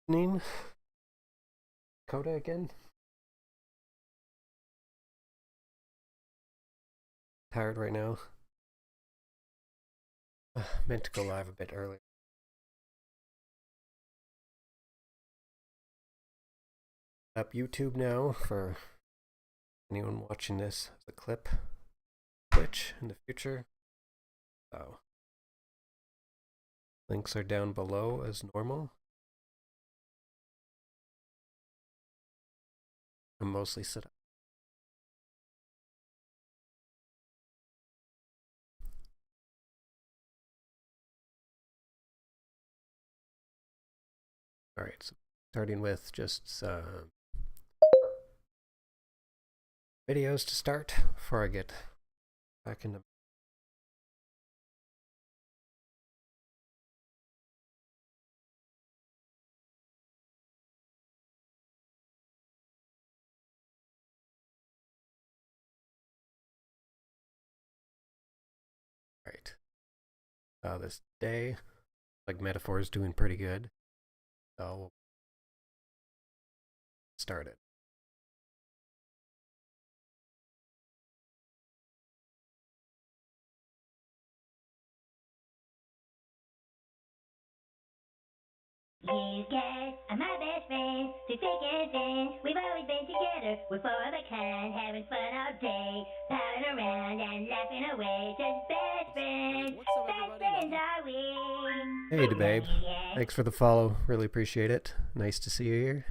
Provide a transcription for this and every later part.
Evening, Coda again. Tired right now. Meant to go live a bit earlier. Up YouTube now for anyone watching this as a clip. Twitch in the future. So links are down below as normal. I'm mostly set up. Alright, so starting with just some videos to start before I get back into. Alright. This day, like Metaphor is doing pretty good. So we'll start it. You guys are my best friends, through thick and thin. We've always been together, we're four of a kind, having fun all day, plowing around and laughing away. Just best friends, best friends are we. Hey, DeBabe. Thanks for the follow. Really appreciate it. Nice to see you here.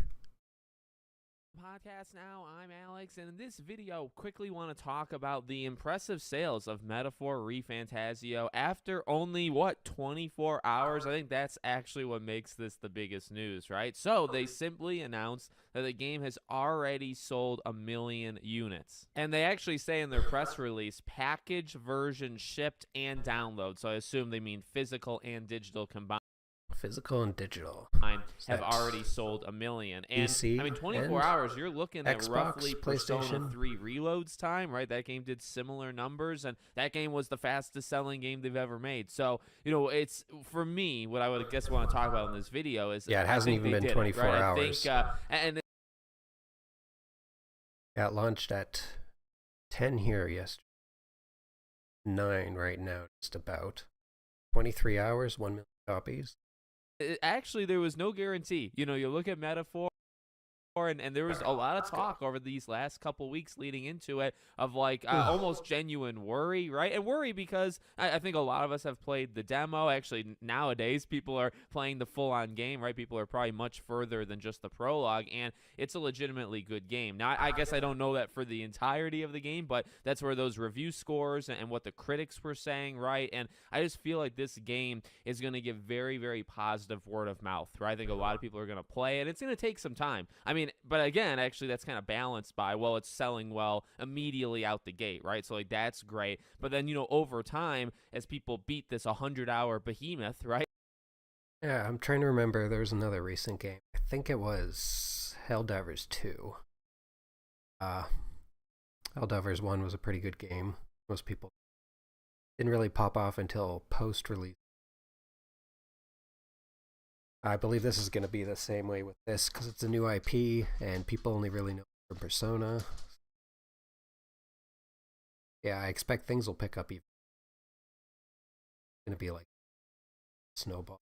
Podcast now. I'm Alex, and in this video, quickly want to talk about the impressive sales of Metaphor Refantazio after only 24 hours. I think that's actually what makes this the biggest news, right? So they simply announced that the game has already sold 1 million units, and they actually say in their press release, package version shipped and download. So I assume they mean physical and digital combined. Physical and digital Have already sold 1 million. And PC I mean, 24 hours, you're looking at Xbox, roughly Persona PlayStation 3 reloads time, right? That game did similar numbers, and that game was the fastest selling game they've ever made. So, you know, it's, for me, what I would guess want to talk about in this video is, yeah, it hasn't even been 24 hours. I think, Yeah, it launched at 10 here yesterday. 9 right now, just about. 23 hours, 1 million copies. actually, there was no guarantee. You know, you look at Metaphor, and there was a lot of talk over these last couple weeks leading into it of like almost genuine worry, right? And worry because I think a lot of us have played the demo. Actually, nowadays people are playing the full-on game, right? People are probably much further than just the prologue, and it's a legitimately good game. Now, I guess I don't know that for the entirety of the game, but that's where those review scores and what the critics were saying, right? And I just feel like this game is going to give very, very positive word of mouth, right? I think a lot of people are going to play it. It's going to take some time. I mean, but again, actually, that's kind of balanced by, well, it's selling well immediately out the gate, right? So, like, that's great. But then, you know, over time, as people beat this 100-hour behemoth, right? Yeah, I'm trying to remember. There was another recent game. I think it was Helldivers 2. Helldivers 1 was a pretty good game. Most people didn't really pop off until post-release. I believe this is going to be the same way with this because it's a new IP and people only really know from Persona. Yeah, I expect things will pick up even. It's going to be like snowball.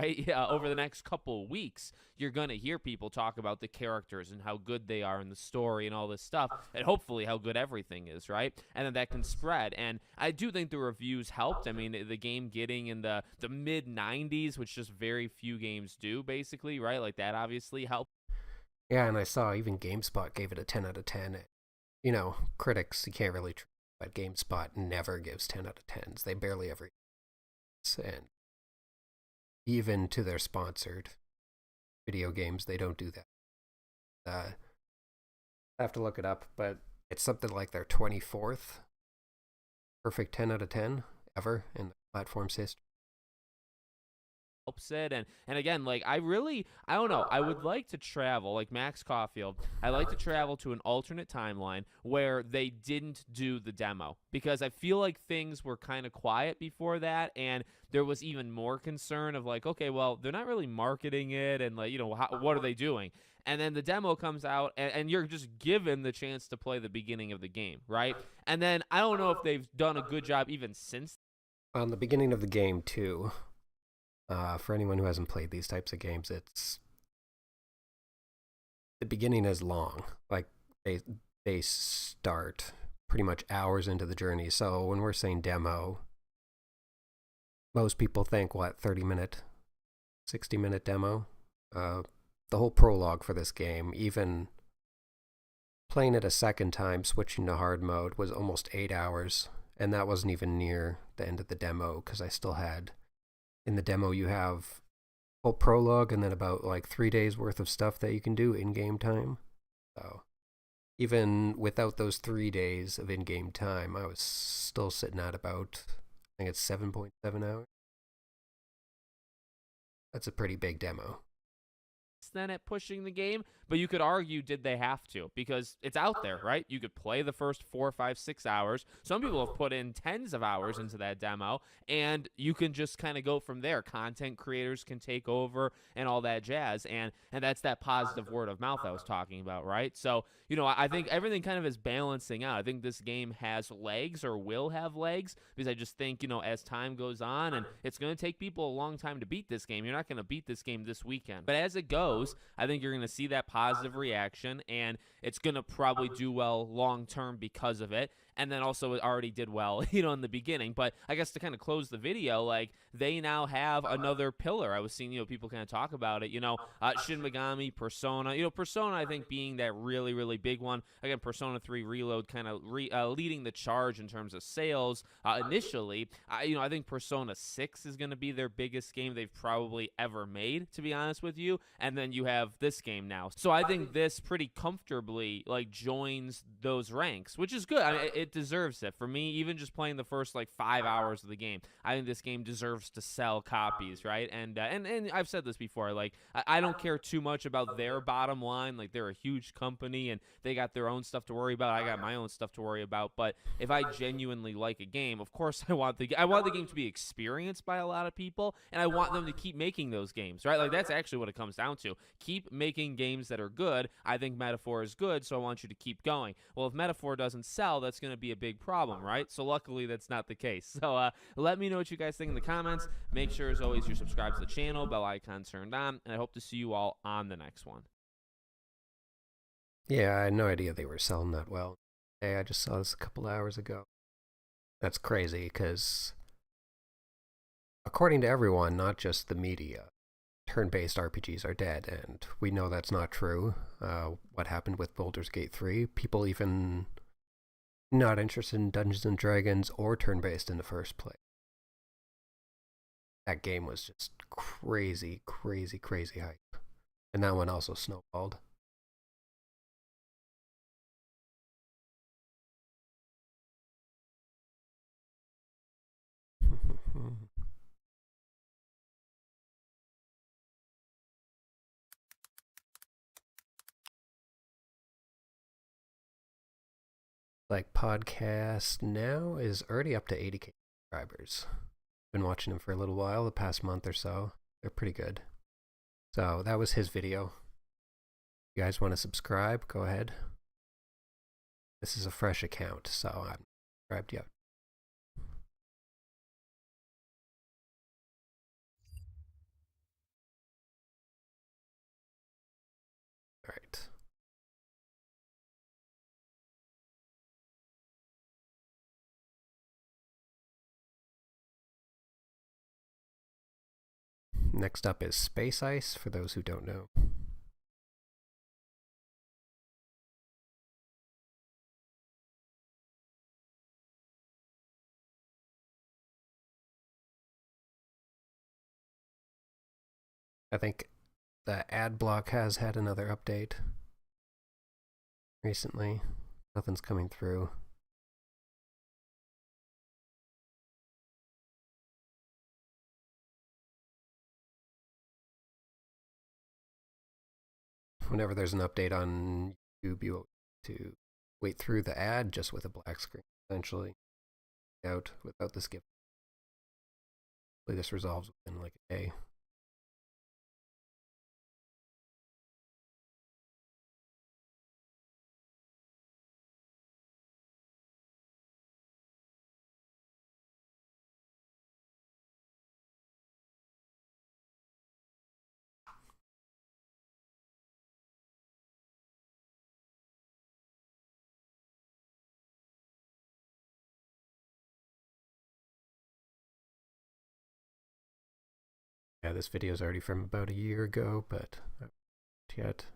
Right? Yeah, over the next couple of weeks, you're going to hear people talk about the characters and how good they are in the story and all this stuff, and hopefully how good everything is, right? And then that can spread. And I do think the reviews helped. I mean, the game getting in the mid-90s, which just very few games do, basically, right? Like, that obviously helped. Yeah, and I saw even GameSpot gave it a 10 out of 10. You know, critics, you can't really, but GameSpot never gives 10 out of 10s. They barely ever. And even to their sponsored video games, they don't do that. I have to look it up, but it's something like their 24th perfect 10 out of 10 ever in the platform's history. helps it. And again, like I don't know, I would like to travel like Max Caulfield. I like to travel to an alternate timeline where they didn't do the demo, because I feel like things were kind of quiet before that, and there was even more concern of like, okay, well, they're not really marketing it, and like, what are they doing? And then the demo comes out, and you're just given the chance to play the beginning of the game, right? And then I don't know if they've done a good job even since. On the beginning of the game too, for anyone who hasn't played these types of games, it's the beginning is long. Like they start pretty much hours into the journey. So when we're saying demo, most people think what, 30-minute, 60-minute demo. The whole prologue for this game, even playing it a second time, switching to hard mode, was almost 8 hours, and that wasn't even near the end of the demo, because I still had, in the demo you have whole prologue and then about like 3 days worth of stuff that you can do in game time. So even without those 3 days of in-game time, I was still sitting at about, I think it's 7.7 hours. That's a pretty big demo. Then at pushing the game, but you could argue, did they have to? Because it's out there, right? You could play the first 4, 5, 6 hours. Some people have put in tens of hours into that demo, and you can just kind of go from there. Content creators can take over and all that jazz, and that's that positive word of mouth I was talking about, right? So, I think everything kind of is balancing out. I think this game has legs, or will have legs, because I just think, as time goes on, and it's going to take people a long time to beat this game. You're not going to beat this game this weekend. But as it goes, I think you're going to see that positive reaction, and it's going to probably do well long term because of it. And then also it already did well, in the beginning. But I guess to kind of close the video, like, they now have another pillar. I was seeing, people kind of talk about it, Shin Megami, Persona. Persona, I think, being that really, really big one. Again, Persona 3 Reload kind of leading the charge in terms of sales initially. I think Persona 6 is going to be their biggest game they've probably ever made, to be honest with you. And then you have this game now. So I think this pretty comfortably, like, joins those ranks, which is good. I mean, it deserves it. For me, even just playing the first, like, 5 hours of the game, I think this game deserves to sell copies, right? And I've said this before, like, I don't care too much about their bottom line. Like, they're a huge company, and they got their own stuff to worry about. I got my own stuff to worry about. But if I genuinely like a game, of course I want the game to be experienced by a lot of people, and I want them to keep making those games, right? Like, that's actually what it comes down to. Keep making games that are good. I think Metaphor is good, so I want you to keep going. Well, if Metaphor doesn't sell, that's going to be a big problem, right? So luckily, that's not the case. So let me know what you guys think in the comments. Make sure, as always, you're subscribed to the channel, bell icon turned on, and I hope to see you all on the next one. Yeah, I had no idea they were selling that well. Hey, I just saw this a couple hours ago. That's crazy, because according to everyone, not just the media, turn-based RPGs are dead, and we know that's not true. What happened with Baldur's Gate 3, people even not interested in Dungeons & Dragons or turn-based in the first place. That game was just crazy, crazy, crazy hype. And that one also snowballed. Like, podcast now is already up to 80K subscribers. Been watching them for a little while, the past month or so. They're pretty good. So that was his video. If you guys want to subscribe, go ahead. This is a fresh account, so I'm subscribed yet. Alright. Next up is Space Ice, for those who don't know. I think the ad block has had another update recently. Nothing's coming through. whenever there's an update on YouTube, you have to wait through the ad just with a black screen, essentially, out without the skip. Hopefully this resolves within like a day. Yeah, this video is already from about a year ago, but not yet.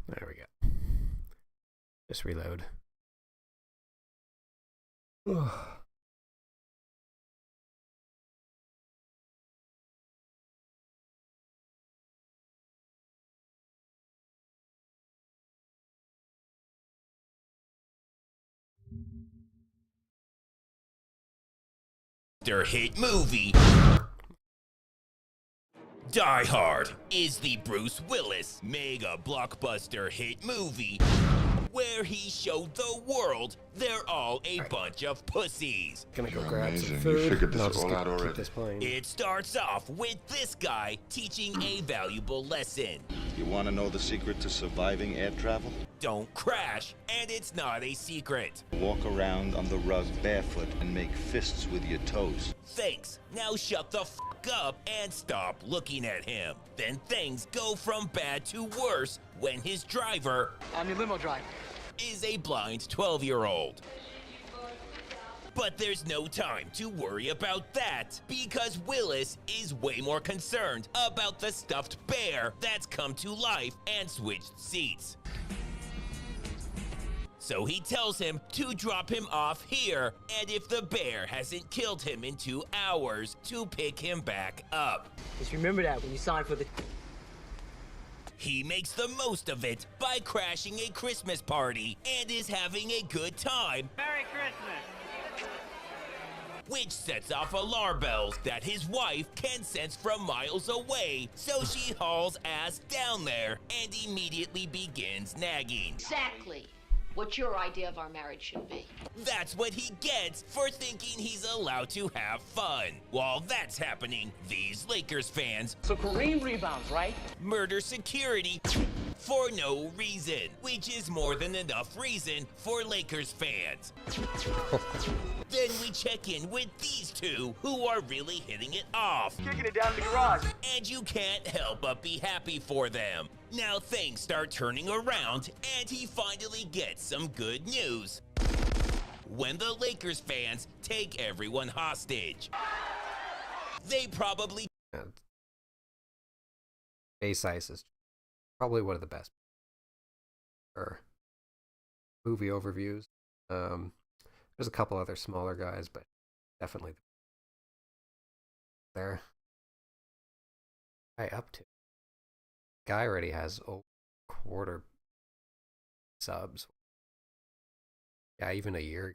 There we go. Just reload. Their hit movie, Die Hard, is the Bruce Willis mega blockbuster hit movie where he showed the world they're all a bunch of pussies. Gonna go You're grab amazing. some food. You figured this and I'll just all out keep already. this playing. It starts off with this guy teaching a valuable lesson. You want to know the secret to surviving air travel? Don't crash, and it's not a secret. Walk around on the rug barefoot and make fists with your toes. Thanks. Now shut the f up and stop looking at him. Then things go from bad to worse when his driver I'm your limo driver. is a blind 12-year-old. But there's no time to worry about that, because Willis is way more concerned about the stuffed bear that's come to life and switched seats. So he tells him to drop him off here, and if the bear hasn't killed him in 2 hours, to pick him back up. Just remember that when you sign for the... He makes the most of it by crashing a Christmas party and is having a good time. Merry Christmas! Which sets off alarm bells that his wife can sense from miles away, so she hauls ass down there and immediately begins nagging. Exactly what your idea of our marriage should be. That's what he gets for thinking he's allowed to have fun. While that's happening, these Lakers fans So Kareem rebounds, right? murder security for no reason, which is more than enough reason for Lakers fans. Then we check in with these two who are really hitting it off. Kicking it down in the garage. And you can't help but be happy for them. Now things start turning around, and he finally gets some good news. When the Lakers fans take everyone hostage. They probably Base Ice is probably one of the best for movie overviews. There's a couple other smaller guys, but definitely there. Guy up to. Guy already has over a quarter subs. Yeah, even a year.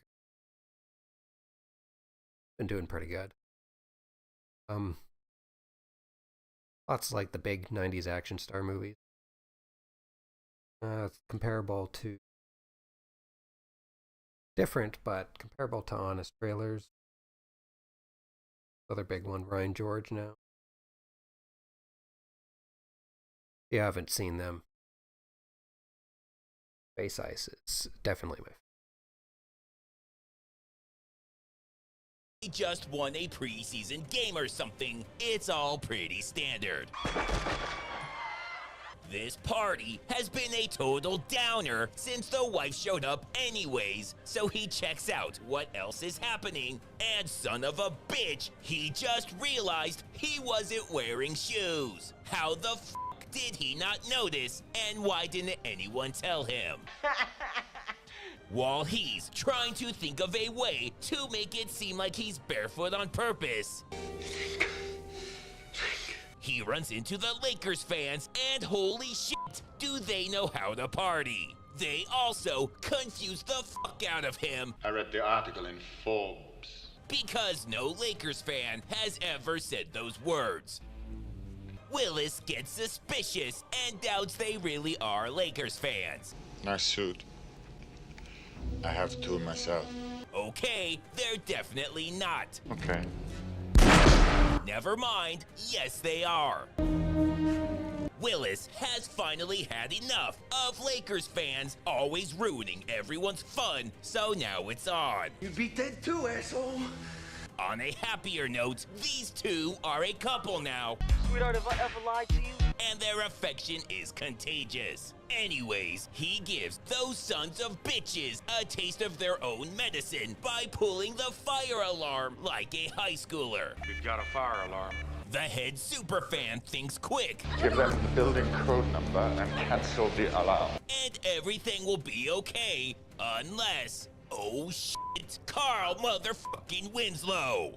Been doing pretty good. Lots like the big 90s action star movies. It's comparable to different, but comparable to Honest Trailers. Other big one, Ryan George now. If you haven't seen them, Base Ice is definitely my He just won a preseason game or something. It's all pretty standard. This party has been a total downer since the wife showed up anyways, so he checks out what else is happening, and son of a bitch, he just realized he wasn't wearing shoes. How the f*** did he not notice, and why didn't anyone tell him? While he's trying to think of a way to make it seem like he's barefoot on purpose, he runs into the Lakers fans, and holy shit, do they know how to party. They also confuse the fuck out of him I read the article in Forbes. because no Lakers fan has ever said those words. Willis gets suspicious and doubts they really are Lakers fans. Nice suit. I have two myself. Okay, they're definitely not. Okay. Never mind, yes they are. Willis has finally had enough of Lakers fans always ruining everyone's fun, so now it's on. You beat that too, asshole. On a happier note, these two are a couple now, Sweetheart, if I ever lied to you, and their affection is contagious. Anyways, he gives those sons of bitches a taste of their own medicine by pulling the fire alarm like a high schooler. We've got a fire alarm. The head superfan thinks quick, Give them the building code number and cancel the alarm. and everything will be okay, unless, oh shit, Carl motherfucking Winslow.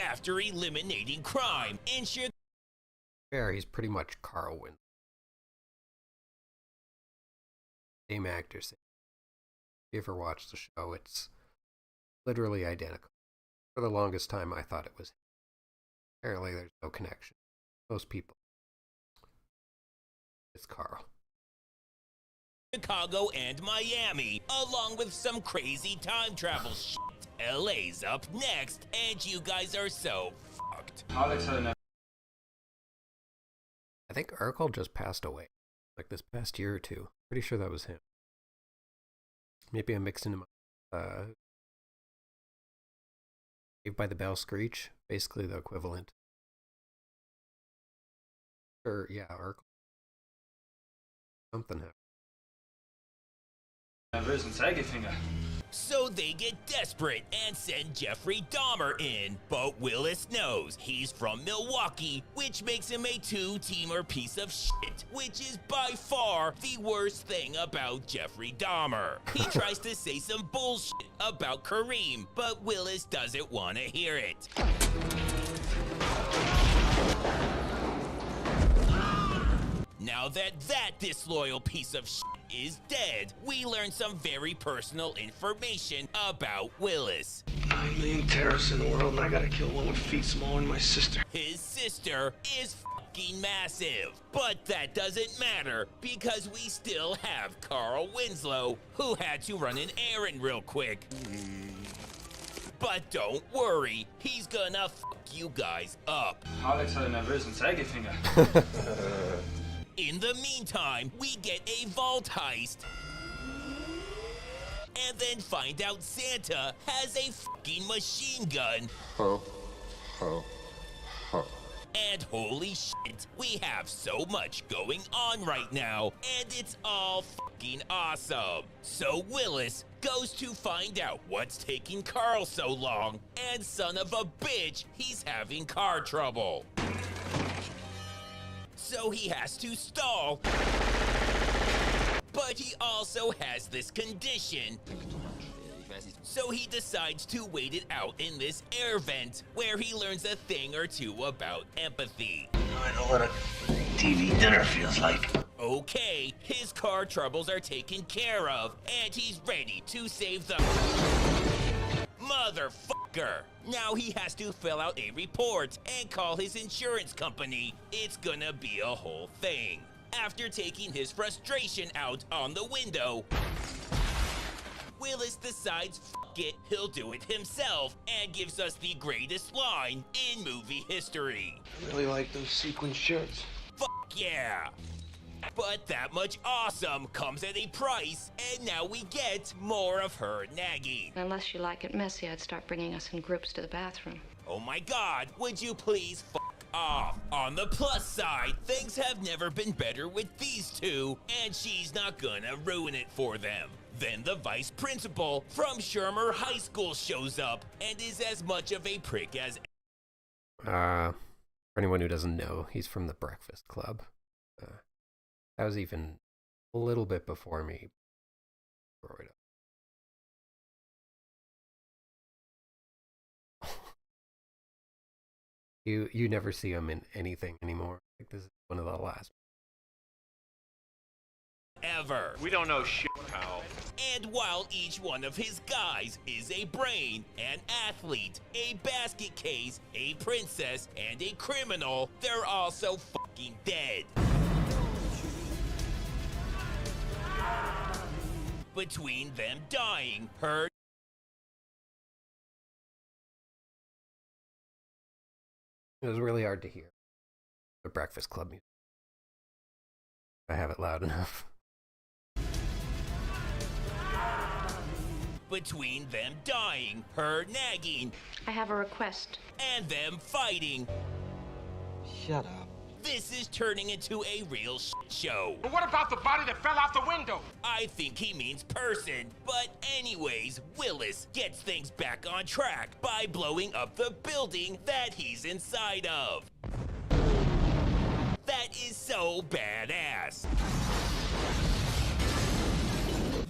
After eliminating crime, ensure Fair, he's pretty much Carl Winslow. Same actor. If you ever watched the show, it's literally identical. For the longest time, I thought it was him. Apparently, there's no connection. Most people. It's Carl. Chicago and Miami, along with some crazy time travel shit. LA's up next, and you guys are so fucked. Alex had an I think Urkel just passed away. Like this past year or two. Pretty sure that was him. Maybe I mixed into my Saved by the Bell Screech. Basically the equivalent. Or yeah, Urkel. Something happened. nervösen Zeigefinger. So they get desperate and send Jeffrey Dahmer in, but Willis knows he's from Milwaukee, which makes him a two-teamer piece of shit, which is by far the worst thing about Jeffrey Dahmer. He tries to say some bullshit about Kareem, but Willis doesn't want to hear it. Now that disloyal piece of shit is dead, we learn some very personal information about Willis. 9 million terrorists in the world, and I gotta kill one with feet smaller than my sister. His sister is fucking massive, but that doesn't matter because we still have Carl Winslow, who had to run an errand real quick. But don't worry, he's gonna fuck you guys up. Alex hat einen nervösen Zeigefinger. In the meantime, we get a vault heist. And then find out Santa has a fucking machine gun. Ho, ho, ho. And holy shit, we have so much going on right now, and it's all fucking awesome. So Willis goes to find out what's taking Carl so long, and son of a bitch, he's having car trouble. So he has to stall. But he also has this condition. So he decides to wait it out in this air vent, where he learns a thing or two about empathy. I know what a TV dinner feels like. Okay, his car troubles are taken care of, and he's ready to save the motherfucker. Now he has to fill out a report and call his insurance company. It's gonna be a whole thing. After taking his frustration out on the window, Willis decides fuck it, he'll do it himself, and gives us the greatest line in movie history. I really like those sequin shirts. Fuck yeah! But that much awesome comes at a price, and now we get more of her nagging. Unless you like it messy, I'd start bringing us in groups to the bathroom. Oh my god, would you please fuck off? On the plus side, things have never been better with these two, and she's not gonna ruin it for them. Then the vice principal from Shermer High School shows up and is as much of a prick as For anyone who doesn't know, he's from the Breakfast Club. That was even a little bit before me. Growing up. You never see him in anything anymore. Like this is one of the last. ever. We don't know shit, pal. And while each one of his guys is a brain, an athlete, a basket case, a princess, and a criminal, they're also fucking dead. Between them dying, her It was really hard to hear the Breakfast Club music. I have it loud enough. between them dying, her nagging, I have a request. and them fighting. Shut up. This is turning into a real shit show. But what about the body that fell out the window? I think he means person. But anyways, Willis gets things back on track by blowing up the building that he's inside of. That is so badass.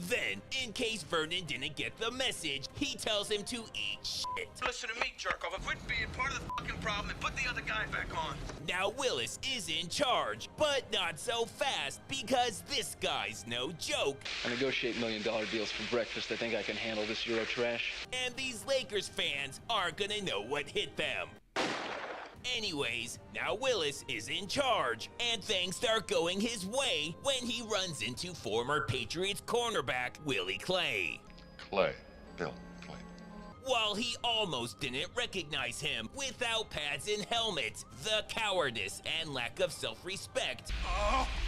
Then, in case Vernon didn't get the message, he tells him to eat shit. Listen to me, jerk-off. Quit being part of the fucking problem and put the other guy back on. Now Willis is in charge, but not so fast, because this guy's no joke. I negotiate $1 million deals for breakfast. I think I can handle this Euro trash. And these Lakers fans aren't gonna know what hit them. Anyways, now Willis is in charge, and things start going his way when he runs into former Patriots cornerback Willie Clay. Bill Clay. While he almost didn't recognize him without pads and helmets, the cowardice and lack of self-respect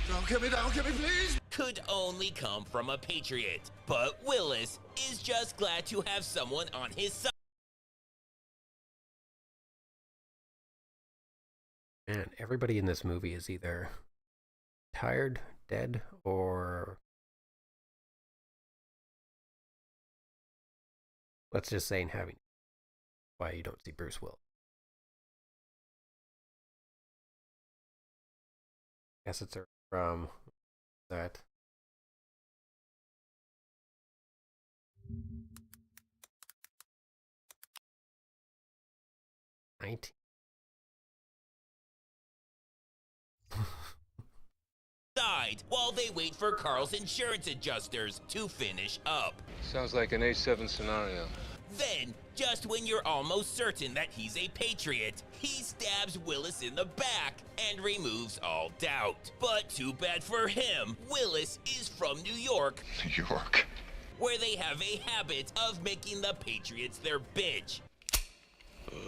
Don't get me, please! could only come from a Patriot. But Willis is just glad to have someone on his side. Man, everybody in this movie is either tired, dead, or let's just say in having why you don't see Bruce Willis. Guess it's from that. Side while they wait for Carl's insurance adjusters to finish up. Sounds like an A7 scenario. Then, just when you're almost certain that he's a Patriot, he stabs Willis in the back and removes all doubt. But too bad for him, Willis is from New York, New York. where they have a habit of making the Patriots their bitch.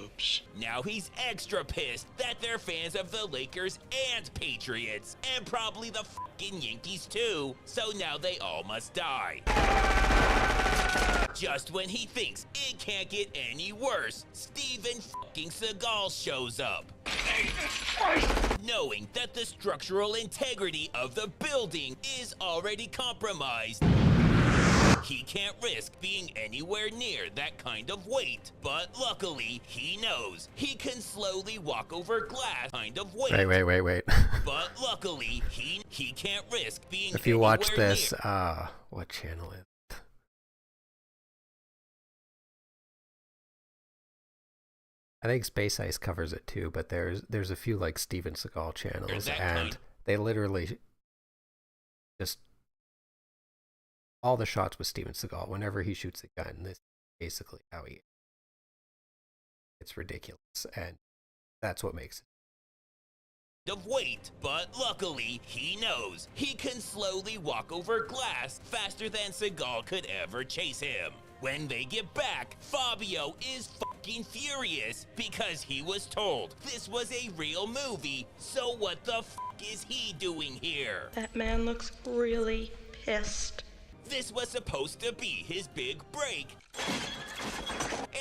Oops. Now he's extra pissed that they're fans of the Lakers and Patriots, and probably the fucking Yankees too, so now they all must die. Just when he thinks it can't get any worse, Steven fucking Seagal shows up. Knowing that the structural integrity of the building is already compromised, he can't risk being anywhere near that kind of weight, but luckily, he knows he can slowly walk over glass kind of weight. Wait. But luckily, he can't risk being If you watch anywhere this, near. what channel is it? I think Space Ice covers it too, but there's a few like Steven Seagal channels, and they literally just all the shots with Steven Seagal. Whenever he shoots a gun, this is basically how he. It's ridiculous, and that's what makes it. Of weight, but luckily, he knows he can slowly walk over glass faster than Seagal could ever chase him. When they get back, Fabio is fucking furious because he was told this was a real movie, so what the fuck is he doing here? That man looks really pissed. This was supposed to be his big break,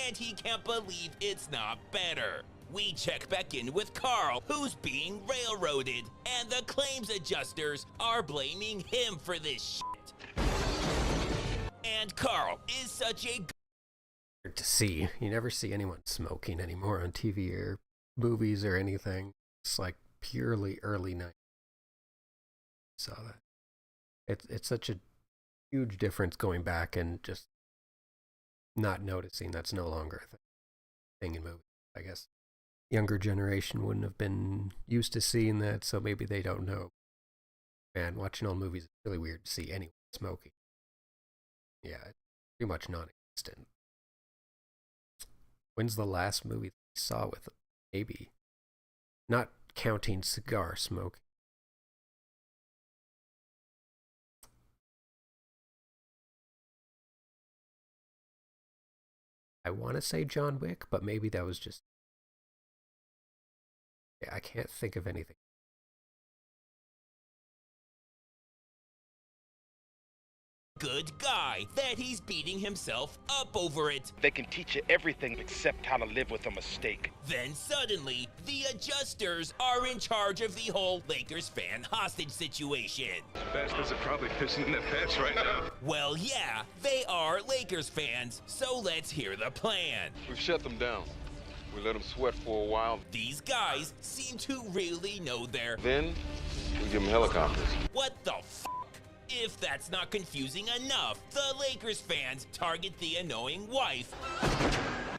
and he can't believe it's not better. We check back in with Carl, who's being railroaded, and the claims adjusters are blaming him for this shit. And Carl is such a To see, you never see anyone smoking anymore on TV or movies or anything. It's like purely early 90s. Saw that. It's such a huge difference going back and just not noticing that's no longer a thing in movies. I guess younger generation wouldn't have been used to seeing that, so maybe they don't know. Man, watching old movies is really weird to see anyone smoking. Yeah, it's pretty much non-existent. When's the last movie that you saw with them? Maybe. Not counting cigar smoke. I want to say John Wick, but maybe that was just... Yeah, I can't think of anything. Good guy that he's beating himself up over it. They can teach you everything except how to live with a mistake. Then suddenly, the adjusters are in charge of the whole Lakers fan hostage situation. Bastards are probably pissing in their pants right now. Well, yeah, they are Lakers fans, so let's hear the plan. We've shut them down. We let them sweat for a while. These guys seem to really know their... Then, we give them helicopters. What the f***? If that's not confusing enough, the Lakers fans target the annoying wife.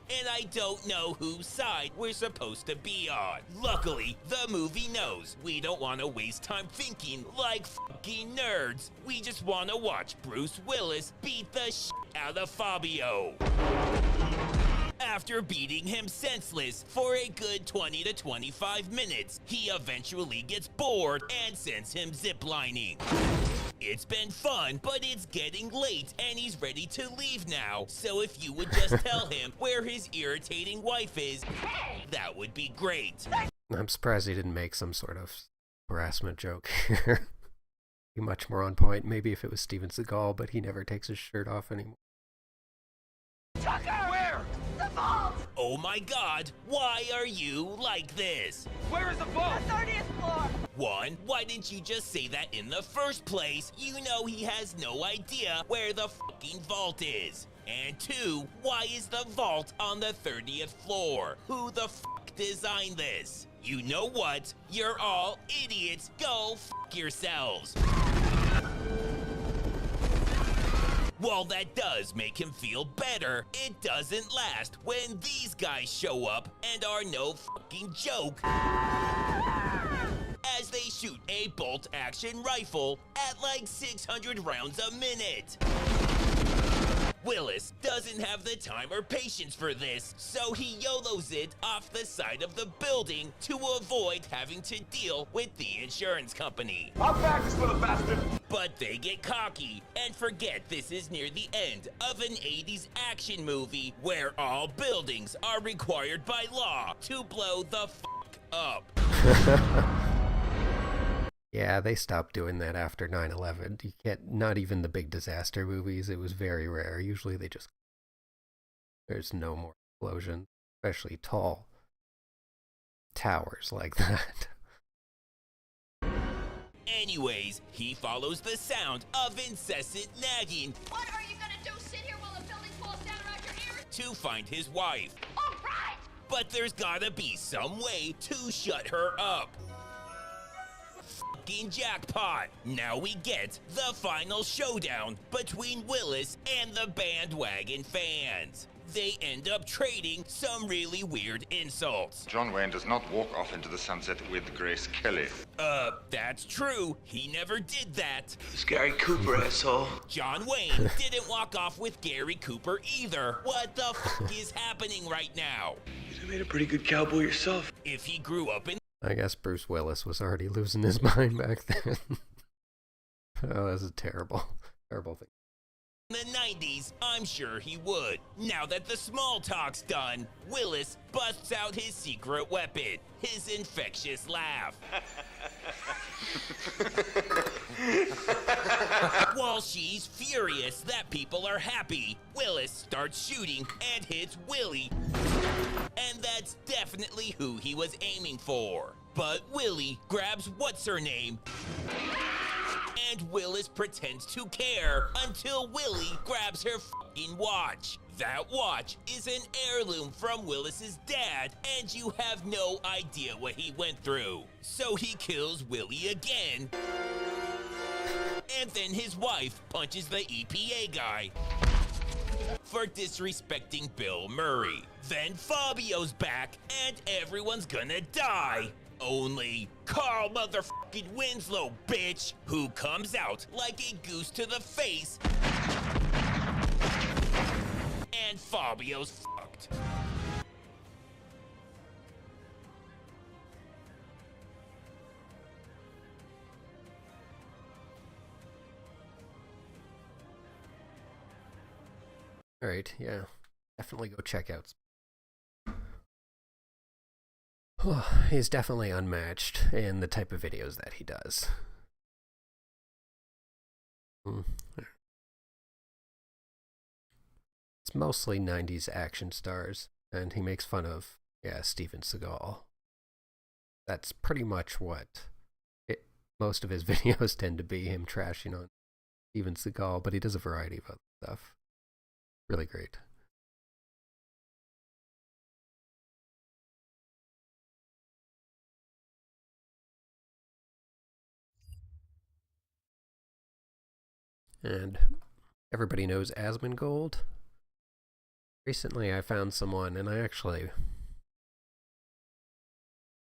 And I don't know whose side we're supposed to be on. Luckily, the movie knows we don't want to waste time thinking like fucking nerds. We just want to watch Bruce Willis beat the shit out of Fabio. After beating him senseless for a good 20 to 25 minutes, he eventually gets bored and sends him ziplining. It's been fun, but it's getting late and he's ready to leave now. So if you would just tell him where his irritating wife is, that would be great. I'm surprised he didn't make some sort of harassment joke here. Be much more on point, maybe if it was Steven Seagal, but he never takes his shirt off anymore. Tucker! Where? The vault! Oh my god, why are you like this? Where is the vault? The 30th floor! 1, why didn't you just say that in the first place? You know he has no idea where the fucking vault is. And 2, why is the vault on the 30th floor? Who the fuck designed this? You know what? You're all idiots. Go fuck yourselves. While that does make him feel better, it doesn't last when these guys show up and are no fucking joke. As they shoot a bolt-action rifle at like 600 rounds a minute. Willis doesn't have the time or patience for this, so he YOLOs it off the side of the building to avoid having to deal with the insurance company. Our back is for the bastard. But they get cocky and forget this is near the end of an 80s action movie where all buildings are required by law to blow the fuck up. Yeah, they stopped doing that after 9/11. You can't, not even the big disaster movies. It was very rare. Usually they just, there's no more explosion, especially tall towers like that. Anyways, he follows the sound of incessant nagging. What are you gonna do? Sit here while the building falls down around your ears? To find his wife. All right! But there's gotta be some way to shut her up. Fucking jackpot! Now we get the final showdown between Willis and the bandwagon fans. They end up trading some really weird insults. John Wayne does not walk off into the sunset with Grace Kelly. That's true. He never did that. It's Gary Cooper, asshole. John Wayne didn't walk off with Gary Cooper either. What the fuck is happening right now? You made a pretty good cowboy yourself. If he grew up in... I guess Bruce Willis was already losing his mind back then. Oh, that's a terrible, terrible thing. In the 90s, I'm sure he would. Now that the small talk's done, Willis busts out his secret weapon, his infectious laugh. While she's furious that people are happy, Willis starts shooting and hits Willie. And that's definitely who he was aiming for. But Willie grabs what's-her-name, and Willis pretends to care until Willie grabs her fucking watch. That watch is an heirloom from Willis's dad, and you have no idea what he went through. So he kills Willie again. And then his wife punches the EPA guy for disrespecting Bill Murray. Then Fabio's back, and everyone's gonna die. Only Carl motherfucking Winslow, bitch, who comes out like a goose to the face. And Fabio's fucked. Alright, yeah. Definitely go check out. He's definitely unmatched in the type of videos that he does. It's mostly 90s action stars, and he makes fun of, yeah, Steven Seagal. That's pretty much what most of his videos tend to be, him trashing on Steven Seagal, but he does a variety of other stuff. Really great. And everybody knows Asmongold. Recently I found someone, and I actually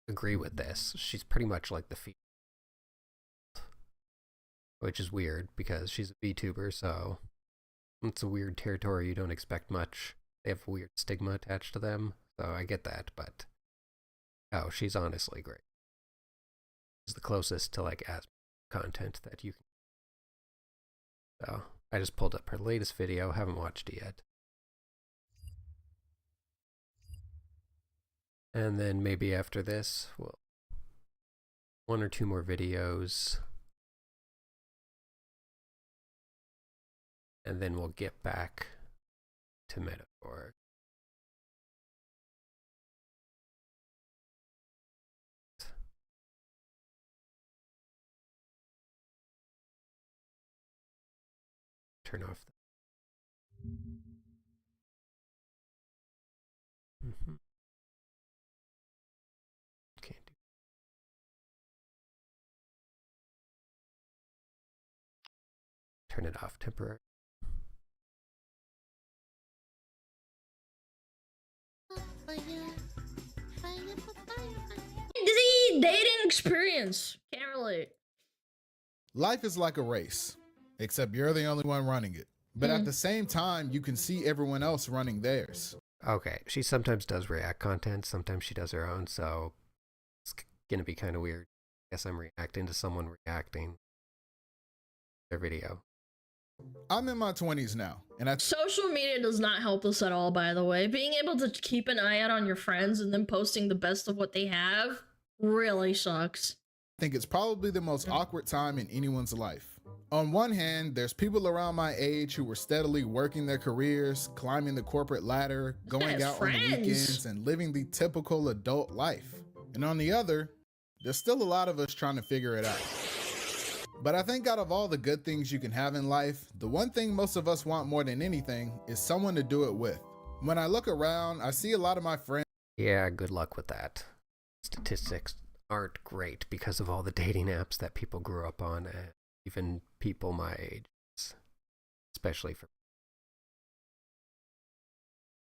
agree with this. She's pretty much like the female, which is weird because she's a VTuber, so it's a weird territory. You don't expect much. They have a weird stigma attached to them, so I get that, but oh, she's honestly great. She's the closest to like Asmon content that you can. So I just pulled up her latest video, haven't watched it yet. And then maybe after this, we'll one or two more videos. And then we'll get back to Metaphor. Turn off the Can't do. Turn it off temporarily. Dating experience. Can't relate. Life is like a race, except you're the only one running it. But at the same time, you can see everyone else running theirs. Okay, she sometimes does react content, sometimes she does her own, so it's gonna be kind of weird. I guess I'm reacting to someone reacting their video. I'm in my 20s now, and social media does not help us at all, by the way. Being able to keep an eye out on your friends and then posting the best of what they have really sucks. I think it's probably the most awkward time in anyone's life. On one hand, there's people around my age who were steadily working their careers, climbing the corporate ladder, going out on the weekends, and living the typical adult life. And on the other, there's still a lot of us trying to figure it out. But I think out of all the good things you can have in life, the one thing most of us want more than anything is someone to do it with. When I look around, I see a lot of my friends. Yeah, good luck with that. Statistics aren't great because of all the dating apps that people grew up on, and even people my age, especially for.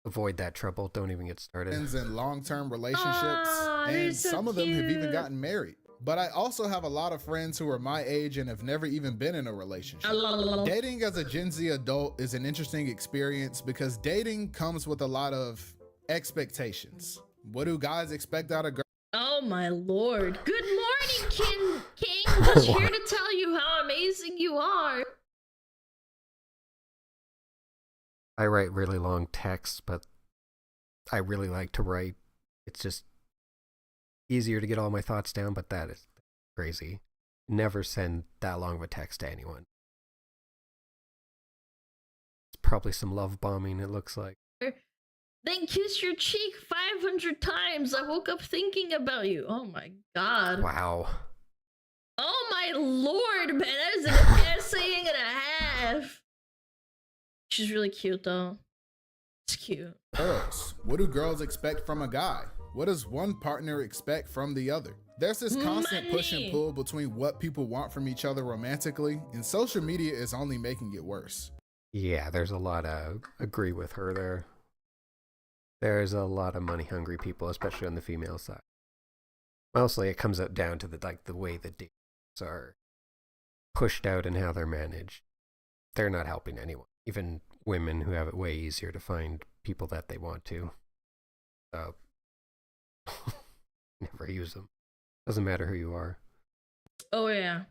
Avoid that trouble. Don't even get started. In long-term relationships, and so some of them have even gotten married. But I also have a lot of friends who are my age and have never even been in a relationship. Dating as a Gen Z adult is an interesting experience because dating comes with a lot of expectations. What do guys expect out of girls? Oh my lord. Good morning, King. Just here to tell you how amazing you are. I write really long texts, but I really like to write. It's just easier to get all my thoughts down, but that is crazy. Never send that long of a text to anyone. It's probably some love bombing, it looks like. Then kiss your cheek 500 times. I woke up thinking about you. Oh my god. Wow. Oh my lord, man. That is an essay and a half. She's really cute, though. It's cute. Girls. What do girls expect from a guy? What does one partner expect from the other? There's this constant push and pull between what people want from each other romantically, and social media is only making it worse. Yeah, there's a lot of agree with her there. There's a lot of money-hungry people, especially on the female side. Mostly it comes up down to the way the dates are pushed out and how they're managed. They're not helping anyone. Even women who have it way easier to find people that they want to. So never use them. Doesn't matter who you are. Oh yeah.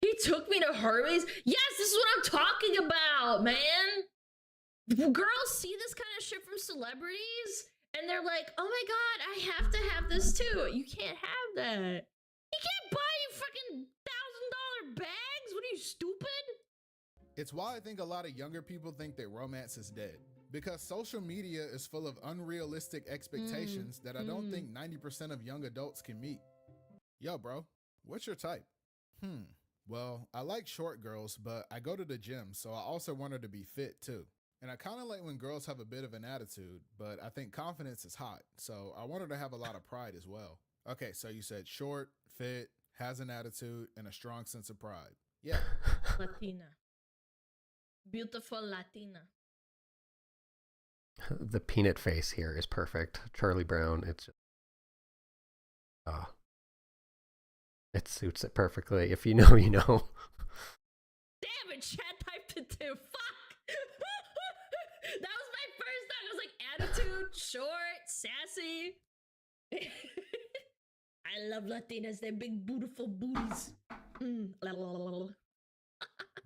He took me to Hermes. Yes, this is what I'm talking about, man. Girls see this kind of shit from celebrities and they're like, oh my god, I have to have this too. You can't have that. He can't buy you fucking $1,000 bags. What are you, stupid? It's why I think a lot of younger people think that romance is dead. Because social media is full of unrealistic expectations that I don't think 90% of young adults can meet. Yo, bro, what's your type? Well, I like short girls, but I go to the gym, so I also want her to be fit too. And I kind of like when girls have a bit of an attitude, but I think confidence is hot, so I want her to have a lot of pride as well. Okay, so you said short, fit, has an attitude, and a strong sense of pride. Yeah. Latina. Beautiful Latina. The peanut face here is perfect. Charlie Brown, it's just, it suits it perfectly. If you know, you know. Damn it, chat typed it too. Fuck. That was my first thought. It was like attitude, short, sassy. I love Latinas. They're big, beautiful booties.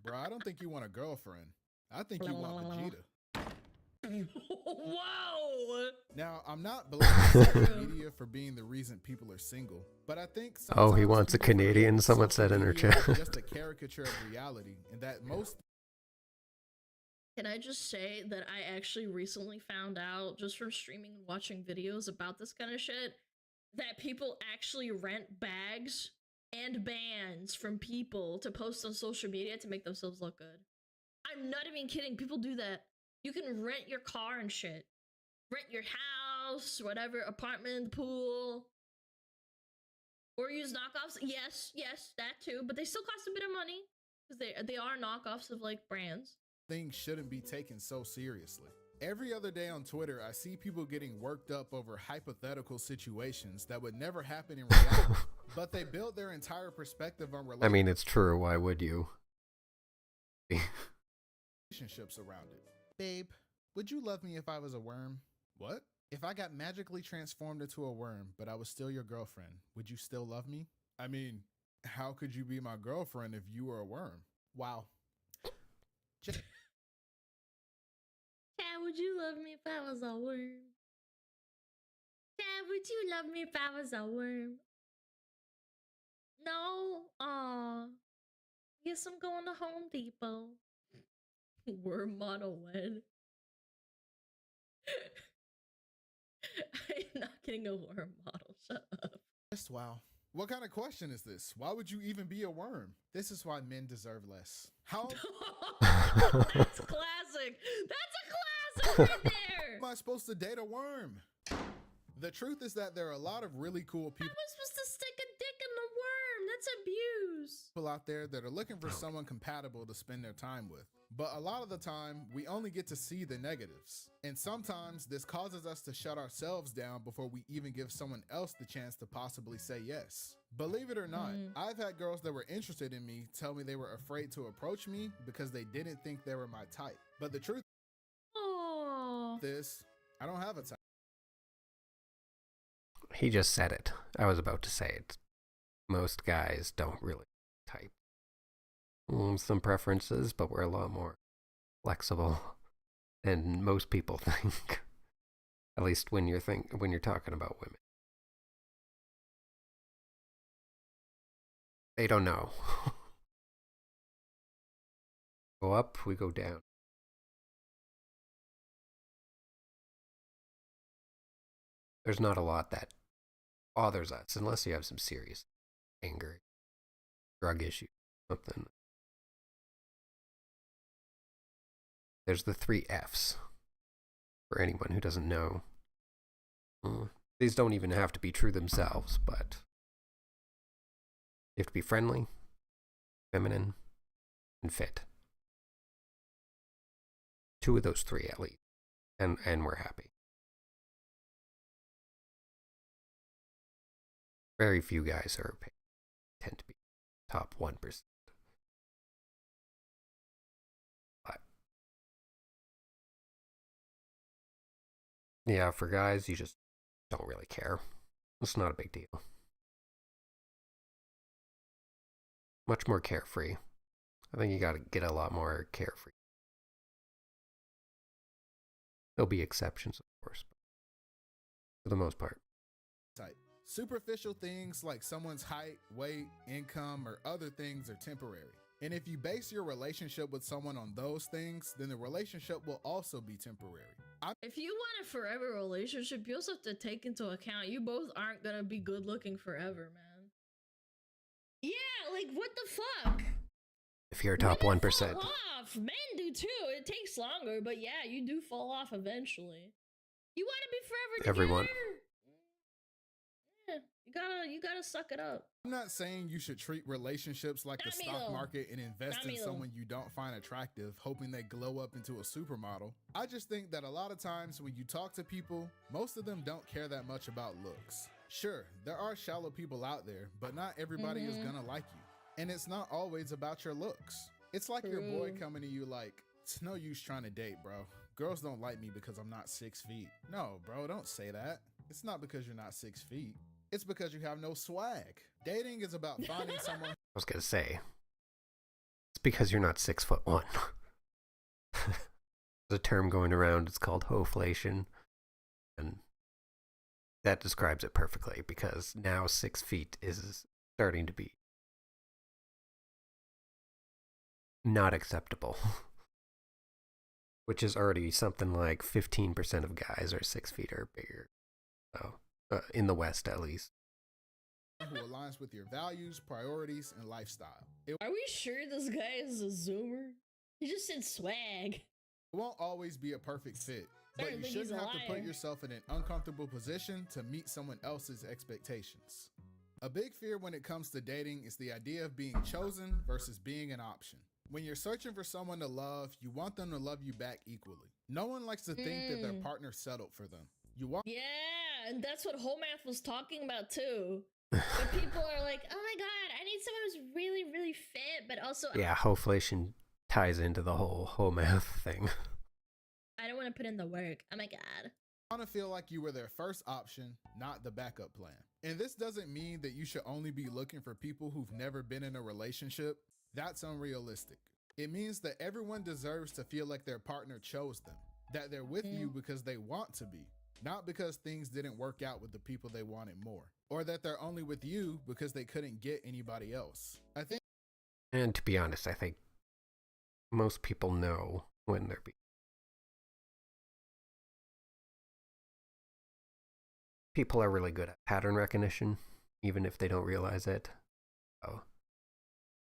Bro, I don't think you want a girlfriend. I think you want Vegeta. Whoa! Now, I'm not blaming social media for being the reason people are single, but I think oh, he wants a Canadian, someone said in her chat. Just a caricature of reality, and that most. Can I just say that I actually recently found out, just from streaming and watching videos about this kind of shit, that people actually rent bags and bands from people to post on social media to make themselves look good. I'm not even kidding. People do that. You can rent your car and shit. Rent your house, whatever, apartment, pool. Or use knockoffs. Yes, that too. But they still cost a bit of money. Because they are knockoffs of, like, brands. Things shouldn't be taken so seriously. Every other day on Twitter, I see people getting worked up over hypothetical situations that would never happen in reality. But they build their entire perspective on relationships. I mean, it's true. Why would you? Relationships around it. Babe, would you love me if I was a worm? What? If I got magically transformed into a worm, but I was still your girlfriend, would you still love me? I mean, how could you be my girlfriend if you were a worm? Wow. Dad, would you love me if I was a worm? Dad, would you love me if I was a worm? No? Aw. Guess I'm going to Home Depot. Worm model when? I'm not getting a worm model. Shut up. Wow. What kind of question is this? Why would you even be a worm? This is why men deserve less. How? That's classic. That's a classic right there. How am I supposed to date a worm? The truth is that there are a lot of really cool people. How am I supposed to stick a dick in the worm? That's abuse. People out there that are looking for someone compatible to spend their time with. But a lot of the time, we only get to see the negatives. And sometimes this causes us to shut ourselves down before we even give someone else the chance to possibly say yes. Believe it or not, I've had girls that were interested in me tell me they were afraid to approach me because they didn't think they were my type. But the truth is, I don't have a type. He just said it. I was about to say it. Most guys don't really type. Some preferences, but we're a lot more flexible than most people think. At least when you're talking about women. They don't know. Go up, we go down. There's not a lot that bothers us unless you have some serious anger, drug issue, something. There's the 3 F's for anyone who doesn't know. These don't even have to be true themselves, but you have to be friendly, feminine, and fit. 2 of those 3 at least, and we're happy. Very few guys are tend to be top 1%. But yeah, for guys, you just don't really care. It's not a big deal. Much more carefree. I think you gotta get a lot more carefree. There'll be exceptions, of course, but for the most part. Type. Superficial things like someone's height, weight, income, or other things are temporary. And if you base your relationship with someone on those things, then the relationship will also be temporary. If you want a forever relationship, you also have to take into account you both aren't gonna be good looking forever, man. Yeah, like what the fuck? If you're top 1%. Fall off. Men do too. It takes longer, but yeah, you do fall off eventually. You want to be forever together? Everyone. Yeah, you gotta suck it up. I'm not saying you should treat relationships like the stock market and invest in someone you don't find attractive, hoping they glow up into a supermodel. I just think that a lot of times when you talk to people, most of them don't care that much about looks. Sure, there are shallow people out there, but not everybody is gonna like you. And it's not always about your looks. It's like your boy coming to you like, it's no use trying to date, bro. Girls don't like me because I'm not 6 feet. No, bro, don't say that. It's not because you're not 6 feet. It's because you have no swag. Dating is about finding someone. I was gonna say, it's because you're not 6'1". There's a term going around, it's called hoflation. And that describes it perfectly, because now 6 feet is starting to be not acceptable. Which is already something like 15% of guys are 6 feet or bigger. So, in the West at least. Who aligns with your values, priorities, and lifestyle. Are we sure this guy is a zoomer? He just said swag. It won't always be a perfect fit, but you shouldn't have to put yourself in an uncomfortable position to meet someone else's expectations. A big fear when it comes to dating is the idea of being chosen versus being an option. When you're searching for someone to love, you want them to love you back equally. No one likes to think that their partner settled for them. Yeah, and that's what Homath was talking about too. But people are like, oh my god, I need someone who's really, really fit, but also... Yeah, hoflation ties into the whole Homath thing. I don't want to put in the work. Oh my god. I want to feel like you were their first option, not the backup plan. And this doesn't mean that you should only be looking for people who've never been in a relationship. That's unrealistic. It means that everyone deserves to feel like their partner chose them, that they're with you because they want to be, not because things didn't work out with the people they wanted more, or that they're only with you because they couldn't get anybody else. And to be honest, I think most people know when they're being. People are really good at pattern recognition, even if they don't realize it. So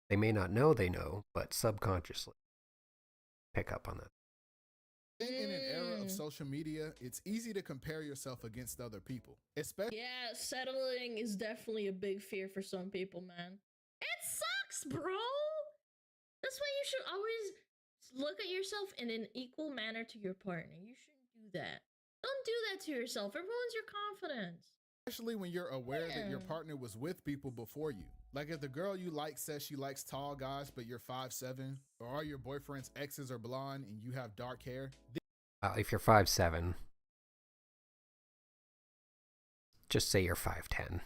they may not know they know, but subconsciously pick up on that. In an era of social media, it's easy to compare yourself against other people. Yeah, settling is definitely a big fear for some people, man. It sucks, bro! That's why you should always look at yourself in an equal manner to your partner. You shouldn't do that. Don't do that to yourself. It ruins your confidence. Especially when you're aware that your partner was with people before you. Like if the girl you like says she likes tall guys, but you're 5'7", or all your boyfriend's exes are blonde and you have dark hair. If you're 5'7", just say you're 5'10".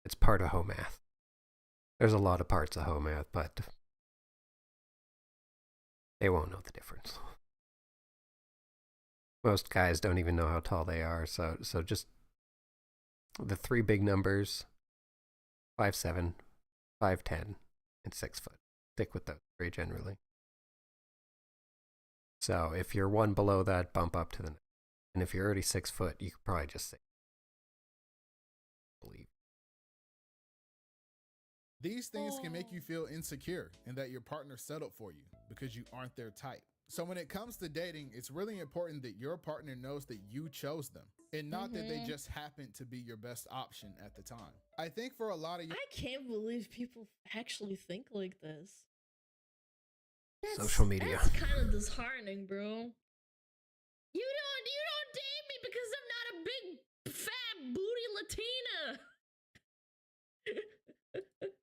It's part of Homath. There's a lot of parts of Homath, but they won't know the difference. Most guys don't even know how tall they are, so just the three big numbers: 5'7", 5'10", and 6 foot. Stick with those three generally. So if you're one below that, bump up to the next. And if you're already 6 foot, you could probably just say, believe. These things can make you feel insecure and that your partner settled for you because you aren't their type. So when it comes to dating, it's really important that your partner knows that you chose them and not that they just happen to be your best option at the time. I think for a lot of you, I can't believe people actually think like this. Social media. That's kind of disheartening, bro. You don't date me because I'm not a big fat booty Latina.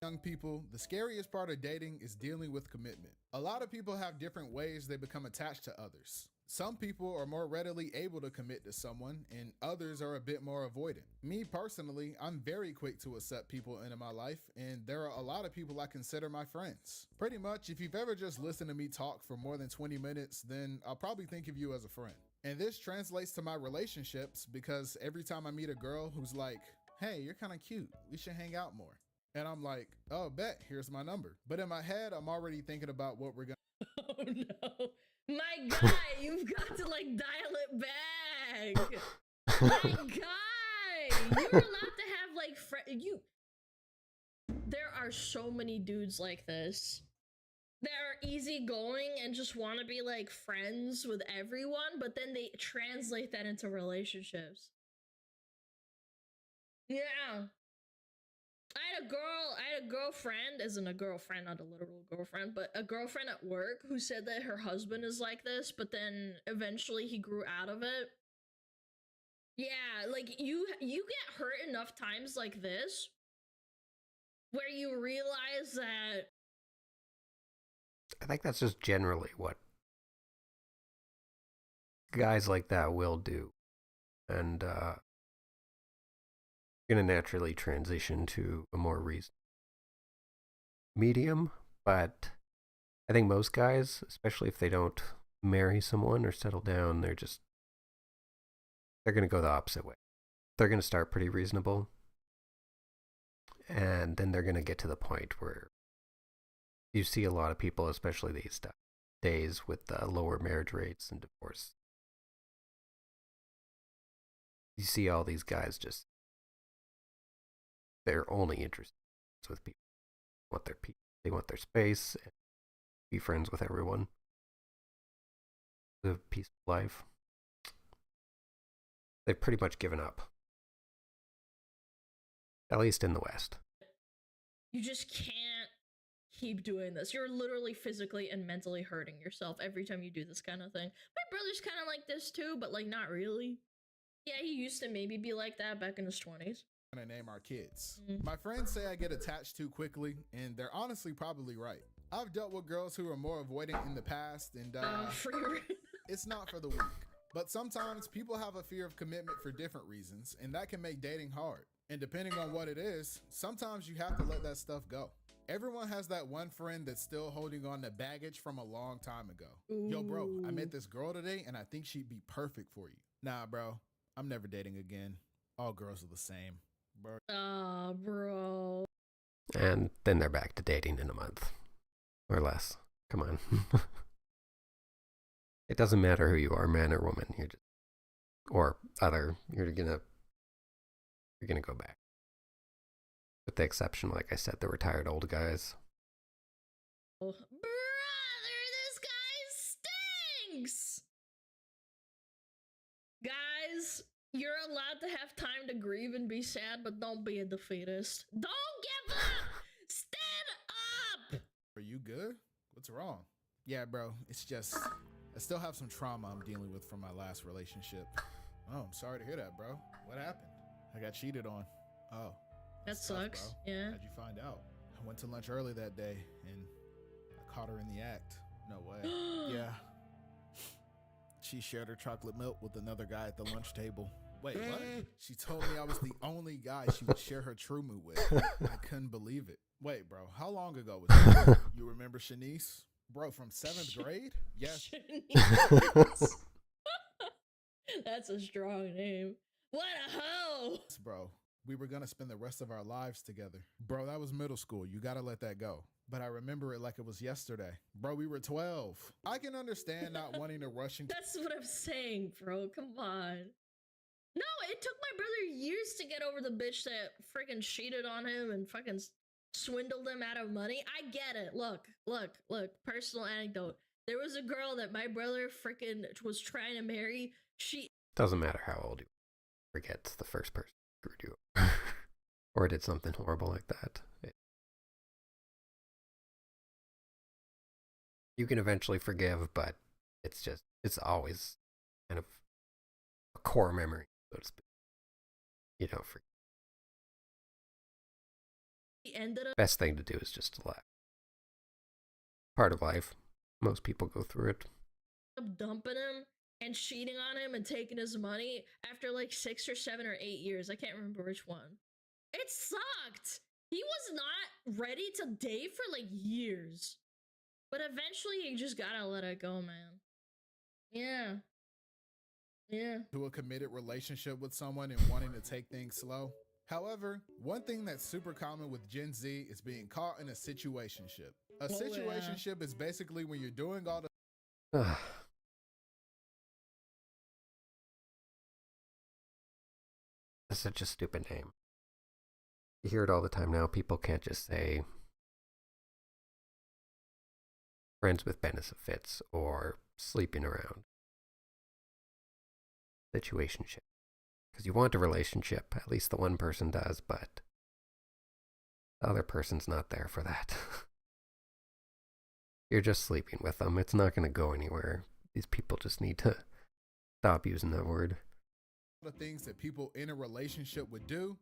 Young people, the scariest part of dating is dealing with commitment. A lot of people have different ways they become attached to others. Some people are more readily able to commit to someone, and others are a bit more avoidant. Me personally, I'm very quick to accept people into my life, and there are a lot of people I consider my friends. Pretty much, if you've ever just listened to me talk for more than 20 minutes, then I'll probably think of you as a friend. And this translates to my relationships because every time I meet a girl who's like, hey, you're kind of cute, we should hang out more. And I'm like, oh, bet, here's my number. But in my head, I'm already thinking about what we're gonna. Oh no. My guy, you've got to like dial it back. My guy, you're allowed to have like there are so many dudes like this that are easygoing and just want to be like friends with everyone, but then they translate that into relationships. Yeah. I had a girlfriend, isn't a girlfriend, not a literal girlfriend, but a girlfriend at work who said that her husband is like this, but then eventually he grew out of it. Yeah, like you get hurt enough times like this where you realize that I think that's just generally what guys like that will do. And going to naturally transition to a more reasonable medium, but I think most guys, especially if they don't marry someone or settle down, they're going to go the opposite way. They're going to start pretty reasonable, and then they're going to get to the point where you see a lot of people, especially these days with lower marriage rates and divorce. You see all these guys just, they're only interested with people. They want their space and be friends with everyone. Live a peaceful life. They've pretty much given up. At least in the West. you just can't keep doing this. You're literally physically and mentally hurting yourself every time you do this kind of thing. My brother's kind of like this too, but like not really. Yeah, he used to maybe be like that back in his 20s. Gonna name our kids. My friends say I get attached too quickly, and they're honestly probably right. I've dealt with girls who are more avoidant in the past, and it's not for the weak. But sometimes people have a fear of commitment for different reasons, and that can make dating hard. And depending on what it is, sometimes you have to let that stuff go. Everyone has that one friend that's still holding on to baggage from a long time ago. Yo, bro, I met this girl today, and I think she'd be perfect for you. Nah, bro, I'm never dating again. All girls are the same. Bro. Ah, bro. And then they're back to dating in a month. Or less. Come on. It doesn't matter who you are, man or woman. You're just, or other. You're gonna go back. With the exception, like I said, the retired old guys. Brother, this guy stinks! Guys, you're allowed to have time to grieve and be sad, but don't be a defeatist. Don't give up! Stand up! Are you good? What's wrong? Yeah, bro, it's just, I still have some trauma I'm dealing with from my last relationship. Oh, I'm sorry to hear that, bro. What happened? I got cheated on. Oh. That sucks, tough, yeah. How'd you find out? I went to lunch early that day, and I caught her in the act. No way. Yeah. She shared her chocolate milk with another guy at the lunch table. Wait, what? She told me I was the only guy she would share her Trumu with. I couldn't believe it. Wait, bro, how long ago was that? You remember Shanice? Bro, from 7th grade? Yes. That's a strong name. What a hoe! Bro, we were gonna spend the rest of our lives together. Bro, that was middle school. You gotta let that go. But I remember it like it was yesterday. Bro, we were 12. I can understand not wanting to rush into— That's what I'm saying, bro. Come on. No, it took my brother years to get over the bitch that freaking cheated on him and fucking swindled him out of money. I get it. Look. Personal anecdote. There was a girl that my brother freaking was trying to marry. She— Doesn't matter how old you are. Forget the first person who screwed you or did something horrible like that. You can eventually forgive, but it's always kind of a core memory, so to speak. You don't forget. ended Best thing to do is just to laugh. Part of life. Most people go through it. up dumping him and cheating on him and taking his money after like 6 or 7 or 8 years. I can't remember which one. It sucked. He was not ready to date for like years. But eventually you just gotta let it go, man. Yeah. Yeah. To a committed relationship with someone and wanting to take things slow. However, one thing that's super common with Gen Z is being caught in a situationship. A situationship is basically when you're doing all the That's such a stupid name. You hear it all the time now. People can't just say friends with benefits or sleeping around. Situationship. Because you want a relationship, at least the one person does, but the other person's not there for that. You're just sleeping with them. It's not going to go anywhere. These people just need to stop using that word. The things that people in a relationship would do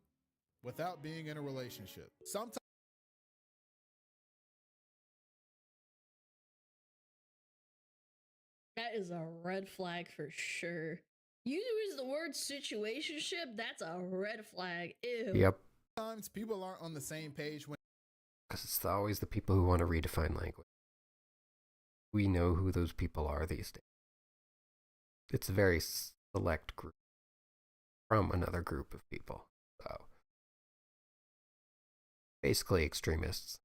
without being in a relationship. Sometimes that is a red flag for sure. You use the word situationship, that's a red flag. Ew. Yep. Sometimes people aren't on the same page when Because it's always the people who want to redefine language. We know who those people are these days. It's a very select group from another group of people. So basically extremists,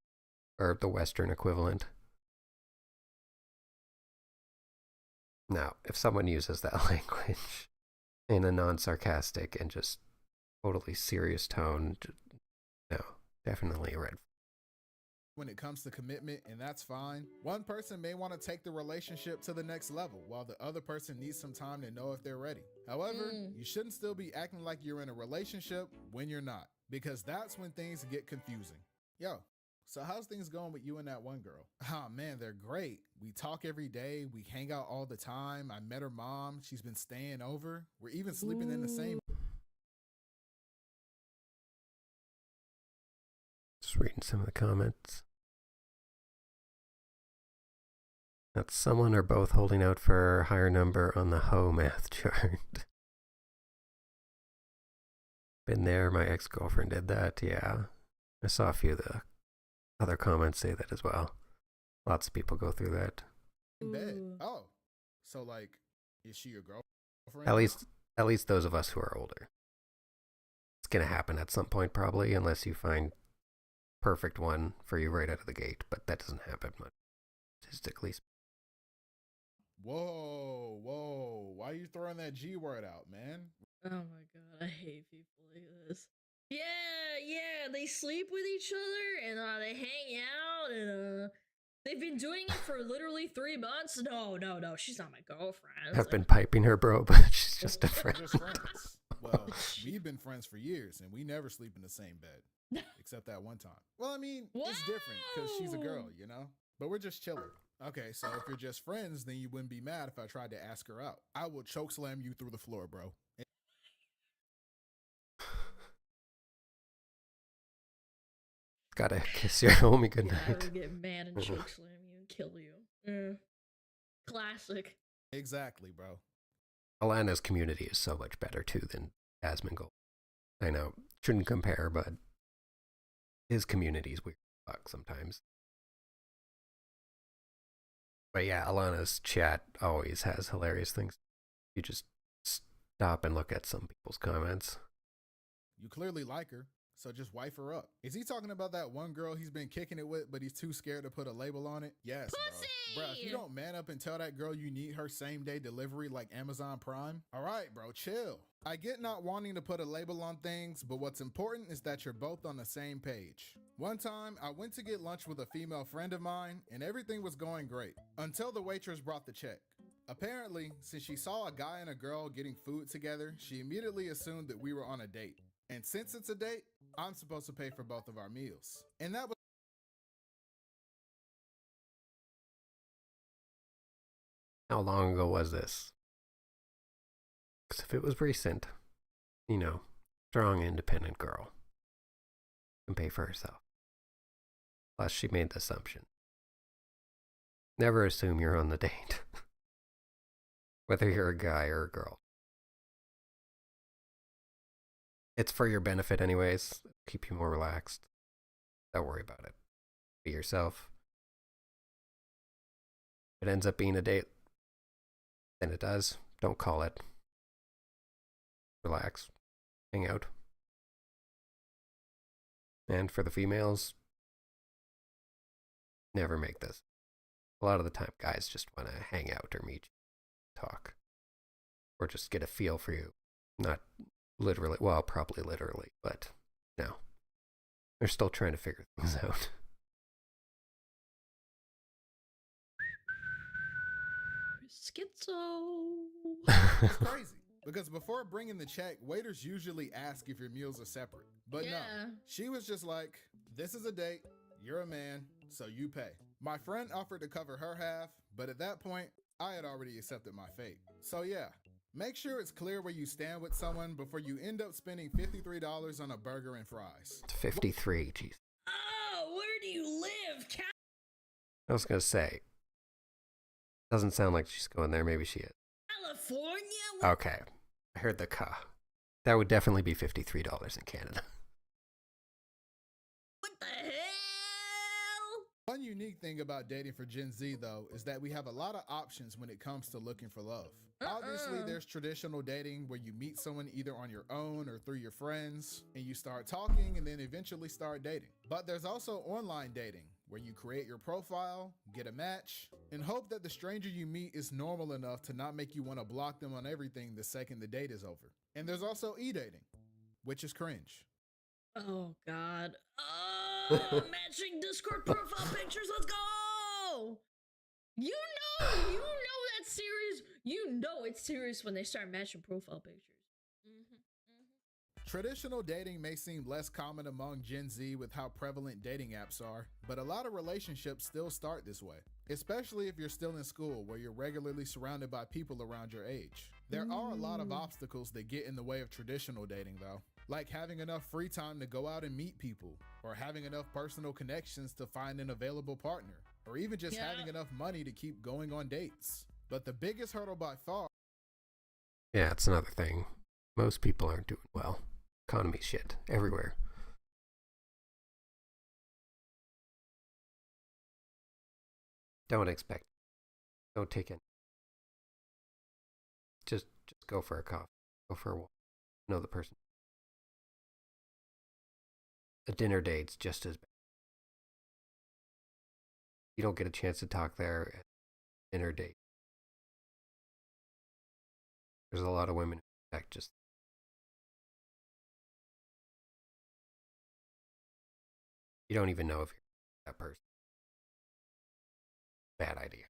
or the Western equivalent. Now, if someone uses that language in a non-sarcastic and just totally serious tone, no, definitely a red flag. When it comes to commitment, and that's fine. One person may want to take the relationship to the next level, while the other person needs some time to know if they're ready. However, you shouldn't still be acting like you're in a relationship when you're not, because that's when things get confusing. Yo, so how's things going with you and that one girl? Ah, man, they're great. We talk every day. We hang out all the time. I met her mom. She's been staying over. We're even sleeping in the same. Just reading some of the comments. That's someone or both holding out for a higher number on the Ho math chart. Been there, my ex-girlfriend did that, yeah. I saw a few of the other comments say that as well. Lots of people go through that. Bed. Oh, so like, is she your girlfriend? At least those of us who are older. It's gonna happen at some point probably, unless you find perfect one for you right out of the gate, but that doesn't happen much, statistically. Whoa, why are you throwing that G word out, man? Oh my god, I hate people like this. Yeah, they sleep with each other and they hang out and they've been doing it for literally 3 months. No, she's not my girlfriend. I've been piping her, bro, but she's just a friend. Just friends. Well, we've been friends for years and we never sleep in the same bed, except that one time. Well, I mean, it's different because she's a girl, you know? But we're just chilling. Okay, so if you're just friends, then you wouldn't be mad if I tried to ask her out. I will choke slam you through the floor, bro. Gotta kiss your homie goodnight. I would get mad and choke slam you and kill you. Classic. Exactly, bro. Alana's community is so much better too than Asmongold. I know, shouldn't compare, but his community's weird as fuck sometimes. But yeah, Alana's chat always has hilarious things. You just stop and look at some people's comments. You clearly like her, so just wife her up. Is he talking about that one girl he's been kicking it with, but he's too scared to put a label on it? Yes, Pussy! Bro, if you don't man up and tell that girl you need her same day delivery like Amazon Prime, all right, bro, chill. I get not wanting to put a label on things, but what's important is that you're both on the same page. One time, I went to get lunch with a female friend of mine, and everything was going great, until the waitress brought the check. Apparently, since she saw a guy and a girl getting food together, she immediately assumed that we were on a date. And since it's a date, I'm supposed to pay for both of our meals. And that was How long ago was this? Because if it was recent, you know, strong, independent girl can pay for herself. Plus, she made the assumption. Never assume you're on the date. Whether you're a guy or a girl. It's for your benefit anyways. Keep you more relaxed. Don't worry about it. Be yourself. If it ends up being a date, then it does. Don't call it. Relax. Hang out. And for the females, never make this. A lot of the time, guys just want to hang out or meet you, talk, or just get a feel for you. Not literally, well, probably literally, but no. They're still trying to figure things out. Schizo. It's crazy. Because before bringing the check, waiters usually ask if your meals are separate. But no, she was just like, this is a date, you're a man, so you pay. My friend offered to cover her half, but at that point, I had already accepted my fate. So yeah, make sure it's clear where you stand with someone before you end up spending $53 on a burger and fries. 53, jeez. Oh, where do you live, Cal? I was gonna say, doesn't sound like she's going there, maybe she is. California? Okay, I heard the ka. That would definitely be $53 in Canada. What the hell? One unique thing about dating for Gen Z, though, is that we have a lot of options when it comes to looking for love. Obviously, there's traditional dating where you meet someone either on your own or through your friends, and you start talking and then eventually start dating. But there's also online dating, where you create your profile, get a match, and hope that the stranger you meet is normal enough to not make you want to block them on everything the second the date is over. And there's also e-dating, which is cringe. Oh, God. Oh, matching Discord profile pictures. Let's go. You know that series. You know it's serious when they start matching profile pictures. Traditional dating may seem less common among Gen Z with how prevalent dating apps are, but a lot of relationships still start this way, especially if you're still in school where you're regularly surrounded by people around your age. There are a lot of obstacles that get in the way of traditional dating though, like having enough free time to go out and meet people, or having enough personal connections to find an available partner, or even just having enough money to keep going on dates. But the biggest hurdle by far... Yeah, it's another thing. Most people aren't doing well. Economy shit everywhere. Don't expect. Don't take it. Just go for a coffee. Go for a walk. Know the person. A dinner date's just as bad. You don't get a chance to talk there at dinner date. There's a lot of women who act just. You don't even know if you're that person. Bad idea.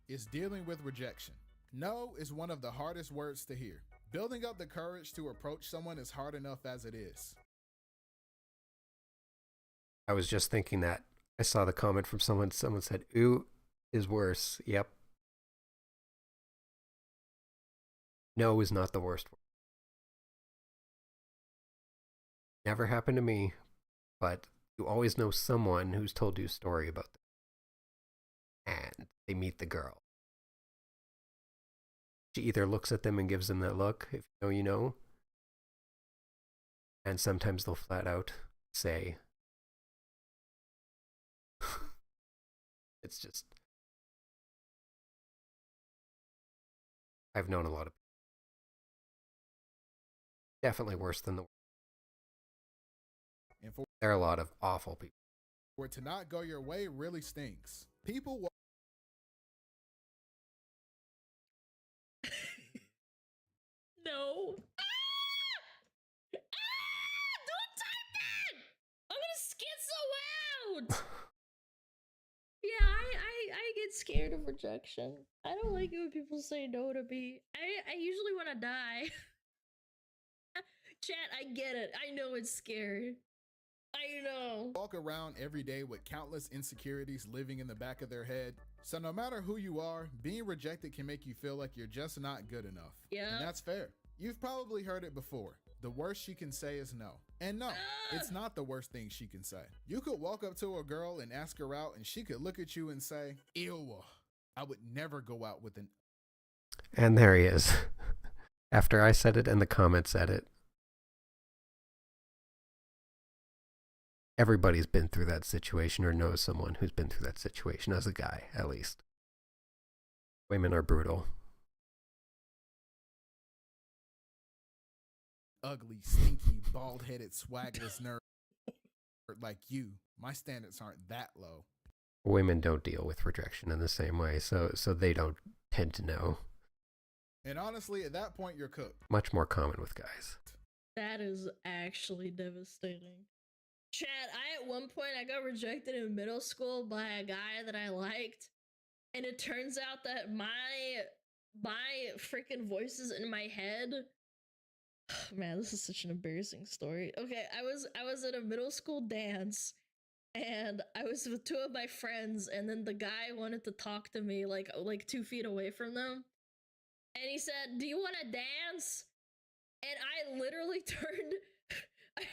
Is dealing with rejection. No is one of the hardest words to hear. Building up the courage to approach someone is hard enough as it is. I was just thinking that. I saw the comment from someone. Someone said, "Ooh is worse." Yep. No is not the worst word. Never happened to me, but you always know someone who's told you a story about them. And they meet the girl. She either looks at them and gives them that look, if you know, you know. And sometimes they'll flat out say, it's just, I've known a lot of people. Definitely worse than the. And for there are a lot of awful people. For it to not go your way really stinks. People No. Don't type that! I'm gonna schizo out! Yeah, I get scared of rejection. I don't like it when people say no to me. I usually want to die. Chat, I get it. I know it's scary. I know. Walk around every day with countless insecurities living in the back of their head. So no matter who you are, being rejected can make you feel like you're just not good enough. Yeah. And that's fair. You've probably heard it before. The worst she can say is no. And no, it's not the worst thing she can say. You could walk up to a girl and ask her out, and she could look at you and say, ew, I would never go out with an... And there he is. After I said it and the comments said it. Everybody's been through that situation or knows someone who's been through that situation, as a guy, at least. Women are brutal. Ugly, stinky, bald-headed, swagless nerd like you. My standards aren't that low. Women don't deal with rejection in the same way, so they don't tend to know. And honestly, at that point, you're cooked. Much more common with guys. That is actually devastating. Chad, at one point, I got rejected in middle school by a guy that I liked, and it turns out that my freaking voices in my head... Man, this is such an embarrassing story. Okay, I was at a middle school dance, and I was with two of my friends, and then the guy wanted to talk to me like 2 feet away from them, and he said, "Do you want to dance?" And I literally turned, I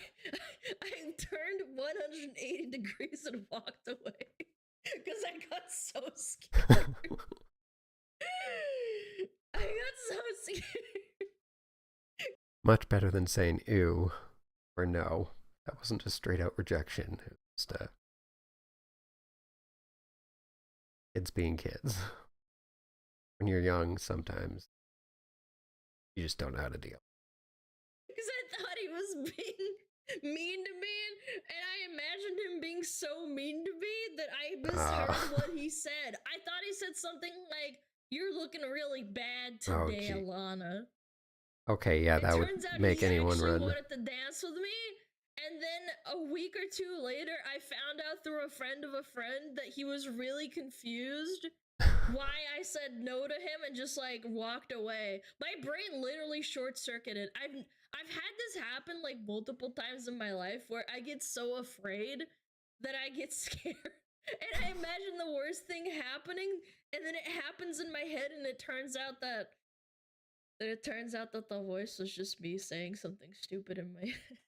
turned 180 degrees and walked away because I got so scared. I got so scared. Much better than saying ew or no. That wasn't a straight out rejection. It was just kids being kids. When you're young, sometimes you just don't know how to deal. Because I thought he was being mean to me, and I imagined him being so mean to me that I misheard what he said. I thought he said something like, "You're looking really bad today, Alana." Okay, yeah, that would make anyone run. He wanted to dance with me, and then a week or two later, I found out through a friend of a friend that he was really confused why I said no to him and just like walked away. My brain literally short-circuited. I've had this happen like multiple times in my life where I get so afraid that I get scared, and I imagine the worst thing happening, and then it happens in my head, and it turns out that the voice was just me saying something stupid in my head.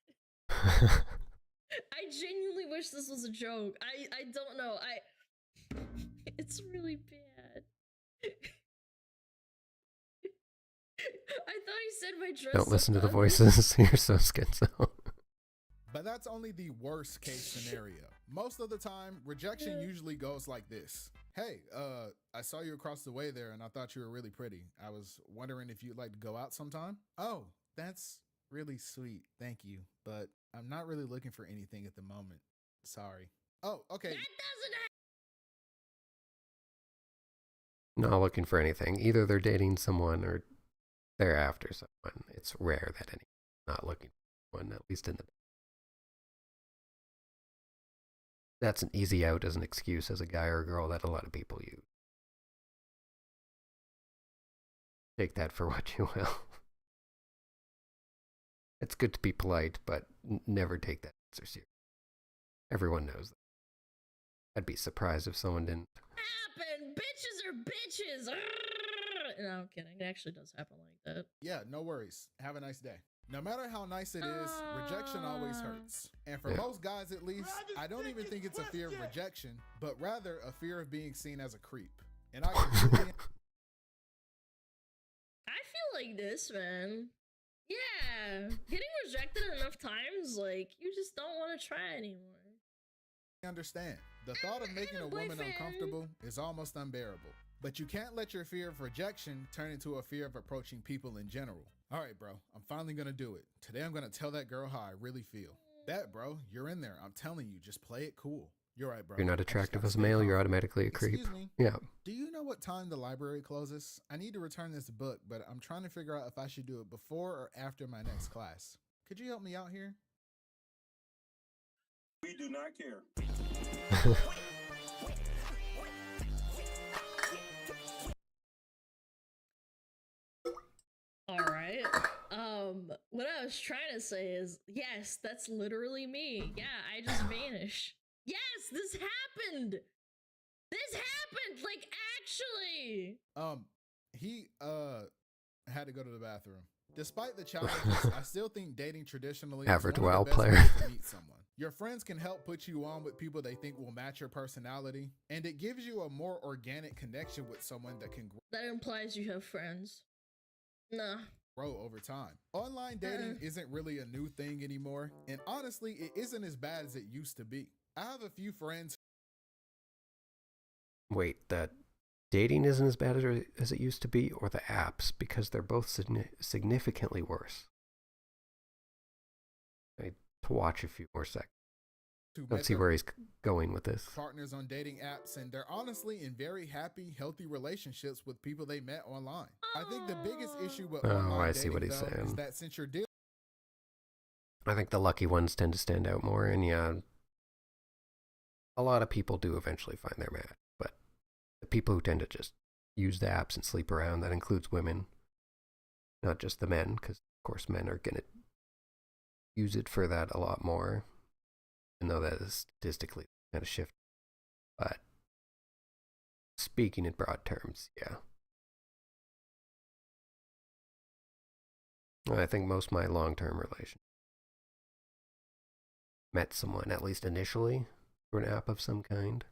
I genuinely wish this was a joke. I don't know. It's really bad. I thought he said my dress. Don't listen to the voices. You're so schizo. But that's only the worst case scenario. Most of the time, rejection usually goes like this. Hey, I saw you across the way there and I thought you were really pretty. I was wondering if you'd like to go out sometime? Oh, that's really sweet. Thank you. But I'm not really looking for anything at the moment. Sorry. Oh, okay. That doesn't Not looking for anything. Either they're dating someone or they're after someone. It's rare that anyone's not looking for one, at least in the... That's an easy out as an excuse as a guy or a girl that a lot of people use. Take that for what you will. It's good to be polite, but never take that answer seriously. Everyone knows that. I'd be surprised if someone didn't. happen. Bitches are bitches. No, I'm kidding. It actually does happen like that. Yeah, no worries. Have a nice day. No matter how nice it is, rejection always hurts. And for most guys at least, I don't even think it's a fear of rejection, but rather a fear of being seen as a creep. And I feel like this, man. Yeah, getting rejected enough times, like, you just don't want to try anymore. Understand. The thought of making a woman uncomfortable is almost unbearable. But you can't let your fear of rejection turn into a fear of approaching people in general. All right, bro, I'm finally gonna do it. Today I'm gonna tell that girl how I really feel. That, bro, you're in there. I'm telling you, just play it cool. You're right, bro. You're not attractive as a male, you're automatically a creep. Excuse me. Yeah. Do you know what time the library closes? I need to return this book, but I'm trying to figure out if I should do it before or after my next class. Could you help me out here? We do not care. All right. What I was trying to say is, yes, that's literally me. Yeah, I just vanish. Yes, this happened. This happened, like, actually. I had to go to the bathroom. Despite the challenges, I still think dating traditionally Average is one WoW of the best player. ways to meet someone. Your friends can help put you on with people they think will match your personality, and it gives you a more organic connection with someone that can That implies you have friends. Nah. grow over time. Online dating isn't really a new thing anymore, and honestly, it isn't as bad as it used to be. I have a few friends. Wait, that dating isn't as bad as it used to be, or the apps, because they're both significantly worse. I need to watch a few more seconds. Let's see where he's going with this. Partners on dating apps, and they're honestly in very happy, healthy relationships with people they met online. I think the biggest issue with online dating, what he's though, saying. is that since you're dealing, I think the lucky ones tend to stand out more, and yeah, a lot of people do eventually find their match, but the people who tend to just use the apps and sleep around, that includes women, not just the men, because of course men are going to use it for that a lot more, even though that is statistically kind of shifted. But speaking in broad terms, yeah. I think most of my long-term relations met someone, at least initially, through an app of some kind,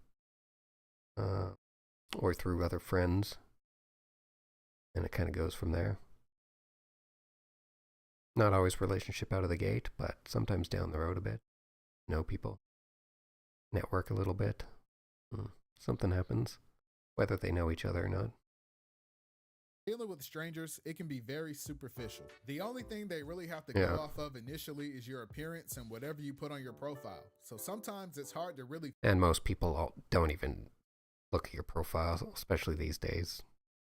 or through other friends, and it kind of goes from there. Not always relationship out of the gate, but sometimes down the road a bit. Know people, network a little bit. Something happens, whether they know each other or not. dealing with strangers, it can be very superficial. The only thing they really have to go off of initially is your appearance and whatever you put on your profile. So sometimes it's hard to really... And most people don't even look at your profile, especially these days.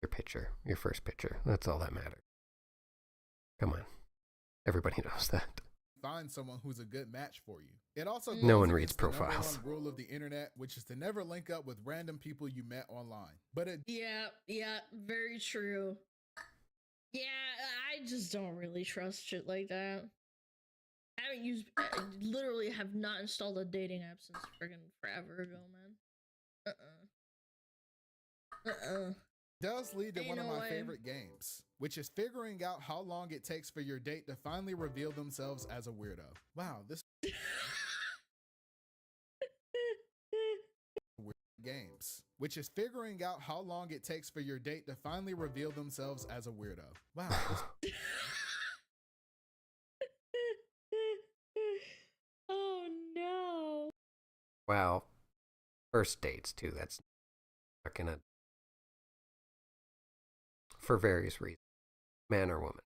Your picture, your first picture, that's all that matters. Come on. Everybody knows that. Find someone who's a good match for you. It also goes no one reads against the profiles. number one rule of the internet, which is to never link up with random people you met online. But it... Yeah, very true. Yeah, I just don't really trust shit like that. I literally have not installed a dating app since friggin' forever ago, man. Does lead to one of my favorite games, which is figuring out how long it takes for your date to finally reveal themselves as a weirdo. Wow, this games, which is figuring out how long it takes for your date to finally reveal themselves as a weirdo. Wow. Oh no. Wow. First dates too, that's not gonna, for various reasons, man or woman.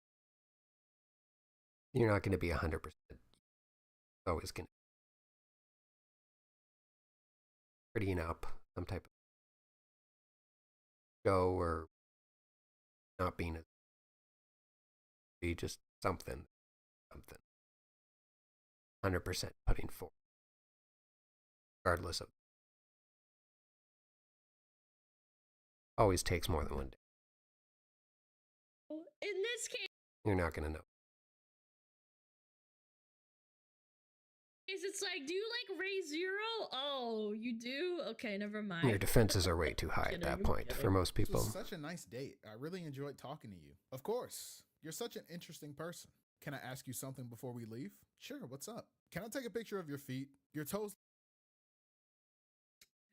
You're not going to be 100%. Always going to be prettying up some type of show or not being be just something 100% putting forth, regardless of. Always takes more than one day. In this case, you're not going to know. It's like, do you like Ray Zero? Oh, you do? Okay, never mind. Your defenses are way too high at that point for most people. This was such a nice date. I really enjoyed talking to you. Of course, you're such an interesting person. Can I ask you something before we leave? Sure, what's up? Can I take a picture of your feet? Your toes...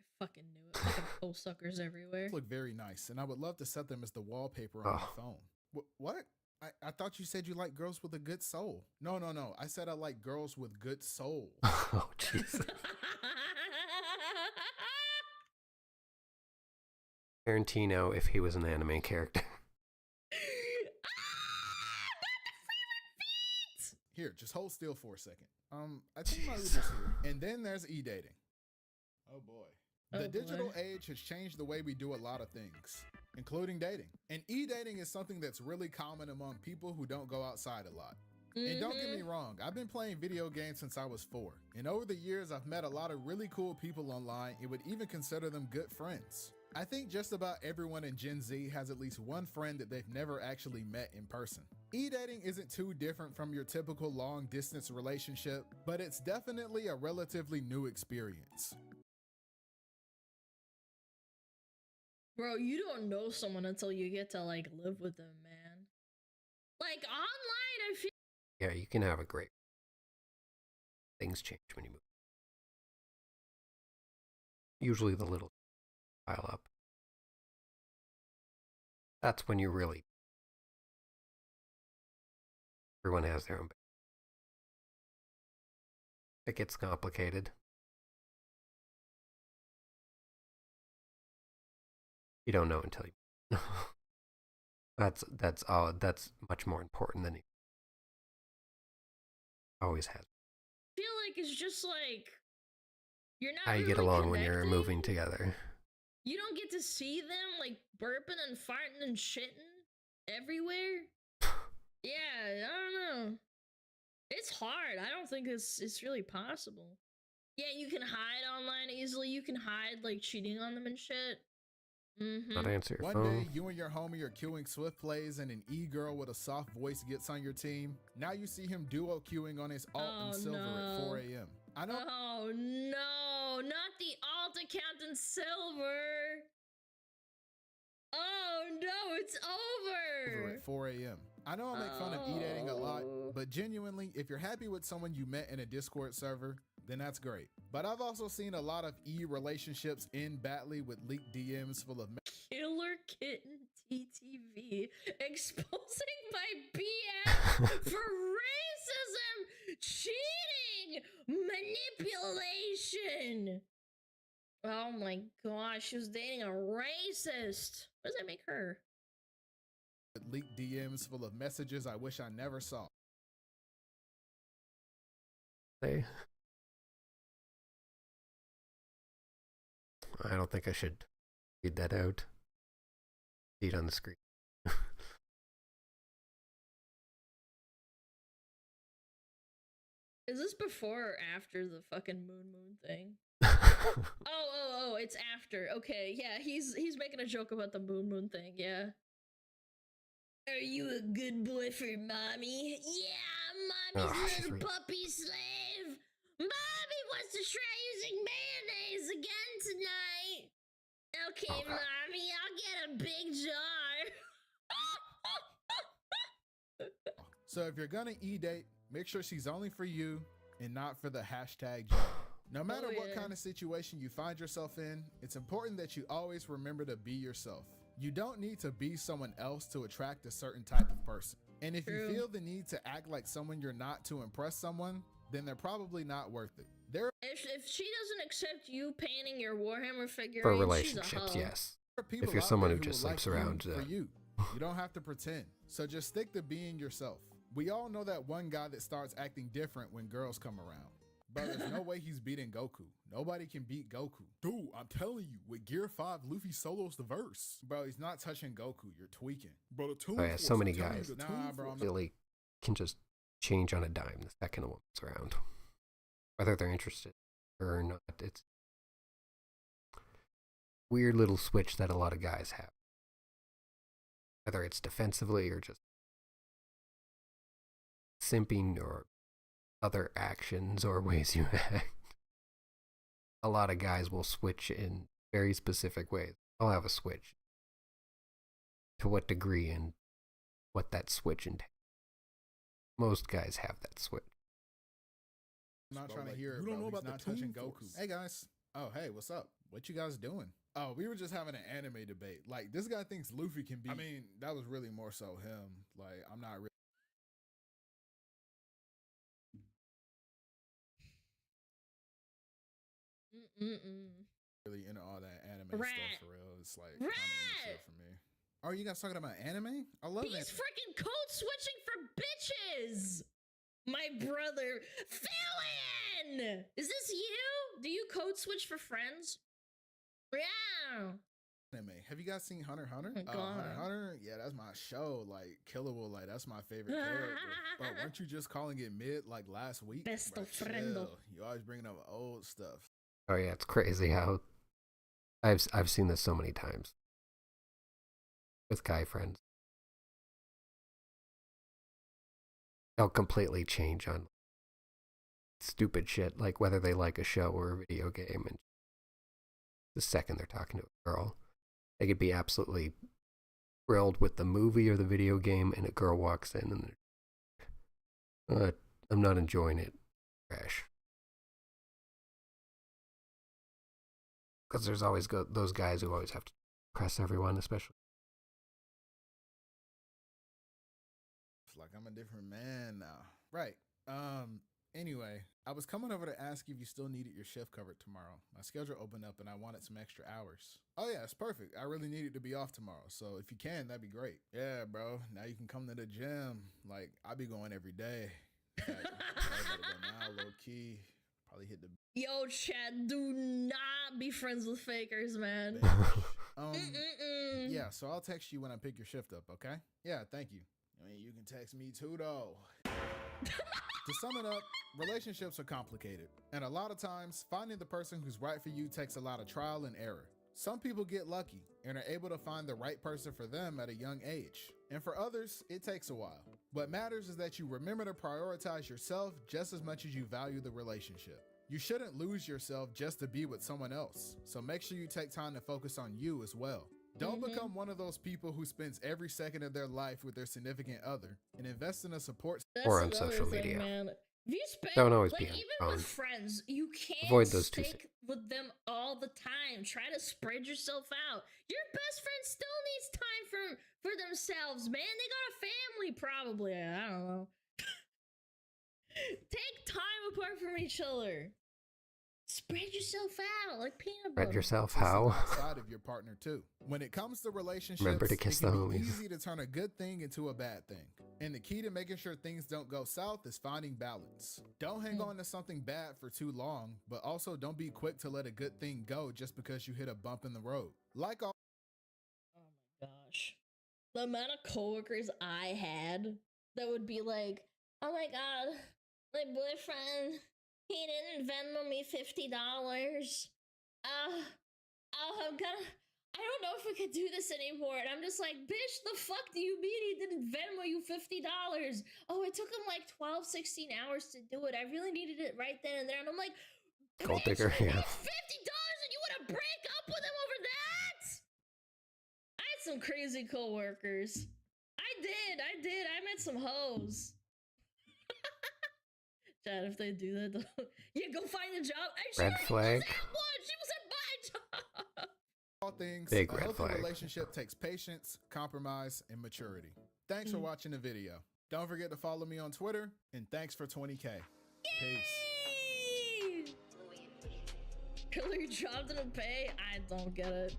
I fucking knew it. Fucking toe suckers everywhere. Look very nice, and I would love to set them as the wallpaper on my phone. What? I thought you said you like girls with a good soul. No. I said I like girls with good souls. Oh, Jesus. Tarantino, if he was an anime character. Here, just hold still for a second. I think my Uber's here. And then there's e-dating. Oh boy. The digital age has changed the way we do a lot of things, including dating. And e-dating is something that's really common among people who don't go outside a lot. And don't get me wrong, I've been playing video games since I was 4. And over the years, I've met a lot of really cool people online and would even consider them good friends. I think just about everyone in Gen Z has at least one friend that they've never actually met in person. E-dating isn't too different from your typical long-distance relationship, but it's definitely a relatively new experience. Bro, you don't know someone until you get to like live with them, man. Yeah, you can have a great. Things change when you move. Usually the little pile up. That's when you really. Everyone has their own. It gets complicated. You don't know until you. That's much more important than it always has. I feel like it's just like you're not How you really get along connecting. when you're moving together. You don't get to see them like burping and farting and shitting everywhere. Yeah, I don't know. It's hard. I don't think it's really possible. Yeah, you can hide online easily. You can hide like cheating on them and shit. Not answer your One phone. day, you and your homie are queuing Swift plays, and an e-girl with a soft voice gets on your team. Now you see him duo queuing on his alt and silver at 4 a.m. I know. Oh no, not the alt account in silver. Oh no, it's over. At 4 a.m. I know I make fun of e-dating a lot, but genuinely, if you're happy with someone you met in a Discord server, then that's great. But I've also seen a lot of e-relationships end badly with leaked DMs full of Killer Kitten TTV exposing my BF for racism, cheating, manipulation. Oh my gosh, she was dating a racist. What does that make her? leaked DMs full of messages I wish I never saw. Hey. I don't think I should read that out. See it on the screen. Is this before or after the fucking moon thing? Oh, it's after. Okay, yeah, he's making a joke about the moon thing, yeah. Are you a good boy for mommy? Yeah, mommy's little puppy slave. Mommy wants to try using mayonnaise again tonight. Okay, mommy, I'll get a big jar. So if you're gonna e-date, make sure she's only for you and not for the hashtag joke. No matter what kind of situation you find yourself in, it's important that you always remember to be yourself. You don't need to be someone else to attract a certain type of person. And if you feel the need to act like someone you're not to impress someone, then they're probably not worth it. If she doesn't accept you painting your Warhammer figure for relationships, yes. If you're someone who just sleeps around, for you don't have to pretend. So just stick to being yourself. We all know that one guy that starts acting different when girls come around. But there's no way he's beating Goku. Nobody can beat Goku. Dude, I'm telling you, with Gear 5, Luffy solos the verse. Bro, he's not touching Goku. You're tweaking. Bro, the Toon Force, so many guys bro, really can just change on a dime the second a woman's around. Whether they're interested or not, it's a weird little switch that a lot of guys have. Whether it's defensively or just simping or other actions or ways you act. A lot of guys will switch in very specific ways. I'll have a switch. To what degree and what that switch entails. Most guys have that switch. I'm not trying to hear it, bro. He's not touching Goku. Hey guys. Oh, hey, what's up? What you guys doing? Oh, we were just having an anime debate. Like, this guy thinks Luffy can be. I mean, that was really more so him. Like, I'm not really. Really into all that anime stuff for real. It's like kind of innocent for me. Oh, you guys talking about anime? I love it. He's freaking code switching for bitches. My brother, Philin! Is this you? Do you code switch for friends? Yeah. Anime. Have you guys seen Hunter x Hunter? Oh, Hunter x Hunter? Yeah, that's my show. Like, Killable, like, that's my favorite character. But weren't you just calling it mid, like, last week? Besto friendo. You always bringing up old stuff. Oh yeah, it's crazy how I've seen this so many times with guy friends. They'll completely change on stupid shit, like whether they like a show or a video game, and the second they're talking to a girl, they could be absolutely thrilled with the movie or the video game, and a girl walks in and I'm not enjoying it. Trash. Because there's always those guys who always have to press everyone, especially. It's like I'm a different man now. Right. Anyway, I was coming over to ask if you still needed your shift covered tomorrow. My schedule opened up and I wanted some extra hours. Oh yeah, it's perfect. I really needed to be off tomorrow. So if you can, that'd be great. Yeah, bro. Now you can come to the gym. Like, I be going every day. In fact, I gotta go now, low key. Probably hit the Yo, Chad, do not be friends with fakers, man. Yeah, so I'll text you when I pick your shift up, okay? Yeah, thank you. I mean, you can text me too, though. To sum it up, relationships are complicated. And a lot of times, finding the person who's right for you takes a lot of trial and error. Some people get lucky and are able to find the right person for them at a young age. And for others, it takes a while. What matters is that you remember to prioritize yourself just as much as you value the relationship. You shouldn't lose yourself just to be with someone else. So make sure you take time to focus on you as well. Don't become one of those people who spends every second of their life with their significant other and invest in a support or on social media. Man. If you spend, Don't always like, be even with friends, you can't avoid those stick with them all the time. Try to spread yourself out. Your best friend still needs time for themselves, man. They got a family, probably. I don't know. Take time apart from each other. Spread yourself out like peanut butter. Spread yourself how? Outside of your partner too. When it comes to relationships, remember to kiss the homies. It's easy to turn a good thing into a bad thing. And the key to making sure things don't go south is finding balance. Don't hang on to something bad for too long, but also don't be quick to let a good thing go just because you hit a bump in the road. Like all Oh my gosh. The amount of coworkers I had that would be like, oh my god, my boyfriend, he didn't Venmo me $50. I don't know if we could do this anymore. And I'm just like, bitch, the fuck do you mean he didn't Venmo you $50? Oh, it took him like 12, 16 hours to do it. I really needed it right then and there. And I'm like, gold digger, yeah. $50 and you want to break up with him over that? I had some crazy coworkers. I did. I met some hoes. Chad, if they do that, yeah, go find a job. Red flag. She was at my job. All things, big a red healthy flag. relationship takes patience, compromise, and maturity. Thanks for watching the video. Don't forget to follow me on Twitter, and thanks for 20K. Peace. Hillary dropped in a pay? I don't get it.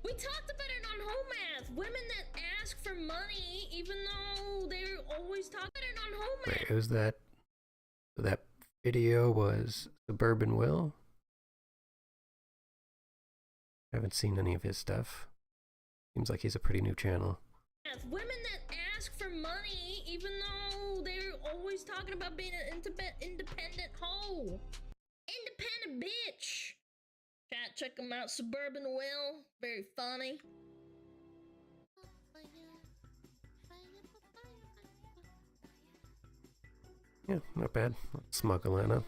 We talked about it on Home Math. Women that ask for money, even though they're always talking about it on Home Math. Wait, who's that? That video was Suburban Will? I haven't seen any of his stuff. Seems like he's a pretty new channel. Women that ask for money, even though they're always talking about being an independent hoe. Independent bitch. Chat, check him out. Suburban Will. Very funny. Yeah, not bad. Smug Alana.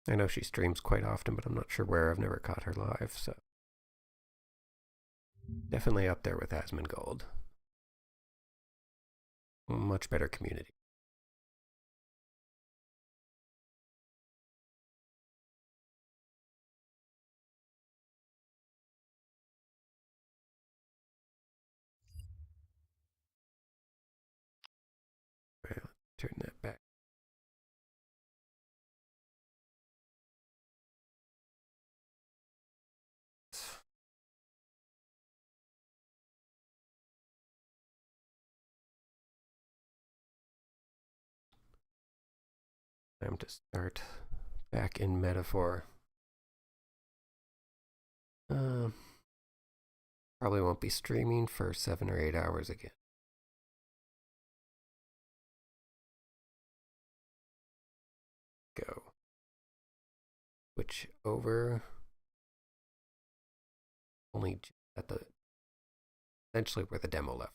I know she streams quite often, but I'm not sure where. I've never caught her live, so. Definitely up there with Asmongold. Much better community. Alright, let's turn that back. Time to start back in Metaphor. Probably won't be streaming for 7 or 8 hours again. Go. Switch over. Only at the essentially where the demo left.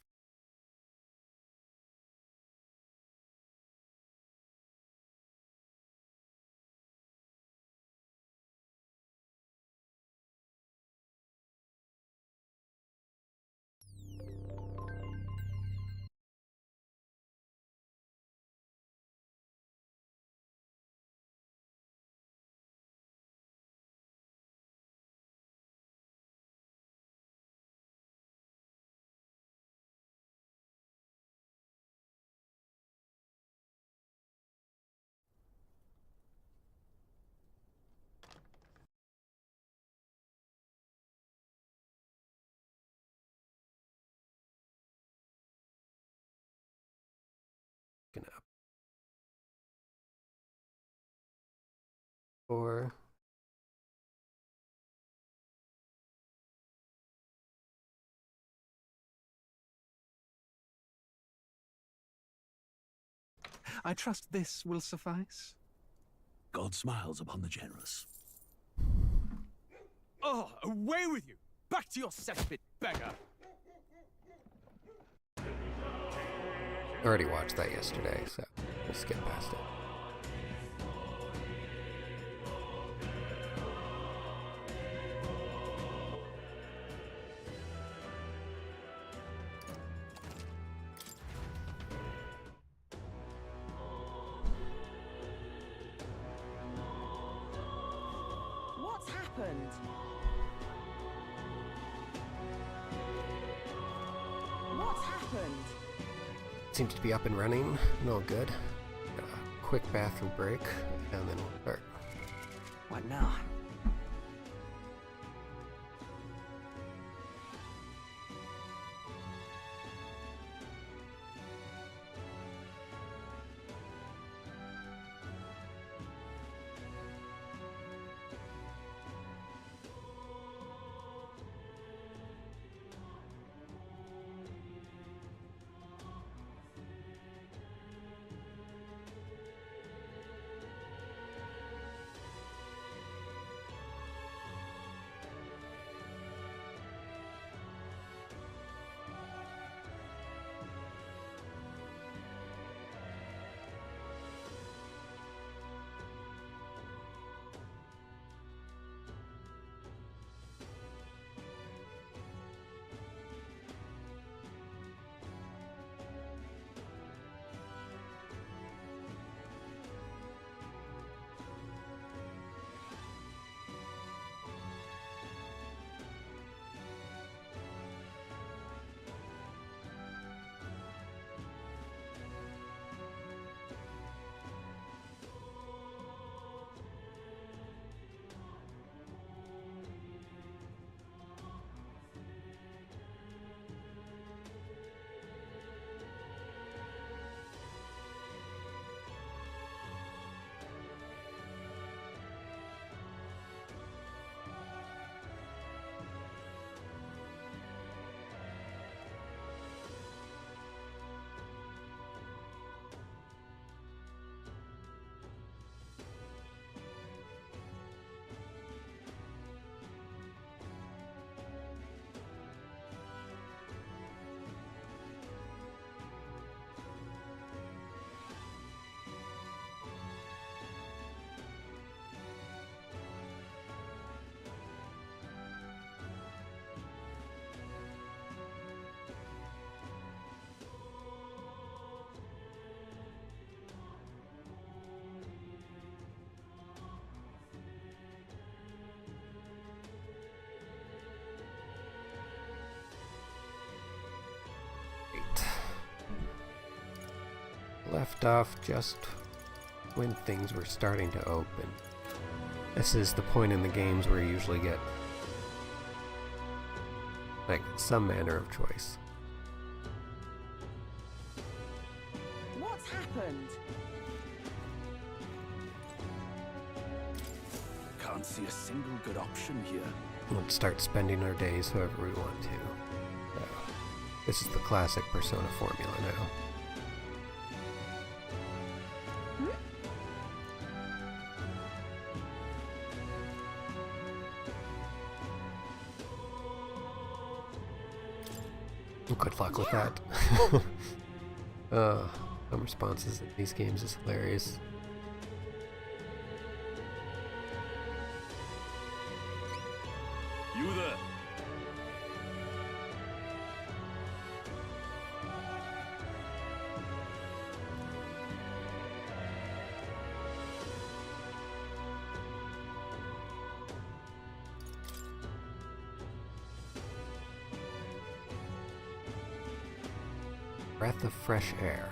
Or I trust this will suffice. God smiles upon the generous. Oh, away with you! Back to your cesspit, beggar! I already watched that yesterday, so we'll skip past it. What's happened? What's happened? Seems to be up and running and all good. Got a quick bathroom break, and then we'll start. What now? Left off just when things were starting to open. This is the point in the games where you usually get like some manner of choice. What's happened? Can't see a single good option here. Let's start spending our days however we want to. So, this is the classic Persona formula now. Good luck with that. Some responses in these games is hilarious. You there? Breath of fresh air.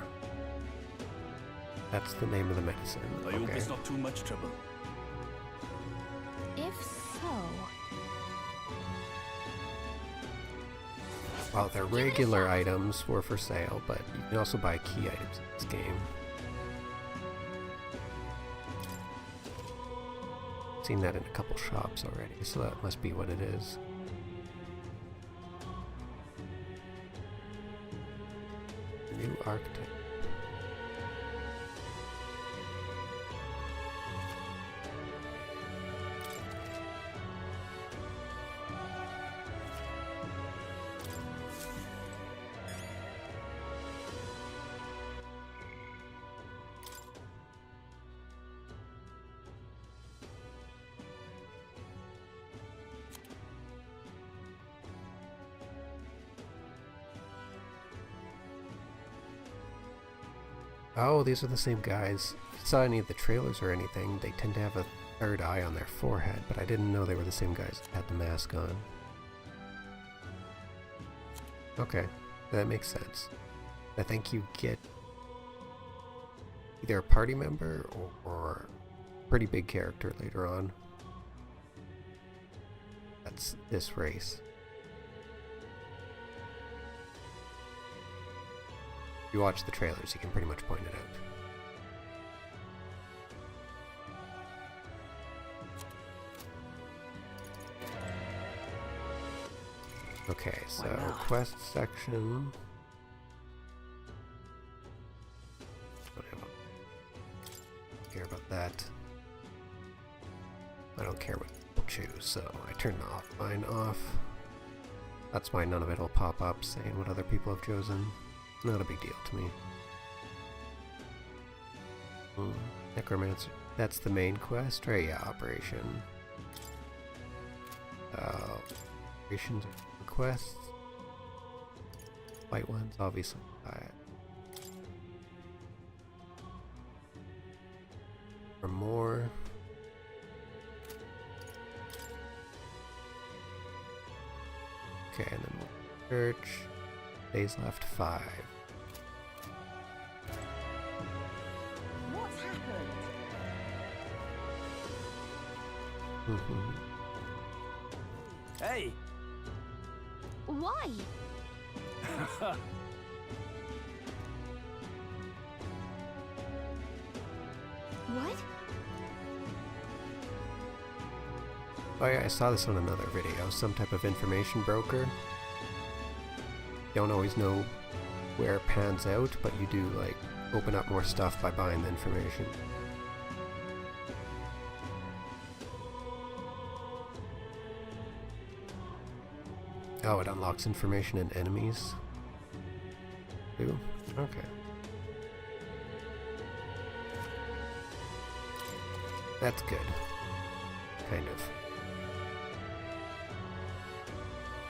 That's the name of the medicine. I hope Okay. it's not too much trouble. If so... Well, their regular items were for sale, but you can also buy key items in this game. Seen that in a couple shops already, so that must be what it is. New archetype. Oh, these are the same guys. If you saw any of the trailers or anything, they tend to have a third eye on their forehead, but I didn't know they were the same guys that had the mask on. Okay, that makes sense. I think you get either a party member or a pretty big character later on. That's this race. If you watch the trailers, you can pretty much point it out. Okay, so quest section. Whatever. Don't care about that. I don't care what people choose, so I turn mine off. That's why none of it will pop up saying what other people have chosen. Not a big deal to me. Necromancer. That's the main quest, right? Yeah, Operation. Operations are quests. White ones, obviously. For more. Okay, and then we'll search. Days left 5. What's happened? Hey! Why? What? Oh yeah, I saw this on another video. Some type of information broker. Don't always know where it pans out, but you do like open up more stuff by buying the information. Oh, it unlocks information in enemies too? Okay. That's good. Kind of.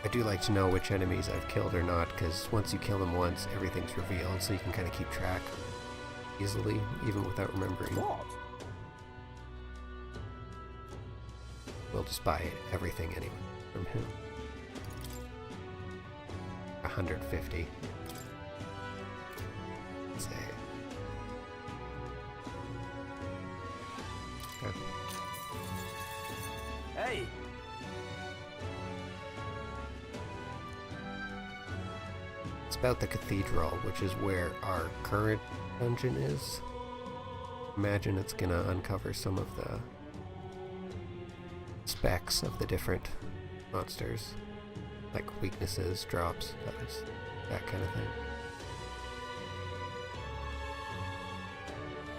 I do like to know which enemies I've killed or not, because once you kill them once, everything's revealed, so you can kind of keep track easily, even without remembering. What? We'll just buy everything anyway from him. 150. Let's say. Okay. Hey! It's about the cathedral, which is where our current dungeon is. Imagine it's gonna uncover some of the specs of the different monsters. Like weaknesses, drops, that kind of thing.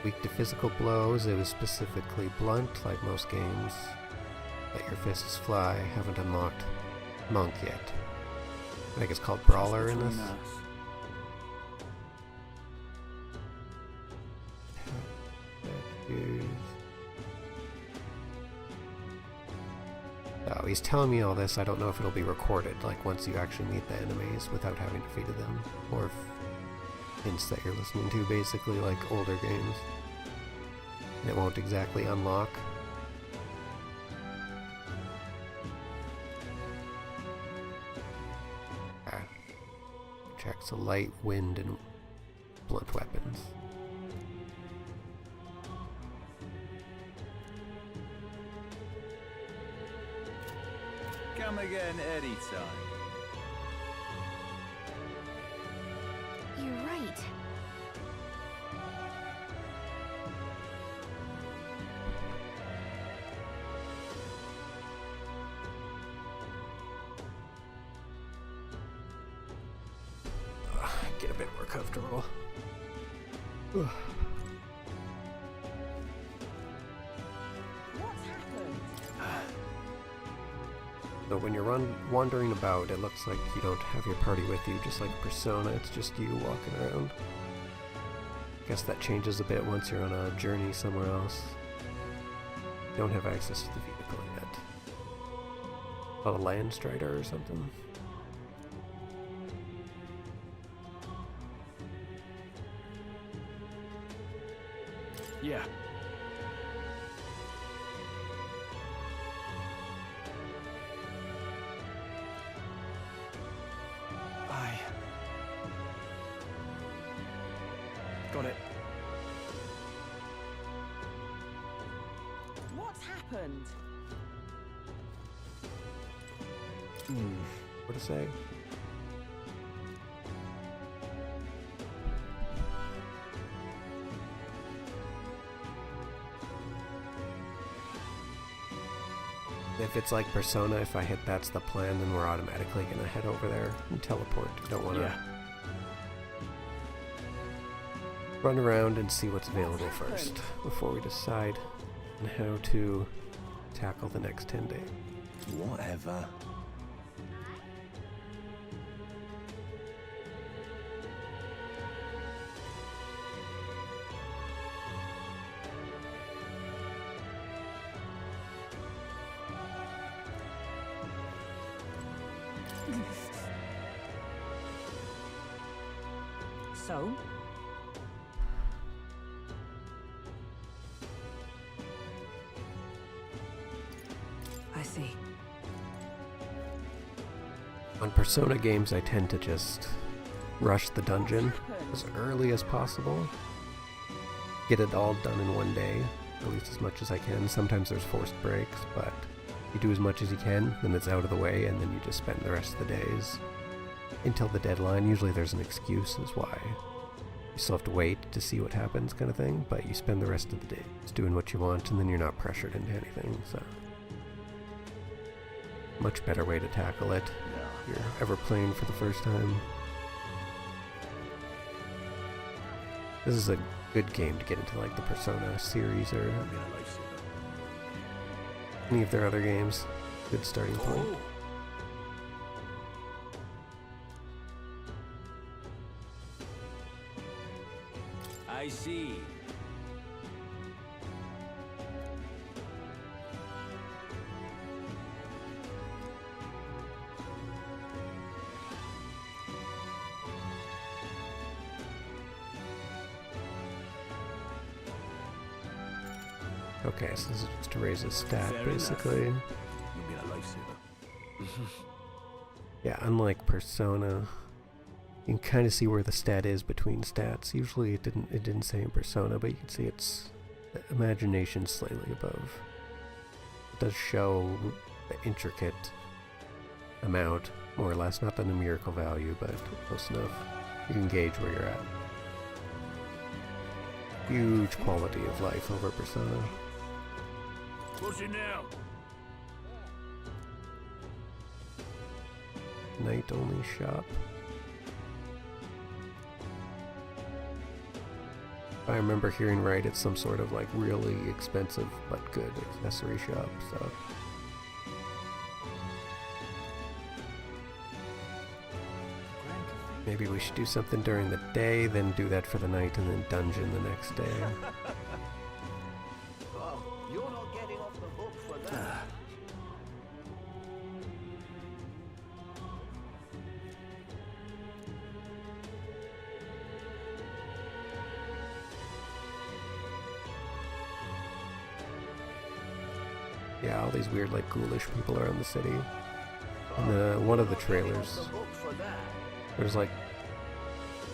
Weak to physical blows, it was specifically blunt, like most games. Let your fists fly, haven't unlocked Monk yet. I think it's called Brawler in this. Oh, he's telling me all this. I don't know if it'll be recorded, like once you actually meet the enemies without having defeated them, or if hints that you're listening to, basically like older games. And it won't exactly unlock. Checks light, wind, and blunt weapons. Come again anytime. You're right. get a bit more comfortable. What's happened? So when you're wandering about, it looks like you don't have your party with you, just like Persona, it's just you walking around. Guess that changes a bit once you're on a journey somewhere else. You don't have access to the vehicle yet. Oh, a land strider or something? Yeah. Got it. What's happened? What to say? If it's like Persona, if I hit that's the plan, then we're automatically gonna head over there and teleport. We don't wanna run around and see what's available first before we decide on how to tackle the next 10 days. Whatever. So? I see. On Persona games, I tend to just rush the dungeon as early as possible. Get it all done in one day, at least as much as I can. Sometimes there's forced breaks, but you do as much as you can, then it's out of the way, and then you just spend the rest of the days until the deadline. Usually there's an excuse as why. You still have to wait to see what happens kind of thing, but you spend the rest of the day just doing what you want, and then you're not pressured into anything, so. Much better way to tackle it if you're ever playing for the first time. This is a good game to get into like the Persona series or any of their other games. Good starting point. I see. Okay, so this is just to raise a stat, basically. You'll be a lifesaver. Yeah, unlike Persona, you can kind of see where the stat is between stats. Usually it didn't say in Persona, but you can see its imagination slightly above. It does show the intricate amount, more or less, not the numerical value, but close enough. You can gauge where you're at. Huge quality of life over Persona. Pushing now. Night only shop. If I remember hearing right, it's some sort of like really expensive but good accessory shop, so. Maybe we should do something during the day, then do that for the night, and then dungeon the next day. Oh, you're not getting off the hook for that. Yeah, all these weird like ghoulish people are in the city. And one of the trailers, there's like,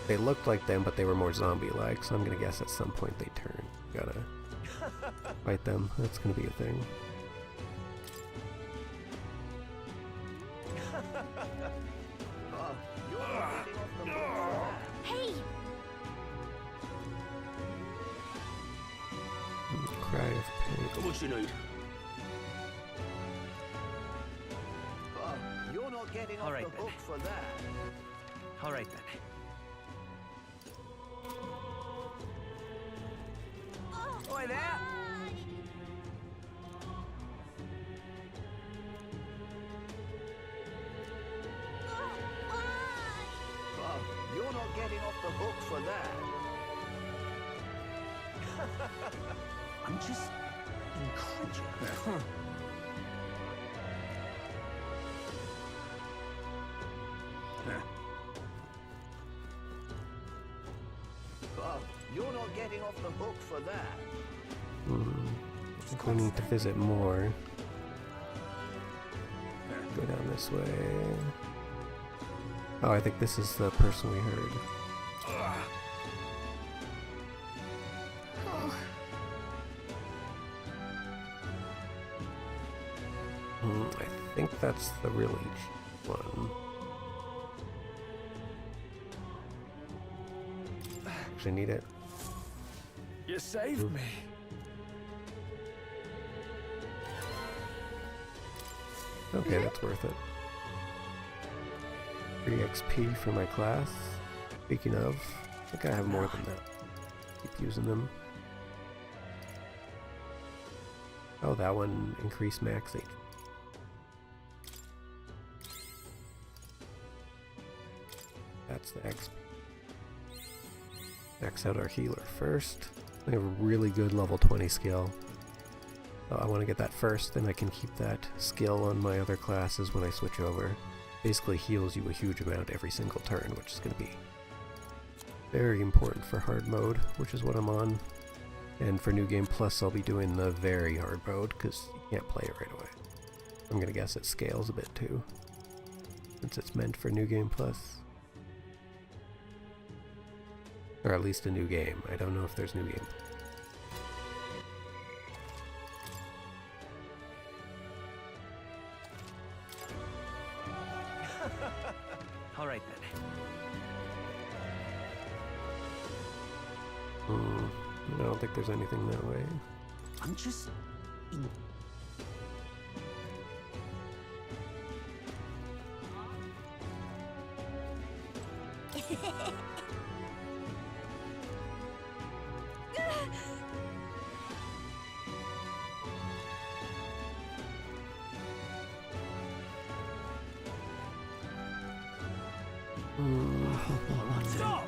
they looked like them, but they were more zombie-like, so I'm gonna guess at some point they turn. Gotta fight them. That's gonna be a thing. Hey! Cry of pain. What you need? You're not getting off the hook for that. All right then. Hi there. Oh, you're not getting off the hook for that. I'm just incredulous. Oh, you're not getting off the hook for that. I think we need to visit more. Go down this way. Oh, I think this is the person we heard. I think that's the really cheap one. Actually need it. You saved me. Okay, that's worth it. 3 XP for my class. Speaking of, I think I have more than that. Keep using them. Oh, that one increased max HP. That's the XP. Max out our healer first. We have a really good level 20 skill. So I want to get that first, then I can keep that skill on my other classes when I switch over. Basically heals you a huge amount every single turn, which is going to be very important for hard mode, which is what I'm on. And for New Game Plus, I'll be doing the very hard mode, because you can't play it right away. I'm going to guess it scales a bit too, since it's meant for New Game Plus. Or at least a new game. I don't know if there's New Game. All right then. I don't think there's anything that way. I'm just Stop!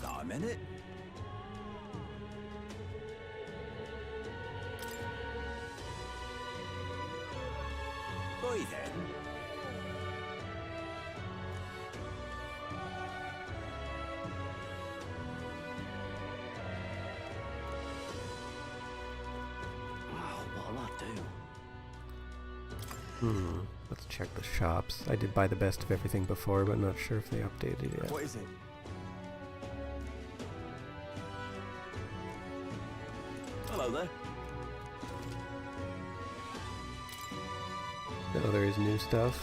Got a minute? Boy then. Let's check the shops. I did buy the best of everything before, but not sure if they updated it yet. What is it? Hello there. No, there is new stuff.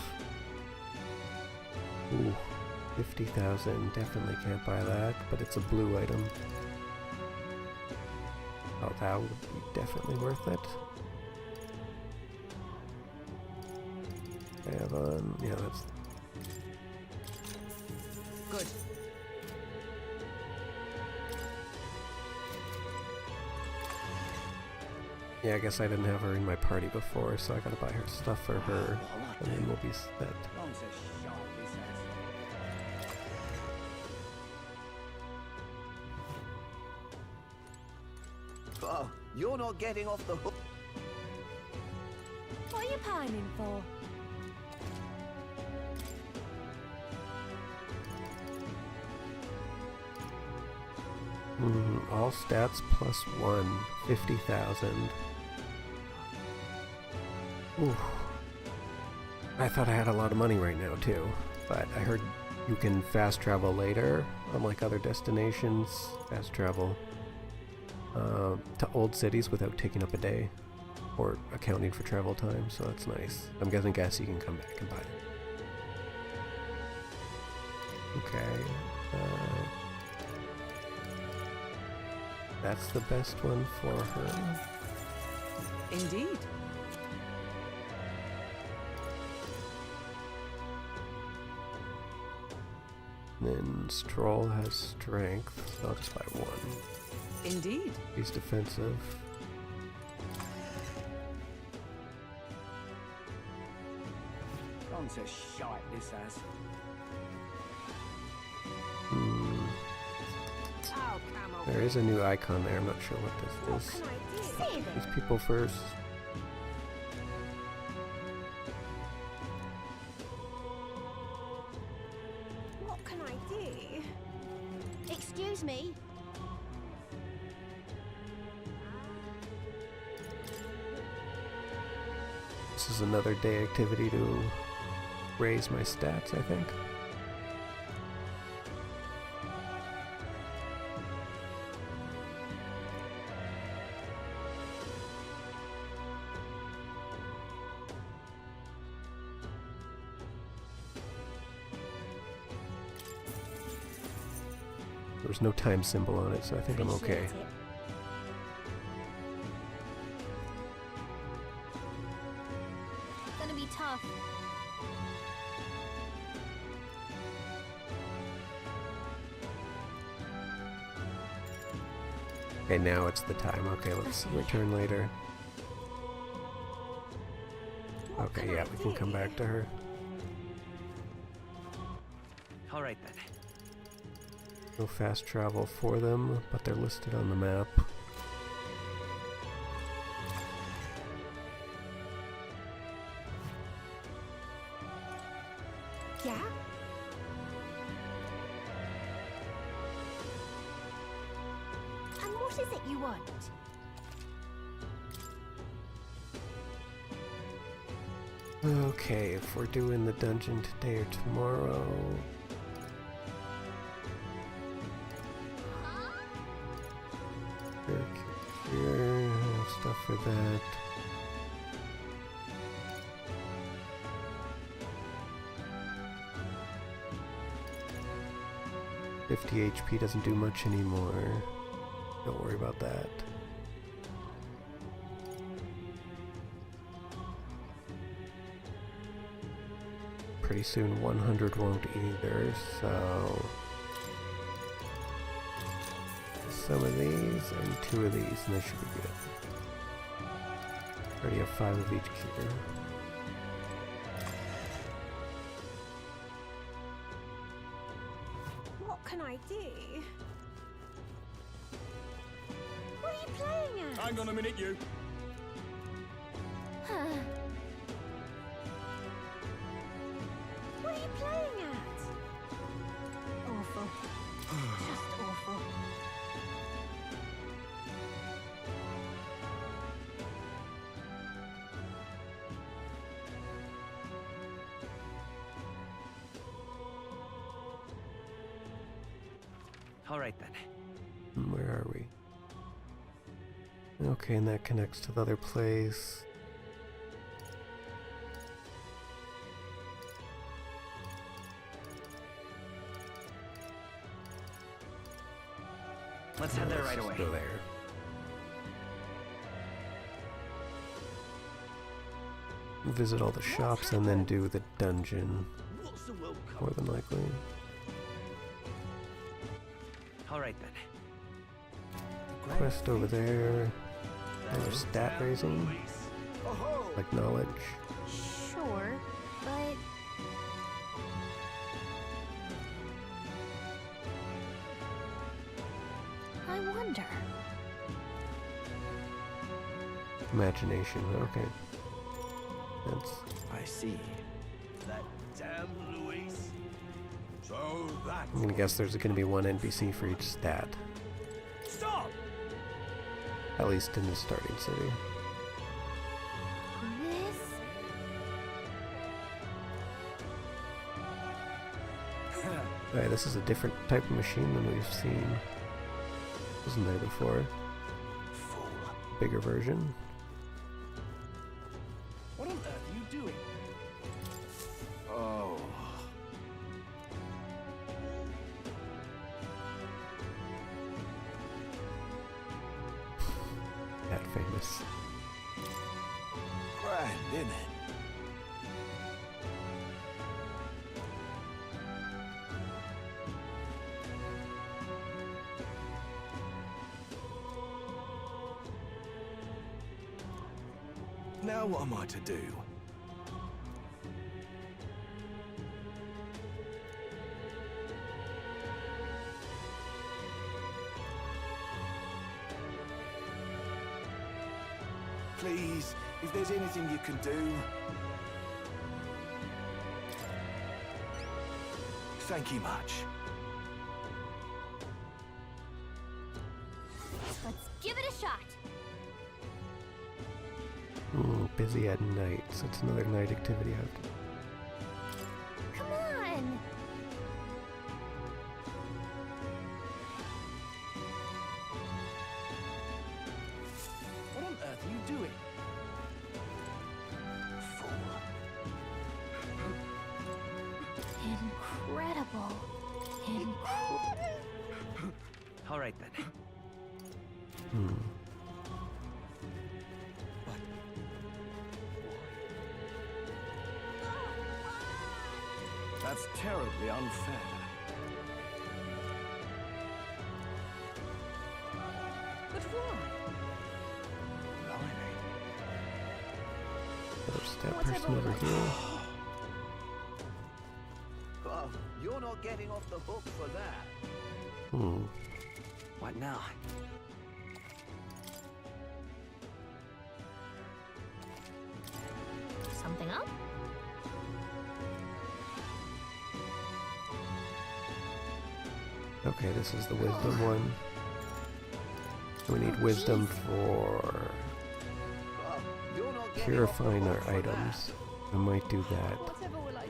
Ooh, 50,000. Definitely can't buy that, but it's a blue item. Oh, that would be definitely worth it. I have yeah, that's good. Yeah, I guess I didn't have her in my party before, so I gotta buy her stuff for her, and then we'll be set. Oh, you're not getting off the hook. What are you pining for? All stats plus 1, 50,000. Ooh. I thought I had a lot of money right now too, but I heard you can fast travel later, unlike other destinations. Fast travel to old cities without taking up a day or accounting for travel time, so that's nice. I'm gonna guess you can come back and buy it. Okay. That's the best one for her. Indeed. Then Stroll has strength, so I'll just buy one. Indeed. He's defensive. Gone to shite, this has. Oh, come on. There is a new icon there, I'm not sure what this is. These people first. What can I do? Excuse me. This is another day activity to raise my stats, I think. There's no time symbol on it, so I think I'm okay. It's gonna be tough. Okay, now it's the time. Okay, let's return later. Okay, yeah, we can come back to her. Alright then. No fast travel for them, but they're listed on the map. Yeah? And what is it you want? Okay, if we're doing the dungeon today or tomorrow... Here, have stuff for that. $50 HP doesn't do much anymore. Don't worry about that. Pretty soon 100 won't either, so... some of these and 2 of these, and they should be good. Already have 5 of each cure. What can I do? What are you playing at? Hang on a minute, you. What are you playing at? Awful. Just awful. Alright then. Where are we? Okay, and that connects to the other place. Let's head there right Let's away. go there. Visit all the shops and then do the dungeon. More than likely. Alright then. Quest over there. Another stat raising. Like knowledge. Sure, but... I wonder. Imagination, okay. That's... I see. That damn Luis. So that. I'm gonna guess there's gonna be 1 NPC for each stat. Stop! At least in the starting city. This... Alright, this is a different type of machine than we've seen. Wasn't there before. Bigger version. What on earth are you doing? Oh. That famous. Grand, isn't it? Now what am I to do? Please, if there's anything you can do. Thank you much. Let's give it a shot. Busy at night, so it's another night activity I have to. Come on. What on earth are you doing? Incredible. All right then. That's terribly unfair. But why? There's that person over here. Oh, you're not getting off the hook for that. What now? Something up? Okay, this is the wisdom one. We need wisdom for purifying our items. I might do that. Whatever will I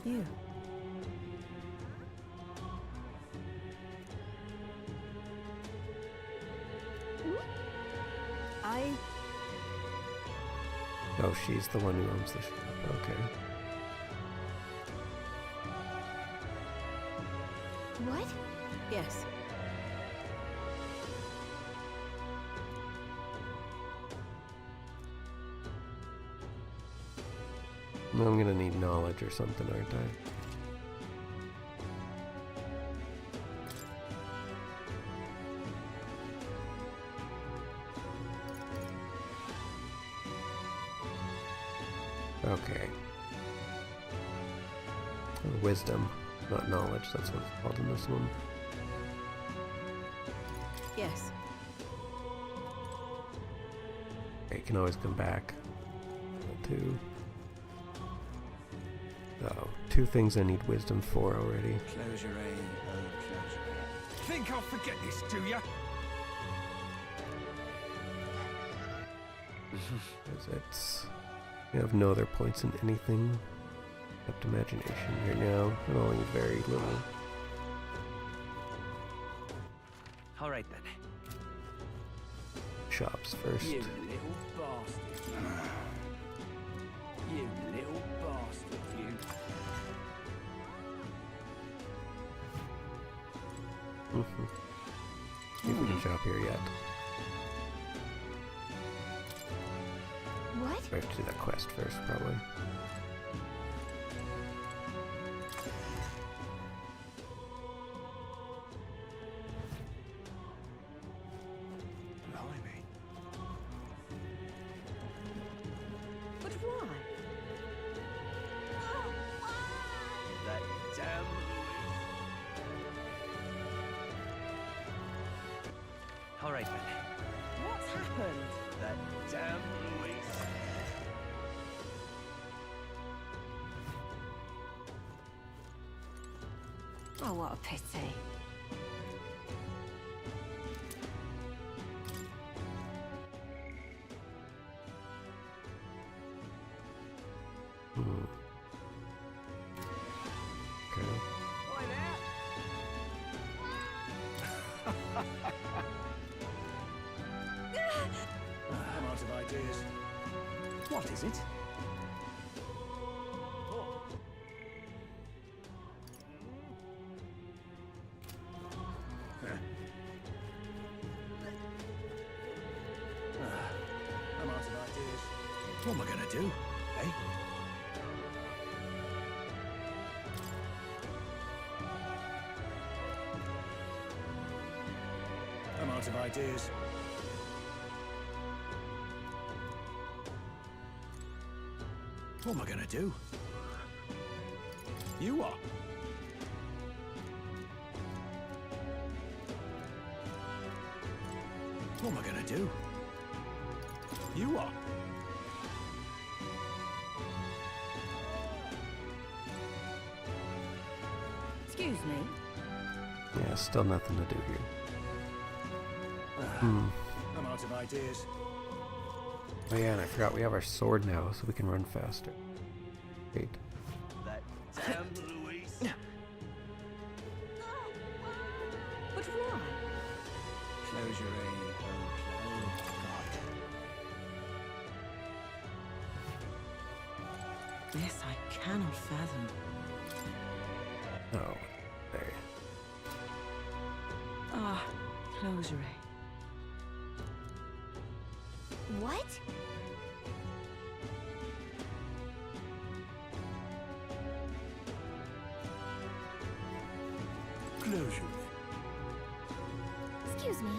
do? You. Oh, she's the one who owns the shop. Okay. What? Yes. I'm gonna need knowledge or something, aren't I? Okay. Wisdom, not knowledge, that's what it's called in this one. Yes. Okay, you can always come back. Two. Oh, two things I need wisdom for already. Closure A, closure A. Think I'll forget this, do ya? Because it's... I have no other points in anything except imagination right now. I'm only very little. All right then. Shops first. You little bastard. You little bastard, you. See if we can shop here yet. What? I have to do that quest first, probably. Blimey. But why? That damn Louis. All right then. What's happened? That damn Louis. Oh, what a pity. Okay. Why now? I'm out of ideas. What is it? I'm out of ideas. What am I gonna do? Eh? I'm out of ideas. What am I gonna do? You are. What am I gonna do? You are. Excuse me. Yeah, still nothing to do here. I'm out of ideas. Oh yeah, and I forgot we have our sword now, so we can run faster. Great. That Louise. But why? Close your eye. Oh, God. This I cannot fathom. Oh, there. Ah, close your eye. What? Close your eye. Excuse me.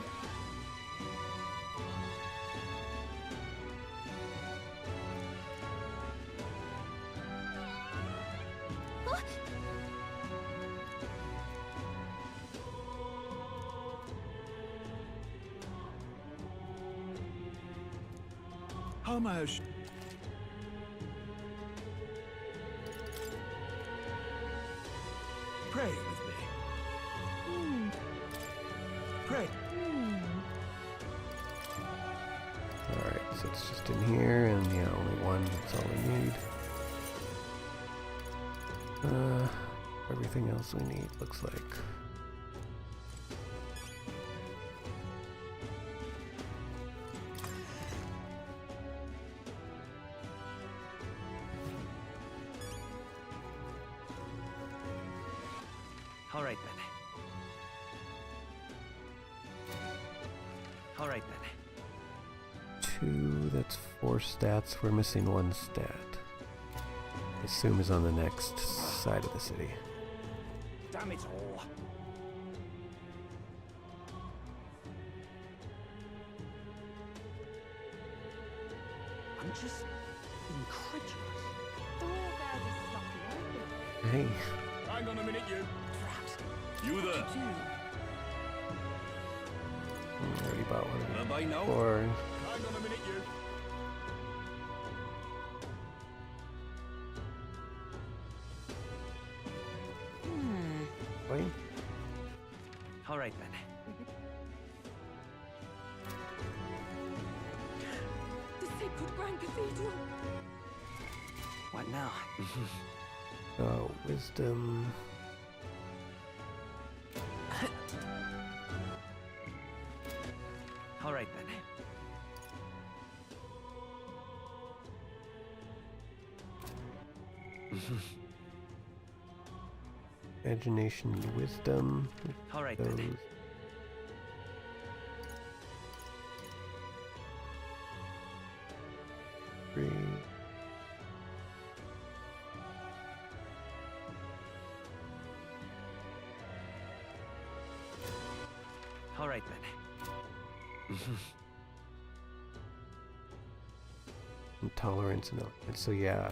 How much? Pray with me. Pray. Alright, so it's just in here, and yeah, only one, that's all we need. Everything else we need, looks like. All right then. All right then. 2, that's 4 stats. We're missing 1 stat. I assume is on the next side of the city. Damn it all. I'm just incredulous. The royal guard is sloppy, aren't they? Hey. Hang on a minute, you. Perhaps. You there? I already bought one. Can I buy now? Or Hang on a minute, you. wait. All right then. The sacred Grand Cathedral. What now? Oh, wisdom. All right then. Imagination and wisdom. All right then. Three. All right then. Intolerance and eloquence. So yeah,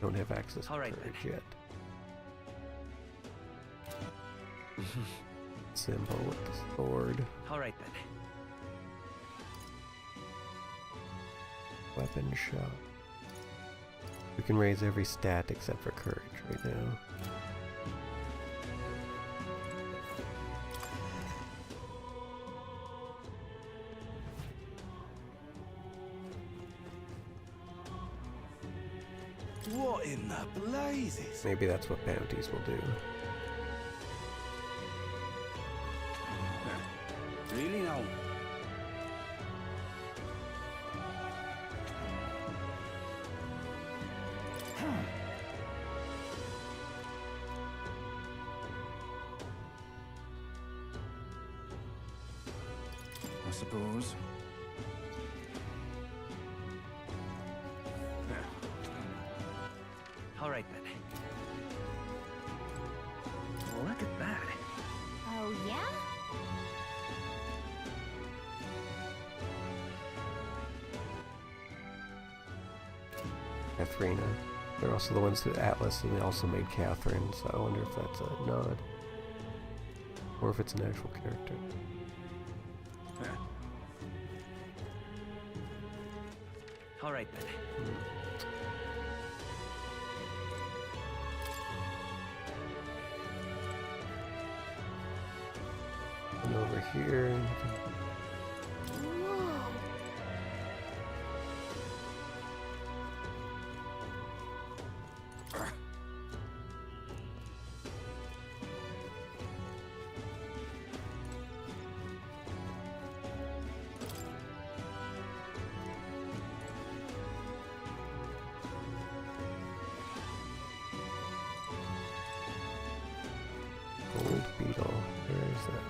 don't have access to courage yet. Symbol with the sword. All right then. Weapon shop. We can raise every stat except for courage right now. What in the blazes? Maybe that's what bounties will do. Really now? I suppose. All right then. Look at that. Oh, yeah? Katharina. They're also the ones who Atlas, and they also made Catherine, so I wonder if that's a nod. Or if it's an actual character. All right, then. And over here... Gold beetle. Where is that?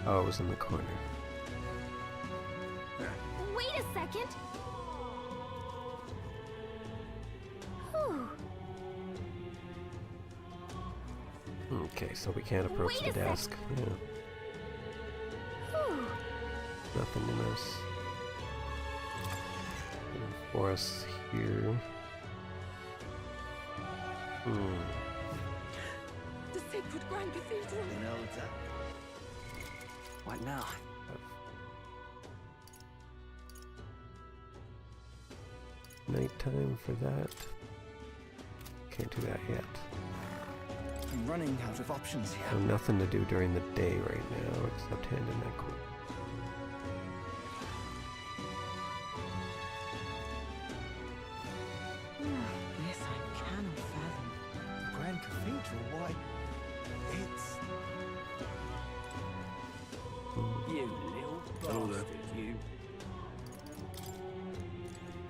Oh, it was in the corner. Wait a second. Whew. Okay, so we can't approach the desk. Yeah. Whew. Nothing in us. And for us here. The sacred Grand Cathedral. What now? Nighttime for that. Can't do that yet. I'm running out of options here. So nothing to do during the day right now except hand in that quote. This I cannot fathom. The Grand Cathedral, why? It's... You little bastard, you.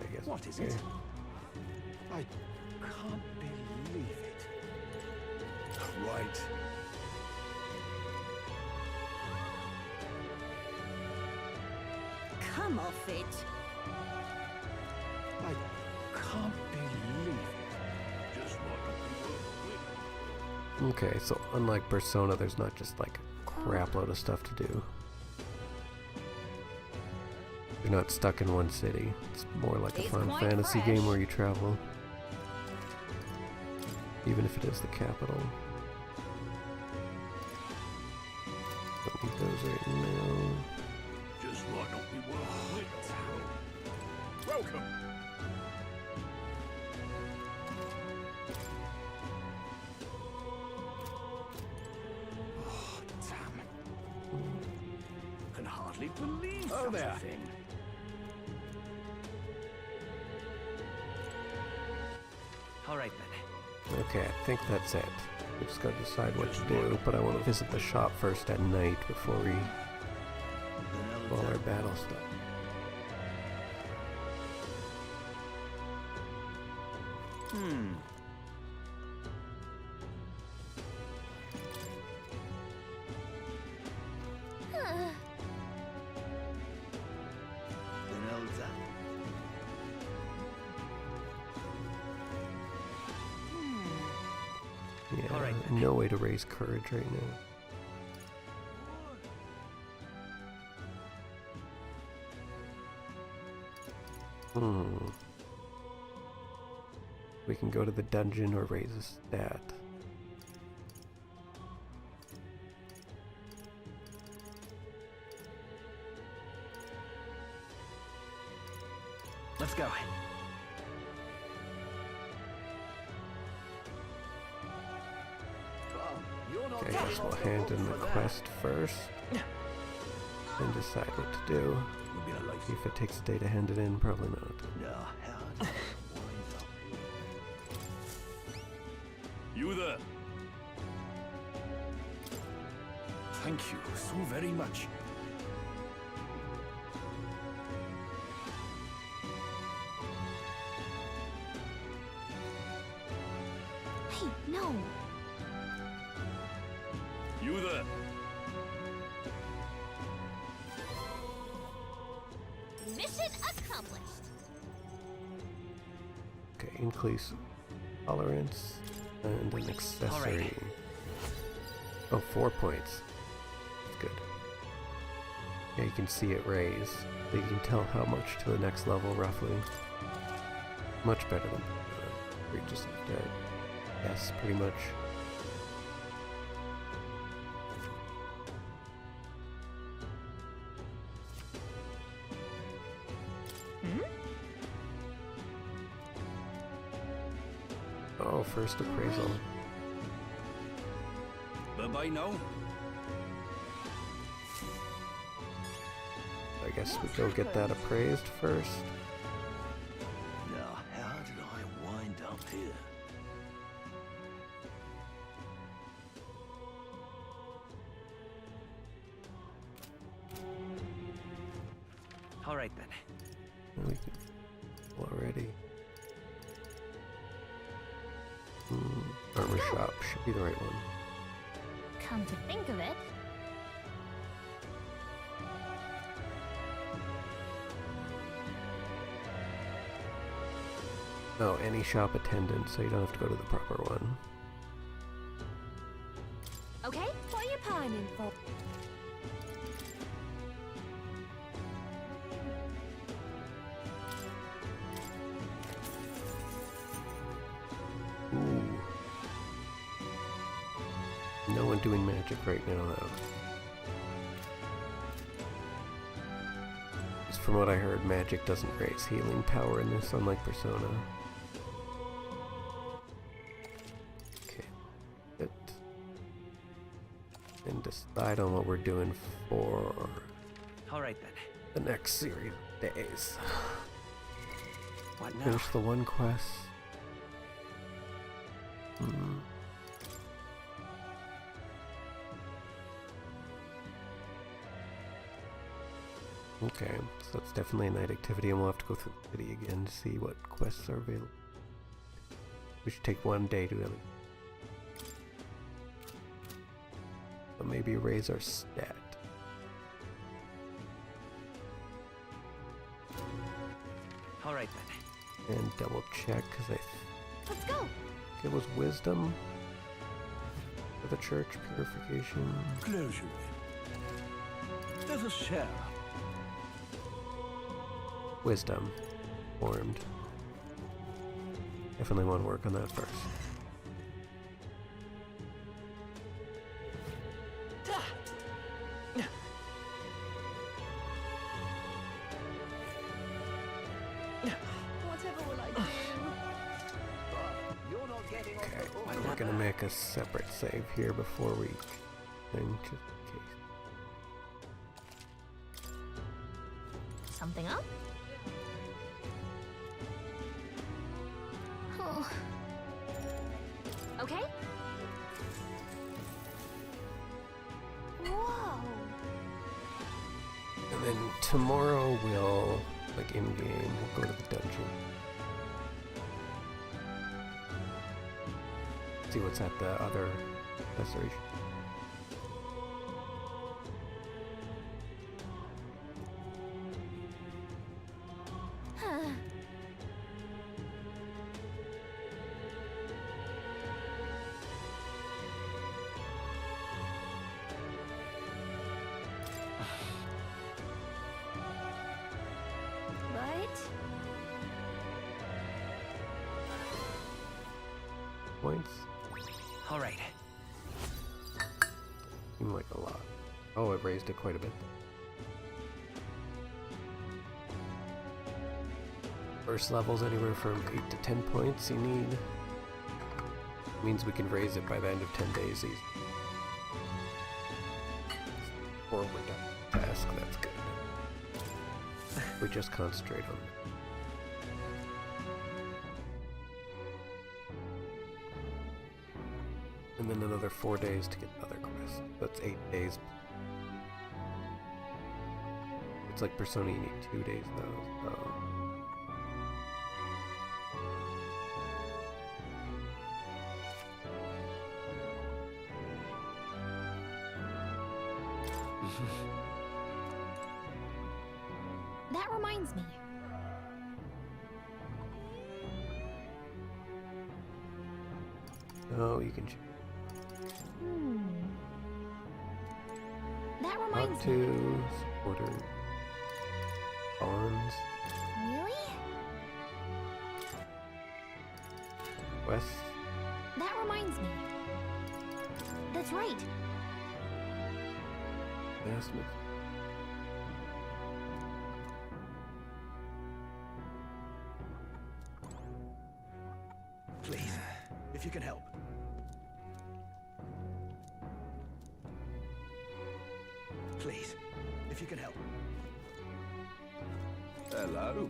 I guess. What is it? I can't believe it. Right. Come off it. I can't believe it. Just what Okay, so unlike Persona, there's not just like a crap load of stuff to do. You're not stuck in one city. It's more like a fun fantasy game where you travel. Even if it is the capital. Don't need those right now. Just what don't be worth it. Welcome. Oh, damn. Can hardly believe Oh, such there. a thing. All right, then. Okay, I think that's it. We just gotta decide what to do, but I want to visit the shop first at night before we do all our battle stuff. Yeah, All right, no way to raise courage right now. We can go to the dungeon or raise a stat. Let's go. Okay, I guess we'll hand in the quest first and decide what to do. See if it takes a day to hand it in, probably not. You there? Thank you so very much. Hey, no. You there? Mission accomplished. Okay, increase tolerance and an accessory. Oh, 4 points. That's good. Yeah, you can see it raise. So you can tell how much to the next level roughly. Much better than we just have to guess pretty much. Oh, first appraisal. Bye-bye now. I guess we go get that appraised first. Now, how did I wind up here? All right then. We can already. Armor shop should be the right one. Come to think of it. Oh, any shop attendant, so you don't have to go to the proper one. Okay, what are you pining for? Ooh. No one doing magic right now, though. Just from what I heard, magic doesn't raise healing power in this, unlike Persona. Okay. Good. And decide on what we're doing for All right then. the next series of days. What now? Finish the one quest. Okay, so it's definitely a night activity, and we'll have to go through the city again to see what quests are available. We should take one day to really, but maybe raise our stat. All right then. And double check, because Let's go. it was wisdom for the church purification. Closure. Let us share. Wisdom formed. Definitely want to work on that first. Whatever will I do? You're not getting off the hook. We're gonna make a separate save here before we thing, just in case. Something up? Oh. Okay. Whoa. And then tomorrow we'll, like in game, we'll go to the dungeon. See what's at the other restoration. Huh. Right? Points? All right. Seemed like a lot. Oh, it raised it quite a bit. First level's anywhere from 8 to 10 points you need. Means we can raise it by the end of 10 days easy. Or we're done. Task, that's good. We just concentrate on it. And then another 4 days to get another quest. That's 8 days. It's like Persona, you need 2 days though. So. That reminds me. Oh, you can That talk reminds me. to supporter Barnes. Really? Quest. That reminds me. That's right. Investment. Please, if you can help. Please, if you can help. Hello.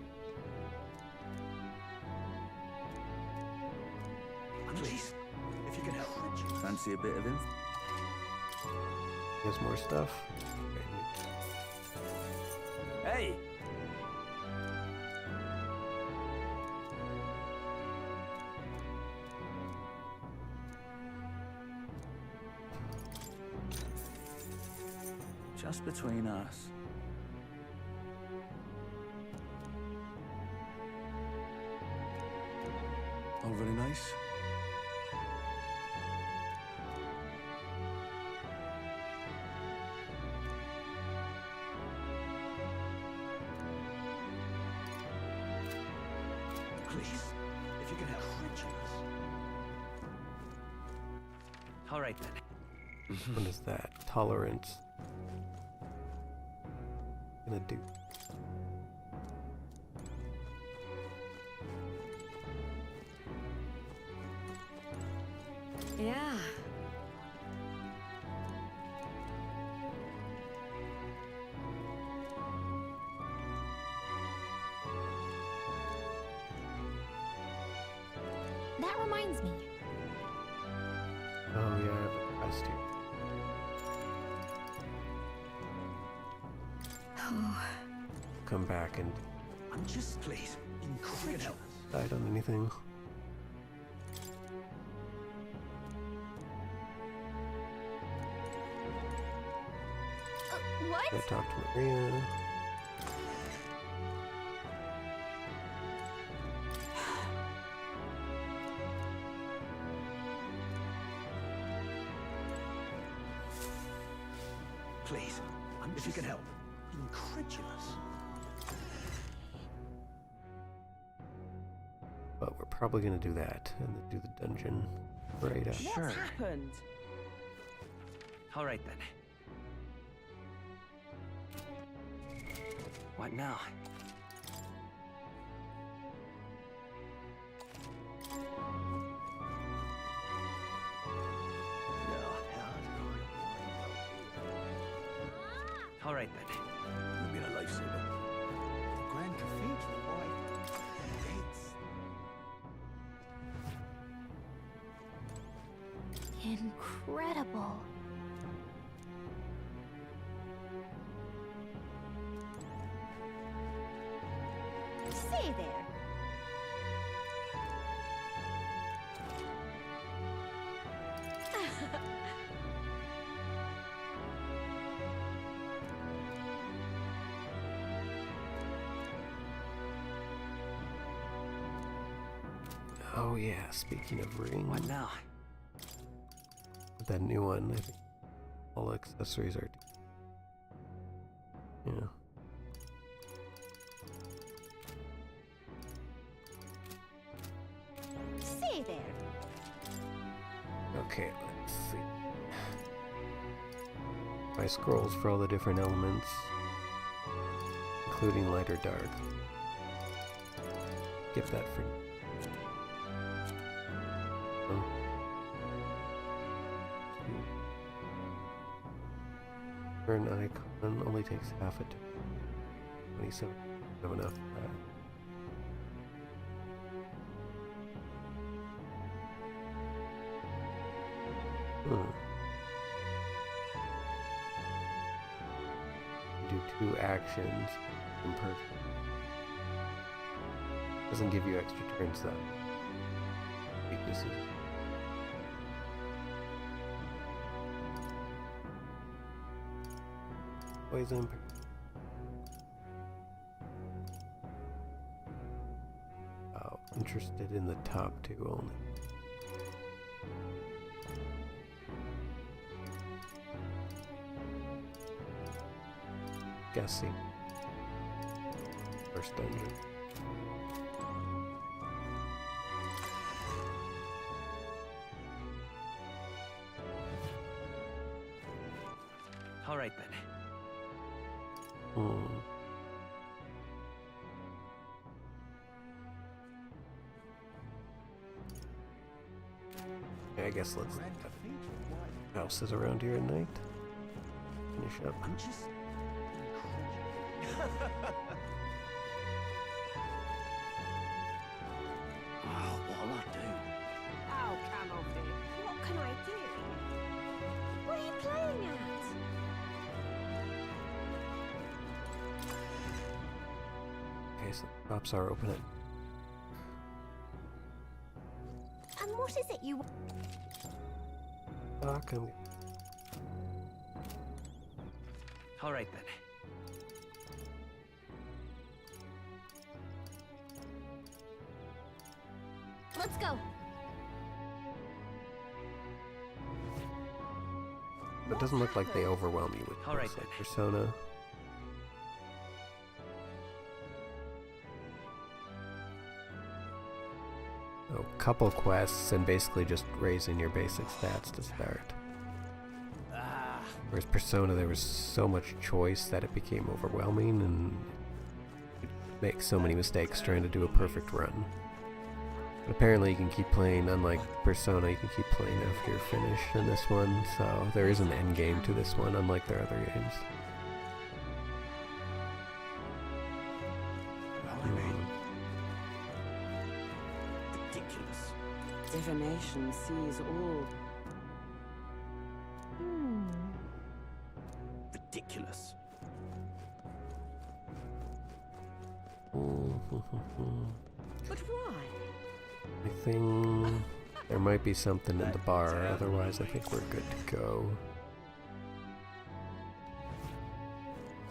Please, if you can help. Fancy a bit of info? There's more stuff. Hey! Just between us. Oh, very nice. Please, if you can help. All right then. What is that? Tolerance. Gonna do. Yeah. That reminds me. Oh yeah, I have a quest here. Come back and I'm just, please, incredible. decide on anything. What? Gotta talk to Maria. Please, if you can help. Incredulous. But we're probably gonna do that and then do the dungeon right after. What's happened? All right then. What now? All right then. You've been a lifesaver. The Grand Cathedral, boy. It's Incredible. Say there. Oh yeah, speaking of rings. What now? That new one, I think all accessories are. Yeah. Say there. Okay, let's see. My scrolls for all the different elements, including light or dark. Give that for. Oh. An icon only takes half a turn. 27. Have enough for that. Do 2 actions in person. Doesn't give you extra turns though. Weaknesses. Poison. Oh, interested in the top 2 only. Guessing. First dungeon. right then. I guess let's look at houses around here at night. Finish up. I'm just what'll I do? Oh, come on, dear. What can I do? What are you playing at? Okay, so the shops are open. And what is it you want? Fuck, I'm... All right then. Let's go. It doesn't look like they overwhelm you with All right, like Persona. Oh, couple quests and basically just raising your basic stats to start. Whereas Persona, there was so much choice that it became overwhelming and you make so many mistakes trying to do a perfect run. But apparently you can keep playing, unlike Persona, you can keep playing after you're finished in this one, so there is an end game to this one, unlike their other games. Ridiculous. Divination sees all. Ridiculous. But why? I think there might be something in the bar, otherwise I think we're good to go.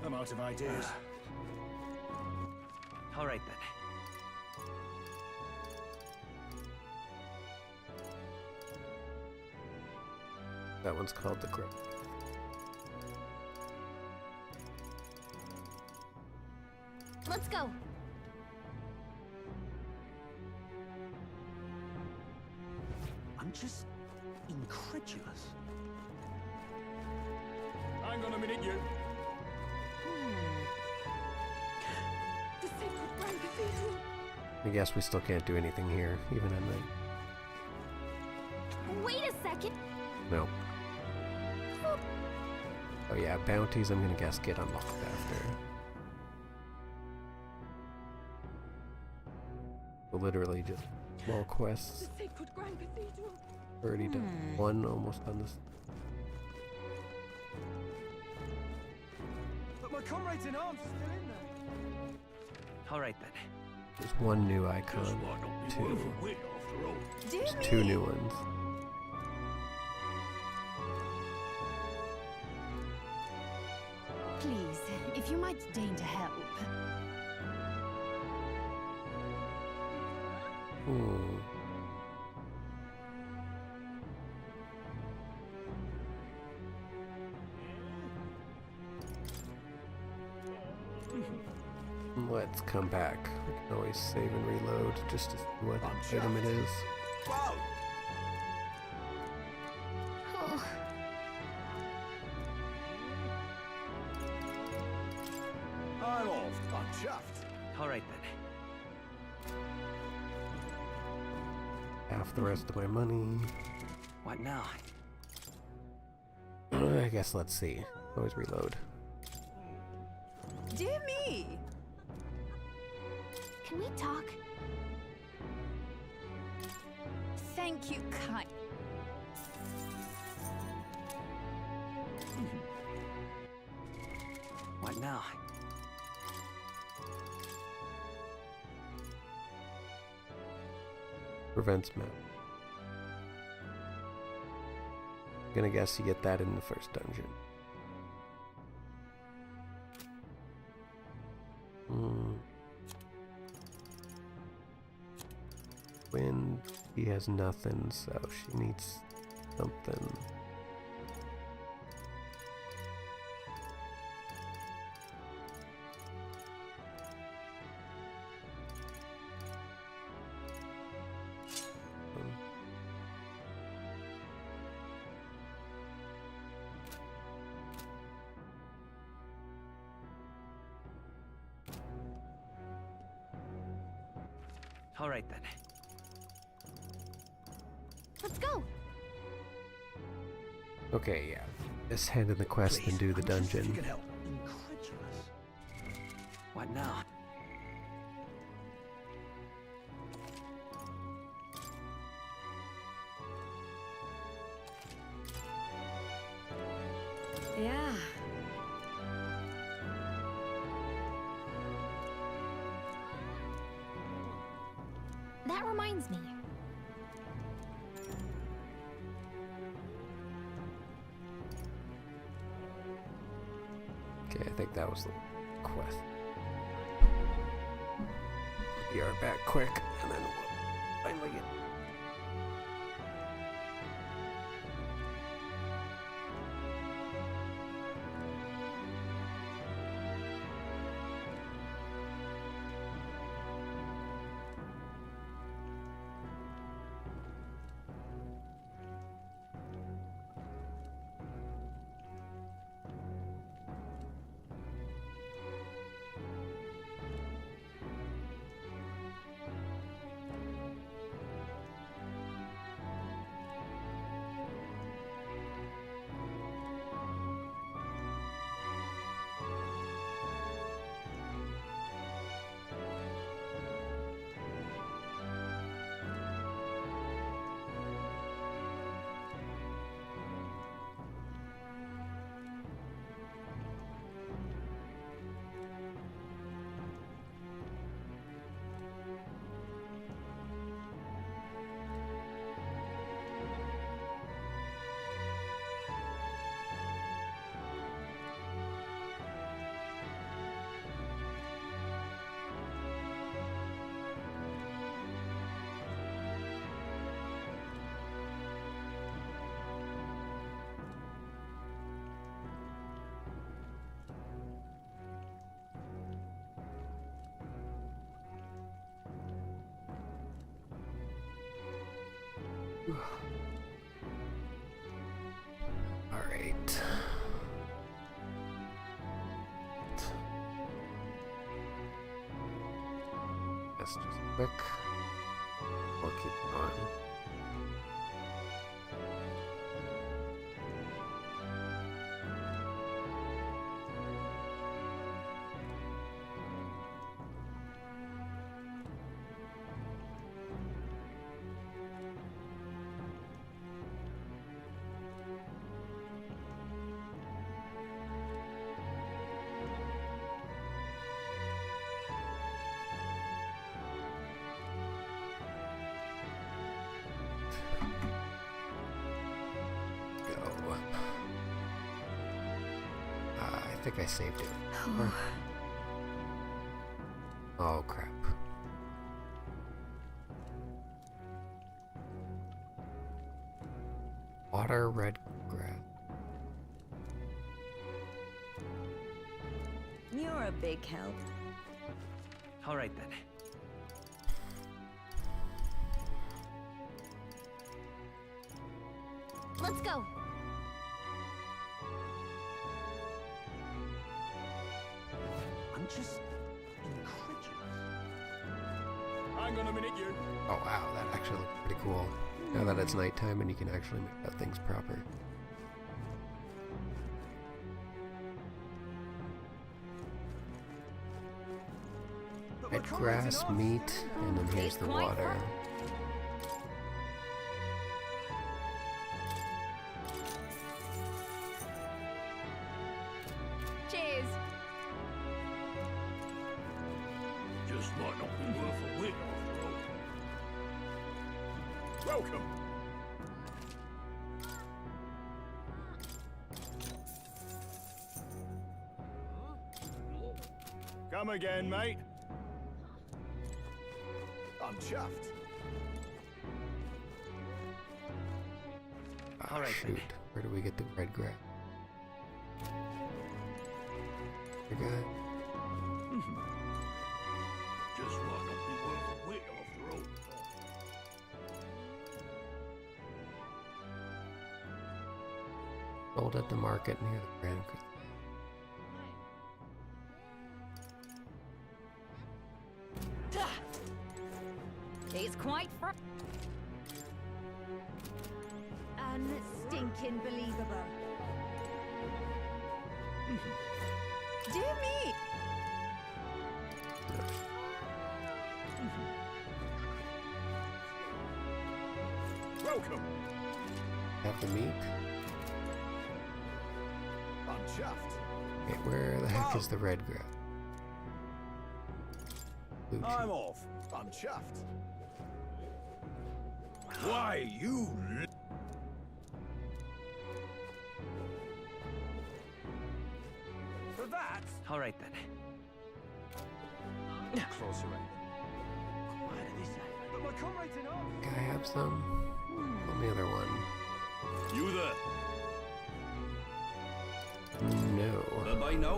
I'm out of ideas. All right then. That one's called the Grove. Let's go. I'm just incredulous. Hang on a minute, you. The sacred Grand Cathedral. I guess we still can't do anything here, even at night. Wait a second. No. Oh yeah, bounties I'm gonna guess get unlocked after. So literally just small quests. The sacred Grand Cathedral. Already done one, almost done this. But my comrades in arms are still in there. All right then. There's one new icon, two. There's two new ones. Please, if you might deign to help. Let's come back. We can always save and reload just to see what item it is. Oh. I'm off. I'm chuffed. All right then. Half the rest of my money. What now? I guess let's see. Always reload. Dear me. Can we talk? Thank you, kind. What now? Prevents map. Gonna guess you get that in the first dungeon. Wind, he has nothing, so she needs something. All right then. Let's go. Okay, yeah. Let's hand in the quest and do the dungeon. What now? Yeah. That reminds me. Okay, I think that was the quest. Be right back quick, and then we'll finally get. All right. Let's just click. We'll keep going. I think I saved it. Oh crap. Water, red grass. You're a big help. All right then. Let's go. I'm just incredulous. Hang on a minute, you. Oh wow, that actually looks pretty cool. Now that it's nighttime and you can actually make that things proper. Red grass, meat, and then here's the water. Cheers. Just might not be worth a win after all. Welcome. Come again, mate. I'm chuffed. Oh, all right, shoot. Where do we get the red grass? You got it? Just might not be worth a win after all. Sold at the market near the Grand. It's quite unstinking believable. Do me. Welcome. Have the meat. I'm chuffed. Okay, where the heck is the red grass? I'm off. I'm chuffed. Why, you... For that... All right, then. Closer in. Why did they say? But my comrades in arms. Can I have some? On the other one. You there? No. Let me know.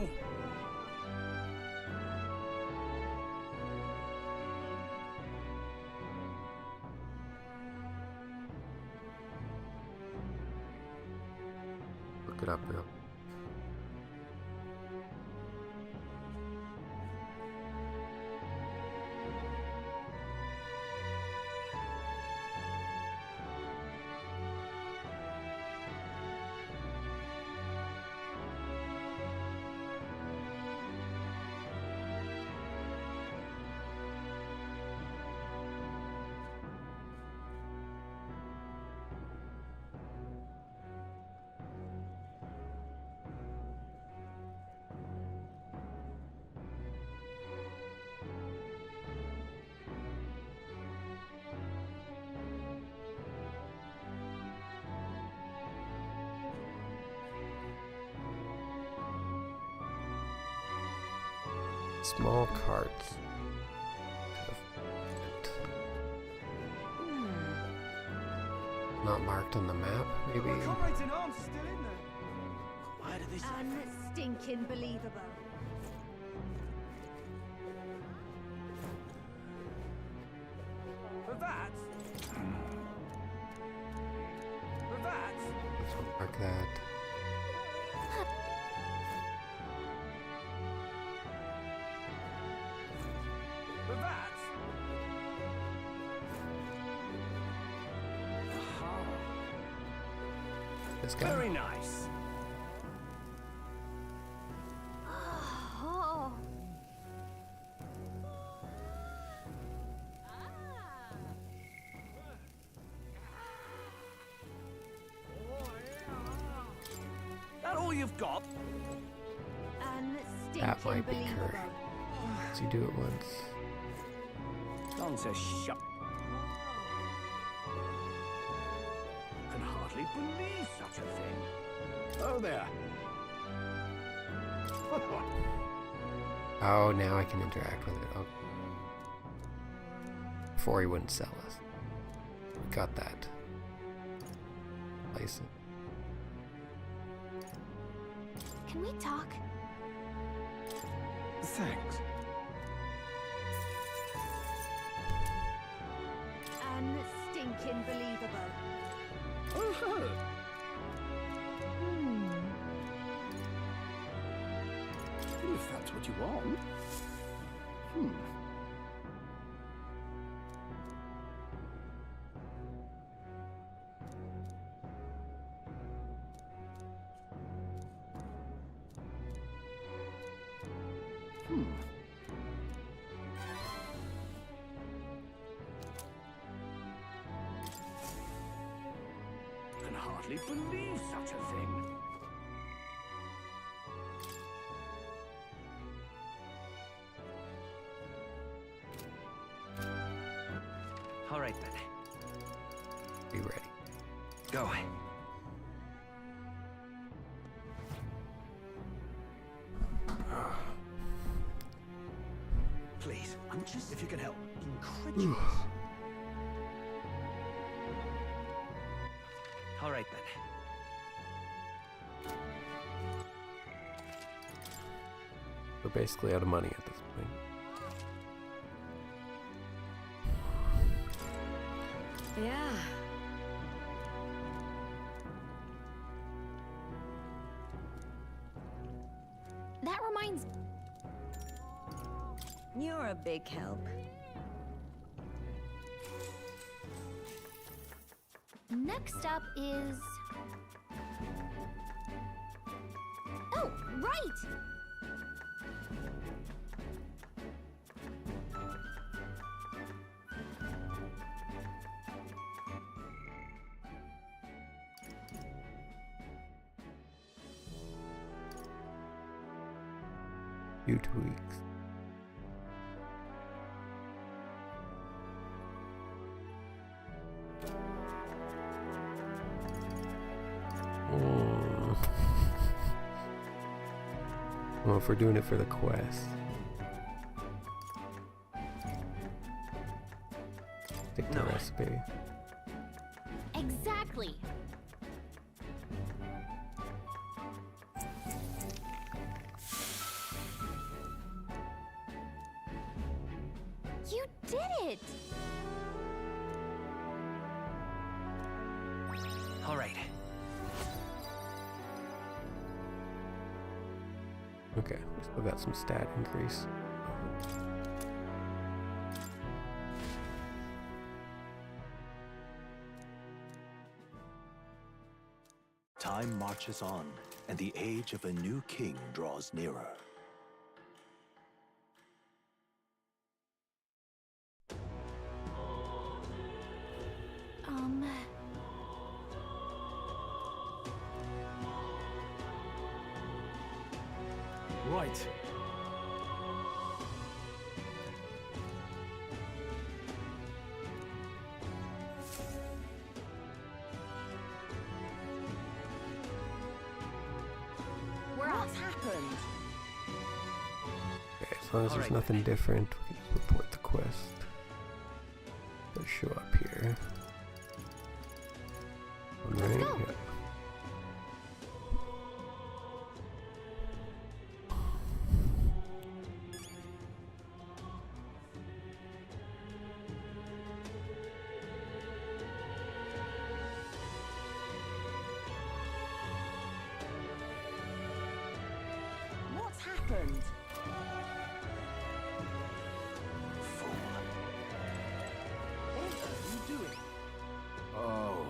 Look it up real. Small carts. Not marked on the map, maybe? Comrades in arms are still in there. Why did they say? Unstinking believable. For that? For that? Let's mark that. For that? This guy? Very nice. Oh. That all you've got? That might be Kurt. Does he do it once? Gone to shut. Can hardly believe such a thing. Oh there. Oh, now I can interact with it. Oh. Before he wouldn't sell us. We got that. License. Can we talk? Thanks. Unstinking believable. Oh, if that's what you want. Can hardly believe such a thing. All right, then. Be ready. Go. Please, I'm just, if you can help, incredulous. All right, then. We're basically out of money at this point. Yeah. That reminds me. You're a big help. Next up is... Oh, right! Few tweaks. Well, if we're doing it for the quest, stick to recipe. Exactly. You did it! All right. Okay, we still got some stat increase. Time marches on, and the age of a new king draws nearer. Right. What's happened? Okay, as long as there's nothing different, we can just report the quest. Let's show up here. Alright, yeah. What's happened? What are you doing? Oh.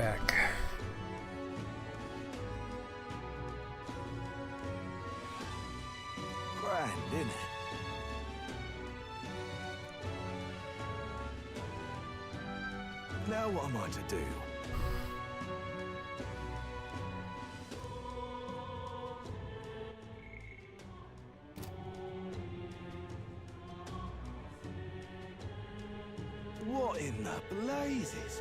back. Grand, isn't it? Now what am I to do? What in the blazes?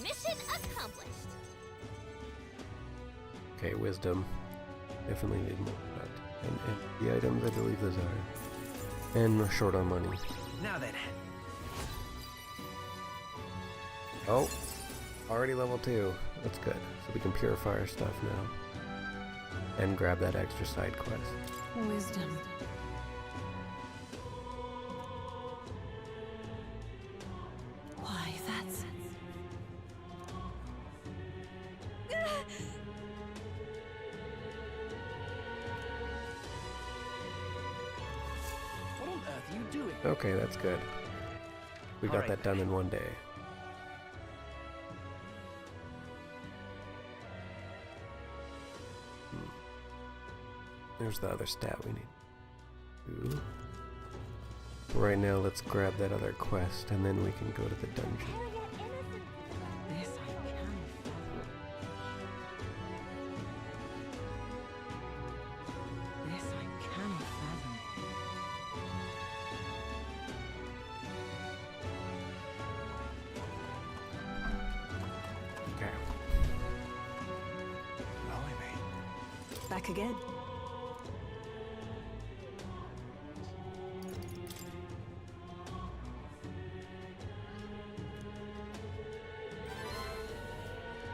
Mission accomplished. Okay, wisdom. Definitely need more of that. And the items, I believe those are. And we're short on money. Now then. Oh, already level 2. That's good. So we can purify our stuff now. And grab that extra side quest. Wisdom. Why, that's... What on earth are you doing? Okay, that's good. We got that done in one day. There's the other stat we need. Ooh. Right now, let's grab that other quest, and then we can go to the dungeon. This I can fathom. This I can fathom. Okay. Back again.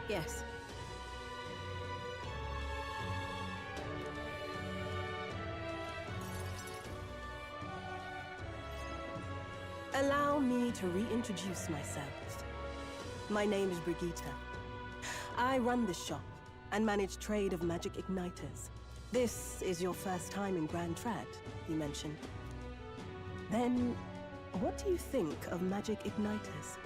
Yes. Allow me to reintroduce myself. My name is Brigitte. I run this shop and manage trade of magic igniters. This is your first time in Grand Trad, you mentioned. Then, what do you think of magic igniters?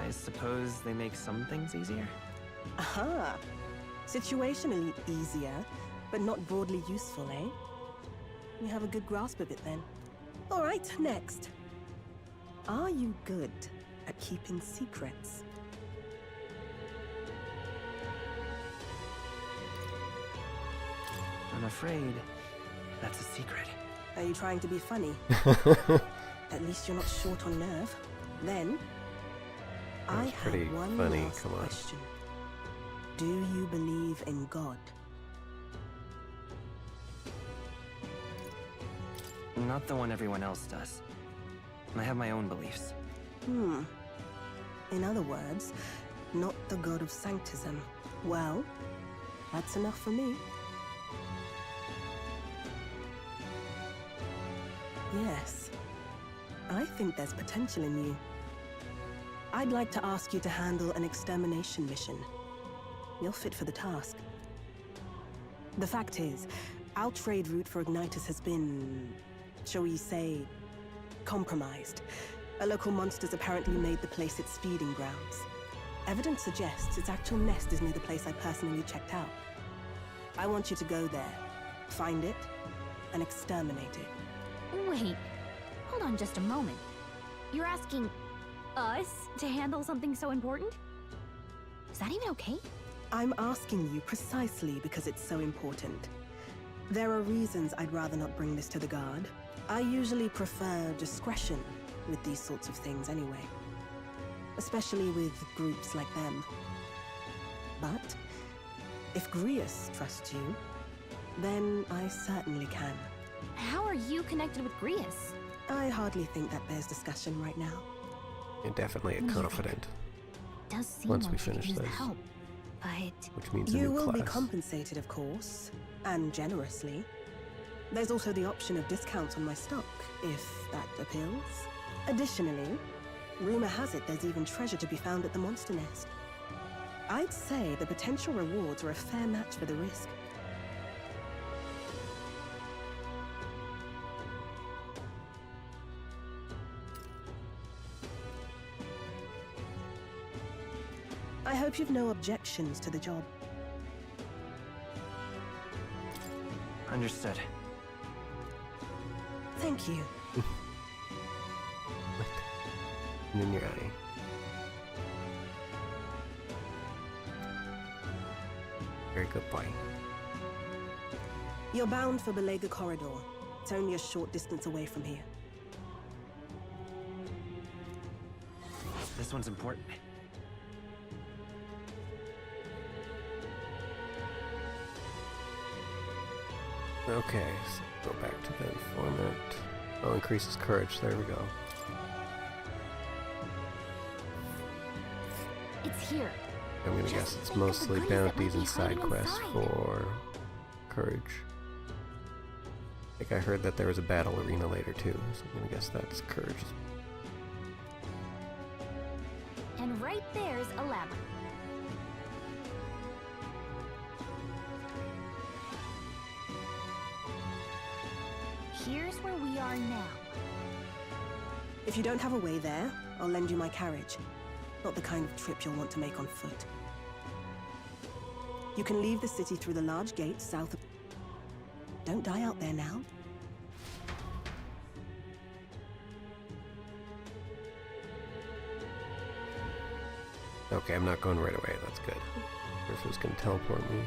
I suppose they make some things easier? Aha! Situationally easier, but not broadly useful, eh? You have a good grasp of it then. Alright, next. Are you good at keeping secrets? I'm afraid that's a secret. Are you trying to be funny? At least you're not short on nerve. Then, I pretty have one funny, last come on. question. Do you believe in God? Not the one everyone else does. I have my own beliefs. In other words, not the god of sanctism. Well, that's enough for me. Yes, I think there's potential in you. I'd like to ask you to handle an extermination mission. You're fit for the task. The fact is, our trade route for igniters has been, shall we say, compromised. A local monster's apparently made the place its feeding grounds. Evidence suggests its actual nest is near the place I personally checked out. I want you to go there, find it, and exterminate it. Wait, hold on just a moment. You're asking us to handle something so important? Is that even okay? I'm asking you precisely because it's so important. There are reasons I'd rather not bring this to the guard. I usually prefer discretion with these sorts of things anyway. Especially with groups like them. But if Grius trusts you, then I certainly can. How are you connected with Grius? I hardly think that bears discussion right now. You're definitely confident. Does seem Once like we we could finish use the this. help. but... which means a You new will class. be compensated, of course, and generously. There's also the option of discounts on my stock, if that appeals. Additionally, rumor has it there's even treasure to be found at the monster nest. I'd say the potential rewards are a fair match for the risk. I hope you've no objections to the job. Understood. Thank you. In your eye. Very good boy. You're bound for Belega Corridor. It's only a short distance away from here. This one's important. Okay, so go back to the informant. Oh, increases courage. There we go. It's here. I'm gonna guess it's mostly bounties and side quests for courage. I think I heard that there was a battle arena later too, so I'm gonna guess that's courage. And right there's a labyrinth. Here's where we are now. If you don't have a way there, I'll lend you my carriage. Not the kind of trip you'll want to make on foot. You can leave the city through the large gate south of... Don't die out there now. Okay, I'm not going right away, that's good. If it was gonna teleport me.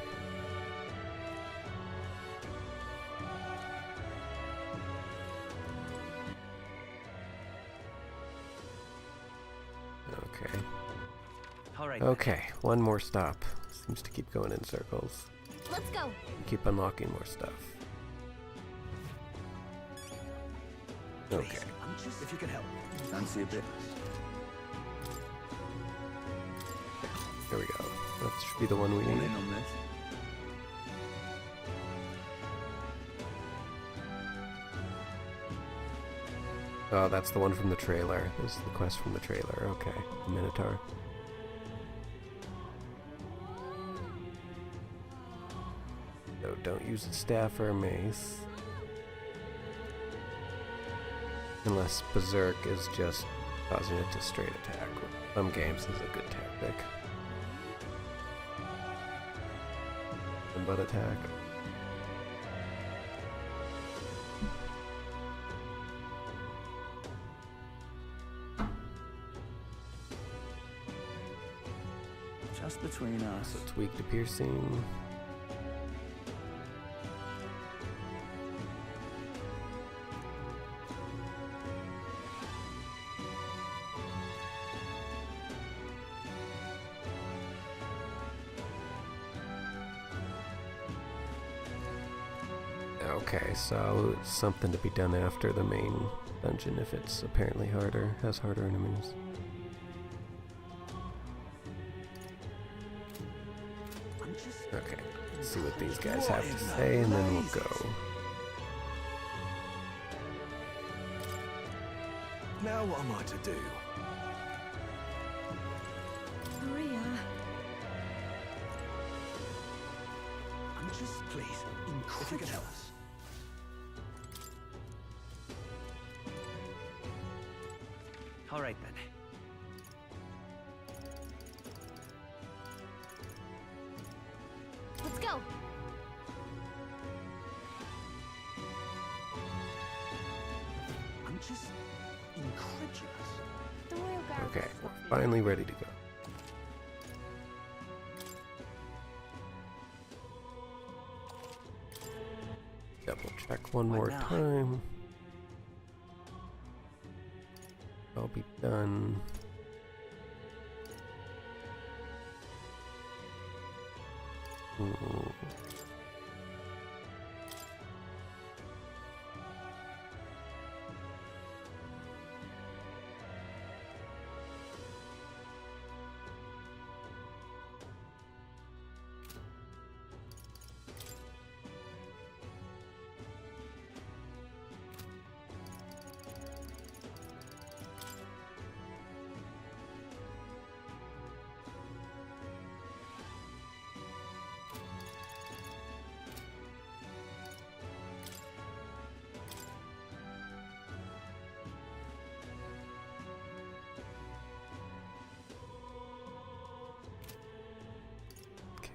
Okay. All right. Okay, one more stop. Seems to keep going in circles. Let's go. Keep unlocking more stuff. Okay. If you can help. Fancy a bit. There we go. That should be the one we need. In on this. Oh, that's the one from the trailer. This is the quest from the trailer. Okay, the Minotaur. So don't use a staff or a mace. Unless Berserk is just causing it to straight attack. Some games is a good tactic. But attack. Just between us. So it's weak to piercing. Okay, so it's something to be done after the main dungeon if it's apparently harder, has harder enemies. Okay, let's see what these guys have to say and then we'll go. Now what am I to do? Maria. I'm just, please, if you can help us. All right then. Let's go. I'm just incredulous. The Royal Guard. Okay, we're finally ready to go. Double check one more time. I'll be done. Ooh.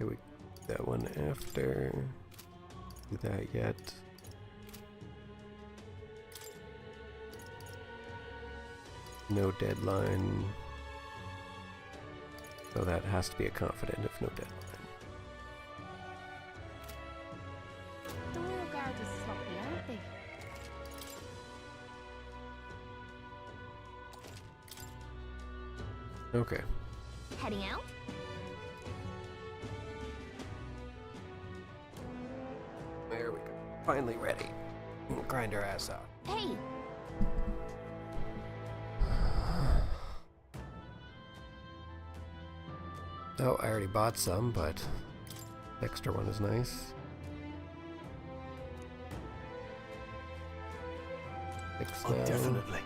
Okay, we that one after. Do that yet? No deadline. So that has to be a confident if no deadline. The royal guard was sloppy, aren't they? Okay. Heading out? There we go. Finally ready. We'll grind our ass out. Hey! Oh, I already bought some, but the extra one is nice. Oh, definitely.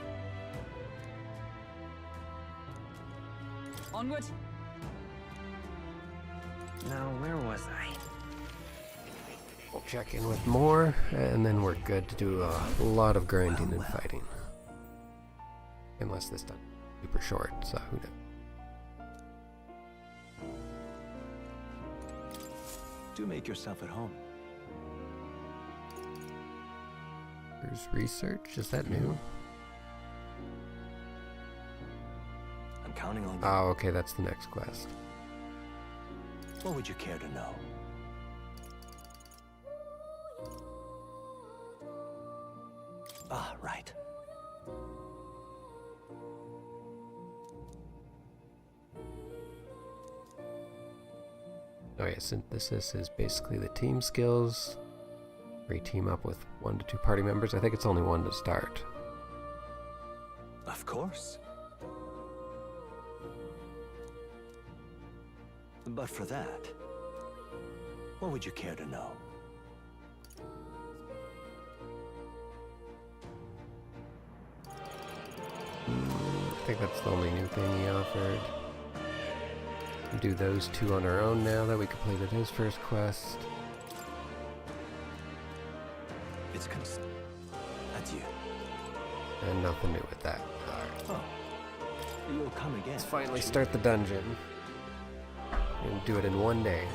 Onward. Now, where was I? We'll check in with more, and then we're good to do a lot of grinding and fighting. Unless this done super short, so who knows. Do make yourself at home. There's research, is that new? I'm counting on you. Oh, okay, that's the next quest. What would you care to know? Ah, right. Oh yeah, synthesis is basically the team skills, where you team up with 1 to 2 party members. I think it's only 1 to start. Of course. But for that, what would you care to know? I think that's the only new thing he offered. Do those 2 on our own now that we completed his first quest. It's adieu. And nothing new with that. Oh, you'll come again. Let's finally start the dungeon. And do it in 1 day.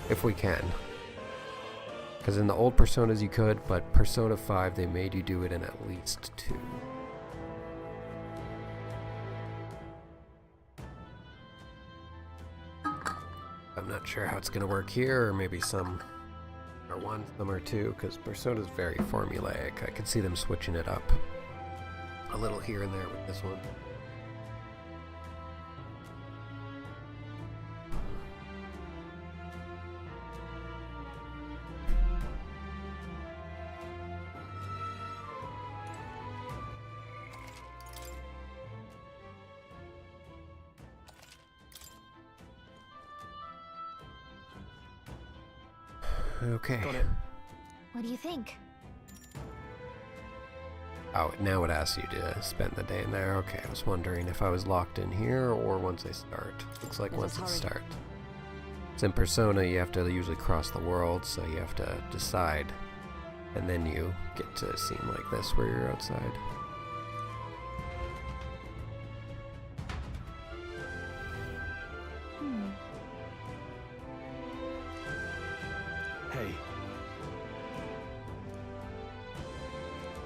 If we can. Because in the old Personas you could, but Persona 5 they made you do it in at least 2. I'm not sure how it's going to work here, or maybe some are 1, some are 2, because Persona's very formulaic. I could see them switching it up a little here and there with this one. Okay. What do you think? Oh, now it asks you to spend the day in there. Okay, I was wondering if I was locked in here or once I start. Looks like once it starts. It's in Persona, you have to usually cross the world, so you have to decide. And then you get to a scene like this where you're outside. Hey.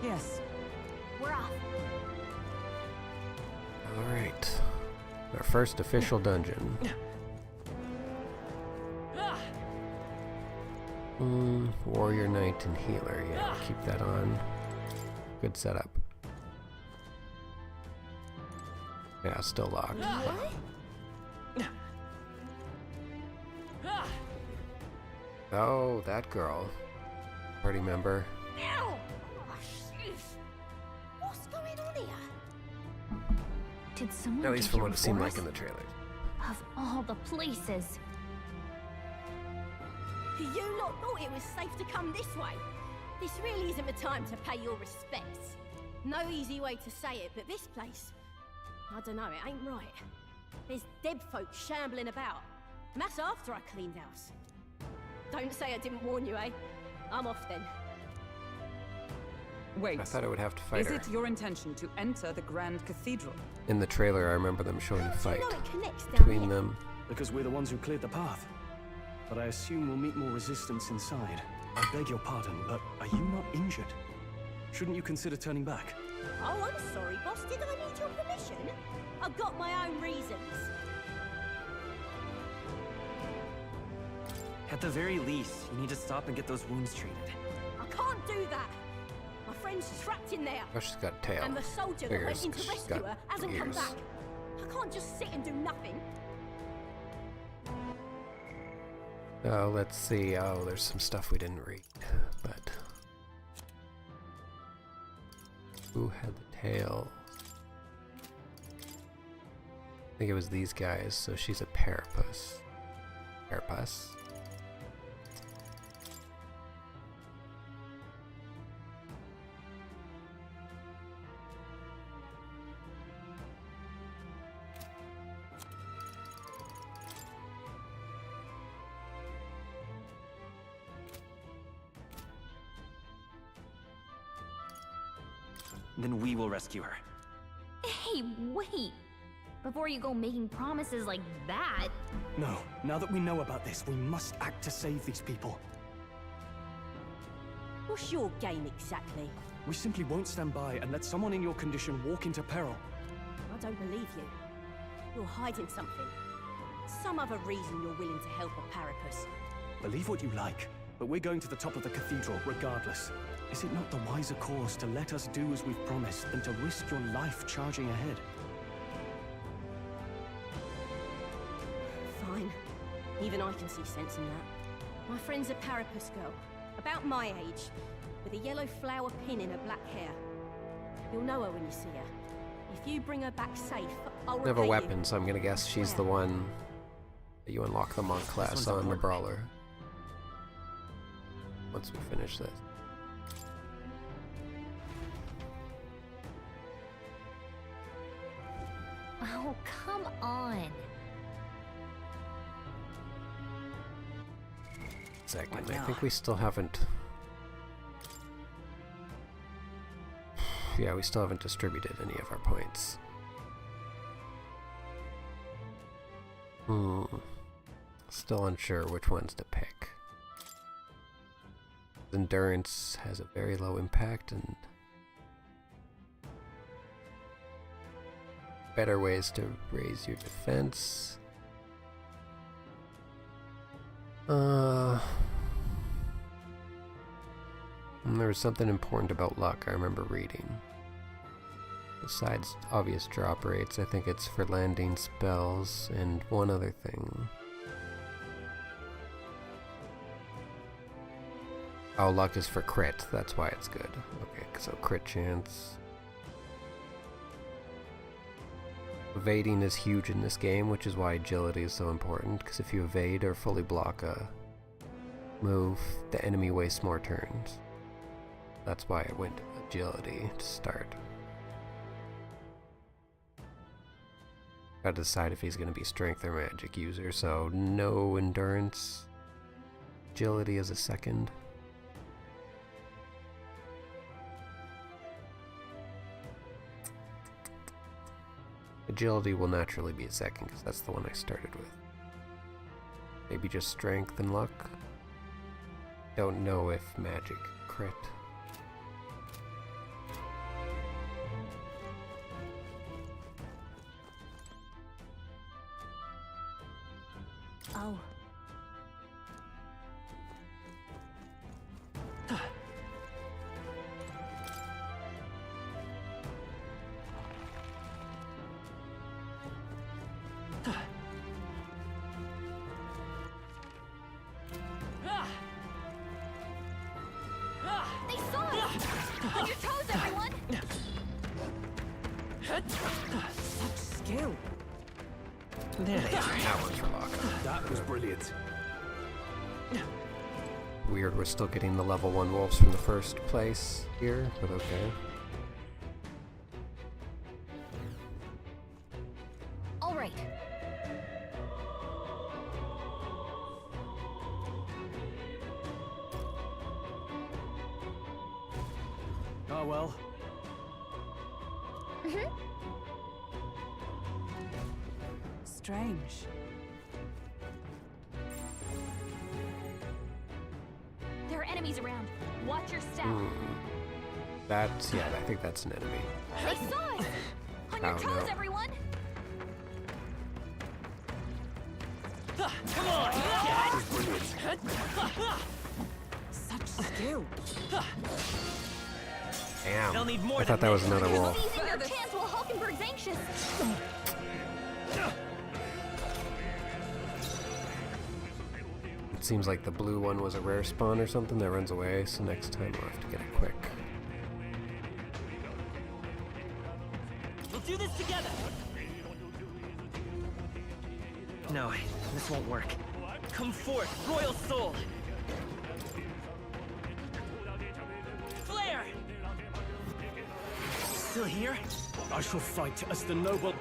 Yes. We're off. Alright. Our first official dungeon. Warrior Knight and Healer. Yeah, keep that on. Good setup. Yeah, still locked. Oh, that girl. Party member. Ow! Oh, shit. What's going on here? Did someone At least get from here what it seemed before like us? in the trailers. Of all the places. You lot thought it was safe to come this way. This really isn't the time to pay your respects. No easy way to say it, but this place, I don't know, it ain't right. There's dead folk shambling about. And that's after I cleaned house. Don't say I didn't warn you, eh? I'm off then. Wait. I thought I would have to fight Is her. it your intention to enter the Grand Cathedral? In the trailer, I remember them showing a How do fight you know it connects down between here? them. because we're the ones who cleared the path. But I assume we'll meet more resistance inside. I beg your pardon, but are you not injured? Shouldn't you consider turning back? Oh, I'm sorry, boss. Did I need your permission? I've got my own reasons. At the very least, you need to stop and get those wounds treated. I can't do that. My friend's trapped in there. Oh, she's got a tail. And the soldier that went in to rescue her hasn't come back. I can't just sit and do nothing. Oh, let's see. Oh, there's some stuff we didn't read, but who had the tail? I think it was these guys. So she's a parapus. Parapus. Then we will rescue her. Hey, wait! Before you go making promises like that... No, now that we know about this, we must act to save these people. What's your game exactly? We simply won't stand by and let someone in your condition walk into peril. I don't believe you. You're hiding something. Some other reason you're willing to help a parapus. Believe what you like, but we're going to the top of the cathedral regardless. Is it not the wiser course to let us do as we've promised than to risk your life charging ahead? Fine. Even I can see sense in that. My friend's a parapus girl, about my age, with a yellow flower pin in her black hair. You'll know her when you see her. If you bring her back safe, I'll repay you. They have a weapon, so I'm gonna guess she's the one that you unlock the monk class on the brawler. Once we finish this. Oh, come on. Second, I think we still haven't... Yeah, we still haven't distributed any of our points. Still unsure which ones to pick. Endurance has a very low impact and better ways to raise your defense. There was something important about luck I remember reading. Besides obvious drop rates, I think it's for landing spells and one other thing. Oh, luck is for crit, that's why it's good. Okay, so crit chance. Evading is huge in this game, which is why agility is so important, because if you evade or fully block a move, the enemy wastes more turns. That's why I went agility to start. Gotta decide if he's gonna be strength or magic user, so no endurance. Agility is a second. Agility will naturally be a second, because that's the one I started with. Maybe just strength and luck. Don't know if magic crit. Oh. They saw us! On your toes, everyone! Such skill! There they are. That one's for luck. That was brilliant. Weird, we're still getting the level 1 wolves from the first place here, but okay. All right. Oh well. Strange. enemies around. Watch your step. That's, yeah, I think that's an enemy. They saw us! On your toes, everyone! Come on! Such skill. Damn. They'll need more I thought that was another wall. Seizing your chance while Hulkenberg's anxious. It seems like the blue one was a rare spawn or something that runs away, so next time I'll have to get it quick. We'll do this together. No, this won't work. Come forth, Royal Soul. Flare. Still here? I shall fight as the noble.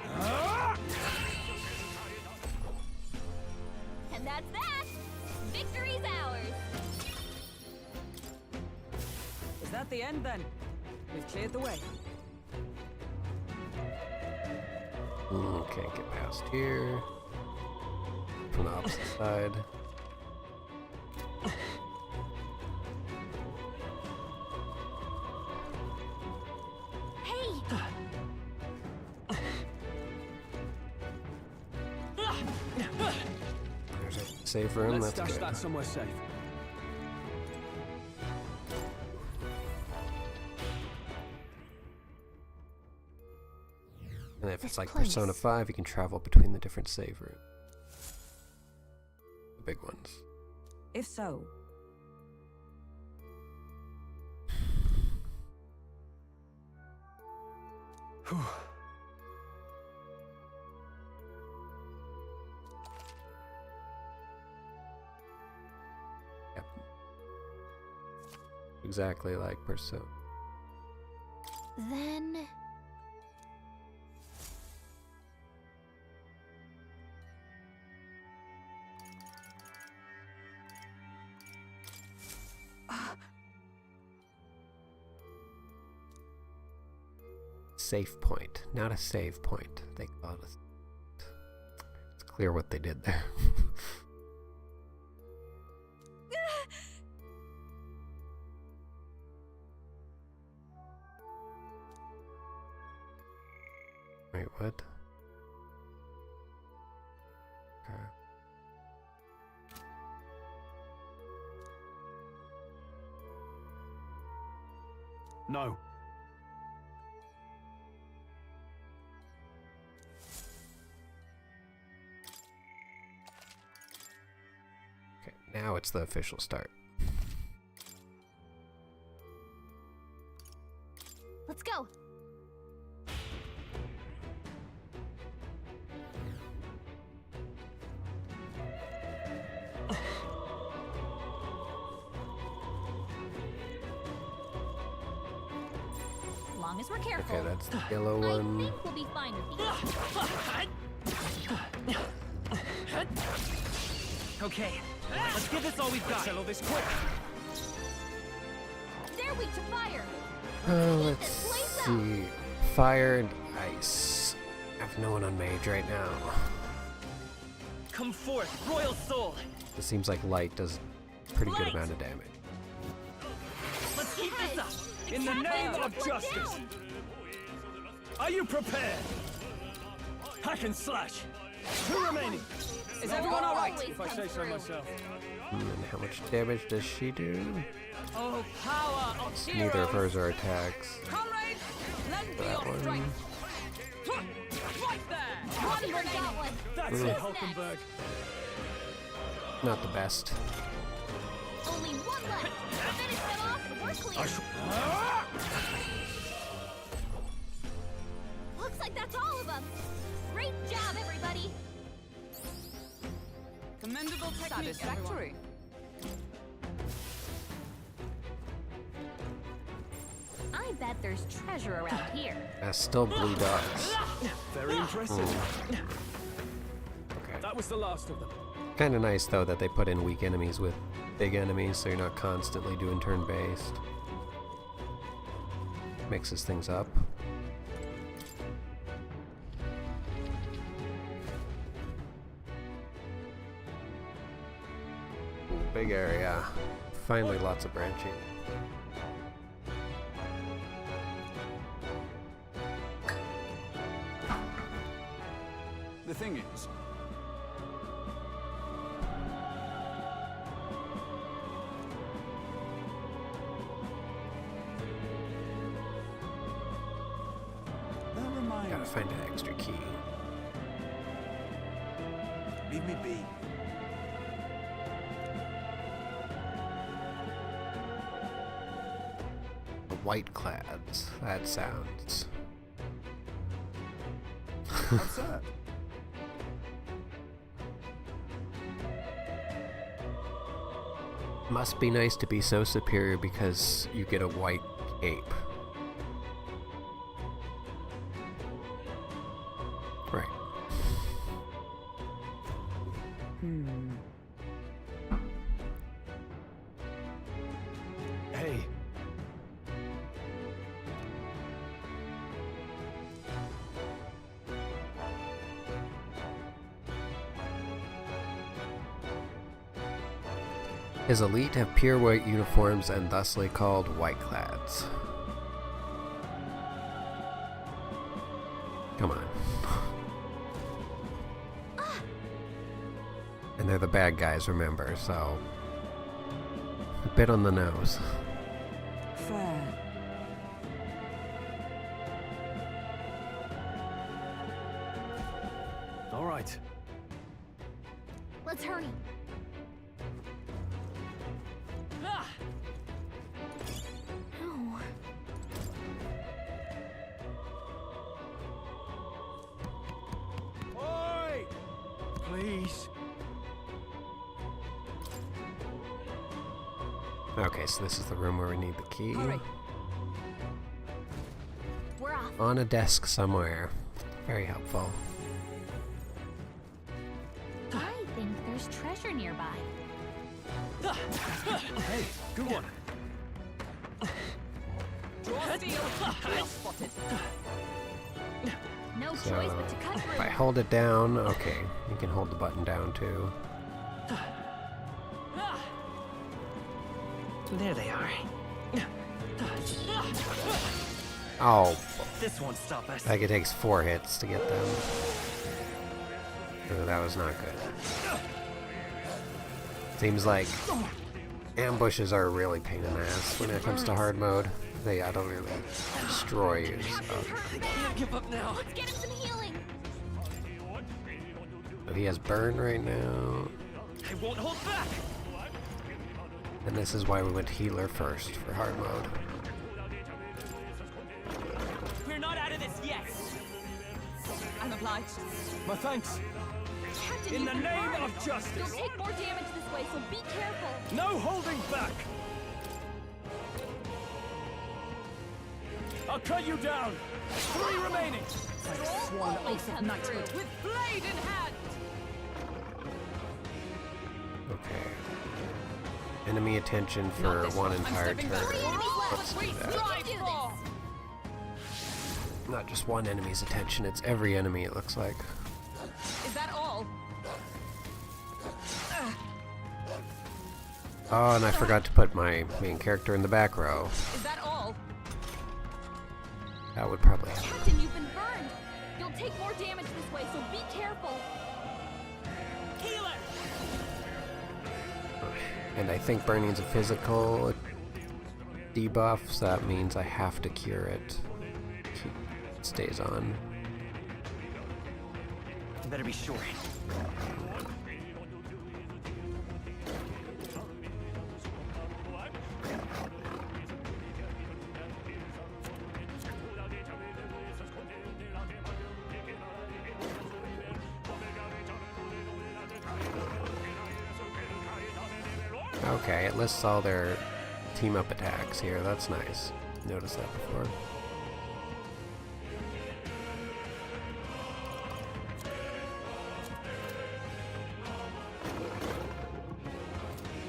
And that's that! Victory's ours! Is that the end then? We've cleared the way. Can't get past here. From the opposite side. Hey! There's a safe room, Let's that's stash good. that somewhere safe. And if it's like Persona 5, you can travel between the different save rooms. The big ones. If so, Yep. Exactly like Persona. Then... Safe point, not a save point. They call it a... It's clear what they did there. Wait, what? Okay. No. Okay, now it's the official start. Let's go! As long as we're careful. Okay, that's the yellow I one. think we'll be fine with these. Okay, let's give this all we've got. Settle this quick. They're weak to fire. Let's see. Fire and ice. I have no one on mage right now. Come forth, Royal Soul. It seems like light does a pretty good amount of damage. Let's keep this up. In the name of justice. Are you prepared? Hack and slash. Two remaining. is everyone all right? If I say so myself. And how much damage does she do? Oh, power of Neither of hers are attacks. Comrades, lend For me that your one. strength. Right there. One remaining. That's it, Hulkenberg. Not the best. Only one left. Finish them off and we're clear. Looks like that's all of them. Great job, everybody. Commendable technique, satisfactory. I bet there's treasure around here. That's still blue dots. Very impressive. Okay. That was the last of them. Kind of nice though that they put in weak enemies with big enemies, so you're not constantly doing turn-based. Mixes things up. Ooh, big area. Finally, lots of branching. The thing is, gotta find an extra key. leave me be. The white clads. That sounds. Absurd. Must be nice to be so superior because you get a white cape. Right. Hey. His elite have pure white uniforms and thusly called whiteclads. Come on. And they're the bad guys, remember, so a bit on the nose. Fair. All right. Let's hurry. Oh. Oi! Please. Okay, so this is the room where we need the key. Hurry. We're off. On a desk somewhere. Very helpful. I think there's treasure nearby. Hey, good one. Draw steel. Well spotted. No So, choice but to cut if through. I hold it down, okay, you can hold the button down too. There they are. Oh, This won't stop us. like it takes 4 hits to get them. Oh, that was not good. Seems like ambushes are a really pain in the ass when it comes to hard mode. They utterly destroy you. So. I can't give up now. Let's get him some healing. So he has burn right now. I won't hold back. And this is why we went healer first for hard mode. We're not out of this yet. I'm obliged. My thanks. Captain, In you've the been name burned. of justice. You'll take more damage this way, so be careful. No holding back. I'll cut you down. 3 remaining. I've sworn an Always oath of come knighthood. through. With blade in hand. Okay. Enemy attention for one entire turn. Let's do that. Do this. Not just one enemy's attention, it's every enemy it looks like. Is that all? Oh, and I forgot to put my main character in the back row. Is that all? That would probably help. Captain, you've been burned. You'll take more damage this way, so be careful. Healer. And I think burning's a physical debuff, so that means I have to cure it. It stays on. You better be sure. Okay, it lists all their team-up attacks here. That's nice. Noticed that before.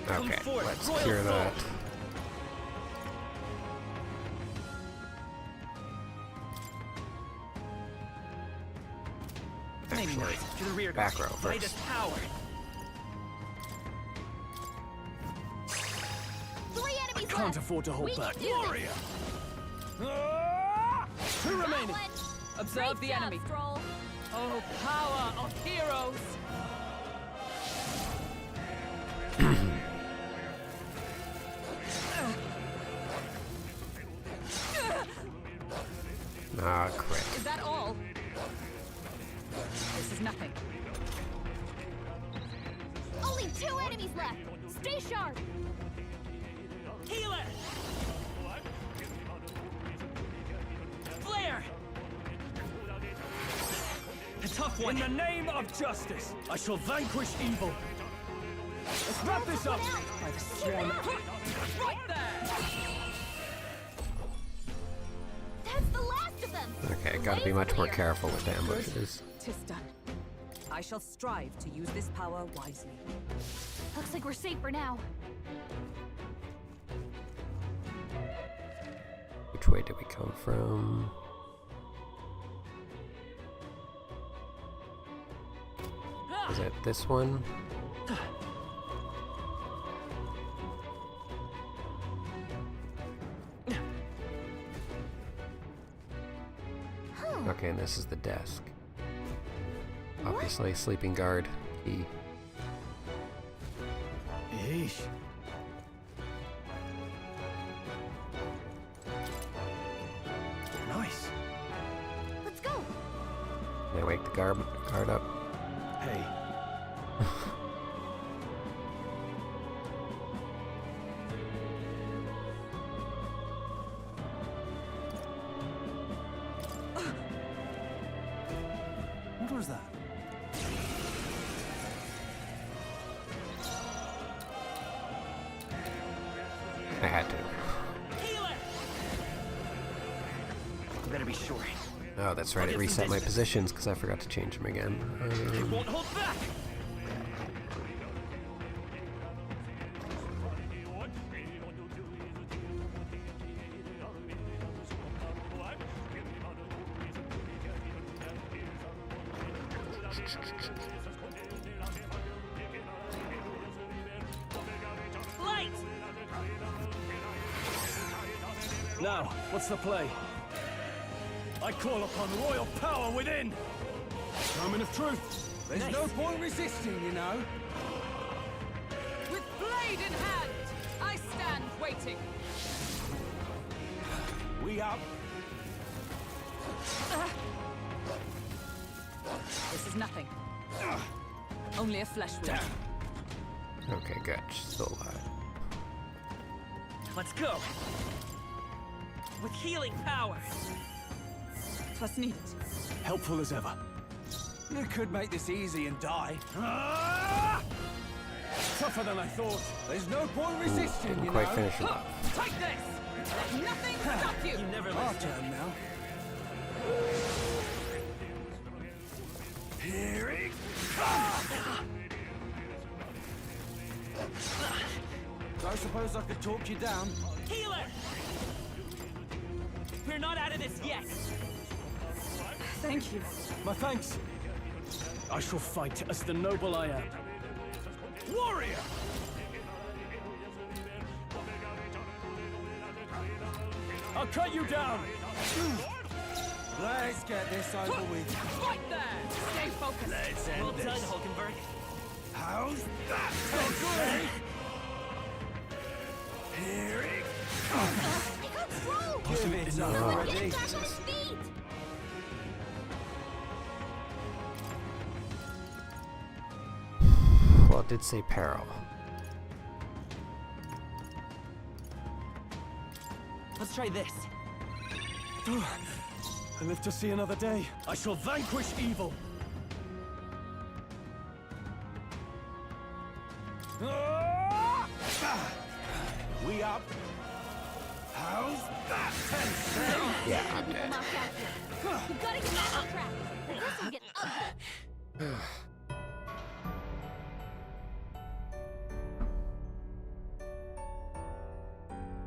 Okay, let's cure that. Maybe not. To the rear Back row guard. By first. this power. can't afford to hold back. Warrior! Two remaining. Observe the enemy. Oh, power of heroes! Ah, crit. Is that all? This is nothing. Only 2 enemies left. Stay sharp. Healer! Flare! A tough one. In the name of justice, I shall vanquish evil. Let's wrap this up. By the swan. Right there! That's the last of them. Okay, gotta be much more careful with ambushes. 'Tis done. I shall strive to use this power wisely. Looks like we're safe for now. Which way did we come from? Is it this one? Okay, and this is the desk. Obviously, sleeping guard key. Yeesh. Nice. Let's go. Can I wake the guard up? Hey. What was that? I had to. You better be sure. Oh, that's right. It reset my positions because I forgot to change them again. They won't hold back. Light! Now, what's the play? I call upon royal power within! Moment of truth! There's no point resisting, you know. With blade in hand, I stand waiting. We up. This is nothing. Only a flesh wound. Okay, good. She's still alive. Let's go. With healing power. What's needed? Helpful as ever. You could make this easy and die. Tougher than I thought. There's no point resisting, Didn't you quite know. finish it off. Take this! Let nothing stop you! You never Our listen. turn now. Here it comes! I suppose I could talk you down. Healer! We're not out of this yet! Thank you. My thanks. I shall fight as the noble I am. Warrior! I'll cut you down! Let's get this over with. Right there! Stay focused. Let's end well this. done, Hulkenberg. How's that? Okay. Here it comes. I got through. Give it up Oh, already. Get back on his feet. Well, it did say peril. Let's try this. I live to see another day. I shall vanquish evil. We up. How's that? 10 Yeah, I'm dead. Mark out here. You gotta get back on track. This will get ugly.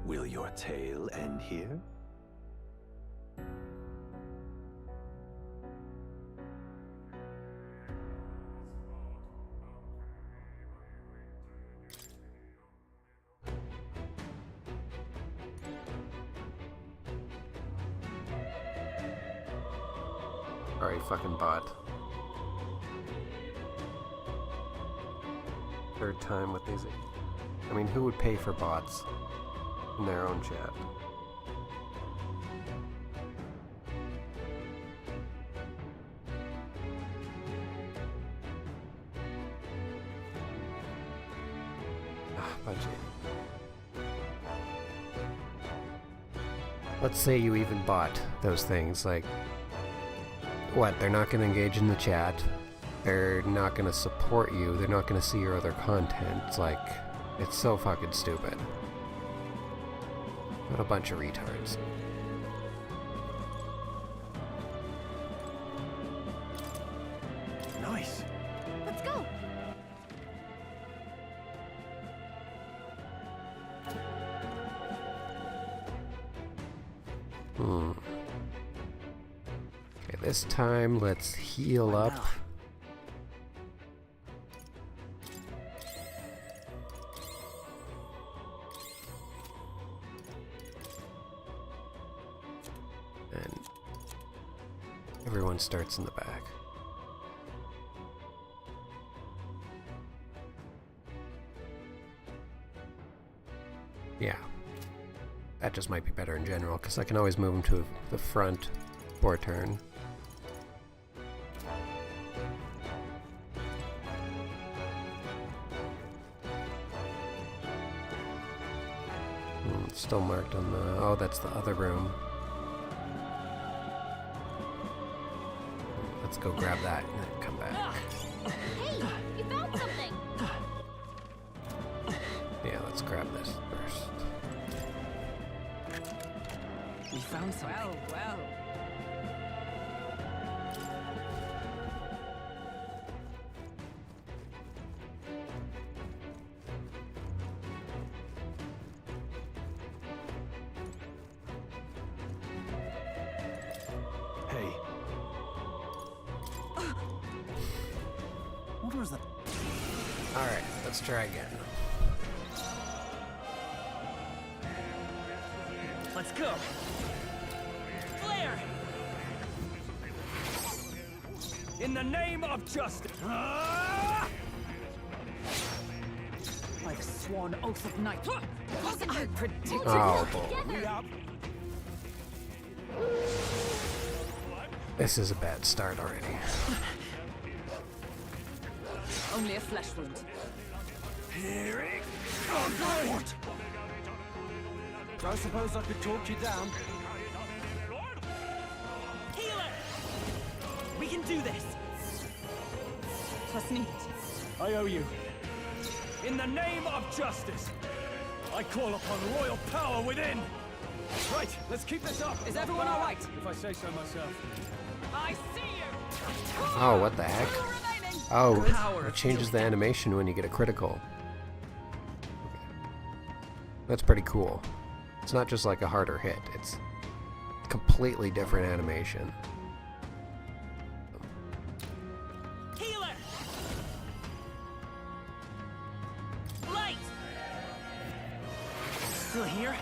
Will your tale end here? Sorry, fucking bot. Third time with these. I mean, who would pay for bots in their own chat? Let's say you even bought those things, like, what, they're not going to engage in the chat, they're not going to support you, they're not going to see your other content. It's like, it's so fucking stupid. What a bunch of retards. Nice. Let's go. Okay, this time let's heal up. And everyone starts in the back. Yeah. That just might be better in general, because I can always move them to the front for a turn. It's still marked on the... Oh, that's the other room. Let's go grab that and then come back. Hey, you found something. Yeah, let's grab this first. We found something. Well. Hey. What was that? Alright, let's try again. Let's go. Flare! In the name of justice. By the sworn oath of night. Wasn't I predicted? Oh, boy. This is a bad start already. Only a flesh wound. Here it comes. What? I suppose I could talk you down. Healer! We can do this. Trust me. I owe you. In the name of justice, I call upon royal power within. Right, let's keep this up. Is everyone all right? If I say so myself. I see you. Oh, what the heck? Oh, it changes the animation when you get a critical. That's pretty cool. It's not just like a harder hit, it's completely different animation. Healer! Light! Still here?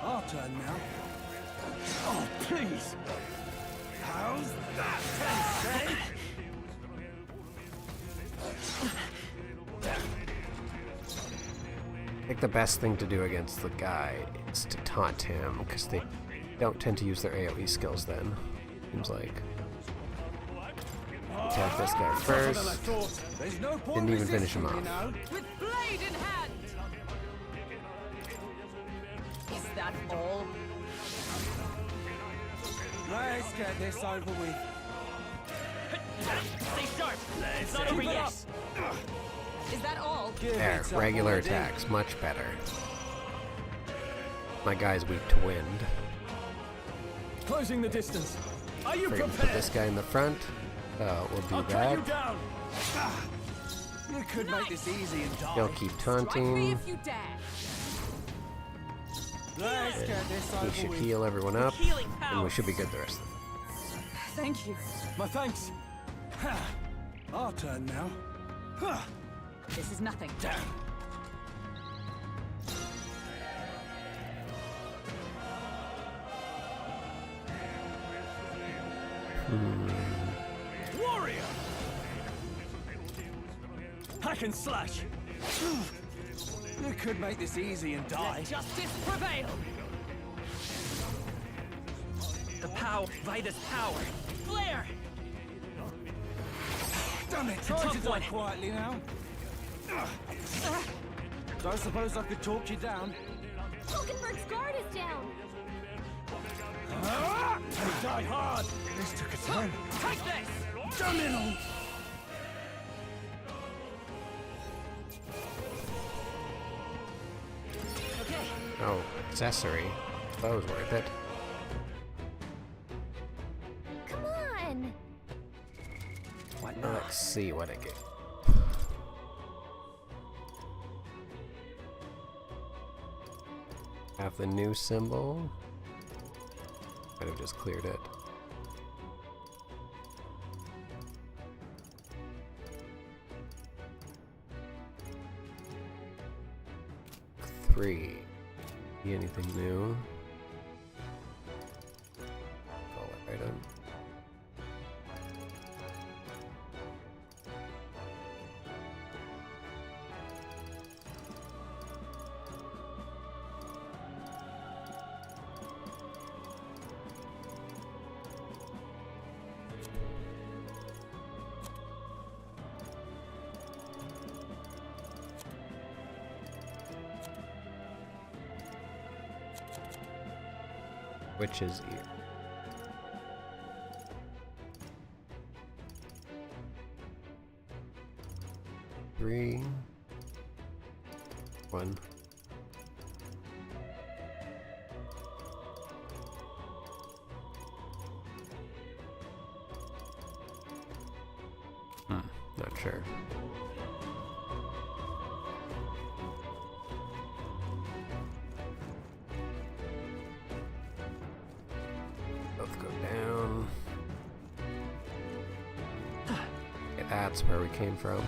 Our turn now. Oh, please! How's that, Sensei? I think the best thing to do against the guy is to taunt him, because they don't tend to use their AoE skills then. Seems like. Attack this guy first. Didn't even finish him off. With blade in hand! Is that all? Let's get this over with. Stay sharp! It's not over yet! Is that all? There, regular attacks, much better. My guy's weak to wind. Closing the distance. Are you We're gonna put this guy in the front. We'll do that. You could make this easy and die. He'll keep taunting. If you dare. Let's get this over He should with. heal everyone up, and we should be good the rest of the Thank you. My thanks. Our turn now. This is nothing. Warrior! Hack and slash! You could make this easy and die. Let justice prevail! The power, Vida's power. Flare! Damn it! Try to die quietly now. Don't suppose I could talk you down. Hulkenberg's guard is down. You die hard. This took a turn. Take this! Domino! Okay. Oh, accessory. That was worth it. Come on. What now? Let's see what I get. Have the new symbol. Might have just cleared it. Three. See anything new? Color item. Witch's ear. Three. One. Not sure. Both go down. Okay, that's where we came from.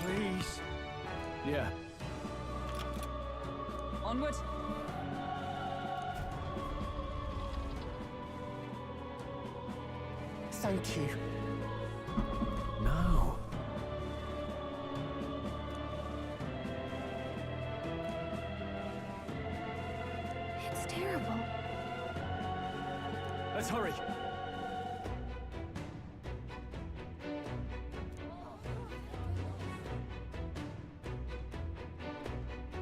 Please. Yeah. Onward. Thank you. No. It's terrible. Let's hurry.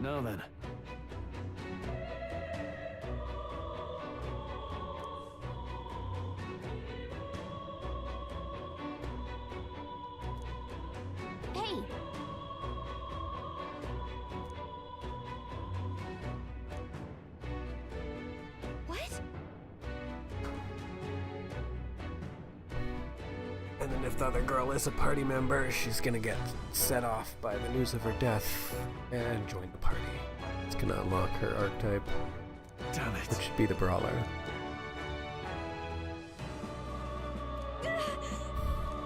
Now then. Hey! What? And then if the other girl is a party member, she's gonna get set off by the news of her death and join the party. It's gonna unlock her archetype, Damn it. which should be the brawler.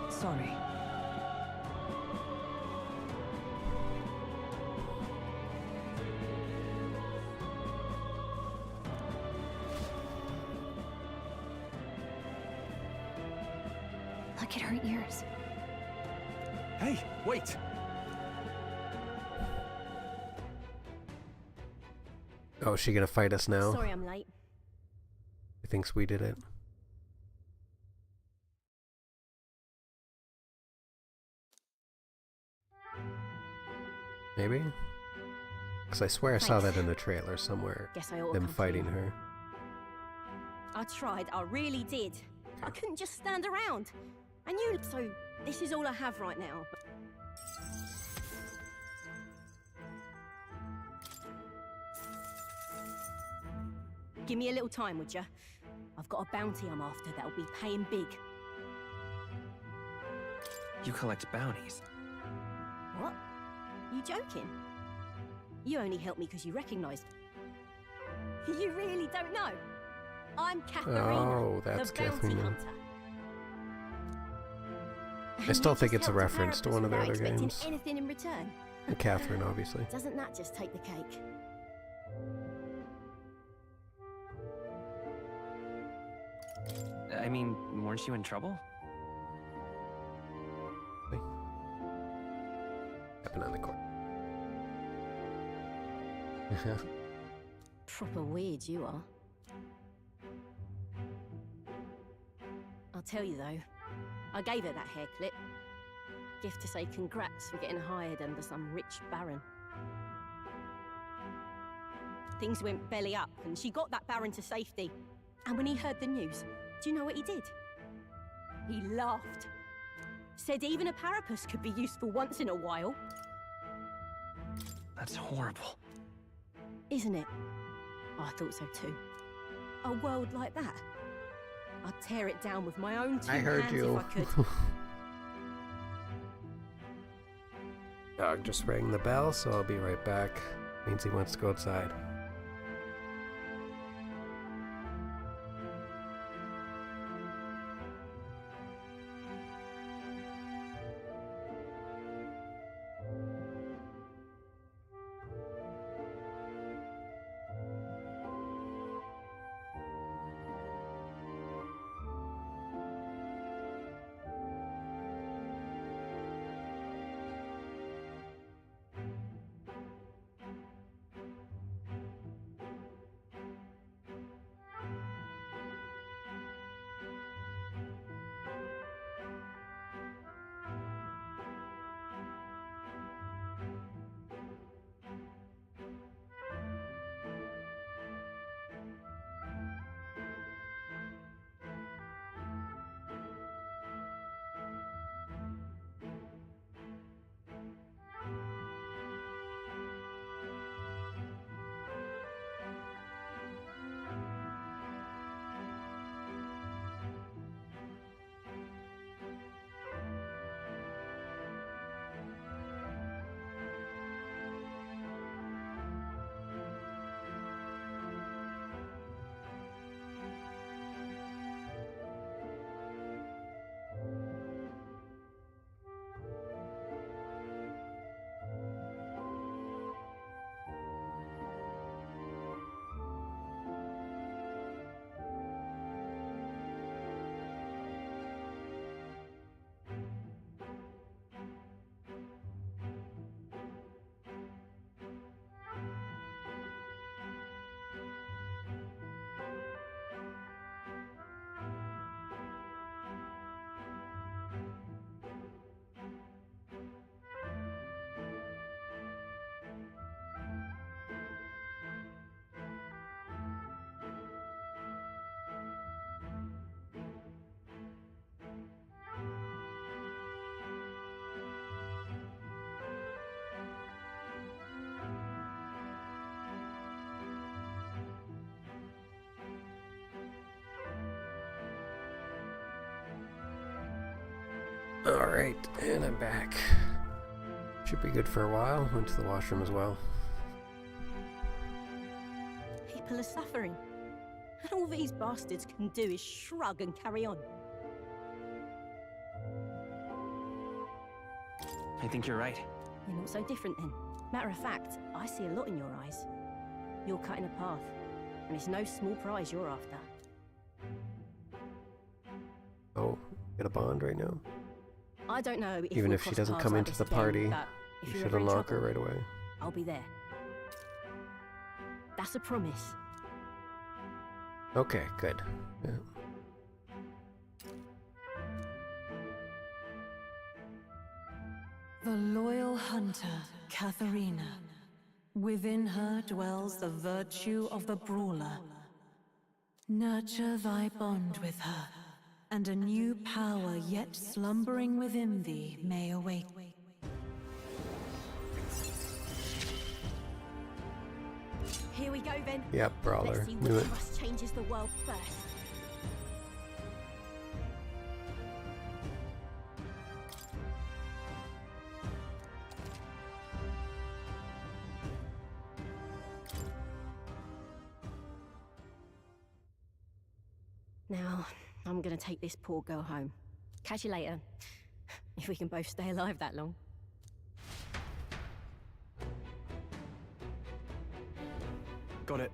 Sorry. Look at her ears. Hey, wait. Oh, is she gonna fight us now? Sorry I'm late. She thinks we did it. Maybe? Because I swear I saw that in the trailer somewhere. Guess I ought to Them come to fighting you. her. I tried, I really did. I couldn't just stand around. And you, so this is all I have right now. But... Give me a little time, would you? I've got a bounty I'm after that'll be paying big. You collect bounties. What? You joking? You only helped me because you recognised me. You really don't know? I'm Katharina, Oh, that's the bounty Katharina. hunter. I still And think you it's a just helped reference to Erebus one of the without other expecting games. anything in return. And Catherine, obviously. Doesn't that just take the cake? I mean, weren't you in trouble? Happened on the court. Proper weird you are. I'll tell you though, I gave her that hair clip. Gift to say congrats for getting hired under some rich baron. Things went belly up and she got that baron to safety. And when he heard the news, do you know what he did? He laughed. Said even a parapus could be useful once in a while. That's horrible. Isn't it? I thought so too. A world like that. I'd tear it down with my own two hands if I could. Dog just rang the bell, so I'll be right back. Means he wants to go outside. Alright, and I'm back. Should be good for a while. Went to the washroom as well. People are suffering. And all these bastards can do is shrug and carry on. I think you're right. You're not so different then. Matter of fact, I see a lot in your eyes. You're cutting a path, and it's no small prize you're after. Oh, get a bond right now? I don't know if Even we'll if she cross doesn't paths come like into this the again, party, but if you you're should ever in unlock her trouble, right away. I'll be there. That's a promise. Okay, good. Yeah. The loyal hunter, Katharina. Within her dwells the virtue of the brawler. Nurture thy bond with her, and a new power yet slumbering within thee may awake. Here we go then. Yep, brawler. Let's see Knew which it. of us changes the world first. Now, I'm gonna take this poor girl home. Catch you later. If we can both stay alive that long. Got it.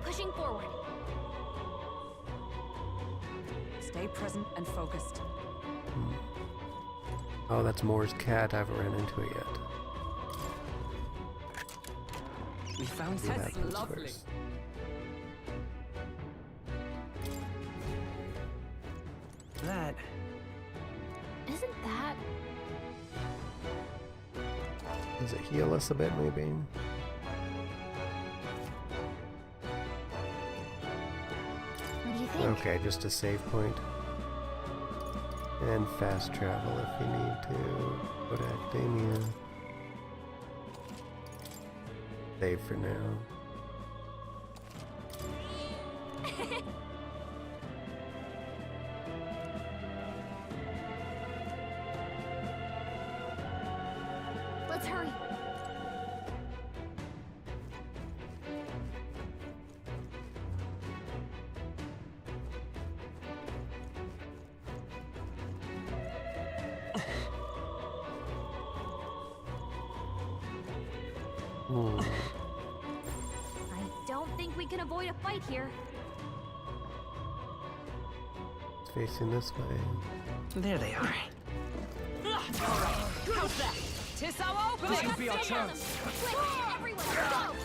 Pushing forward. Stay present and focused. Oh, that's Moore's cat. I haven't ran into it yet. We found That's lovely. First. That... Isn't that... Does it heal us a bit, maybe? What do you think? Okay, just a save point. And fast travel if you need to. Go to Academia. Save for now. Let's hurry. I don't think we can avoid a fight here. It's facing this way. There they are. How's that? This could be our chance. Quick, everyone, go!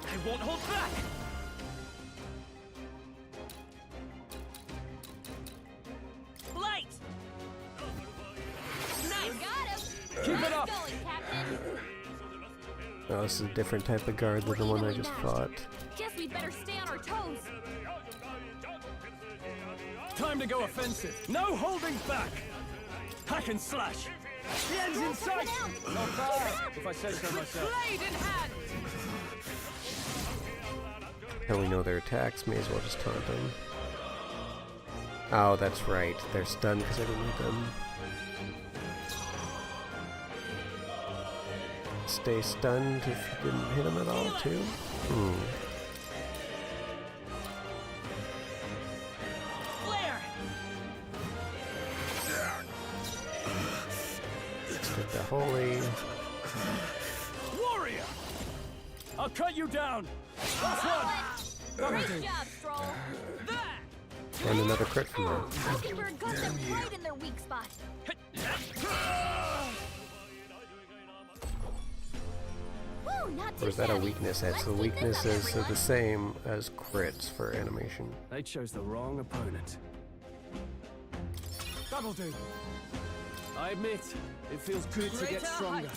I won't hold back. Light! Nice! Got him! Keep it Nice up. going, Captain! Oh, this is a different type of guard than the one I just fought. Guess we'd better stay on our toes. Time to go offensive. No holding back. Hack and slash. The end's in sight. Not bad, if I say so myself. Blade in hand! Now we know their attacks, may as well just taunt them. Oh, that's right. They're stunned because I didn't hit them. Stay stunned if you didn't hit them at all, too? Flare! Let's get the holy. Warrior! I'll cut you down. Last one. Great job, Stroll. And another crit from her. Mockingbird got them right in their weak spot. Woo, not too Or is that a shabby. weakness? Let's It's the keep this up, weaknesses are everyone. the same as crits for animation. They chose the wrong opponent. That'll do. I admit, it feels good to get stronger.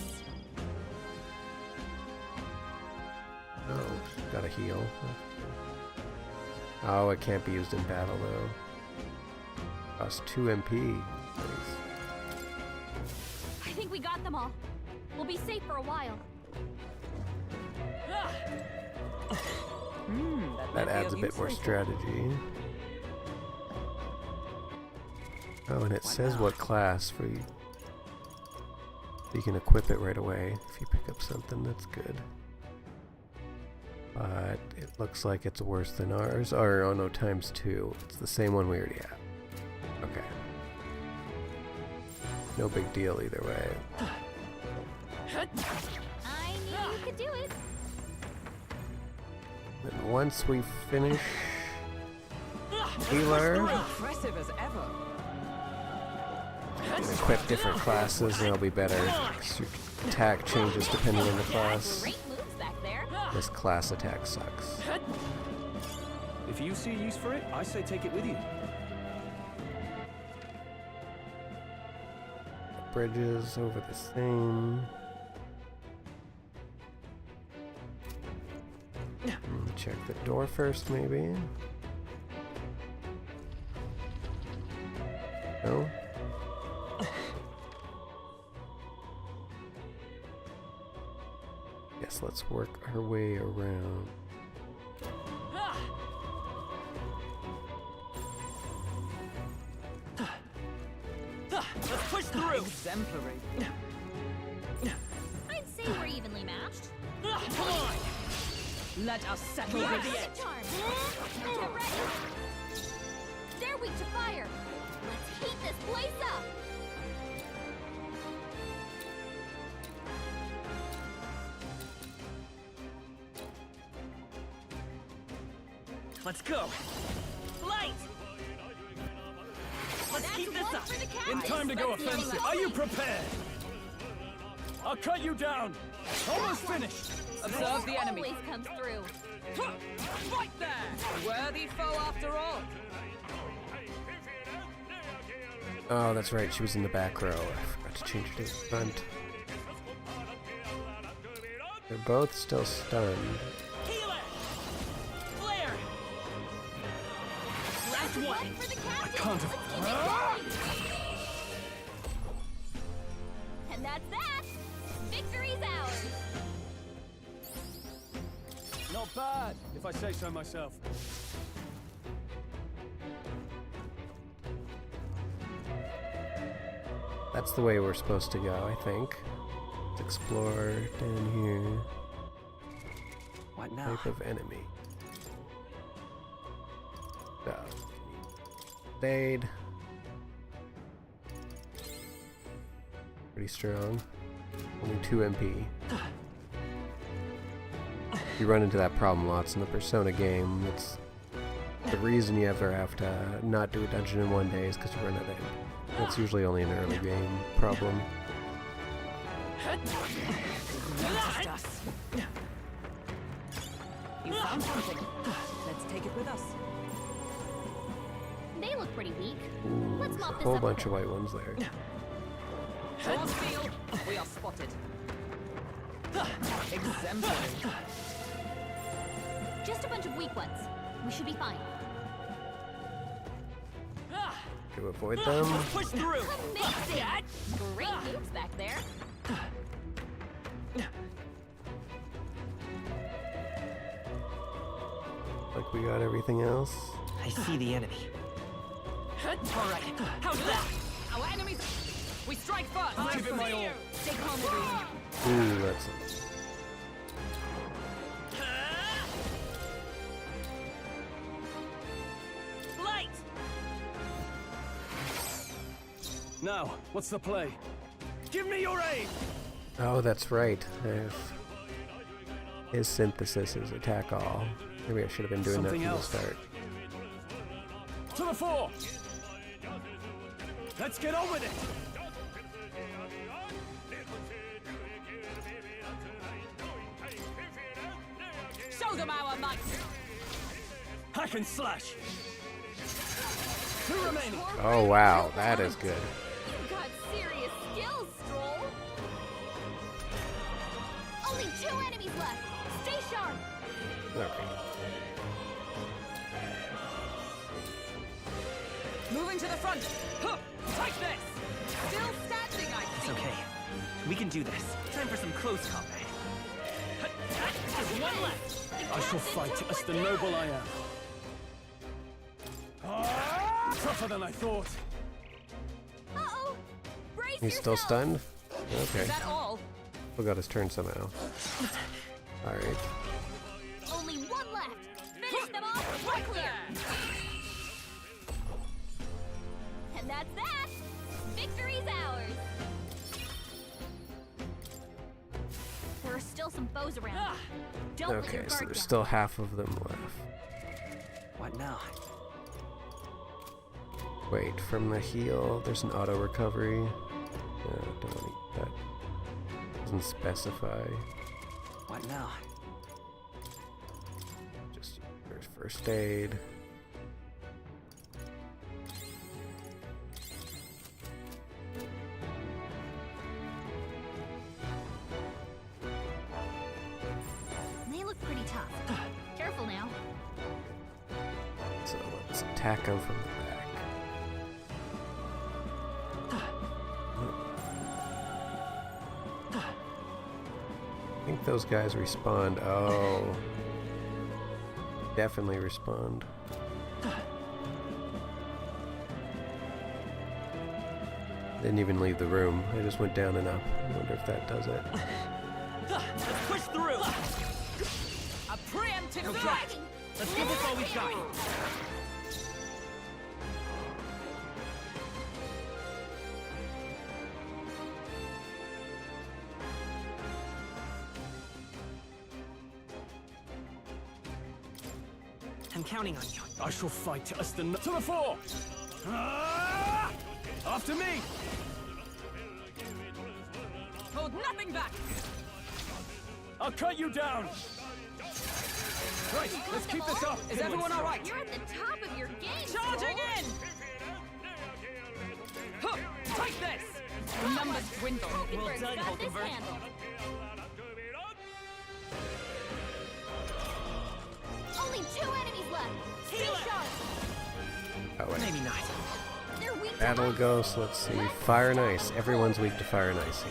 Oh, gotta heal. Oh, it can't be used in battle though. Costs 2 MP. I think we got them all. We'll be safe for a while. That adds a bit more strategy. Oh, and it says what class for you. You can equip it right away if you pick up something. That's good. But it looks like it's worse than ours. Or, oh no, ×2. It's the same one we already have. Okay. No big deal either way. I knew you could do it. And once we finish healer, Impressive as ever. and equip different classes, and it'll be better. 'Cause your attack changes depending on the class. Great moves back there. This class attack sucks. If you see a use for it, I say take it with you. Bridges over the same. Check the door first, maybe. No? Yes, let's work our way around. Let's push through! Exemplary. I'd say we're evenly matched. Come on! Let us settle Yes. this. Charm. Get ready. They're weak to fire. Let's heat this Let's go. Light! Let's keep this up. In time to go offensive. Are you prepared? I'll cut you down. Almost finished. Observe the enemy. Always comes through. Right there! A worthy foe after all. Oh, that's right. She was in the back row. I forgot to change her to the front. They're both still stunned. Healer! Flare! Last one! I can't And that's that! Victory's ours! Not bad, if I say so myself. That's the way we're supposed to go, I think. Let's explore down here. What now? Type of enemy. Stayed. Pretty strong. Only 2 MP. You run into that problem lots in the Persona game. It's the reason you ever have to not do a dungeon in one day is because you run out of MP. That's usually only an early game problem. You found something. Let's take it with us. They look pretty weak. Ooh, Let's there's mop a this whole up bunch a of bit. white ones there. Draw steel. We are spotted. Exemplary. Just a bunch of weak ones. We should be fine. To avoid them. Push through. Amazing! Great moves back there. Like we got everything else. I see the enemy. All right. How's that? Our enemies. We strike first. I'll give it my all. Stay calm, everyone. Ooh, that's Light. Now, what's the play? Give me your aid! oh, that's right. His synthesis is attack all. Maybe I should have been doing Something that from else. the start. To the fore! Let's get on with it! Show them our might. Hack and slash! 2 remaining! Oh wow, that is good. You've got serious skills, Stroll. Only 2 enemies left. Stay sharp. Okay. Moving to the front. Huh. Take this. Still standing, I It's think. okay. We can do this. Time for some close combat. There's one left. I shall fight as the noble I am. Tougher than I thought. Uh-oh. Brace He's still yourself. stunned? Okay. Is that all? Forgot his turn somehow. Alright. Only 1 left. Finish them off. Right Clear. there. And that's that. Victory's ours. There are still some foes around. Don't let your Okay, so guard there's down. still half of them left. What now? Wait, from the heal, there's an auto recovery. No, don't need that. Doesn't specify. What now? Just there's first aid. They look pretty tough. Careful now. So let's attack them from the back. I think those guys respawn. Oh. Definitely respawn. Didn't even leave the room. I just went down and up. I wonder if that does it. Let's push through. A preemptive strike. Let's give this all we've got. I'm counting on you. I shall fight us to the fore! Ah! After me! Hold nothing back! I'll cut you down! Right, let's keep this up! Is everyone alright? You're at the top of your game, Charging Soul. in! Huh, take this! The numbers dwindle. Hulkenberg's got this handled. Only 2 enemies left. Stay sharp. Oh, wait. Maybe not. They're weak to Battle ice. Ghost, let's see. Fire and Ice. Everyone's weak to Fire and Ice.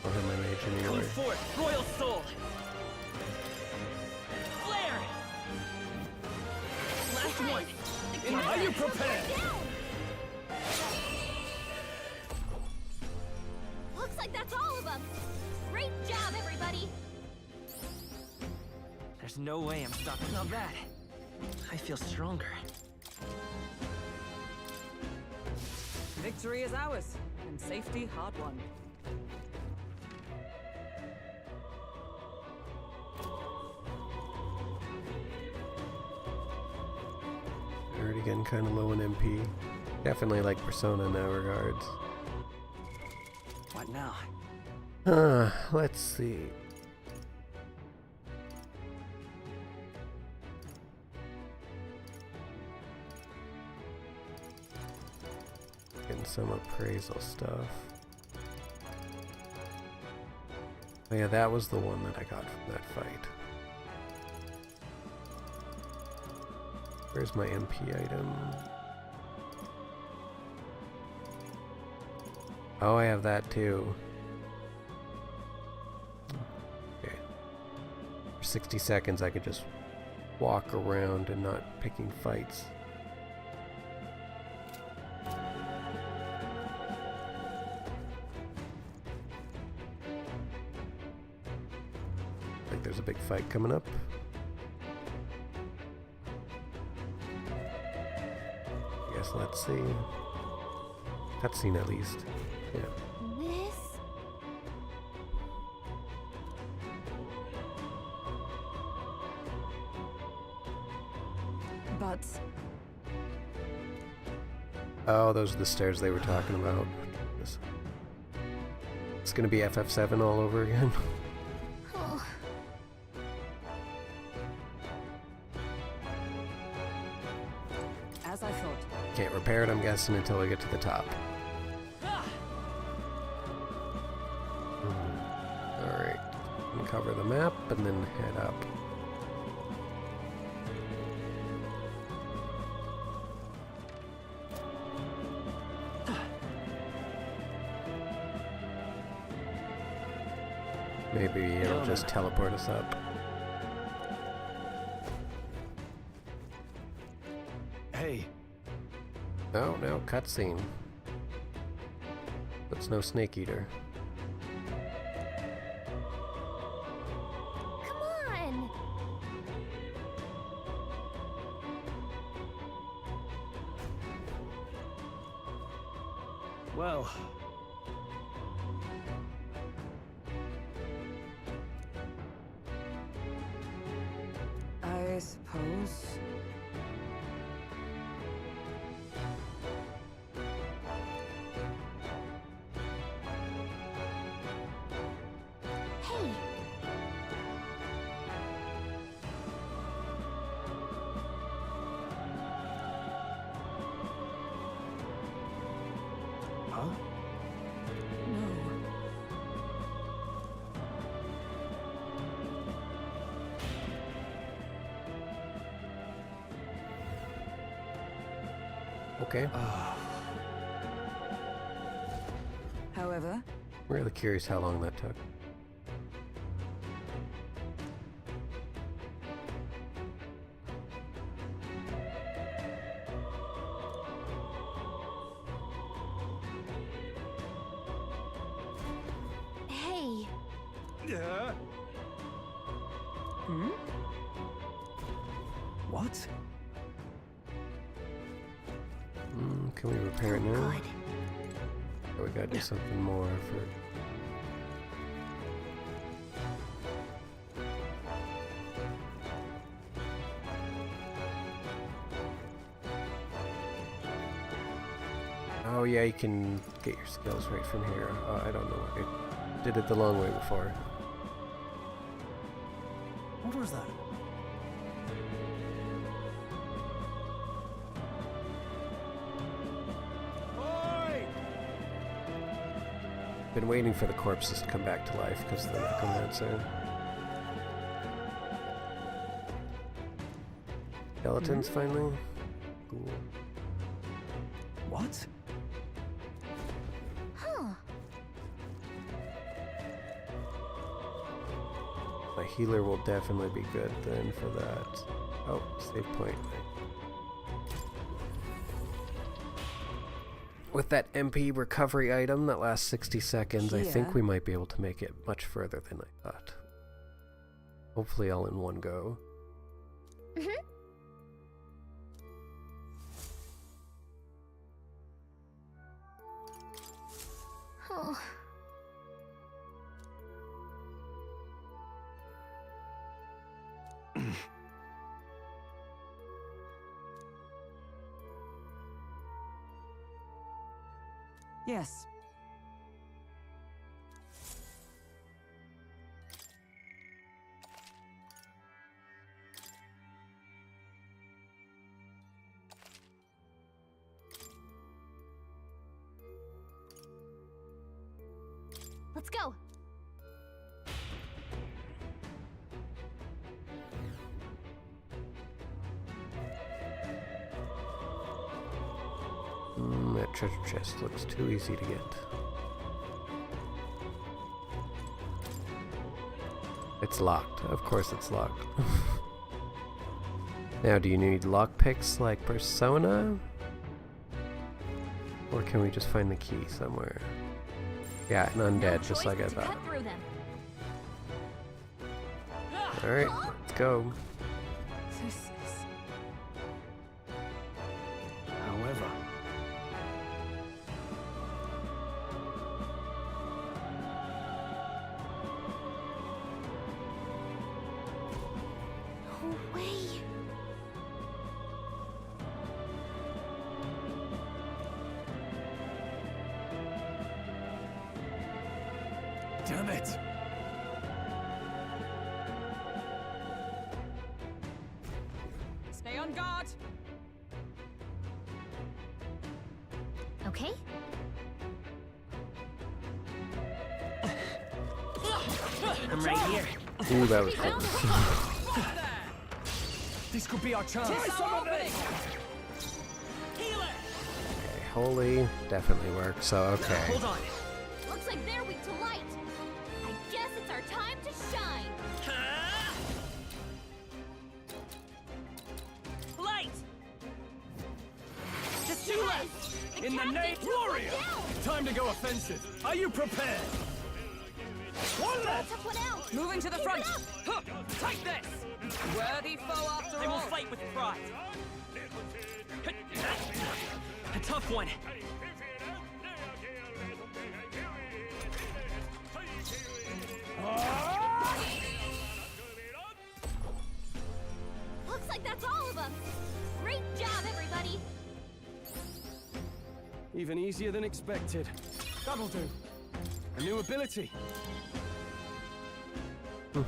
I'll have my mage anyway. Forth, Royal Soul! Flare! Last one! Are you prepared? Looks like that's all of them. Great job, everybody. There's no way I'm stopping all that. I feel stronger. Victory is ours, and safety hard won. Already getting kind of low in MP. Definitely like Persona in that regards. What now? Let's see. Getting some appraisal stuff. Oh yeah, that was the one that I got from that fight. Where's my MP item? Oh, I have that too. Okay. For 60 seconds I could just walk around and not picking fights. I think there's a big fight coming up. I guess let's see. Cutscene at least. Yeah. This? But Oh, those are the stairs they were talking about. It's gonna be FF7 all over again. Oh. as I thought. Can't repair it, I'm guessing, until we get to the top. Alright. Cover the map and then head up. Maybe it'll just teleport us up. Hey. Oh, no, cutscene. That's no Snake Eater. Come on. Well. I suppose. Hey. Huh? No. Okay. However, I'm really curious how long that took. Hey. Yeah. hmm? What? Can we repair it now? Good. Or we gotta do something more for... Oh yeah, you can get your skills right from here. I don't know. I did it the long way before. What was that? Been waiting for the corpses to come back to life because of the necromancer. Skeletons finally. Cool. What? Huh. My healer will definitely be good then for that. Oh, save point. With that MP recovery item that lasts 60 seconds, I think we might be able to make it much further than I thought. Hopefully all in one go. Oh. Yes. Let's go. That treasure chest looks too easy to get. It's locked. Of course it's locked. Now, do you need lockpicks like Persona? Or can we just find the key somewhere? Yeah, an undead, just like I thought. Alright, let's go. However... No way. Damn it! Stay on guard. Okay. I'm right here. Ooh, that was close. This could be our chance. Try some of this! Okay, holy definitely works, so okay. Hold on. Looks like they're weak to light. I guess it's our time to shine. Light! Just too late! In the name, warrior! Time to go offensive. Are you prepared? One left! Took one out. Moving to the front. Huh. Take this! Worthy foe after They will all. fight with pride. A tough one. Looks like that's all of them. Great job, everybody. Even easier than expected. That'll do. A new ability. 2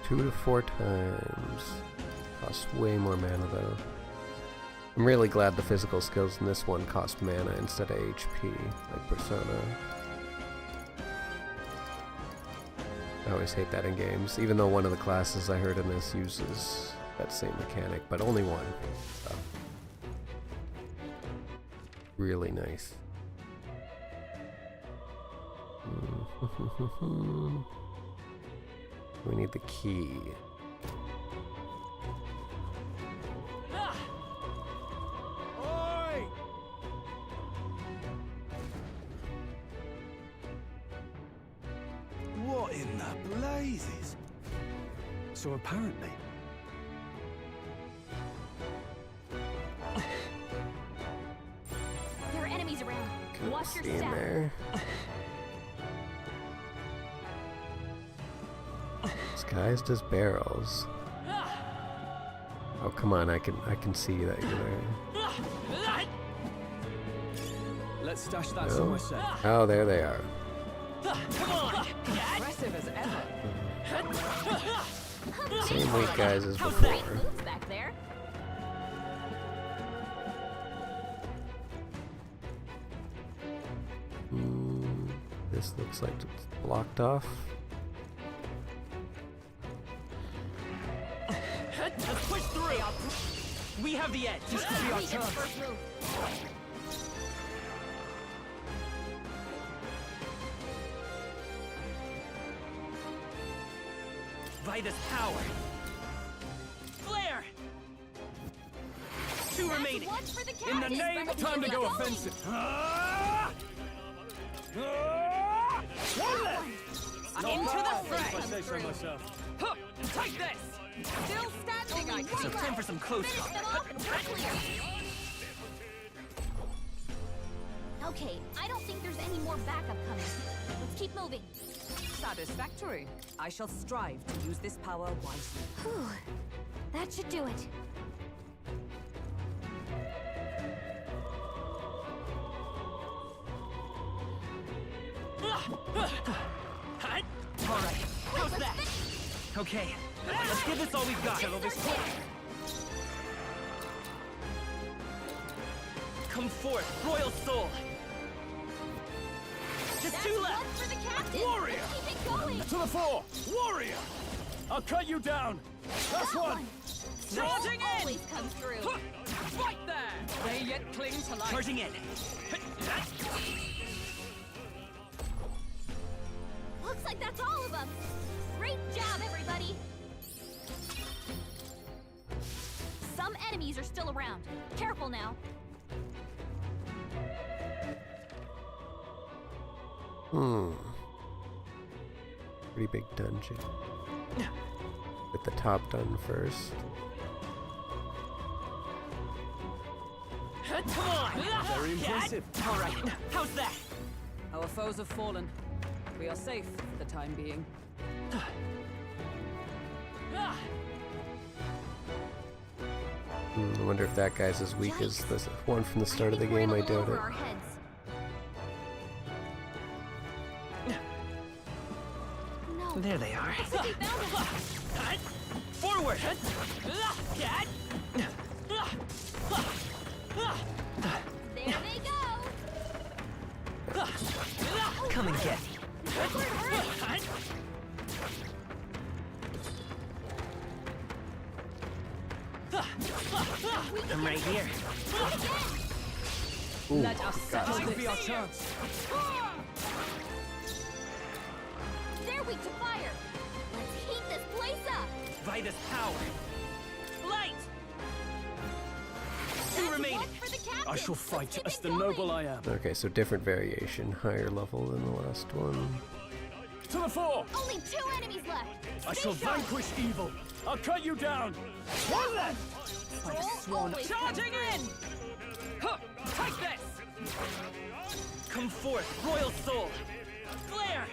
to 4 times. Costs way more mana though. I'm really glad the physical skills in this one cost mana instead of HP, like Persona. I always hate that in games, even though one of the classes I heard in this uses that same mechanic, but only one. So. Really nice. We need the key. Oi! What in the blazes? So apparently... There are enemies around. Watch your See in step. there. Disguised as barrels. Oh come on, I can see that you're there. Let's stash that No? somewhere safe. Oh, there they are. Come on! Impressive as ever. Same weight guys as How's before. that? Moves back there. This looks like it's blocked off. Let's push through! We have the edge! This could be our chance. First move. Vitus power! Flare! Two remaining! One for the In the captain. name, time to go offensive. Into the If I fray. say so myself. Huh. Take this! Still standing, I So see. time for some close Finish them talk. off and we're clear. Okay, I don't think there's any more backup coming. Let's keep moving. Satisfactory. I shall strive to use this power wisely. Whew. That should do it. All right, how's that? Okay, let's give this all we've got. Settle this quick. Come forth, royal soul. Just two left. One for the captain. Warrior! Let's keep it going. To the fore! Warrior! I'll cut you down! That's one! Charging in! Always comes through. Right there! They yet cling to life. Charging in. Looks like that's all of them. Great job, everybody. Some enemies are still around. Careful now. Pretty big dungeon. Get the top done first. Come on! Very impressive. All right, how's that? Our foes have fallen. We are safe for the time being. I wonder if that guy's as weak as the one from the start of the game. I doubt it. No. There they are. Looks like we found it. Forward! There they go. Come and get me. I'm right here. Ooh, Let us settle This this. could be our chance. They're weak to fire. Let's heat this place up. Vitus power. Light! Two remaining. One for the captain. I shall Let's fight keep as it the going. noble I am. Okay, so different variation, higher level than the last one. To the fore! Only 2 enemies left. I Stay shall sharp. vanquish evil. I'll cut you down. One left! Stroll always comes Charging through. in! Huh. Take this! Come forth, royal soul! Flare!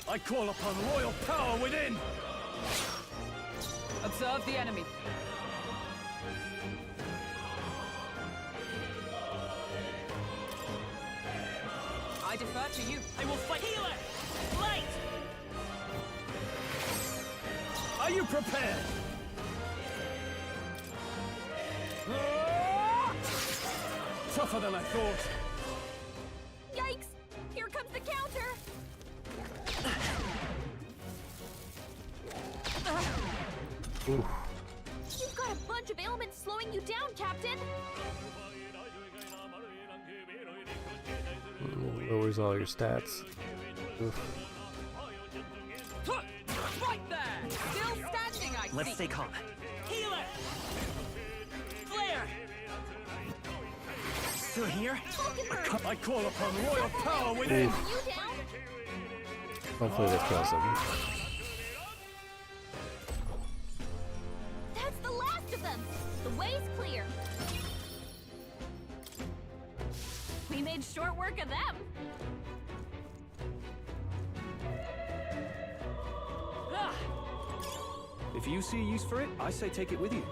I call upon royal power within! Observe the enemy. I defer to you. I will fight. Healer! Light! Are you prepared? Tougher than I thought. Yikes! Here comes the counter. Ooh. You've got a bunch of ailments slowing you down, Captain. Lowers all your stats. Oof. Right there! Still standing, I Let's see. stay calm. Healer! Flare! Still here? I call upon royal power within! Oof. You down? Hopefully that kills him. That's the last of them. The way's clear. We made short work of them. If you see a use for it, I say take it with you.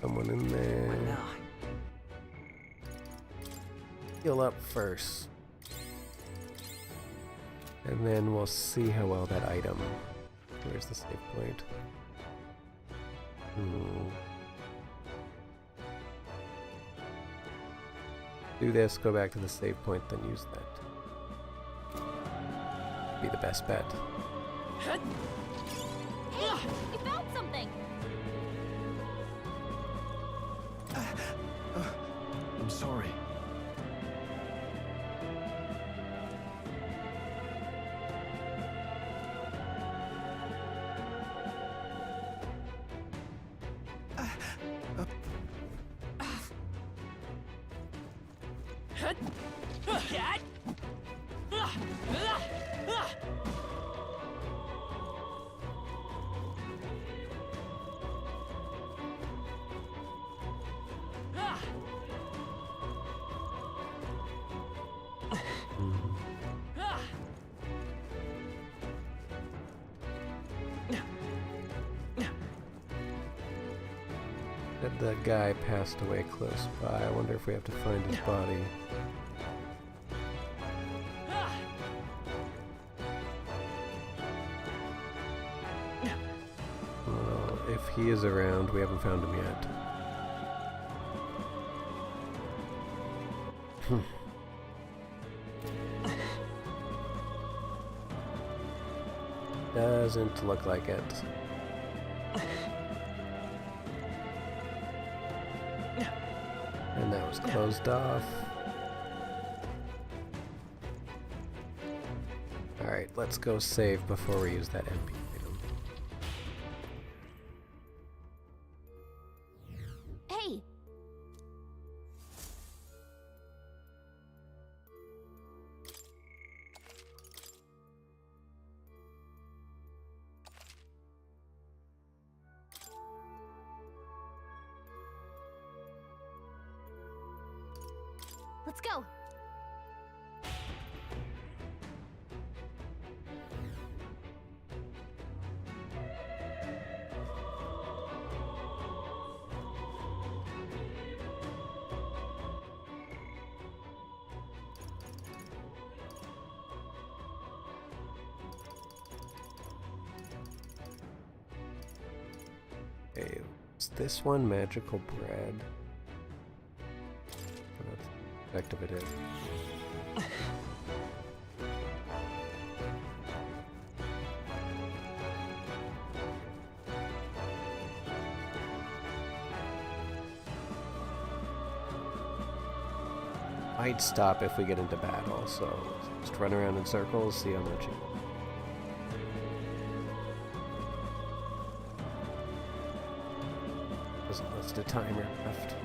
Someone in there. Heal up first. And then we'll see how well that item. Where's the save point? Do this, go back to the save point, then use that. Be the best bet. Hey, we found something! I'm sorry. That guy passed away close by. I wonder if we have to find his body. Well, if he is around, we haven't found him yet. Doesn't look like it. And that was closed off. Alright, let's go save before we use that MP item. Hey! Let's go! Okay, is this one magical bread? That's the effect of it is. I'd stop if we get into battle, so just run around in circles, see how much you... There's a timer left.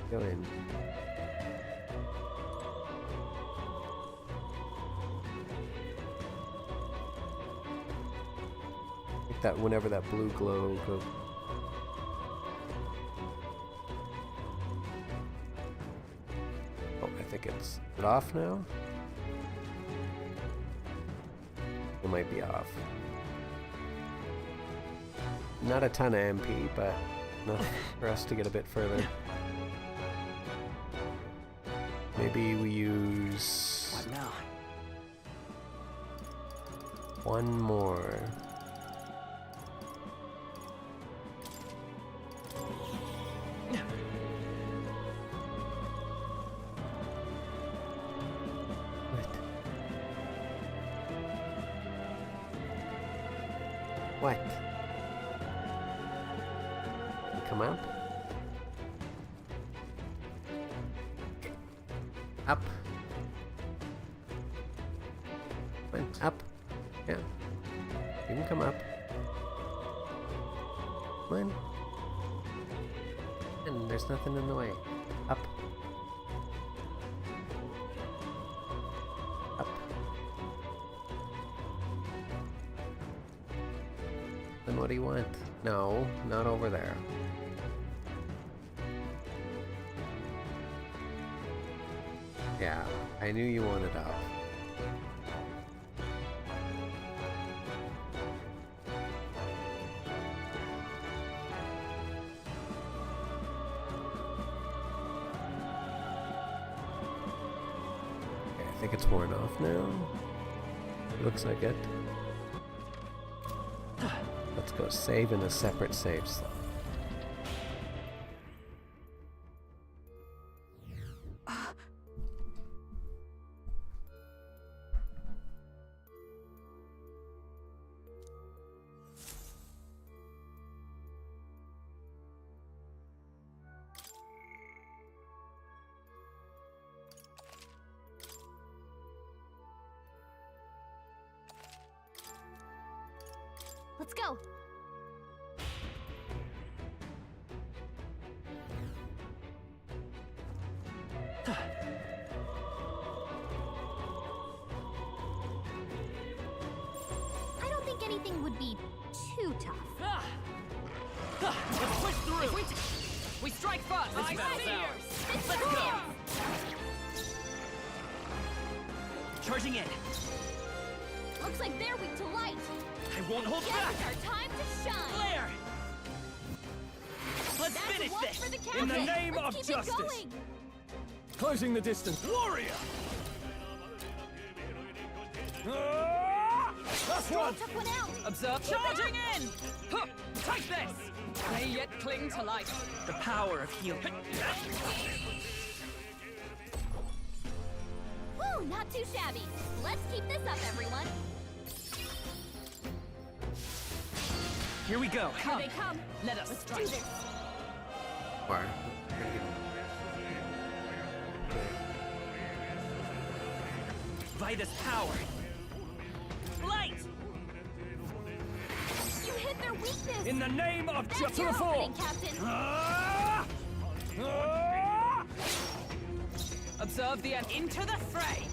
Go in. Like that whenever that blue glow goes. Oh, I think it's off now? It might be off. Not a ton of MP, but enough for us to get a bit further. Maybe we use... What now? One more. What? You come up? Up. Come on, up. Yeah. You can come up. Come on. And there's nothing in the way. Up. he went. No, not over there. Yeah, I knew you wanted up. Okay, I think it's worn off now. Looks like it. Let's go save in a separate save slot. Let's go. I don't think anything would be too tough. Let's push through! We strike first! This battle's ours! Let's go! Charging in! Looks like they're weak to light. I won't hold Guess back! it's our time to shine. Flare! Let's That's finish one this! for the In the captain. name Let's of keep justice. It going. Closing the distance. Warrior! That's one! Took one out. Observe charging in! Huh, take this! May yet cling to life. The power of healing. Woo, not too shabby. Let's keep this up, everyone. Here we go. Here they come. Let us Let's strike. do this. Why? By this power. Light! You hit their weakness. In the name of That's justice to your the fore! opening, Captain. Observe the end. Into the fray!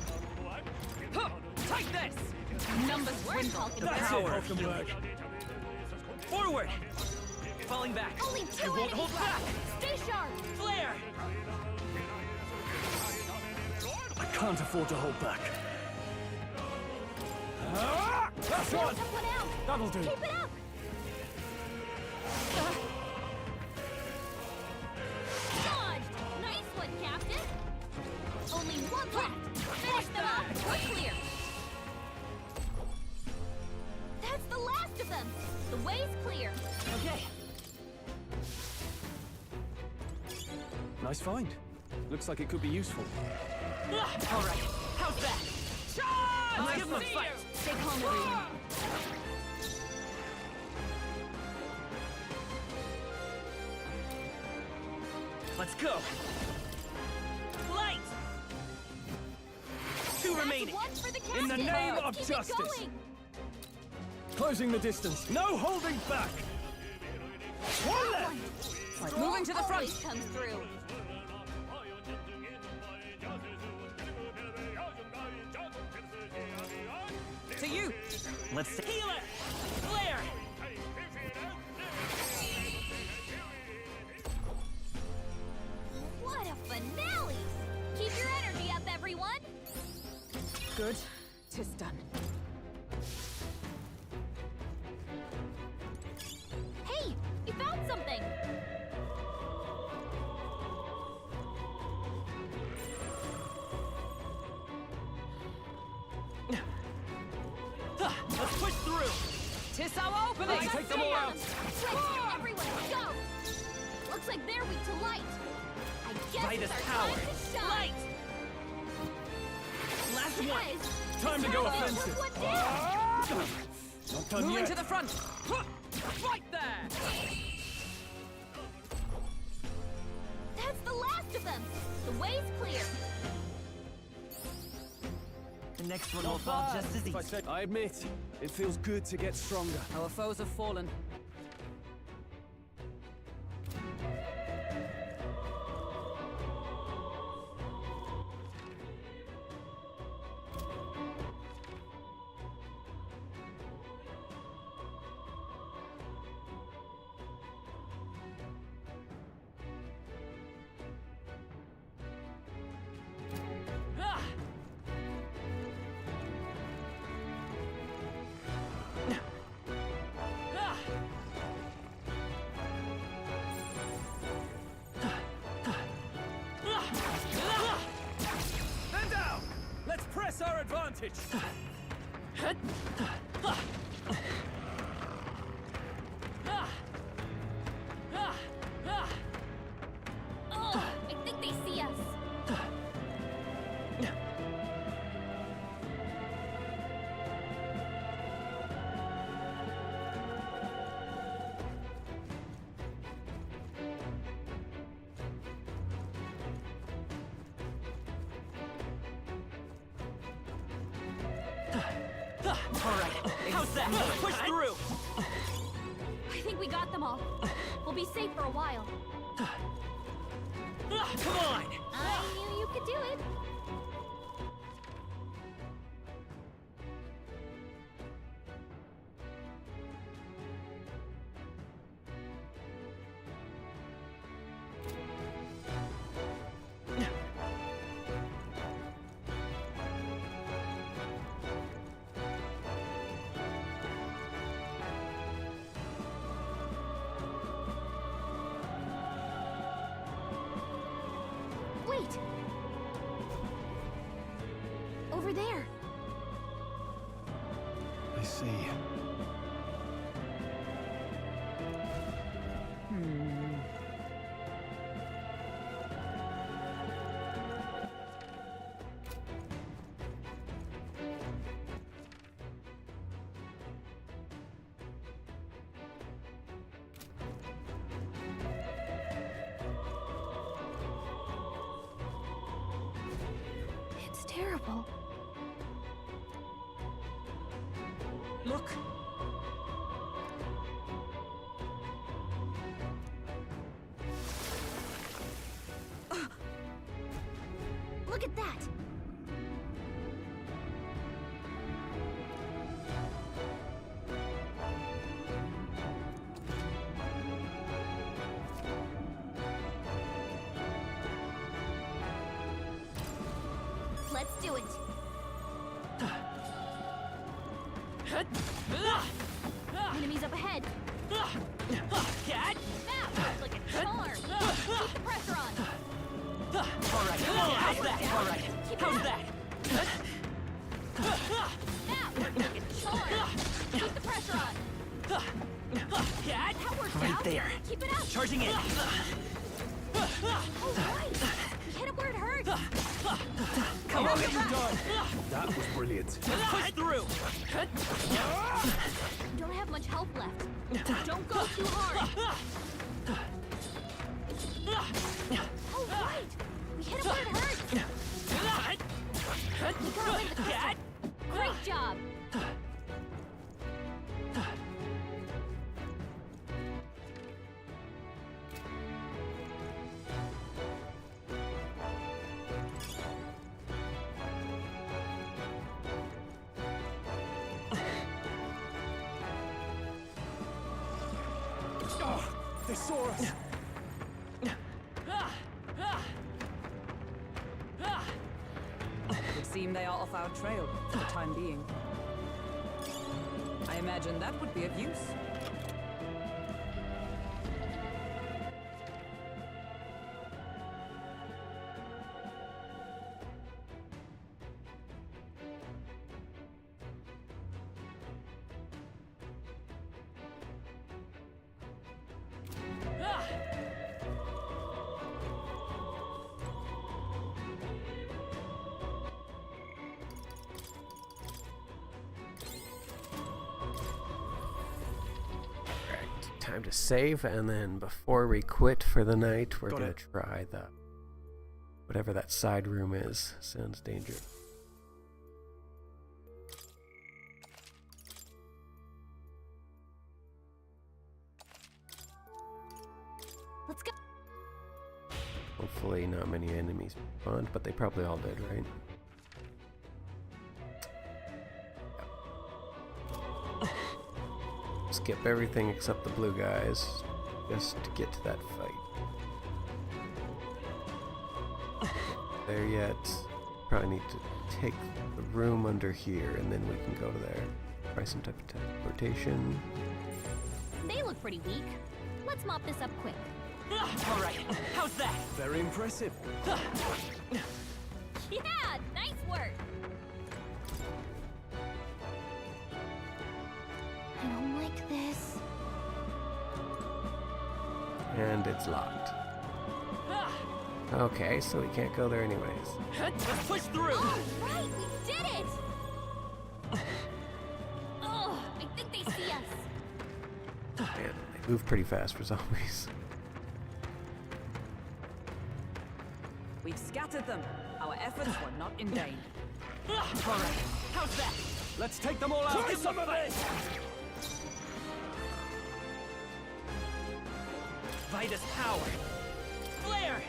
Huh, take this! Numbers dwindle. That's it, Power of healing. Hulkenberg. Forward! Falling back. Only I two won't enemies hold back! left. Stay sharp. Flare! I can't afford to hold back. That's one! Took one out. That'll do. Keep it up. Dodged. Nice one, Captain. Only one left. Finish them off. We're clear. That's the last of them. The way's clear. Okay. Nice find. Looks like it could be useful. All right, how's that? Charge! Let's give them a fight. Stay calm, everyone. Let's go. Light! Two remaining. One for the In the captain. name Let's of keep justice. It going. Closing the distance. No holding back! One left! Right, moving to the front. Always comes through. To you! Let's heal it! Flare! What a finale! Keep your energy up, everyone. Good. 'Tis done. Hey, you found something. Let's push through! 'Tis our opening! Let's take them all out. Switch, everyone, go! Looks like they're weak to light. I guess By it's this our power. time to shine. Light! Last one! Guys, Time to it's go time offensive. put one down. Not done Moving yet. to the front! Huh, right there! That's the last of them. The way's clear. The next one will fall just as easy. I admit, it feels good to get stronger. Our foes have fallen. advantage. Oh, I think they see us. Alright, how's that? Push through! I think we got them all. We'll be safe for a while. Come on! I knew you could do it. Wait! Over there. I see. It's terrible. Look! Look at that! Let's do it! Enemies up ahead! Cat! That worked like a charm! Keep the pressure on! Alright, come on! How's that? Alright, how's that? That worked like a charm! Keep the pressure on! Cat! That worked Right out! there. Keep it up! Charging in! Oh, right! We hit it where it hurts! Come on, get you done! That was brilliant. Push through! You don't have much health left. Don't go too hard! Oh, right! We hit it where it hurts! We got rid of the crystal! Great job! Oh, they saw us. It would seem they are off our trail for the time being. I imagine that would be of use. Time to save, and then before we quit for the night, we're gonna try the whatever that side room is. Sounds dangerous. Let's go. Hopefully not many enemies spawned, but they probably all did, right? Skip everything except the blue guys, just to get to that fight. There yet. Probably need to take the room under here, and then we can go to there. Try some type of teleportation. They look pretty weak. Let's mop this up quick. Alright, how's that? Very impressive. Yeah, nice work. like this. And it's locked. Okay, so we can't go there anyways. Let's push through! All right, we did it! Oh, I think they see us. Man, they move pretty fast for zombies. We've scattered them. Our efforts were not in vain. Alright, how's that? Let's take them all out! Try some of this! Vitus power! Flare!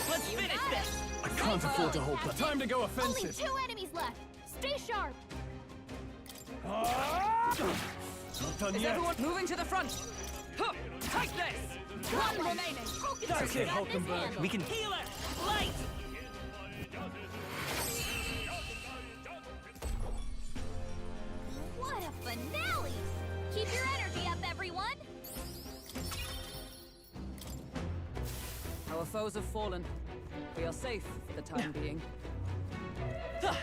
Let's finish this! I can't afford to hold back. Time to go offensive! Only 2 enemies left. Stay sharp. Not done Is yet. everyone moving to the front? Huh, take this! One remaining! That's it, Hulkenberg. We can... Healer! Light! What a finale! Keep your energy up, everyone. Our foes have fallen. We are safe for the time being. That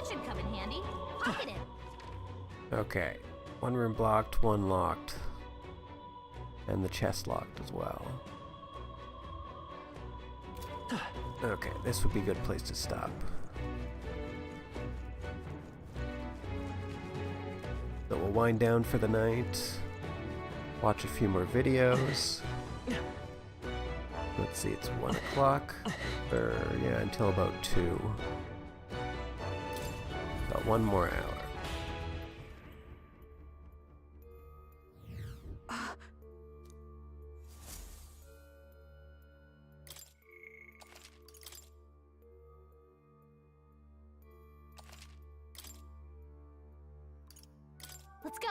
should come in handy. Pocket it. Okay. 1 room blocked, 1 locked. And the chest locked as well. Okay, this would be a good place to stop. So we'll wind down for the night. Watch a few more videos. Let's see, it's 1 o'clock. Or, yeah, until about 2. About 1 more hour. Let's go.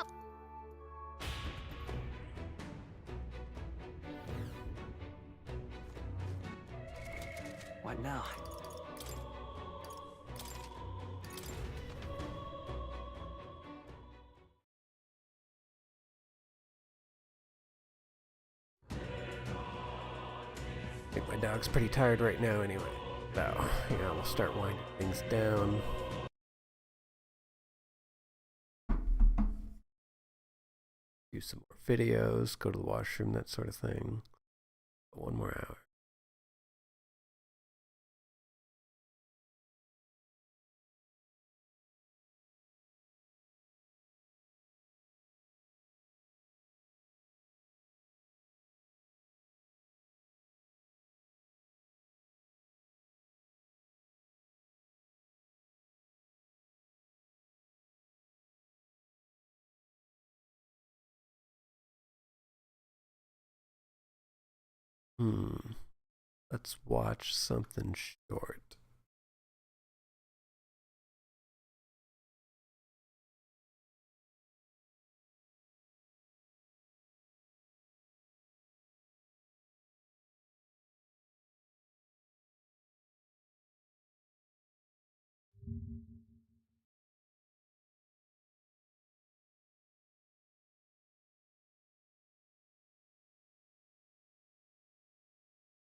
What now? I think my dog's pretty tired right now anyway. So, yeah, we'll start winding things down. Do some more videos, go to the washroom, that sort of thing. 1 more hour. Let's watch something short.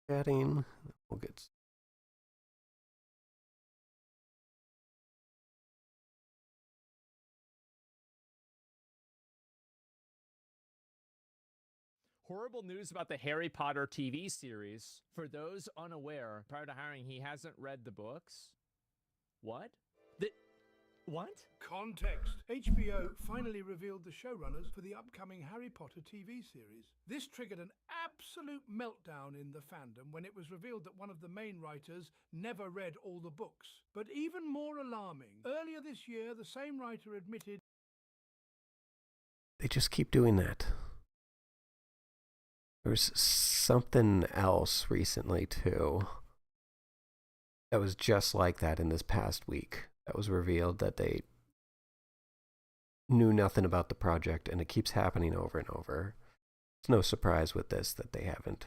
Chatting. We'll get. Horrible news about the Harry Potter TV series. For those unaware, prior to hiring, he hasn't read the books. What? What? Context. HBO finally revealed the showrunners for the upcoming Harry Potter TV series. This triggered an absolute meltdown in the fandom when it was revealed that one of the main writers never read all the books. But even more alarming, earlier this year, the same writer admitted They just keep doing that. There's something else recently, too. That was just like that in this past week. That was revealed that they knew nothing about the project, and it keeps happening over and over. It's no surprise with this that they haven't.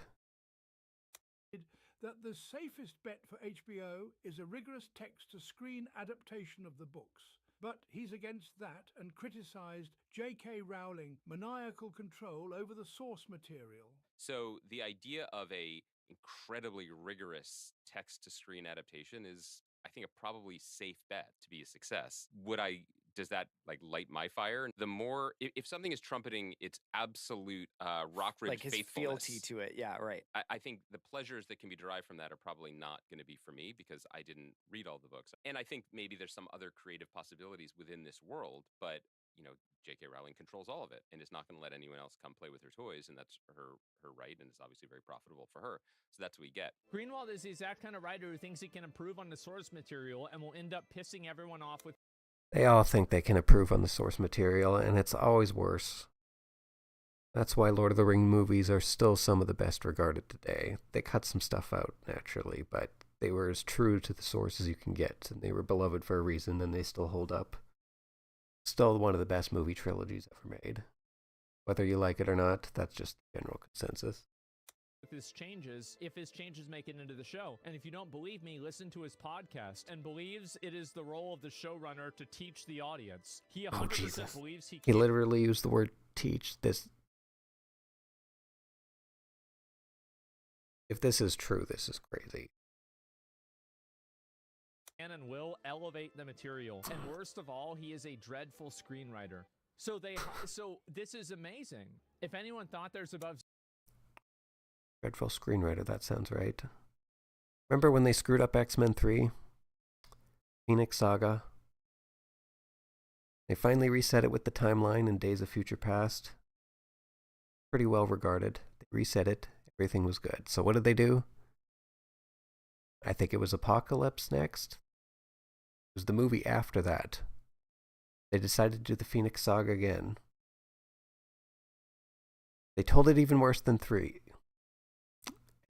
that the safest bet for HBO is a rigorous text-to-screen adaptation of the books. But he's against that and criticised J.K. Rowling maniacal control over the source material. So the idea of a incredibly rigorous text-to-screen adaptation is, I think, a probably safe bet to be a success. Would I does that like light my fire? The more, if something is trumpeting its absolute rock-ribbed Like his faithfulness, fealty to it. Yeah, right. I think the pleasures that can be derived from that are probably not going to be for me because I didn't read all the books. And I think maybe there's some other creative possibilities within this world, but you know, J.K. Rowling controls all of it and is not going to let anyone else come play with her toys, and that's her right, and it's obviously very profitable for her. So that's what we get. Greenwald is the exact kind of writer who thinks he can improve on the source material and will end up pissing everyone off with. They all think they can improve on the source material, and it's always worse. That's why Lord of the Rings movies are still some of the best regarded today. They cut some stuff out, naturally, but they were as true to the source as you can get, and they were beloved for a reason, and they still hold up. Still one of the best movie trilogies ever made. Whether you like it or not, that's just the general consensus. If his changes make it into the show. And if you don't believe me, listen to his podcast and believes it is the role of the showrunner to teach the audience. He 100% believes he can. He literally used the word teach. If this is true, this is crazy. And will elevate the material. And worst of all, he is a dreadful screenwriter. So this is amazing. If anyone thought there's above... Dreadful screenwriter, that sounds right. Remember when they screwed up X-Men 3? Phoenix Saga? They finally reset it with the timeline in Days of Future Past. Pretty well regarded. They reset it. Everything was good. So what did they do? I think it was Apocalypse next. It was the movie after that. They decided to do the Phoenix Saga again. They told it even worse than 3.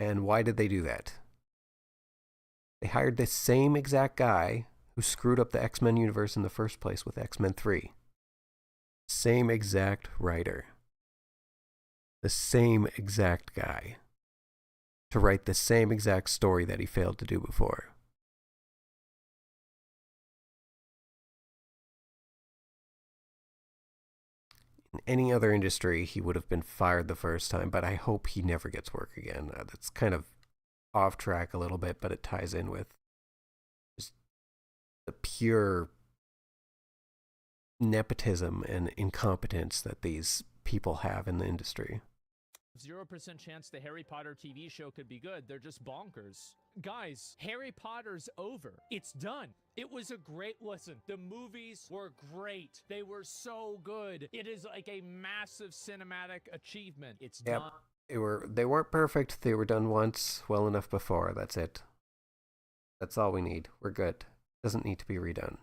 And why did they do that? They hired this same exact guy who screwed up the X-Men universe in the first place with X-Men 3. Same exact writer. The same exact guy. To write the same exact story that he failed to do before. In any other industry, he would have been fired the first time, but I hope he never gets work again. That's kind of off track a little bit, but it ties in with just the pure nepotism and incompetence that these people have in the industry. 0% chance the Harry Potter TV show could be good. They're just bonkers. Guys, Harry Potter's over. It's done. It was a great listen. The movies were great. They were so good. It is like a massive cinematic achievement. It's done. They weren't perfect. They were done once, well enough before. That's it. That's all we need. We're good. Doesn't need to be redone.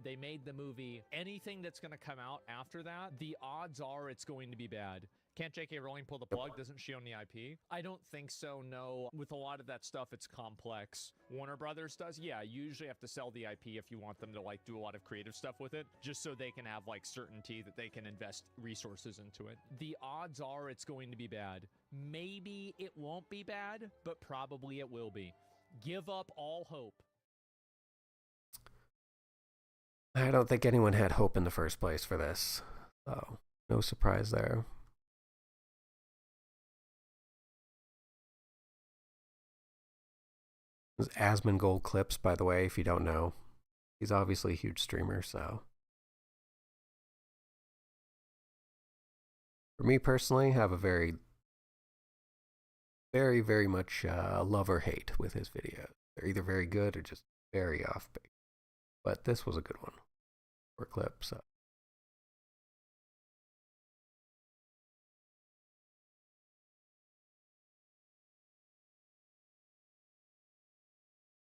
They made the movie. Anything that's going to come out after that, the odds are it's going to be bad. Can't J.K. Rowling pull the plug? Doesn't she own the IP? I don't think so, no. With a lot of that stuff, it's complex. Warner Brothers does? Yeah, you usually have to sell the IP if you want them to, like, do a lot of creative stuff with it, just so they can have, like, certainty that they can invest resources into it. The odds are it's going to be bad. Maybe it won't be bad, but probably it will be. Give up all hope. I don't think anyone had hope in the first place for this, so no surprise there. This is Asmongold Clips, by the way, if you don't know. He's obviously a huge streamer, so. For me personally, I have a very, very, very much love or hate with his videos. They're either very good or just very offbeat. But this was a good one. Or clip, so.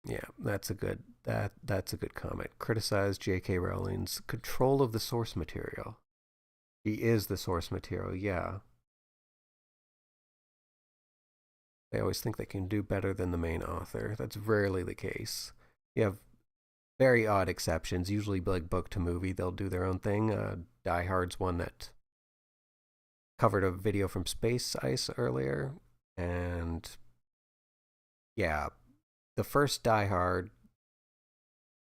Yeah, that's a good comment. Criticize J.K. Rowling's control of the source material. He is the source material, yeah. They always think they can do better than the main author. That's rarely the case. You have very odd exceptions. Usually, like book to movie, they'll do their own thing. Die Hard's one that covered a video from Space Ice earlier, and yeah, the first Die Hard,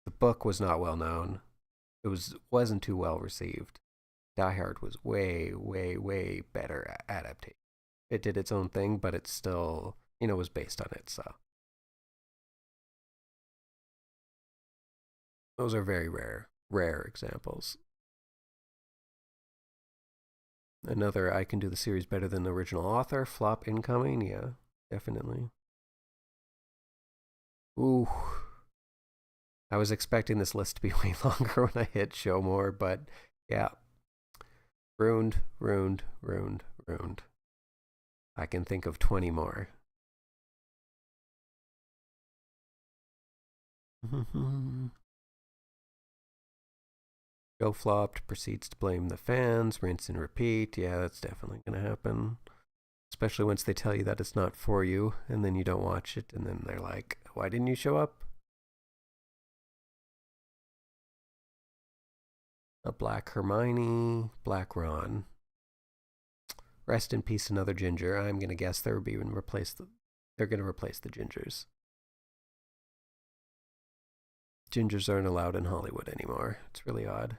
the book was not well known. It wasn't too well received. Die Hard was way, way, way better adaptation. It did its own thing, but it still, was based on it, so. Those are very rare. rare examples. Another, I can do the series better than the original author. Flop incoming, yeah, definitely. Ooh. I was expecting this list to be way longer when I hit show more, but yeah. Ruined. I can think of 20 more. Joe flopped, proceeds to blame the fans, rinse and repeat. Yeah, that's definitely going to happen. Especially once they tell you that it's not for you, and then you don't watch it, and then they're like, why didn't you show up? A Black Hermione, Black Ron. Rest in peace, another ginger. I'm going to guess they're going to replace the gingers. Gingers aren't allowed in Hollywood anymore. It's really odd.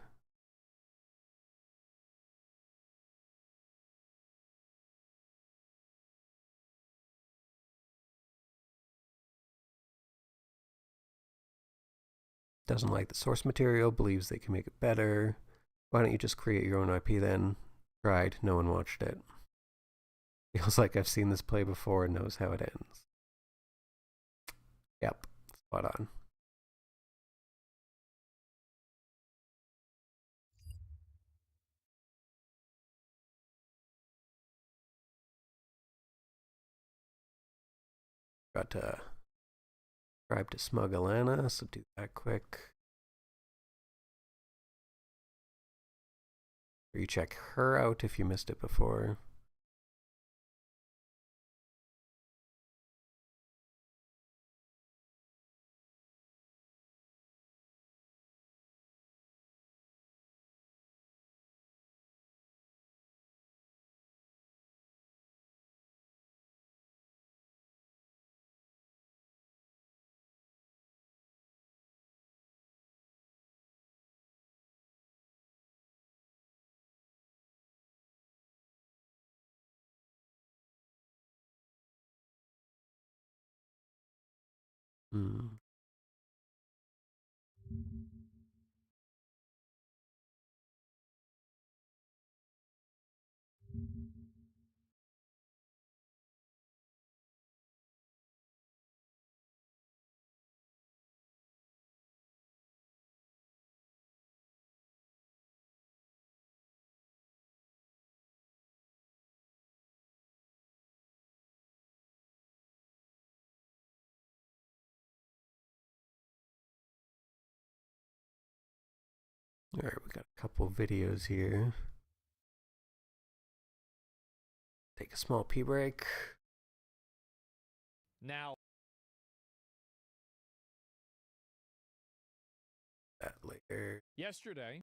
Doesn't like the source material, believes they can make it better. Why don't you just create your own IP then? Tried, no one watched it. Feels like I've seen this play before and knows how it ends. Yep, spot on. Got to subscribe to Smug Alana, so do that quick. Or you check her out if you missed it before. Alright, we got a couple videos here. Take a small pee break. Now. That later. Yesterday.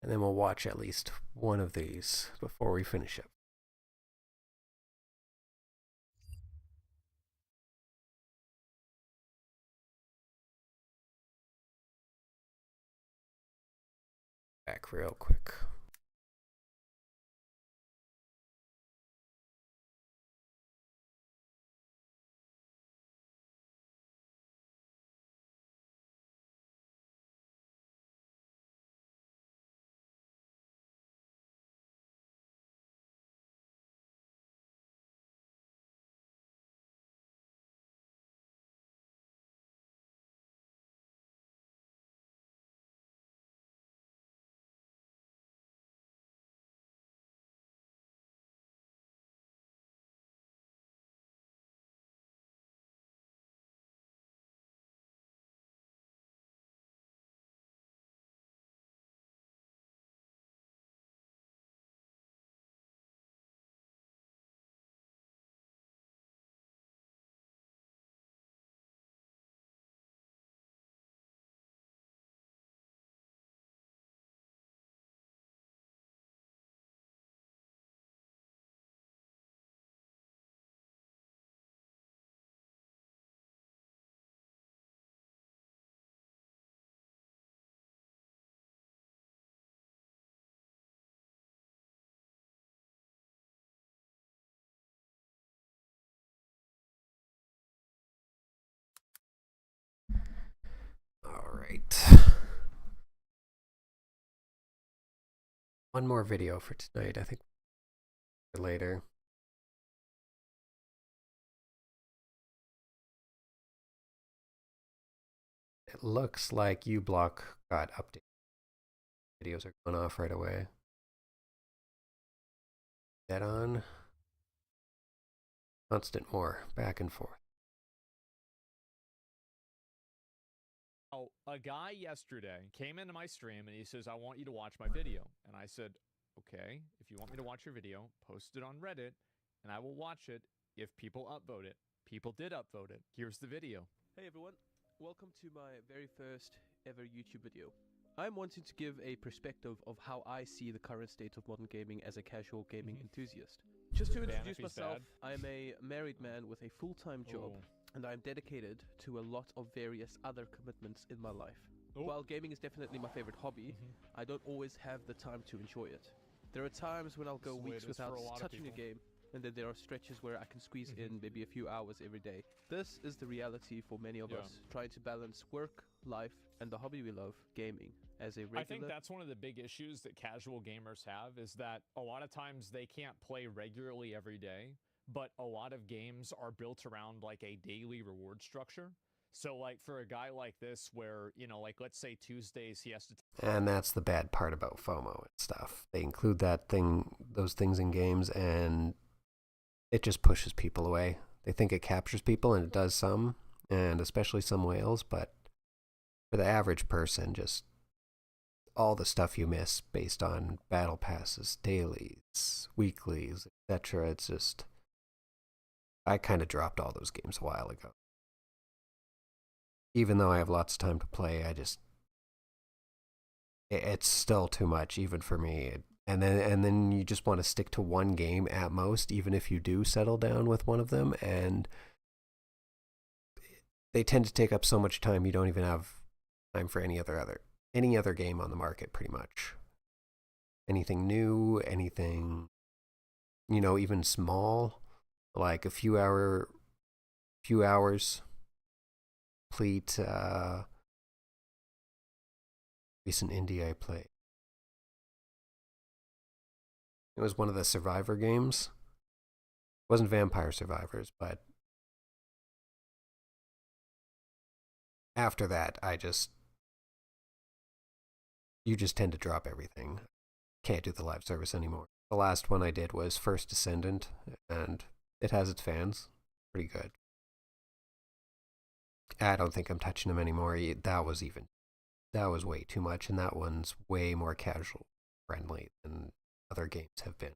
And then we'll watch at least one of these before we finish it. Back real quick. All right. One more video for tonight, I think. Later. It looks like uBlock got updated. Videos are going off right away. Get on. Constant more, back and forth. Oh, a guy yesterday came into my stream and he says, I want you to watch my video. And I said, okay, if you want me to watch your video, post it on Reddit and I will watch it if people upvote it. People did upvote it. Here's the video. Hey everyone, welcome to my very first ever YouTube video. I'm wanting to give a perspective of how I see the current state of modern gaming as a casual gaming enthusiast. Just to introduce myself, I'm a married man with a full-time job, and I'm dedicated to a lot of various other commitments in my life. While gaming is definitely my favorite hobby, I don't always have the time to enjoy it. There are times when I'll go weeks without touching a game, and then there are stretches where I can squeeze in maybe a few hours every day. This is the reality for many of us, trying to balance work, life, and the hobby we love, gaming, as a regular... I think that's one of the big issues that casual gamers have, is that a lot of times they can't play regularly every day, but a lot of games are built around like a daily reward structure. So like for a guy like this where, you know, like let's say Tuesdays he has to... And that's the bad part about FOMO and stuff. They include those things in games, and it just pushes people away. They think it captures people, and it does some, and especially some whales, but for the average person, just all the stuff you miss based on battle passes, dailies, weeklies, etc. It's just... I kind of dropped all those games a while ago. Even though I have lots of time to play, it's still too much, even for me. And then you just want to stick to one game at most, even if you do settle down with one of them. And they tend to take up so much time, you don't even have time for any other game on the market, pretty much. Anything new, anything, you know, even small, like a few hours complete recent indie I played. It was one of the Survivor games. It wasn't Vampire Survivors, but after that, you just tend to drop everything. Can't do the live service anymore. The last one I did was First Descendant, and it has its fans. Pretty good. I don't think I'm touching them anymore. That was way too much, and that one's way more casual friendly than other games have been.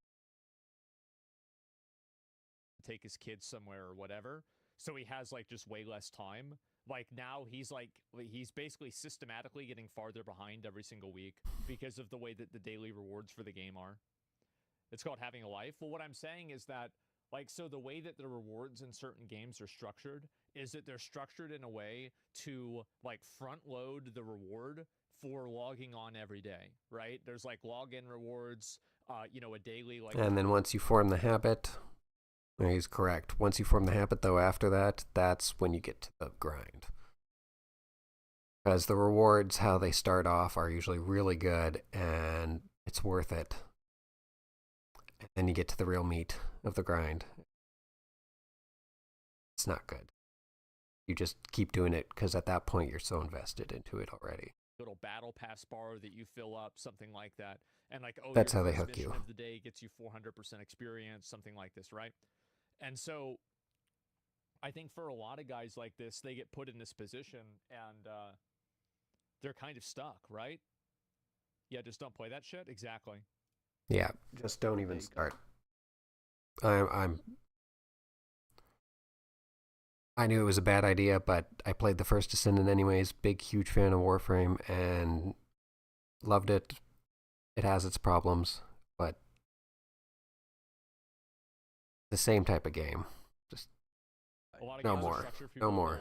Take his kids somewhere or whatever, so he has like just way less time. Like now he's basically systematically getting farther behind every single week because of the way that the daily rewards for the game are. It's called having a life. Well, what I'm saying is that, like, so the way that the rewards in certain games are structured is that they're structured in a way to like front load the reward for logging on every day, right? There's like login rewards, you know, a daily like... And then once you form the habit, he's correct. Once you form the habit, though, after that, that's when you get to the grind. Because the rewards, how they start off, are usually really good, and it's worth it. And then you get to the real meat of the grind. It's not good. You just keep doing it, because at that point, you're so invested into it already. Little battle pass bar that you fill up, something like that. And like, oh, that's your how they first hook mission you. Of the day gets you 400% experience, something like this, right? And so I think for a lot of guys like this, they get put in this position and they're kind of stuck, right? Yeah, just don't play that shit. Exactly. Yeah, just don't even start. I knew it was a bad idea, but I played the First Descendant anyways. Big, huge fan of Warframe and loved it. It has its problems, but the same type of game. Just no more. No more.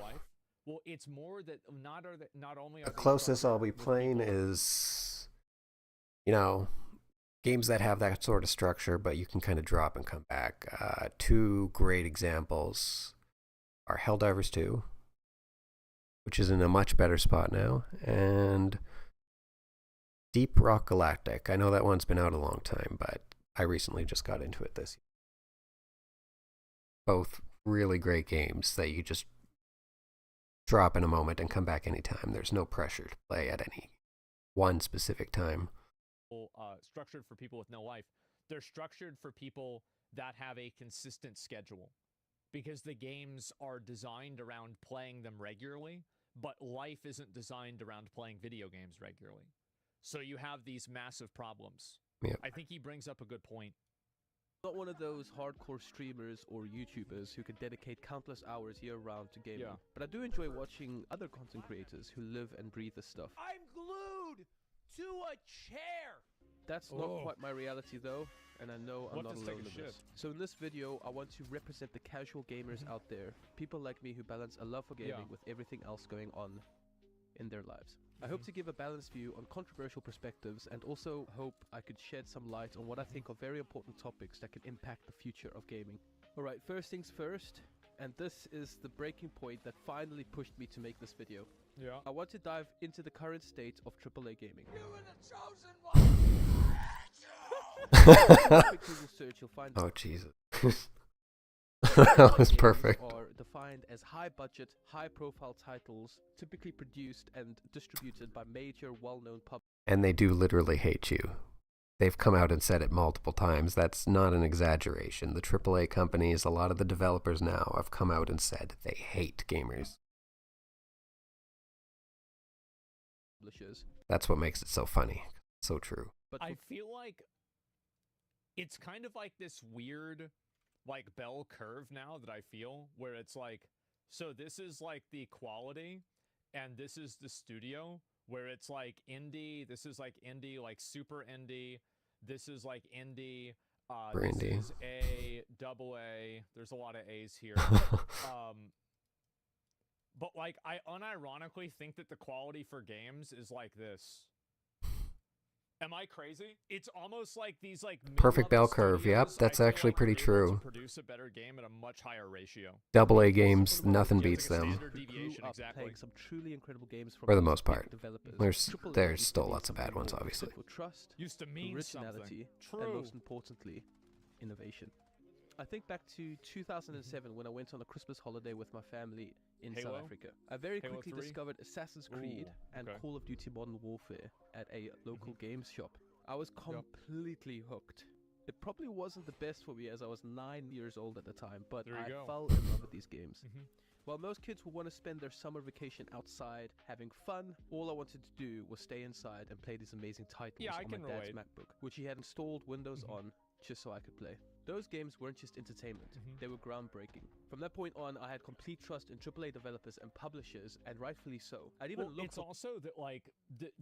Well, it's more that not only are the closest I'll be playing is, you know, games that have that sort of structure, but you can kind of drop and come back. Two great examples are Helldivers 2, which is in a much better spot now, and Deep Rock Galactic. I know that one's been out a long time, but I recently just got into it this year. Both really great games that you just drop in a moment and come back anytime. There's no pressure to play at any one specific time. Structured for people with no life. They're structured for people that have a consistent schedule, because the games are designed around playing them regularly, but life isn't designed around playing video games regularly. So you have these massive problems. Yep. I think he brings up a good point. Not one of those hardcore streamers or YouTubers who can dedicate countless hours year-round to gaming. Yeah. But I do enjoy watching other content creators who live and breathe this stuff. I'm glued to a chair! That's not quite my reality though, and I know I'm not alone in this. So in this video, I want to represent the casual gamers out there, people like me who balance a love for gaming with everything else going on in their lives. I hope to give a balanced view on controversial perspectives, and also hope I could shed some light on what I think are very important topics that can impact the future of gaming. Alright, first things first, and this is the breaking point that finally pushed me to make this video. Yeah. I want to dive into the current state of AAA gaming. You were the chosen one! Google search, you'll find Oh, Jesus. That was perfect. Are defined as high-budget, high-profile titles, typically produced and distributed by major, well-known publishers. And they do literally hate you. They've come out and said it multiple times. That's not an exaggeration. The AAA companies, a lot of the developers now have come out and said they hate gamers. That's what makes it so funny. So true. But I feel like it's kind of like this weird, like, bell curve now that I feel, where it's like, so this is like the quality, and this is the studio, where it's like indie, this is like indie, like super indie, this is like indie, this is A, double A, there's a lot of A's here. But like, I unironically think that the quality for games is like this. Am I crazy? It's almost like these like perfect bell curve. Yep, that's actually pretty true. Produce a better game at a much higher ratio. Double A games, nothing beats them. Exactly. Some truly incredible games from For the most part. developers. There's still lots of bad ones, obviously. For trust, used to mean originality, and most importantly, innovation. I think back to 2007 when I went on a Christmas holiday with my family in South Africa. I very quickly discovered Assassin's Creed and Call of Duty Modern Warfare at a local games shop. I was completely hooked. It probably wasn't the best for me as I was 9 years old at the time, but I fell in love with these games. While most kids will want to spend their summer vacation outside having fun, all I wanted to do was stay inside and play these amazing titles on my dad's MacBook, which he had installed Windows on just so I could play. Those games weren't just entertainment, they were groundbreaking. From that point on, I had complete trust in AAA developers and publishers, and rightfully so. I'd even it's also that, like,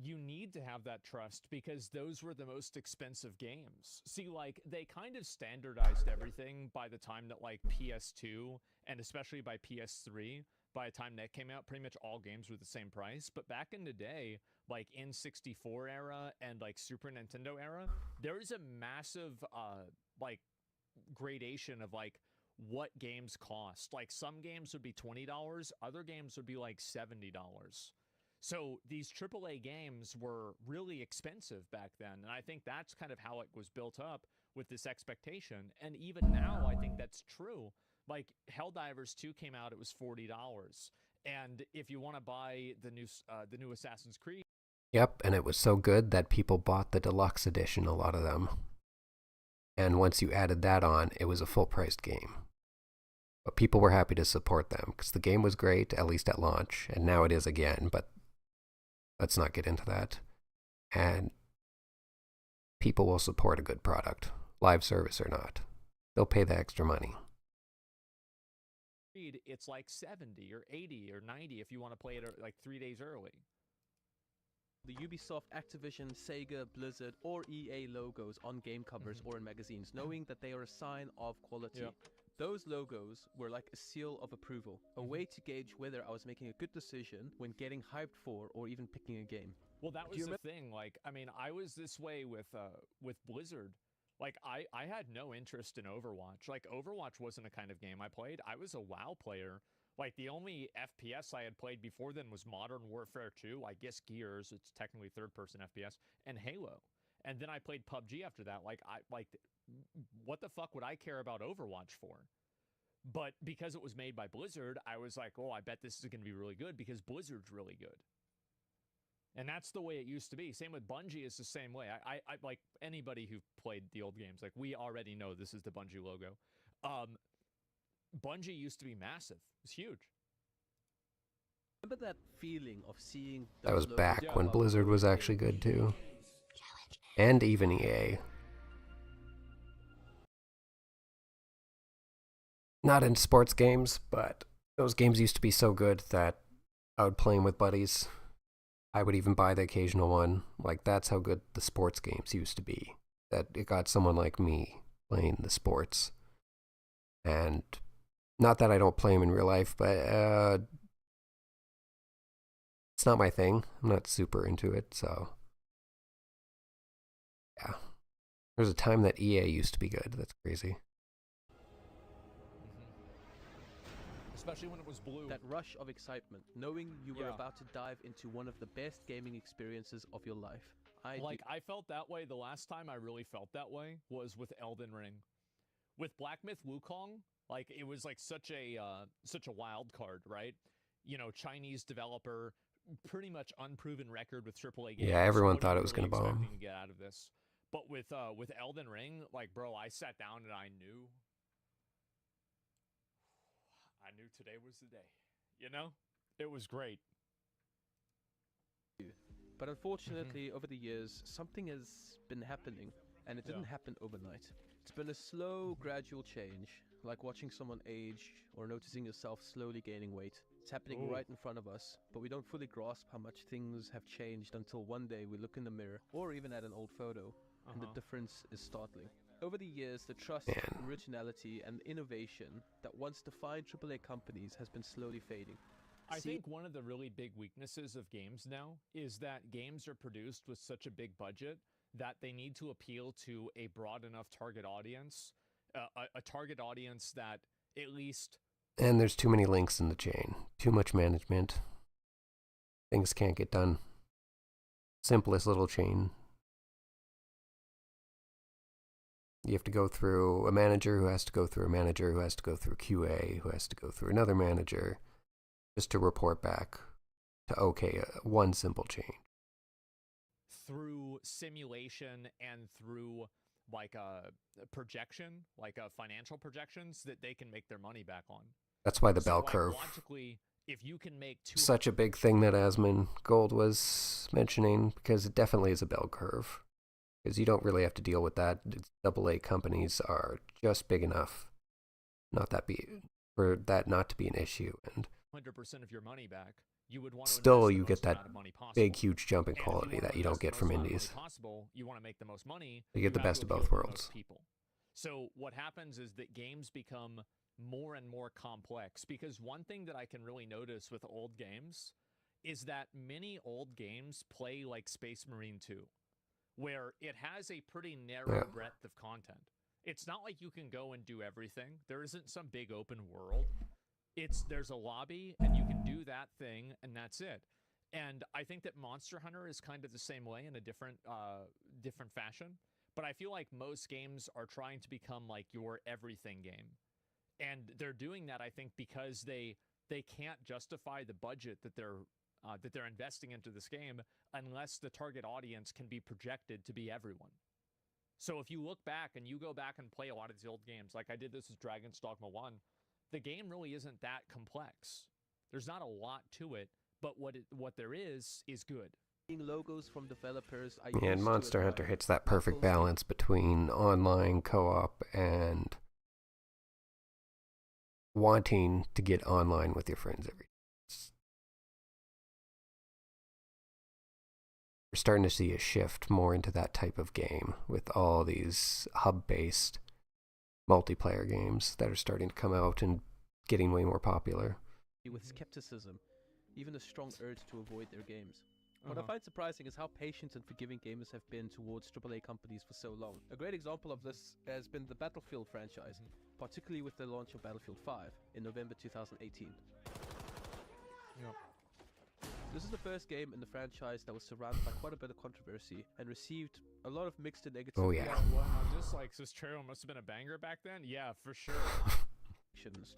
you need to have that trust because those were the most expensive games. See, like, they kind of standardized everything by the time that, like, PS2, and especially by PS3, by the time that came out, pretty much all games were the same price. But back in the day, like N64 era and, like, Super Nintendo era, there was a massive, like, gradation of like what games cost. Like some games would be $20, other games would be like $70. So these AAA games were really expensive back then, and I think that's kind of how it was built up with this expectation. And even now, I think that's true. Like Helldivers 2 came out, it was $40, and if you want to buy the new Assassin's Creed, yep, and it was so good that people bought the deluxe edition, a lot of them. And once you added that on, it was a full-priced game. But people were happy to support them, because the game was great, at least at launch, and now it is again, but let's not get into that. And people will support a good product, live service or not. They'll pay the extra money. It's like 70 or 80 or 90 if you want to play it like 3 days early. The Ubisoft, Activision, Sega, Blizzard, or EA logos on game covers or in magazines, knowing that they are a sign of quality. Those logos were like a seal of approval, a way to gauge whether I was making a good decision when getting hyped for or even picking a game. Well, that was the thing. Like, I mean, I was this way with Blizzard. Like, I had no interest in Overwatch. Like, Overwatch wasn't a kind of game I played. I was a WoW player Like, the only FPS I had played before then was Modern Warfare 2, I guess Gears, it's technically third-person FPS, and Halo. And then I played PUBG after that. Like, what the fuck would I care about Overwatch for? But because it was made by Blizzard, I was like, oh, I bet this is going to be really good because Blizzard's really good. And that's the way it used to be. Same with Bungie, is the same way. I like anybody who played the old games, like, we already know this is the Bungie logo. Bungie used to be massive. It was huge. Remember that feeling of seeing That was back when Blizzard was actually good too. And even EA. Not in sports games, but those games used to be so good that I would play them with buddies. I would even buy the occasional one. Like, that's how good the sports games used to be. That it got someone like me playing the sports. And not that I don't play them in real life, but it's not my thing. I'm not super into it, so yeah. There's a time that EA used to be good. That's crazy. Especially when it was blue. That rush of excitement, knowing you were about to dive into one of the best gaming experiences of your life. I felt that way the last time I really felt that way was with Elden Ring. With Black Myth Wukong, like, it was like such a wild card, right? You know, Chinese developer, pretty much unproven record with AAA games. Yeah, everyone What thought are it was really going to bomb. expecting to get out of this? But with Elden Ring, like, bro, I sat down and I knew today was the day. You know? It was great. But unfortunately, over the years, something has been happening, and it didn't happen overnight. It's been a slow, gradual change, like watching someone age or noticing yourself slowly gaining weight. It's happening right in front of us, but we don't fully grasp how much things have changed until one day we look in the mirror, or even at an old photo, and the difference is startling. Over the years, the trust, originality, and innovation that once defined AAA companies has been slowly fading. I think one of the really big weaknesses of games now is that games are produced with such a big budget that they need to appeal to a broad enough target audience, a target audience that at least... And there's too many links in the chain. Too much management. Things can't get done. Simplest little chain. You have to go through a manager who has to go through a manager who has to go through QA, who has to go through another manager, just to report back to okay, one simple change. Through simulation and through like a projection, like a financial projections that they can make their money back on. That's why the bell curve. Logically, if you can make such a big thing that Asmon Gold was mentioning, because it definitely is a bell curve. Because you don't really have to deal with that. AA companies are just big enough for that not to be an issue. And 100% of your money back, you would want to still you get that big, huge jump in quality that you don't get from indies. You want to make the most money. You get the best of both worlds. So what happens is that games become more and more complex, because one thing that I can really notice with old games is that many old games play like Space Marine 2. Where it has a pretty narrow breadth of content. It's not like you can go and do everything. There isn't some big open world. There's a lobby, and you can do that thing, and that's it. And I think that Monster Hunter is kind of the same way in a different fashion. But I feel like most games are trying to become like your everything game. And they're doing that, I think, because they can't justify the budget that they're investing into this game unless the target audience can be projected to be everyone. So if you look back and you go back and play a lot of these old games, like I did this with Dragon's Dogma 1, the game really isn't that complex. There's not a lot to it, but what there is good. Logos from developers and Monster Hunter hits that perfect balance between online co-op and wanting to get online with your friends every day. We're starting to see a shift more into that type of game with all these hub-based multiplayer games that are starting to come out and getting way more popular. With skepticism, even a strong urge to avoid their games. What I find surprising is how patient and forgiving gamers have been towards AAA companies for so long. A great example of this has been the Battlefield franchise, particularly with the launch of Battlefield 5 in November 2018. This is the first game in the franchise that was surrounded by quite a bit of controversy and received a lot of mixed and negative Just like, this trailer must have been a banger back then? Yeah, for sure.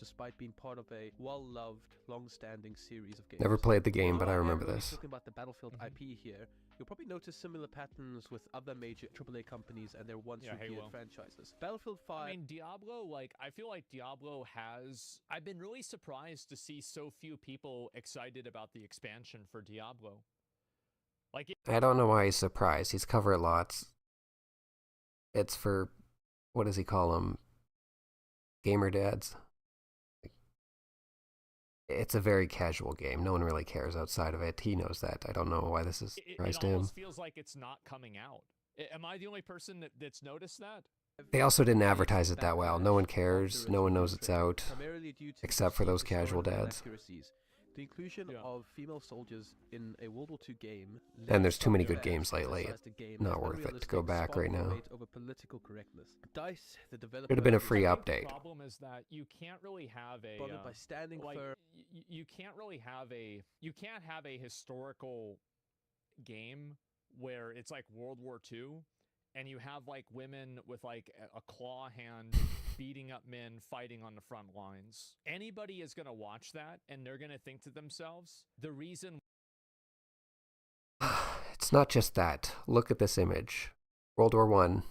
Despite being part of a well-loved, long-standing series of games. Never played the game, but I remember this. Talking about the Battlefield IP here, you'll probably notice similar patterns with other major AAA companies and their once-revered franchises. Battlefield 5... I mean, Diablo, like, I feel like Diablo has... I've been really surprised to see so few people excited about the expansion for Diablo. Like, I don't know why he's surprised. He's covered lots. It's for... What does he call them? Gamer dads. It's a very casual game. No one really cares outside of it. He knows that. I don't know why this is surprise to him. It almost feels like it's not coming out. Am I the only person that's noticed that? They also didn't advertise it that well. No one cares. No one knows it's out, except for those casual dads. The inclusion of female soldiers in a World War II game, and there's too many good games lately. Not worth it to go back right now. DICE, the developer, should have been a free update. The problem is that you can't really have a by standing for you can't really have you can't have a historical game where it's like World War II and you have like women with like a claw hand beating up men fighting on the front lines. Anybody is going to watch that and they're going to think to themselves, the reason... It's not just that. Look at this image. World War I.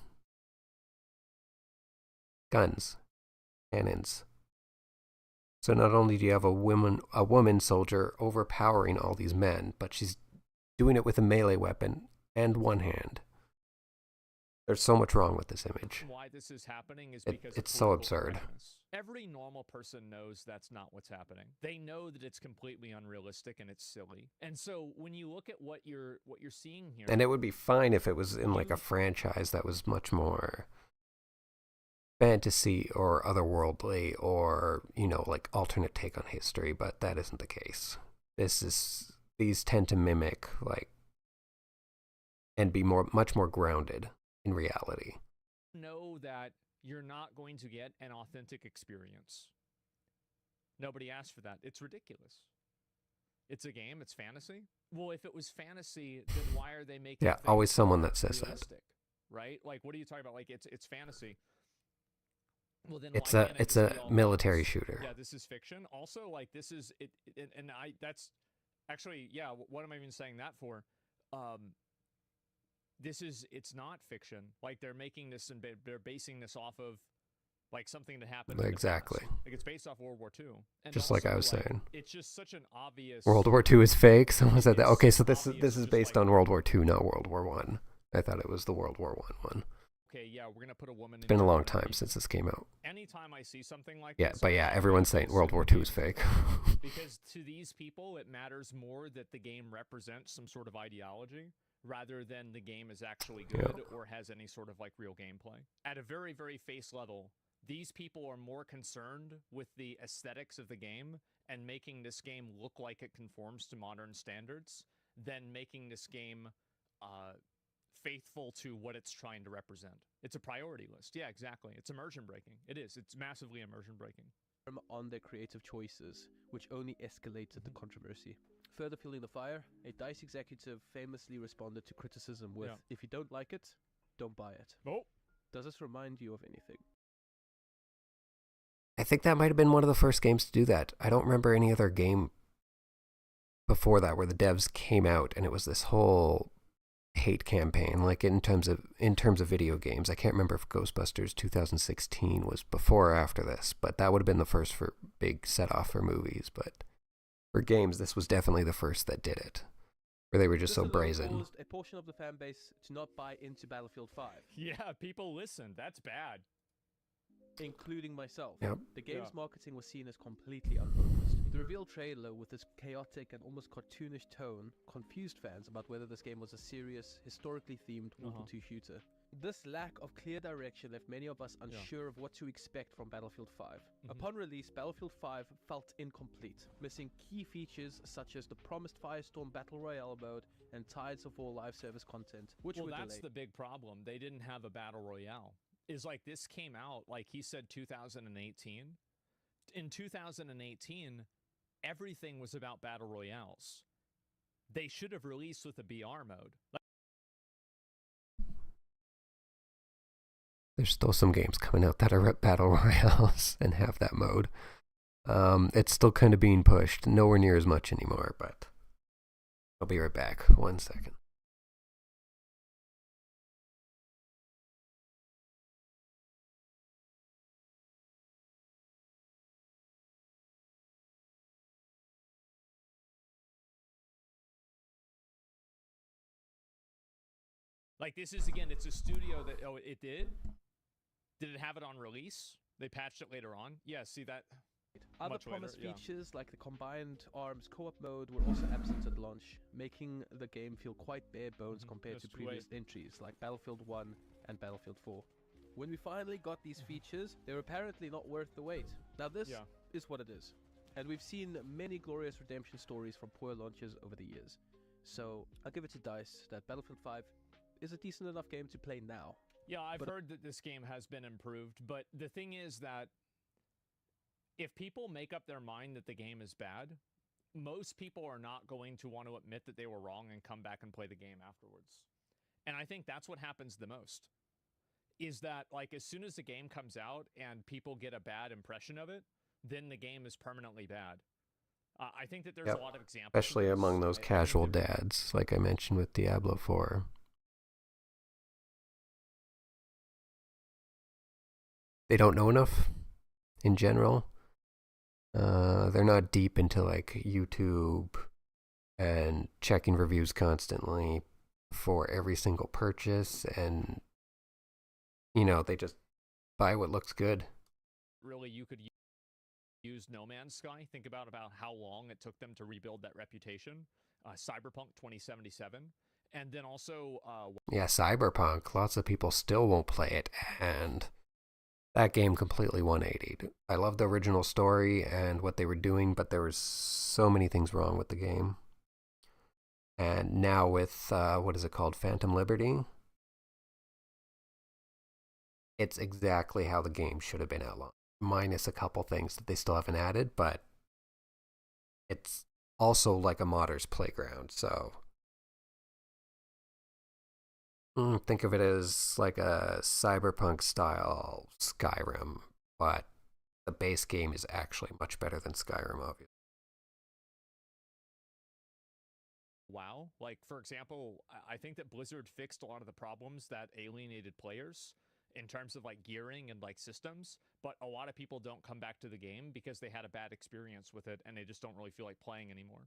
Guns. Cannons. So not only do you have a woman soldier overpowering all these men, but she's doing it with a melee weapon and one hand. There's so much wrong with this image. Why this is happening is because it's so absurd. Every normal person knows that's not what's happening. They know that it's completely unrealistic and it's silly. And so when you look at what you're seeing here, and it would be fine if it was in like a franchise that was much more fantasy or otherworldly or, you know, like alternate take on history, but that isn't the case. These tend to mimic like and be much more grounded in reality. Know that you're not going to get an authentic experience. Nobody asked for that. It's ridiculous. It's a game. It's fantasy. Well, if it was fantasy, then why are they making? Yeah, always someone that says that. Right? Like, what are you talking about? Like, it's fantasy. Well, then it's a military shooter. Yeah, this is fiction. Also, like, this is it, and that's actually, yeah. What am I even saying that for? It's not fiction. Like, they're making this and they're basing this off of like something that happened. Exactly. Like, it's based off World War II. And just also, like I was saying. It's just such an obvious. World War II is fake. Someone said that. Okay, so this is based on World War II, not World War I. I thought it was the World War I one. Okay, yeah, we're gonna put a woman. It's been a long time since this came out. Anytime I see something like this, but yeah, everyone's everyone's saying World War II is fake. Because to these people, it matters more that the game represents some sort of ideology rather than the game is actually good or has any sort of like real gameplay. At a very, very face level, these people are more concerned with the aesthetics of the game and making this game look like it conforms to modern standards than making this game faithful to what it's trying to represent. It's a priority list. Yeah, exactly. It's immersion breaking. It is. It's massively immersion breaking. On their creative choices, which only escalated the controversy. Further fueling the fire, a DICE executive famously responded to criticism with, if you don't like it, don't buy it. Oh. Does this remind you of anything? I think that might have been one of the first games to do that. I don't remember any other game before that where the devs came out and it was this whole hate campaign, like in terms of video games. I can't remember if Ghostbusters 2016 was before or after this, but that would have been the first for big set off for movies. But for games, this was definitely the first that did it, where they were just so brazen. Caused a portion of the fan base to not buy into Battlefield 5. Yeah, people listened. That's bad. Including myself. Yep. The game's marketing was seen as completely unfocused. The reveal trailer with its chaotic and almost cartoonish tone confused fans about whether this game was a serious, historically themed World War II shooter. This lack of clear direction left many of us unsure of what to expect from Battlefield 5. Upon release, Battlefield 5 felt incomplete, missing key features such as the promised Firestorm Battle Royale mode and Tides of War live service content, which were that's delayed. the big problem. They didn't have a Battle Royale. Is like this came out, like he said, 2018. In 2018, everything was about Battle Royales. They should have released with a BR mode. There's still some games coming out that are Battle Royales and have that mode. It's still kind of being pushed. Nowhere near as much anymore, but I'll be right back. 1 second. Like this is, again, it's a studio that, it did? Did it have it on release? They patched it later on? Yeah, see that? Other promised features like the combined arms co-op mode were also absent at launch, making the game feel quite bare bones compared to previous entries like Battlefield 1 and Battlefield 4. When we finally got these features, they were apparently not worth the wait. Now this is what it is. And we've seen many glorious redemption stories from poor launches over the years. So I'll give it to DICE that Battlefield 5 is a decent enough game to play now. Yeah, I've heard that this game has been improved, but the thing is that if people make up their mind that the game is bad, most people are not going to want to admit that they were wrong and come back and play the game afterwards. And I think that's what happens the most, is that like as soon as the game comes out and people get a bad impression of it, then the game is permanently bad. I think that there's a lot of examples. Especially among those casual dads, like I mentioned with Diablo 4. They don't know enough in general. They're not deep into like YouTube and checking reviews constantly for every single purchase, and they just buy what looks good. Really, you could use No Man's Sky. Think about how long it took them to rebuild that reputation. Cyberpunk 2077. And then also... yeah, Cyberpunk. Lots of people still won't play it, and that game completely 180'd. I love the original story and what they were doing, but there was so many things wrong with the game. And now with, what is it called? Phantom Liberty? It's exactly how the game should have been outlawed. Minus a couple things that they still haven't added, but it's also like a modder's playground, so... think of it as like a cyberpunk style Skyrim, but the base game is actually much better than Skyrim, obviously. Wow. Like, for example, I think that Blizzard fixed a lot of the problems that alienated players in terms of like gearing and like systems, but a lot of people don't come back to the game because they had a bad experience with it and they just don't really feel like playing anymore.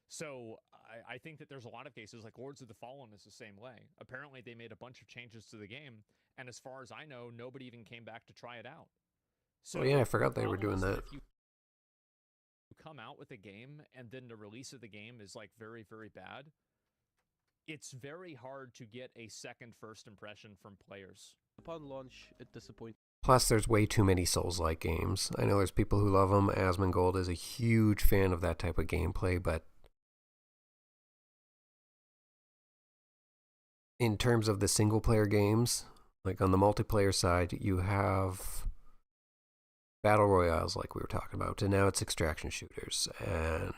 So I think that there's a lot of cases, like Lords of the Fallen is the same way. Apparently they made a bunch of changes to the game, and as far as I know, nobody even came back to try it out. So yeah, I forgot they were doing that. If you come out with a game and then the release of the game is like very, very bad, it's very hard to get a second first impression from players. Upon launch, it disappointed. Plus, there's way too many Souls-like games. I know there's people who love them. Asmongold is a huge fan of that type of gameplay, but in terms of the single-player games, like on the multiplayer side, you have battle royales like we were talking about, and now it's extraction shooters. And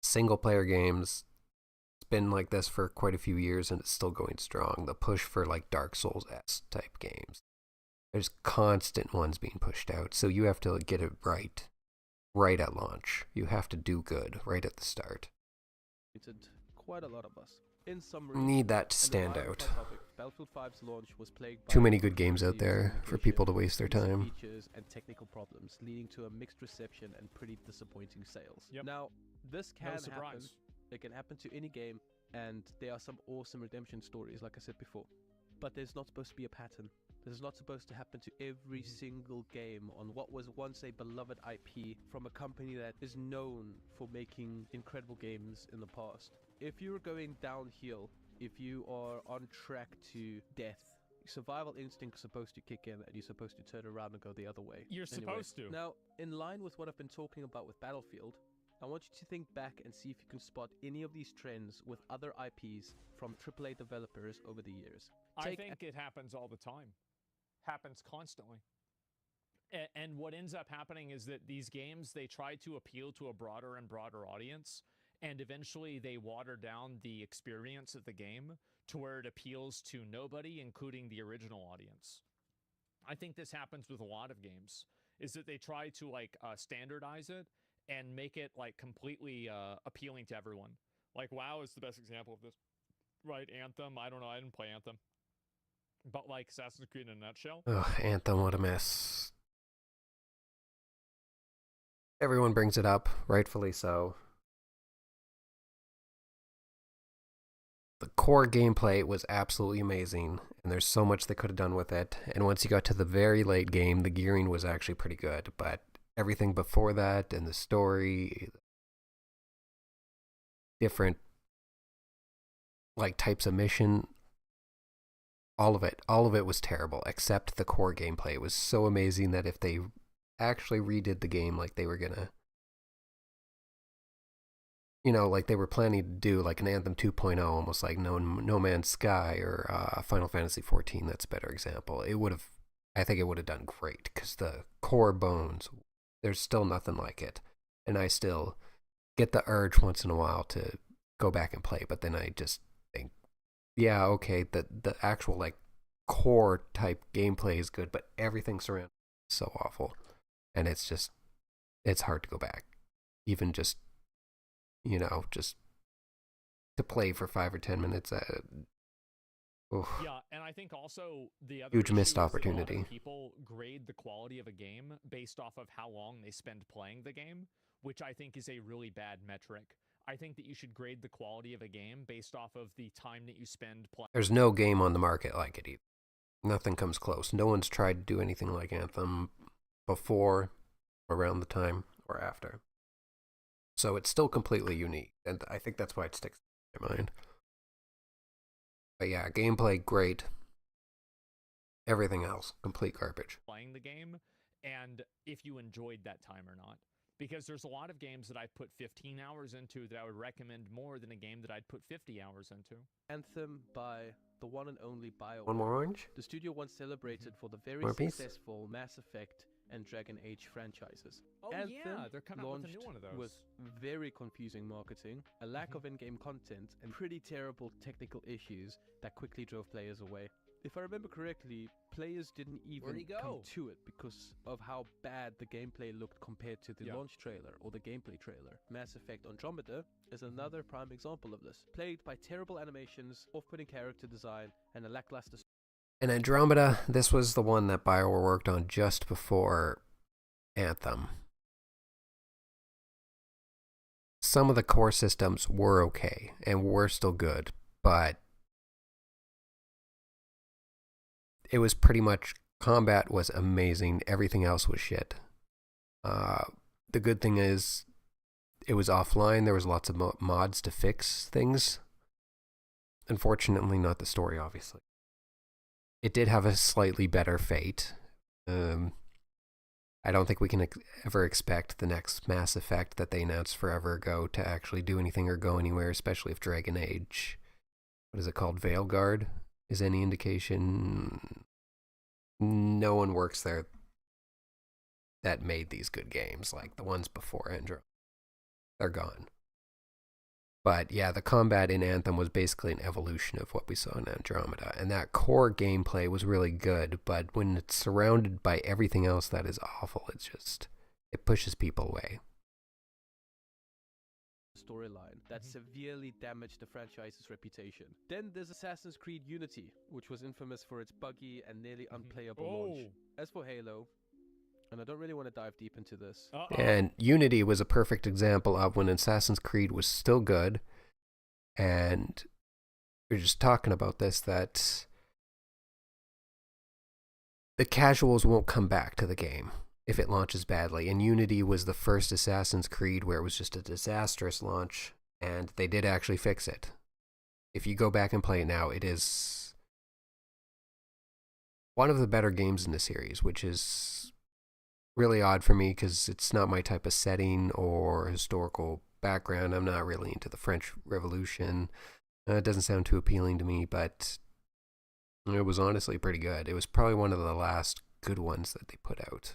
single-player games, it's been like this for quite a few years, and it's still going strong. The push for like Dark Souls-esque type games. There's constant ones being pushed out, so you have to get it right at launch. You have to do good right at the start. Quite a lot of us. In summary, need that to stand out. Battlefield 5's launch was plagued by too many good games out there for people to waste their time. Features and technical problems, leading to a mixed reception and pretty disappointing sales. Now, this can happen. It can happen to any game, and there are some awesome redemption stories, like I said before. But there's not supposed to be a pattern. This is not supposed to happen to every single game on what was once a beloved IP from a company that is known for making incredible games in the past. If you're going downhill if you are on track to death, survival instinct is supposed to kick in and you're supposed to turn around and go the other way. You're supposed to. Now, in line with what I've been talking about with Battlefield, I want you to think back and see if you can spot any of these trends with other IPs from AAA developers over the years. I think it happens all the time. Happens constantly. And what ends up happening is that these games, they try to appeal to a broader and broader audience, and eventually they water down the experience of the game to where it appeals to nobody, including the original audience. I think this happens with a lot of games, is that they try to like standardize it and make it like completely appealing to everyone. Like WoW is the best example of this, right? Anthem, I don't know, I didn't play Anthem. But like Assassin's Creed in a nutshell. Ugh, Anthem, what a mess. Everyone brings it up, rightfully so. The core gameplay was absolutely amazing, and there's so much they could have done with it. And once you got to the very late game, the gearing was actually pretty good. But everything before that and the story, different like types of mission, all of it was terrible, except the core gameplay. It was so amazing that if they actually redid the game like they were gonna, like they were planning to do like an Anthem 2.0, almost like No Man's Sky or Final Fantasy 14, that's a better example. I think it would have done great, because the core bones, there's still nothing like it. And I still get the urge once in a while to go back and play, but then I just think, yeah, okay, the actual like core type gameplay is good, but everything surrounding it is so awful. And it's hard to go back. Even just to play for 5 or 10 minutes. Yeah, and I think also the other huge issue missed is that a lot of opportunity. people grade the quality of a game based off of how long they spend playing the game, which I think is a really bad metric. I think that you should grade the quality of a game based off of the time that you spend playing. There's no game on the market like it either. Nothing comes close. No one's tried to do anything like Anthem before, around the time, or after. So it's still completely unique, and I think that's why it sticks in my mind. But yeah, gameplay, great. Everything else, complete garbage. Playing the game, and if you enjoyed that time or not. Because there's a lot of games that I've put 15 hours into that I would recommend more than a game that I'd put 50 hours into. Anthem by the one and only BioWare. One more orange? The studio once celebrated for the very More piece? successful Mass Effect and Dragon Age franchises. Oh Anthem yeah, they're coming out with a launched new one of those. with very confusing marketing, a lack of in-game content, and pretty terrible technical issues that quickly drove players away. If I remember correctly, players didn't even come to it because of how bad the gameplay looked compared to the launch trailer or the gameplay trailer. Mass Effect Andromeda is another prime example of this. Plagued by terrible animations, off-putting character design, and a lackluster. And Andromeda, this was the one that BioWare worked on just before Anthem. Some of the core systems were okay and were still good, but it was pretty much, combat was amazing, everything else was shit. The good thing is, it was offline, there was lots of mods to fix things. Unfortunately, not the story, obviously. It did have a slightly better fate. I don't think we can ever expect the next Mass Effect that they announced forever ago to actually do anything or go anywhere, especially if Dragon Age, what is it called, Veilguard, is any indication. No one works there that made these good games, like the ones before Andromeda. They're gone. But yeah, the combat in Anthem was basically an evolution of what we saw in Andromeda, and that core gameplay was really good, but when it's surrounded by everything else that is awful, it pushes people away. Storyline that severely damaged the franchise's reputation. Then there's Assassin's Creed Unity, which was infamous for its buggy and nearly unplayable launch. As for Halo, and I don't really want to dive deep into this. And Unity was a perfect example of when Assassin's Creed was still good, and we were just talking about this, that the casuals won't come back to the game if it launches badly. And Unity was the first Assassin's Creed where it was just a disastrous launch, and they did actually fix it. if you go back and play it now, it is one of the better games in the series, which is really odd for me because it's not my type of setting or historical background. I'm not really into the French Revolution. It doesn't sound too appealing to me, but it was honestly pretty good. It was probably one of the last good ones that they put out.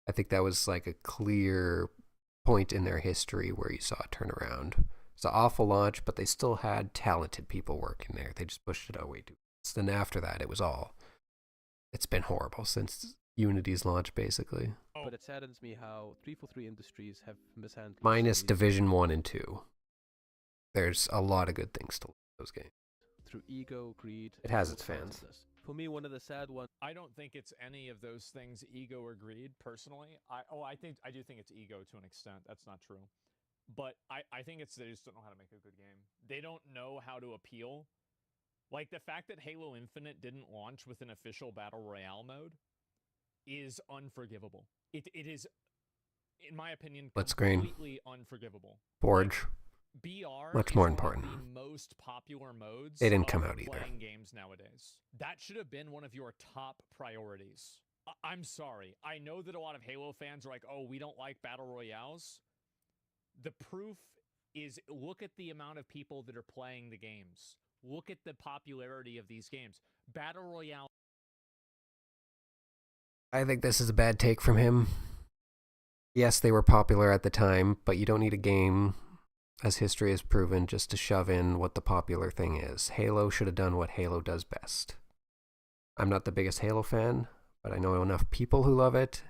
I think that was like a clear point in their history where you saw a turnaround. It's an awful launch, but they still had talented people working there. They just pushed it out way too fast. Then after that, it's been horrible since Unity's launch, basically. But it saddens me how 343 Industries have mishandled... Minus Division 1 and 2. There's a lot of good things to those games. Through ego, greed... It has its fans. For me, one of the sad ones... I don't think it's any of those things, ego or greed, personally. I do think it's ego to an extent. That's not true. But I think it's they just don't know how to make a good game. They don't know how to appeal. Like, the fact that Halo Infinite didn't launch with an official Battle Royale mode is unforgivable. It is, in my opinion, completely unforgivable. Forge. BR much more is important. one of the most popular modes They didn't come of out either. playing games nowadays. That should have been one of your top priorities. I'm sorry. I know that a lot of Halo fans are like, oh, we don't like Battle Royales. The proof is look at the amount of people that are playing the games. Look at the popularity of these games. Battle Royale. I think this is a bad take from him. Yes, they were popular at the time, but you don't need a game, as history has proven, just to shove in what the popular thing is. Halo should have done what Halo does best. I'm not the biggest Halo fan, but I know enough people who love it.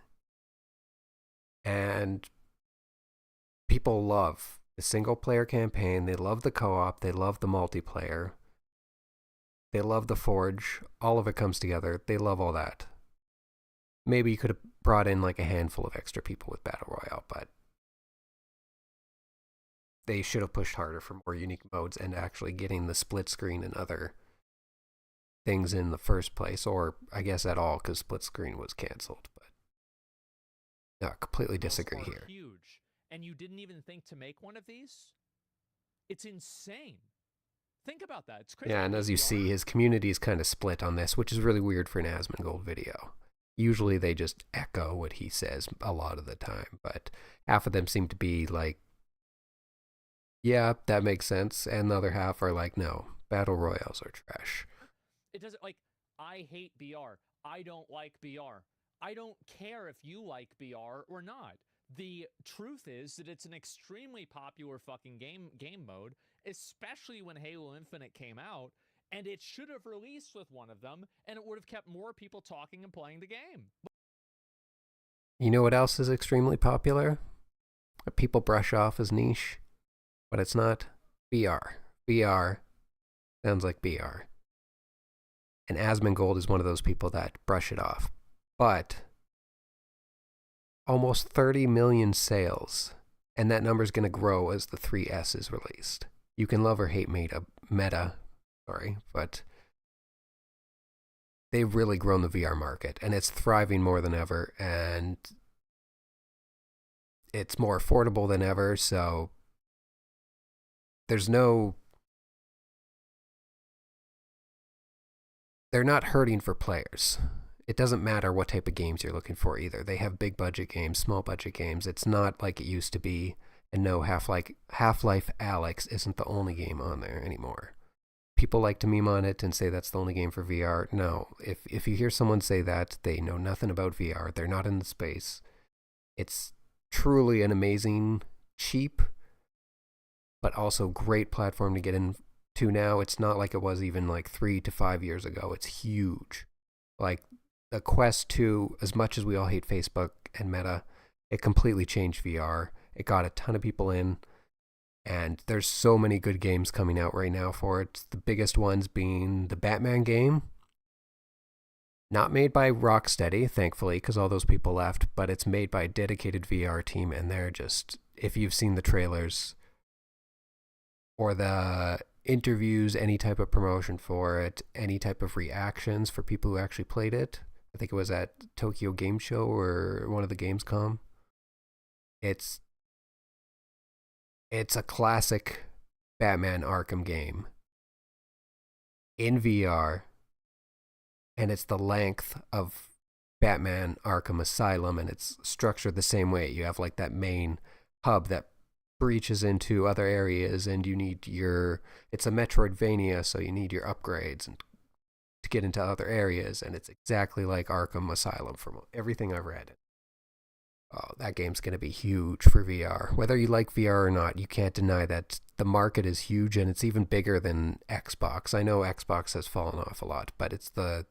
And people love the single-player campaign. They love the co-op. They love the multiplayer. They love the Forge. All of it comes together. They love all that. Maybe you could have brought in like a handful of extra people with Battle Royale, but they should have pushed harder for more unique modes and actually getting the split screen and other things in the first place, or I guess at all, because split screen was canceled. But no, I completely disagree here. Huge, and you didn't even think to make one of these? It's insane. Think about that. It's crazy. Yeah, and as you see, his community is kind of split on this, which is really weird for an Asmongold video. Usually they just echo what he says a lot of the time, but half of them seem to be like, yeah, that makes sense, and the other half are like, no, Battle Royales are trash. It doesn't, like, I hate BR. I don't like BR. I don't care if you like BR or not. The truth is that it's an extremely popular fucking game mode, especially when Halo Infinite came out, and it should have released with one of them, and it would have kept more people talking and playing the game. You know what else is extremely popular? That people brush off as niche, but it's not. BR. BR sounds like BR. And Asmongold is one of those people that brush it off. But almost 30 million sales, and that number's going to grow as the 3S is released. You can love or hate meta, but they've really grown the VR market, and it's thriving more than ever, and it's more affordable than ever, so they're not hurting for players. It doesn't matter what type of games you're looking for either. They have big budget games, small budget games. It's not like it used to be. And no, Half-Life Alyx isn't the only game on there anymore. People like to meme on it and say that's the only game for VR. No, if you hear someone say that, they know nothing about VR. They're not in the space. It's truly an amazing, cheap, but also great platform to get into now. It's not like it was even like 3 to 5 years ago. It's huge. Like the Quest 2, as much as we all hate Facebook and Meta, it completely changed VR. It got a ton of people in, and there's so many good games coming out right now for it. The biggest ones being the Batman game. Not made by Rocksteady, thankfully, because all those people left, but it's made by a dedicated VR team, and they're just, if you've seen the trailers or the interviews, any type of promotion for it, any type of reactions for people who actually played it, I think it was at Tokyo Game Show or one of the Gamescom. It's a classic Batman Arkham game in VR, and it's the length of Batman Arkham Asylum, and it's structured the same way. You have like that main hub that breaches into other areas, and you need it's a Metroidvania, so you need your upgrades and to get into other areas, and it's exactly like Arkham Asylum from everything I've read. Oh, that game's going to be huge for VR. Whether you like VR or not, you can't deny that the market is huge, and it's even bigger than Xbox. I know Xbox has fallen off a lot, but it's the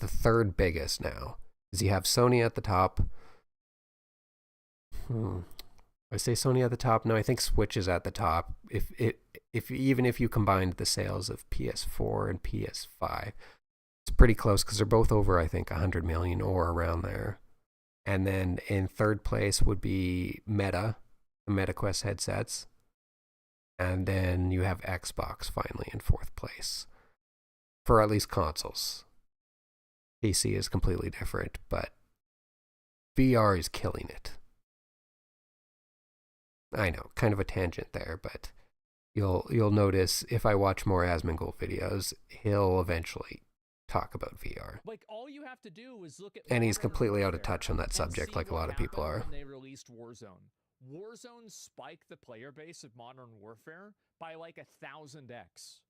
third biggest now. Because you have Sony at the top. I say Sony at the top. No, I think Switch is at the top. Even if you combined the sales of PS4 and PS5, it's pretty close because they're both over, I think, 100 million or around there. And then in third place would be Meta, the MetaQuest headsets. And then you have Xbox finally in fourth place. For at least consoles. PC is completely different, but VR is killing it. I know, kind of a tangent there, but you'll notice if I watch more Asmongold videos, he'll eventually talk about VR. Like, all you have to do is look at, and he's completely out of touch on that subject, like a lot of people are. When they released Warzone. Warzone spiked the player base of Modern Warfare by like 1,000x.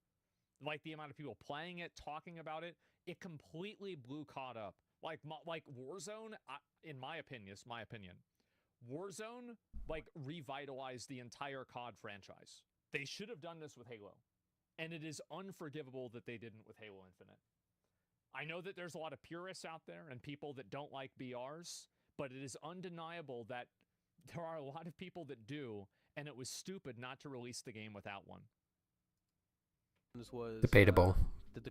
Like, the amount of people playing it, talking about it, it completely blew COD up. Like Warzone, in my opinion, Warzone, like, revitalized the entire COD franchise. They should have done this with Halo. And it is unforgivable that they didn't with Halo Infinite. I know that there's a lot of purists out there and people that don't like BRs, but it is undeniable that there are a lot of people that do, and it was stupid not to release the game without one. Debatable,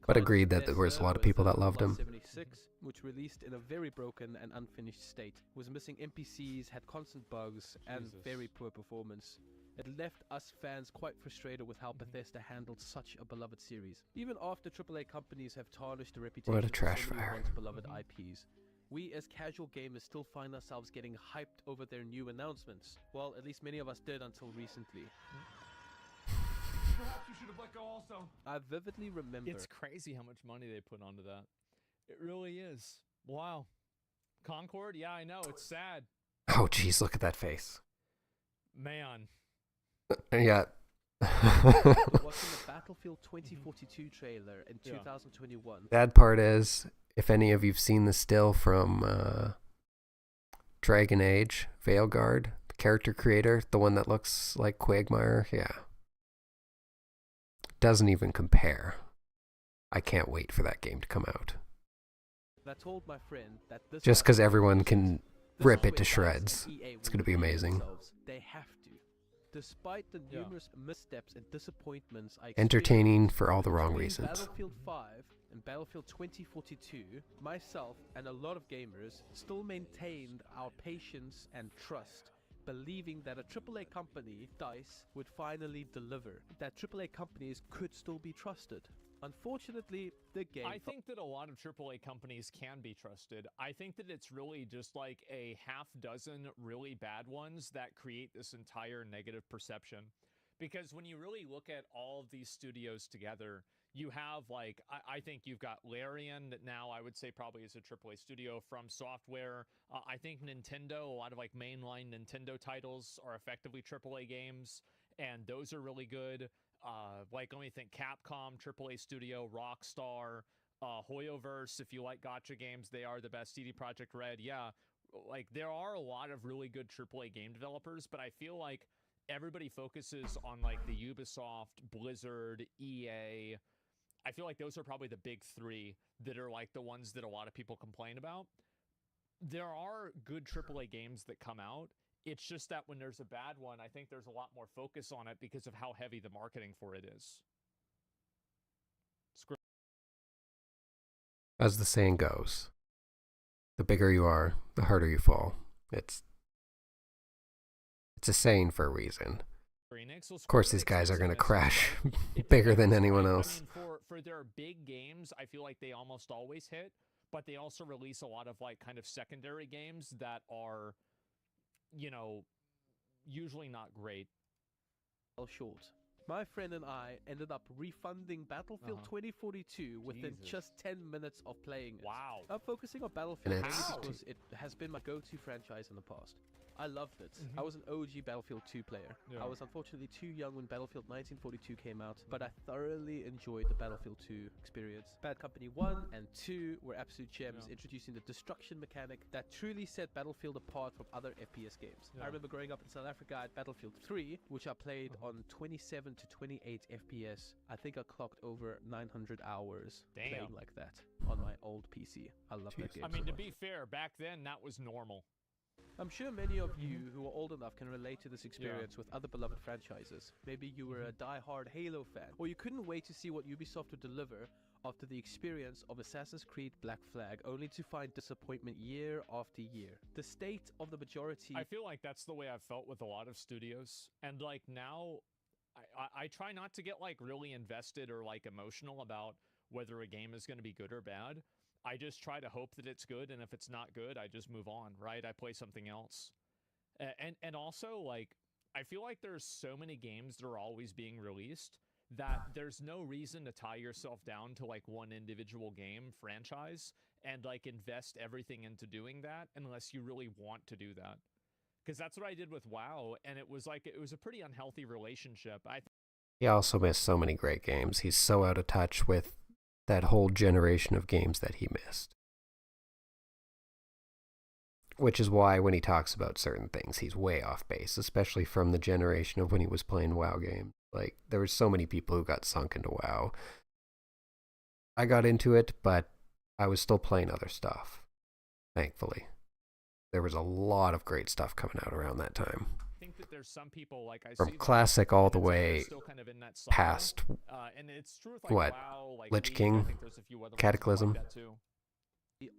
but agreed that there was a lot of people that loved him. 76, which released in a very broken and unfinished state, was missing NPCs, had constant bugs, and very poor performance. It left us fans quite frustrated with how Bethesda handled such a beloved series. Even after AAA companies have tarnished the reputation What a trash of so many fire. once beloved IPs, we as casual gamers still find ourselves getting hyped over their new announcements. Well, at least many of us did until recently. Perhaps you should have let go also. I vividly remember... It's crazy how much money they put onto that. It really is. Wow. Concord? Yeah, I know. It's sad. Oh, geez, look at that face. Man. Yeah. Watching the Battlefield 2042 trailer in 2021. Bad part is, if any of you've seen the still from Dragon Age, Veilguard, the character creator, the one that looks like Quagmire, yeah. Doesn't even compare. I can't wait for that game to come out. I told my friend that this just because everyone can rip it to shreds. It's going to be amazing. They have to. Despite the numerous missteps and disappointments I entertaining for all the wrong reasons. Battlefield 5 and Battlefield 2042, myself and a lot of gamers still maintained our patience and trust, believing that a AAA company, DICE, would finally deliver, that AAA companies could still be trusted. Unfortunately, the game... I think that a lot of AAA companies can be trusted. I think that it's really just like a half dozen really bad ones that create this entire negative perception. Because when you really look at all of these studios together, you have like, I think you've got Larian that now I would say probably is a AAA studio from Software. I think Nintendo, a lot of like mainline Nintendo titles are effectively AAA games, and those are really good. Like, let me think, Capcom, AAA studio, Rockstar, Hoyoverse, if you like gacha games, they are the best. CD Projekt Red, yeah. Like, there are a lot of really good AAA game developers, but I feel like everybody focuses on, like, the Ubisoft, Blizzard, EA. I feel like those are probably the big three that are, like, the ones that a lot of people complain about. There are good AAA games that come out. It's just that when there's a bad one, I think there's a lot more focus on it because of how heavy the marketing for it is. As the saying goes, the bigger you are, the harder you fall. It's a saying for a reason. Of course, these guys are going to crash bigger than anyone else. I mean, for their big games, I feel like they almost always hit, but they also release a lot of like kind of secondary games that are, you know, usually not great. Short. My friend and I ended up refunding Battlefield 2042 within just 10 minutes of playing it. Wow. I'm focusing on Battlefield mainly because it has been my go-to franchise in the past. I loved it. I was an OG Battlefield 2 player. I was unfortunately too young when Battlefield 1942 came out, but I thoroughly enjoyed the Battlefield 2 experience. Bad Company 1 and 2 were absolute gems, introducing the destruction mechanic that truly set Battlefield apart from other FPS games. I remember growing up in South Africa at Battlefield 3, which I played on 27 to 28 FPS. I think I clocked over 900 hours playing like that on my old PC. I love that game. I mean, to be fair, back then that was normal. I'm sure many of you who are old enough can relate to this experience with other beloved franchises. Maybe you were a die-hard Halo fan, or you couldn't wait to see what Ubisoft would deliver after the experience of Assassin's Creed Black Flag, only to find disappointment year after year. The state of the majority... I feel like that's the way I've felt with a lot of studios, and like now, I try not to get like really invested or like emotional about whether a game is going to be good or bad. I just try to hope that it's good, and if it's not good, I just move on, right? I play something else. And also, like, I feel like there's so many games that are always being released that there's no reason to tie yourself down to, like, one individual game franchise and, like, invest everything into doing that unless you really want to do that. Because that's what I did with WoW, and it was, like, it was a pretty unhealthy relationship. He also missed so many great games. He's so out of touch with that whole generation of games that he missed. Which is why when he talks about certain things, he's way off base, especially from the generation of when he was playing WoW games. Like, there were so many people who got sunk into WoW. I got into it, but I was still playing other stuff, thankfully. There was a lot of great stuff coming out around that time. I think that there's some people, like I From see classic all the way still kind of in that cycle. past, and it's true with, like, what, WoW, like Lich League, King, I think there's a few other ones Cataclysm. like that too.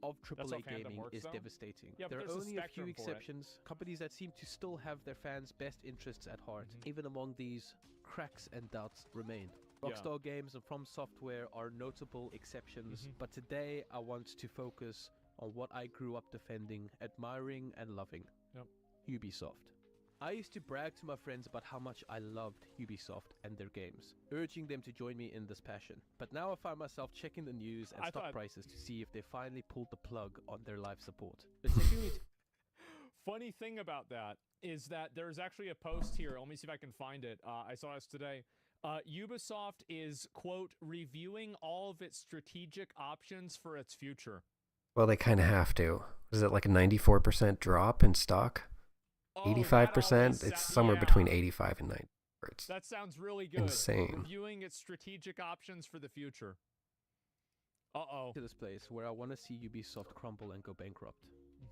Of That's AAA how fandom gaming works, is though. devastating. Yeah, There but are there's a only a few spectrum for it. exceptions, companies that seem to still have their fans' best interests at heart. Even among these, cracks and doubts remain. Rockstar Games and From Software are notable exceptions, but today I want to focus on what I grew up defending, admiring, and loving. Ubisoft. I used to brag to my friends about how much I loved Ubisoft and their games, urging them to join me in this passion. But now I find myself checking the news and stock prices to see if they finally pulled the plug on their live support. Funny thing about that is that there's actually a post here. Let me see if I can find it. I saw this today. Ubisoft is, quote, reviewing all of its strategic options for its future. Well, they kind of have to. Is it like a 94% drop in stock? 85%? It's somewhere between 85 and 90. It's that sounds really good. Insane. Reviewing its strategic options for the future. To this place where I want to see Ubisoft crumble and go bankrupt.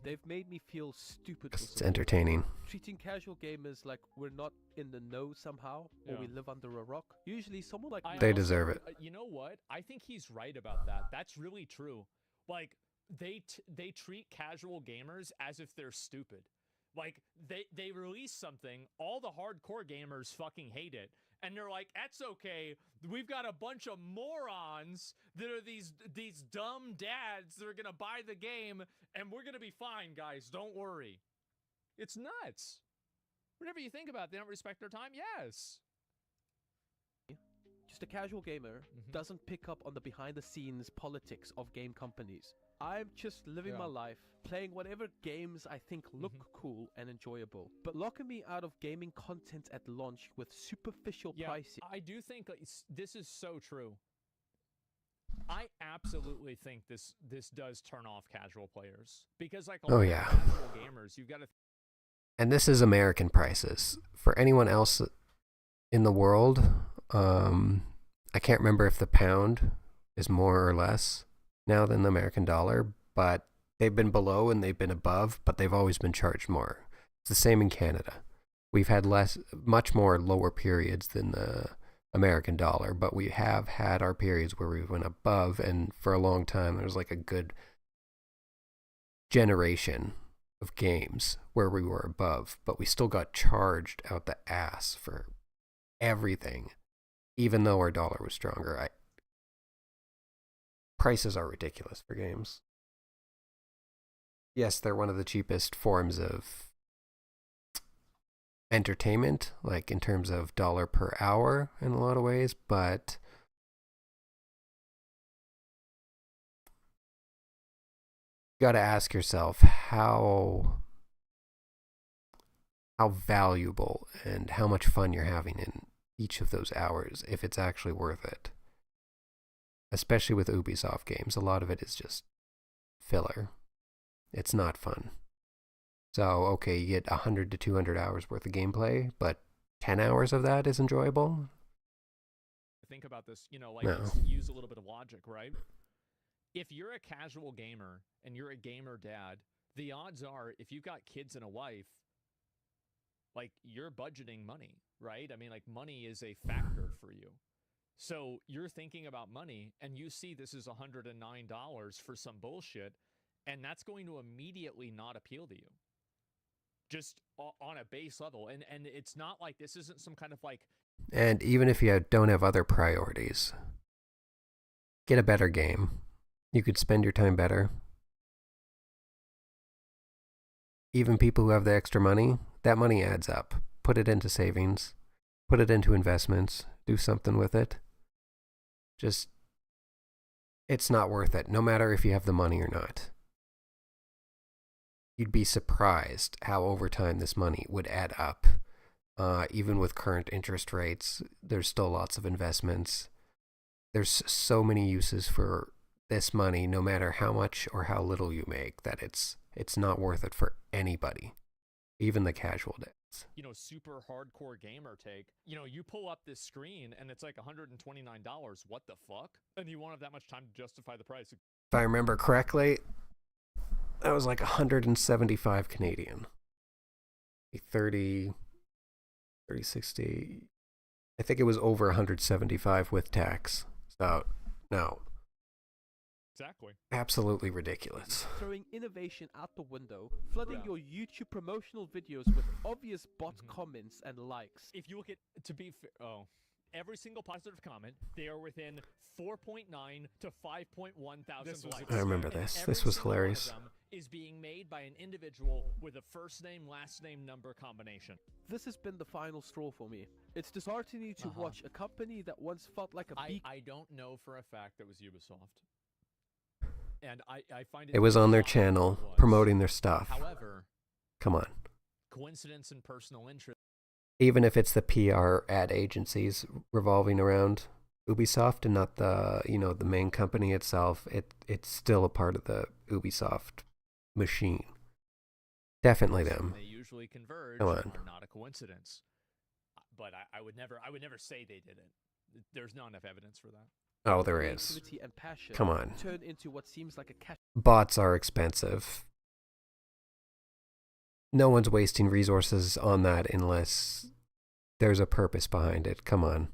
They've made me feel stupid. It's entertaining. Treating casual gamers like we're not in the know somehow, or we live under a rock. Usually someone like They deserve it. You know what? I think he's right about that. That's really true. Like, they treat casual gamers as if they're stupid. Like, they release something, all the hardcore gamers fucking hate it, and they're like, that's okay, we've got a bunch of morons that are these dumb dads that are gonna buy the game, and we're gonna be fine, guys, don't worry. It's nuts. Whenever you think about it, they don't respect their time, yes. Just a casual gamer doesn't pick up on the behind-the-scenes politics of game companies. I'm just living my life, playing whatever games I think look cool and enjoyable, but locking me out of gaming content at launch with superficial pricing. I do think this is so true. I absolutely think this does turn off casual players, because like a lot of casual gamers, you've got to. And this is American prices. For anyone else in the world, I can't remember if the pound is more or less now than the American dollar, but they've been below and they've been above, but they've always been charged more. It's the same in Canada. We've had much more lower periods than the American dollar, but we have had our periods where we went above, and for a long time there was like a good generation of games where we were above, but we still got charged out the ass for everything, even though our dollar was stronger. Prices are ridiculous for games. Yes, they're one of the cheapest forms of entertainment, like in terms of dollar per hour in a lot of ways, but you got to ask yourself how valuable and how much fun you're having in each of those hours, if it's actually worth it. Especially with Ubisoft games, a lot of it is just filler. It's not fun. So, okay, you get 100 to 200 hours worth of gameplay, but 10 hours of that is enjoyable? Think about this, no. Let's use a little bit of logic, right? If you're a casual gamer and you're a gamer dad, the odds are if you've got kids and a wife, you're budgeting money, right? I mean, money is a factor for you. So you're thinking about money and you see this is $109 for some bullshit, and that's going to immediately not appeal to you. Just on a base level. And it's not like this isn't some kind of And even if you don't have other priorities, get a better game. You could spend your time better. Even people who have the extra money, that money adds up. Put it into savings. Put it into investments. Do something with it. It's not worth it, no matter if you have the money or not. You'd be surprised how over time this money would add up. Even with current interest rates, there's still lots of investments. There's so many uses for this money, no matter how much or how little you make, that it's not worth it for anybody, even the casual dads. Super hardcore gamer take. You pull up this screen and it's like $129. What the fuck? And you won't have that much time to justify the price. If I remember correctly, that was like 175 Canadian. 30, 60. I think it was over 175 with tax. So, no. Exactly. Absolutely ridiculous. Throwing innovation out the window, flooding your YouTube promotional videos with obvious bot comments and likes. If you look at, every single positive comment, they are within 4.9 to 5.1 thousand likes. I remember this. This was hilarious. One of them is being made by an individual with a first name, last name, number combination. This has been the final straw for me. It's disheartening to watch a company that once felt like a beacon. I don't know for a fact that was Ubisoft. And I find it was on their channel promoting their stuff. However, come on. Coincidence and personal interest. Even if it's the PR ad agencies revolving around Ubisoft and not the the main company itself, it's still a part of the Ubisoft machine. Definitely them. They usually converge. Come on. Are not a coincidence. But I would never say they did it. There's not enough evidence for that. Oh, there is. Come on. Turn into what seems like a bots are expensive. No one's wasting resources on that unless there's a purpose behind it. Come on.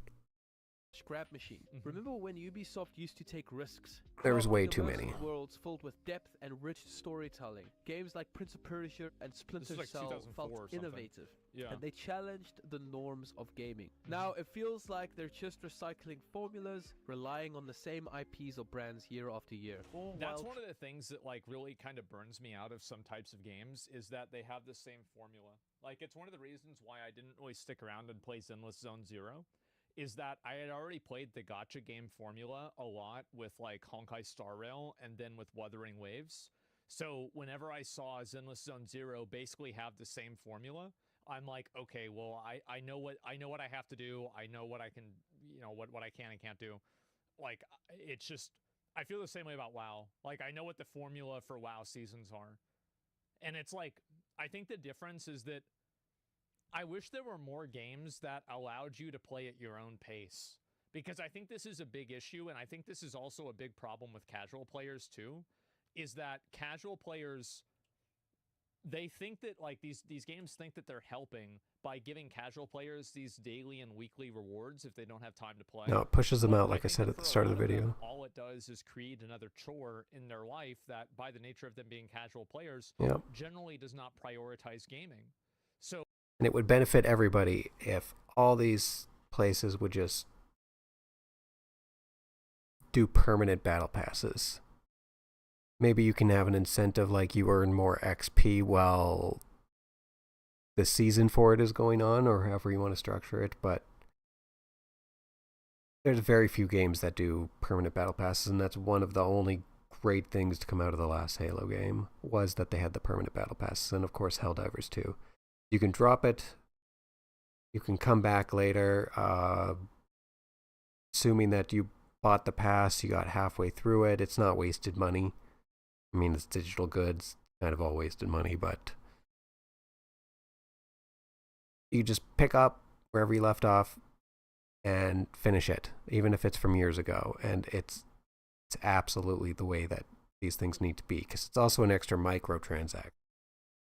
Grab machine. Remember when Ubisoft used to take risks? There was way too many. Worlds filled with depth and rich storytelling. Games like Prince of Persia and Splinter Cell felt innovative. Yeah. And they challenged the norms of gaming. Now it feels like they're just recycling formulas, relying on the same IPs or brands year after year. That's one of the things that really kind of burns me out of some types of games, is that they have the same formula. It's one of the reasons why I didn't really stick around and play Zenless Zone Zero. Is that I had already played the gacha game formula a lot with Honkai Star Rail and then with Wuthering Waves. So whenever I saw Zenless Zone Zero basically have the same formula, I'm like, okay, well, I know what I have to do. I know what I can, what I can and can't do. It's just, I feel the same way about WoW. I know what the formula for WoW seasons are. And it's I think the difference is that I wish there were more games that allowed you to play at your own pace, because I think this is a big issue, and I think this is also a big problem with casual players too, is that casual players, they think that these games think that they're helping by giving casual players these daily and weekly rewards if they don't have time to play. No, it pushes them out, like I said at the start of the video. All it does is create another chore in their life that, by the nature of them being casual players, generally does not prioritize gaming. So. And it would benefit everybody if all these places would just do permanent battle passes. Maybe you can have an incentive you earn more XP while the season for it is going on, or however you want to structure it, but there's very few games that do permanent battle passes, and that's one of the only great things to come out of the last Halo game, was that they had the permanent battle passes, and of course Helldivers too. You can drop it, you can come back later, assuming that you bought the pass, you got halfway through it, it's not wasted money. I mean, it's digital goods, kind of all wasted money, but you just pick up wherever you left off and finish it, even if it's from years ago. And it's absolutely the way that these things need to be, because it's also an extra microtransaction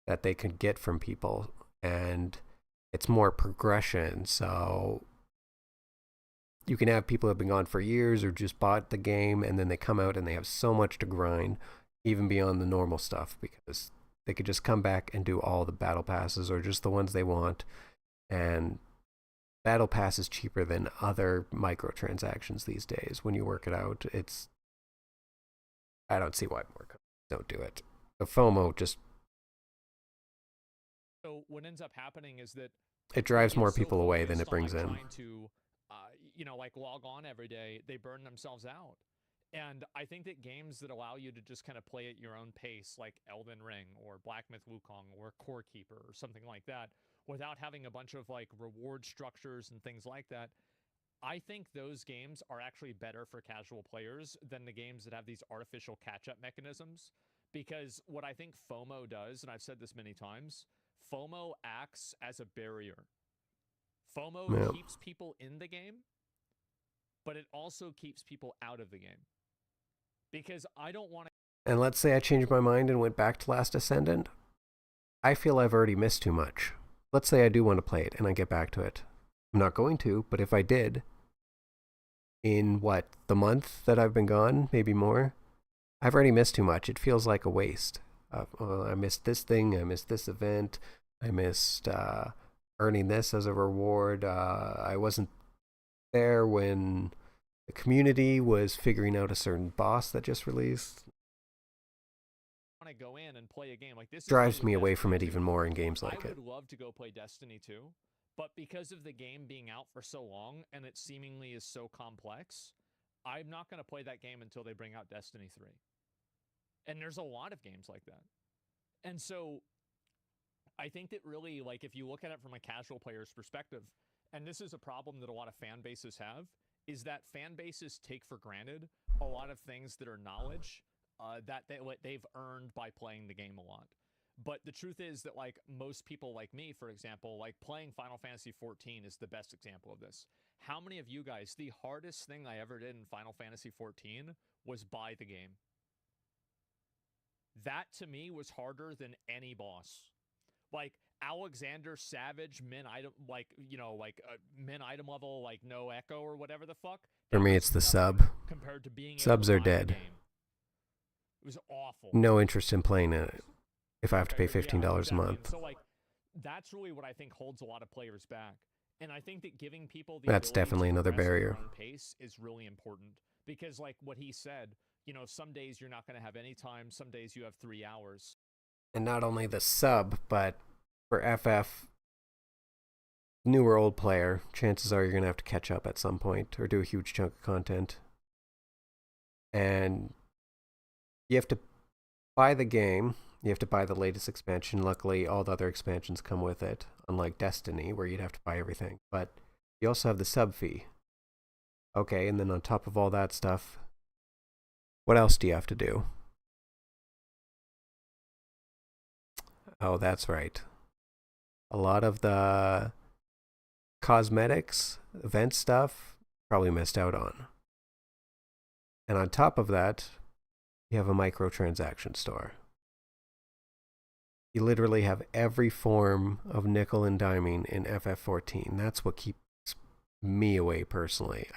that they can get from people, and it's more progression. So you can have people who have been gone for years or just bought the game, and then they come out and they have so much to grind, even beyond the normal stuff, because they could just come back and do all the battle passes or just the ones they want. And battle pass is cheaper than other microtransactions these days. When you work it out, I don't see why more companies don't do it. The FOMO just... So what ends up happening is that it drives more people away than it brings in. Trying to, like log on every day, they burn themselves out. And I think that games that allow you to just kind of play at your own pace, like Elden Ring or Black Myth Wukong or Core Keeper or something like that, without having a bunch of like reward structures and things like that, I think those games are actually better for casual players than the games that have these artificial catch-up mechanisms. Because what I think FOMO does, and I've said this many times, FOMO acts as a barrier. FOMO keeps people in the game, but it also keeps people out of the game. Because I don't want to... And let's say I changed my mind and went back to Last Ascendant. I feel I've already missed too much. Let's say I do want to play it and I get back to it. I'm not going to, but if I did, in the month that I've been gone, maybe more, I've already missed too much. It feels like a waste. I missed this thing, I missed this event, I missed earning this as a reward. I wasn't there when the community was figuring out a certain boss that just released. I want to go in and play a game like this. Drives me away from it even more in games like it. I would love to go play Destiny 2, but because of the game being out for so long and it seemingly is so complex, I'm not going to play that game until they bring out Destiny 3. And there's a lot of games like that. And so I think that really, like, if you look at it from a casual player's perspective, and this is a problem that a lot of fan bases have, is that fan bases take for granted a lot of things that are knowledge that they've earned by playing the game a lot. But the truth is that, like, most people like me, for example, like playing Final Fantasy XIV is the best example of this. How many of you guys, the hardest thing I ever did in Final Fantasy XIV was buy the game? That to me was harder than any boss. Like Alexander Savage, min item, like, min item level, like no echo or whatever the fuck. For me, it's the sub. Compared to being Subs are dead. It was awful. No interest in playing it if I have to pay $15 a month. So, like, that's really what I think holds a lot of players back. And I think that giving people the that's definitely another barrier. Pace is really important, because, like what he said, some days you're not going to have any time. Some days you have 3 hours. And not only the sub, but for FF, new or old player, chances are you're going to have to catch up at some point or do a huge chunk of content. And you have to buy the game. You have to buy the latest expansion. Luckily, all the other expansions come with it, unlike Destiny, where you'd have to buy everything. But you also have the sub fee. Okay, and then on top of all that stuff, what else do you have to do? Oh, that's right. A lot of the cosmetics, event stuff, probably missed out on. And on top of that, you have a microtransaction store. You literally have every form of nickel and diming in FF14. That's what keeps me away personally.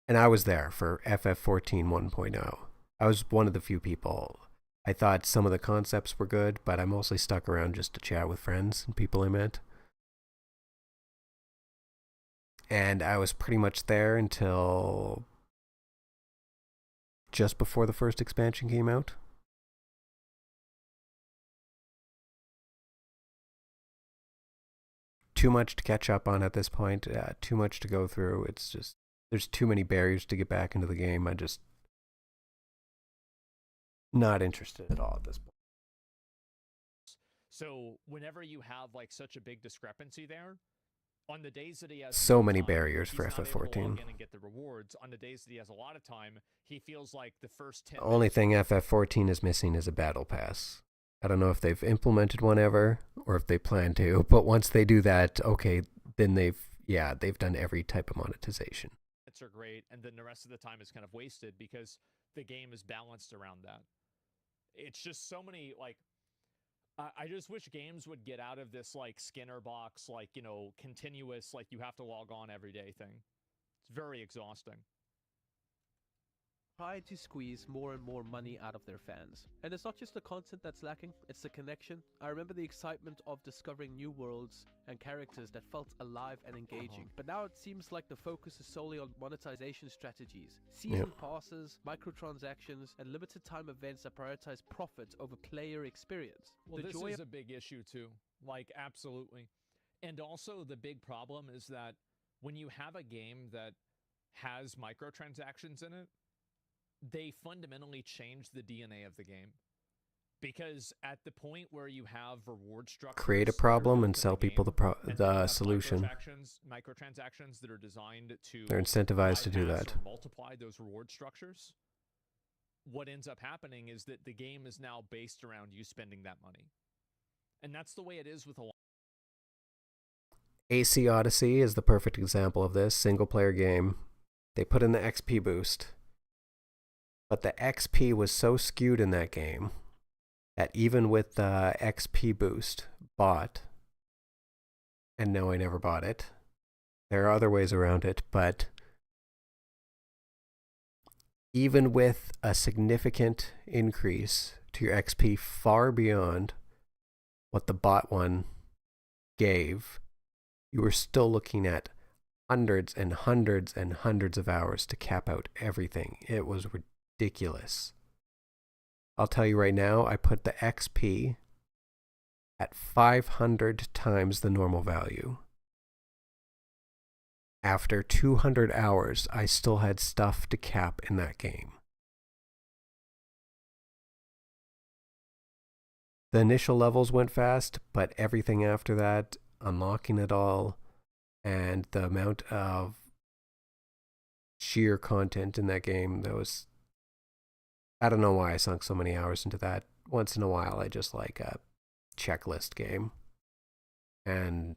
And I was there for FF14 1.0. I was one of the few people. I thought some of the concepts were good, but I mostly stuck around just to chat with friends and people I met. And I was pretty much there until just before the first expansion came out. too much to catch up on at this point, too much to go through. It's just, there's too many barriers to get back into the game. I just not interested at all at this point. So whenever you have like such a big discrepancy there, on the days that he has So no many time, barriers he's for not able to FF14. log in and get the rewards. On the days that he has a lot of time, he feels like the first 10 The only thing FF14 is missing is a battle pass. I don't know if they've implemented one ever or if they plan to, but once they do that, okay, then they've done every type of monetization. are great, and then the rest of the time is kind of wasted because the game is balanced around that. It's just so many, like, I just wish games would get out of this, like, Skinner box, like, you know, continuous, like, you have to log on every day thing. It's very exhausting. Try to squeeze more and more money out of their fans. And it's not just the content that's lacking, it's the connection. I remember the excitement of discovering new worlds and characters that felt alive and engaging. But now it seems like the focus is solely on monetization strategies. Season passes, microtransactions, and limited time events that prioritize profit over player experience. Well, this is a big issue too. Like, absolutely. And also the big problem is that when you have a game that has microtransactions in it, they fundamentally change the DNA of the game. Because at the point where you have reward structures, create a problem and sell people the solution. Microtransactions that are designed to, they're incentivized to do that. Multiply those reward structures. What ends up happening is that the game is now based around you spending that money. And that's the way it is with a lot. AC Odyssey is the perfect example of this. Single player game. They put in the XP boost. But the XP was so skewed in that game that even with the XP boost bought, and no, I never bought it. There are other ways around it, but even with a significant increase to your XP far beyond what the bought one gave, you were still looking at hundreds and hundreds and hundreds of hours to cap out everything. It was ridiculous. I'll tell you right now, I put the XP at 500 times the normal value. After 200 hours, I still had stuff to cap in that game. The initial levels went fast, but everything after that, unlocking it all, and the amount of sheer content in that game, that was, I don't know why I sunk so many hours into that. Once in a while, I just like a checklist game. And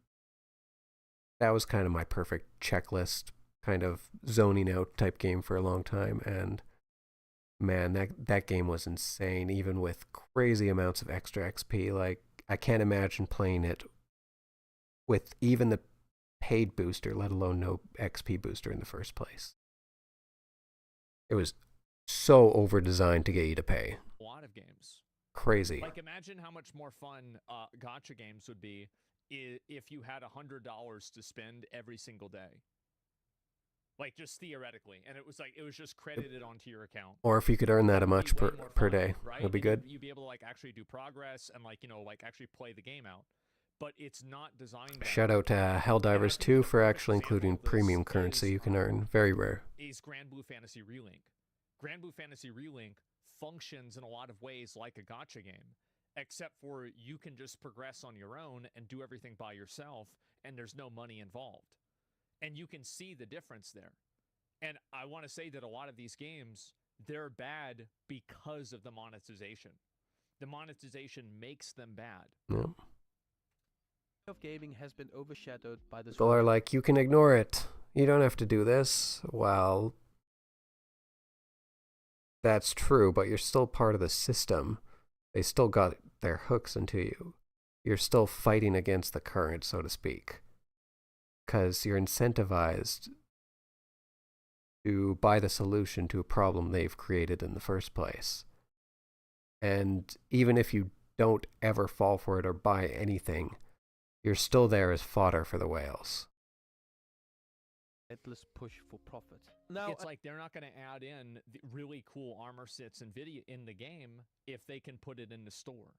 that was kind of my perfect checklist, kind of zoning out type game for a long time. And man, that game was insane, even with crazy amounts of extra XP. Like, I can't imagine playing it with even the paid booster, let alone no XP booster in the first place. It was so over-designed to get you to pay. A lot of games. Crazy. Like, imagine how much more fun gacha games would be if you had $100 to spend every single day. Like, just theoretically. And it was just credited onto your account. Or if you could earn that much per day, right? it'd be good. You'd be able to, like, actually do progress and, like, you know, like, actually play the game out. But it's not designed. Shout out to Helldivers 2 for actually including premium currency you can earn. Very rare. Is Grand Blue Fantasy Relink. Grand Blue Fantasy Relink functions in a lot of ways like a gacha game, except for you can just progress on your own and do everything by yourself, and there's no money involved. And you can see the difference there. And I want to say that a lot of these games, they're bad because of the monetization. The monetization makes them bad. Yeah. Of gaming has been overshadowed by this. People are like, you can ignore it. You don't have to do this. Well, that's true, but you're still part of the system. They still got their hooks into you. You're still fighting against the current, so to speak, because you're incentivized to buy the solution to a problem they've created in the first place. And even if you don't ever fall for it or buy anything, you're still there as fodder for the whales. Endless push for profit. Now, it's like they're not going to add in the really cool armor sets and video in the game if they can put it in the store.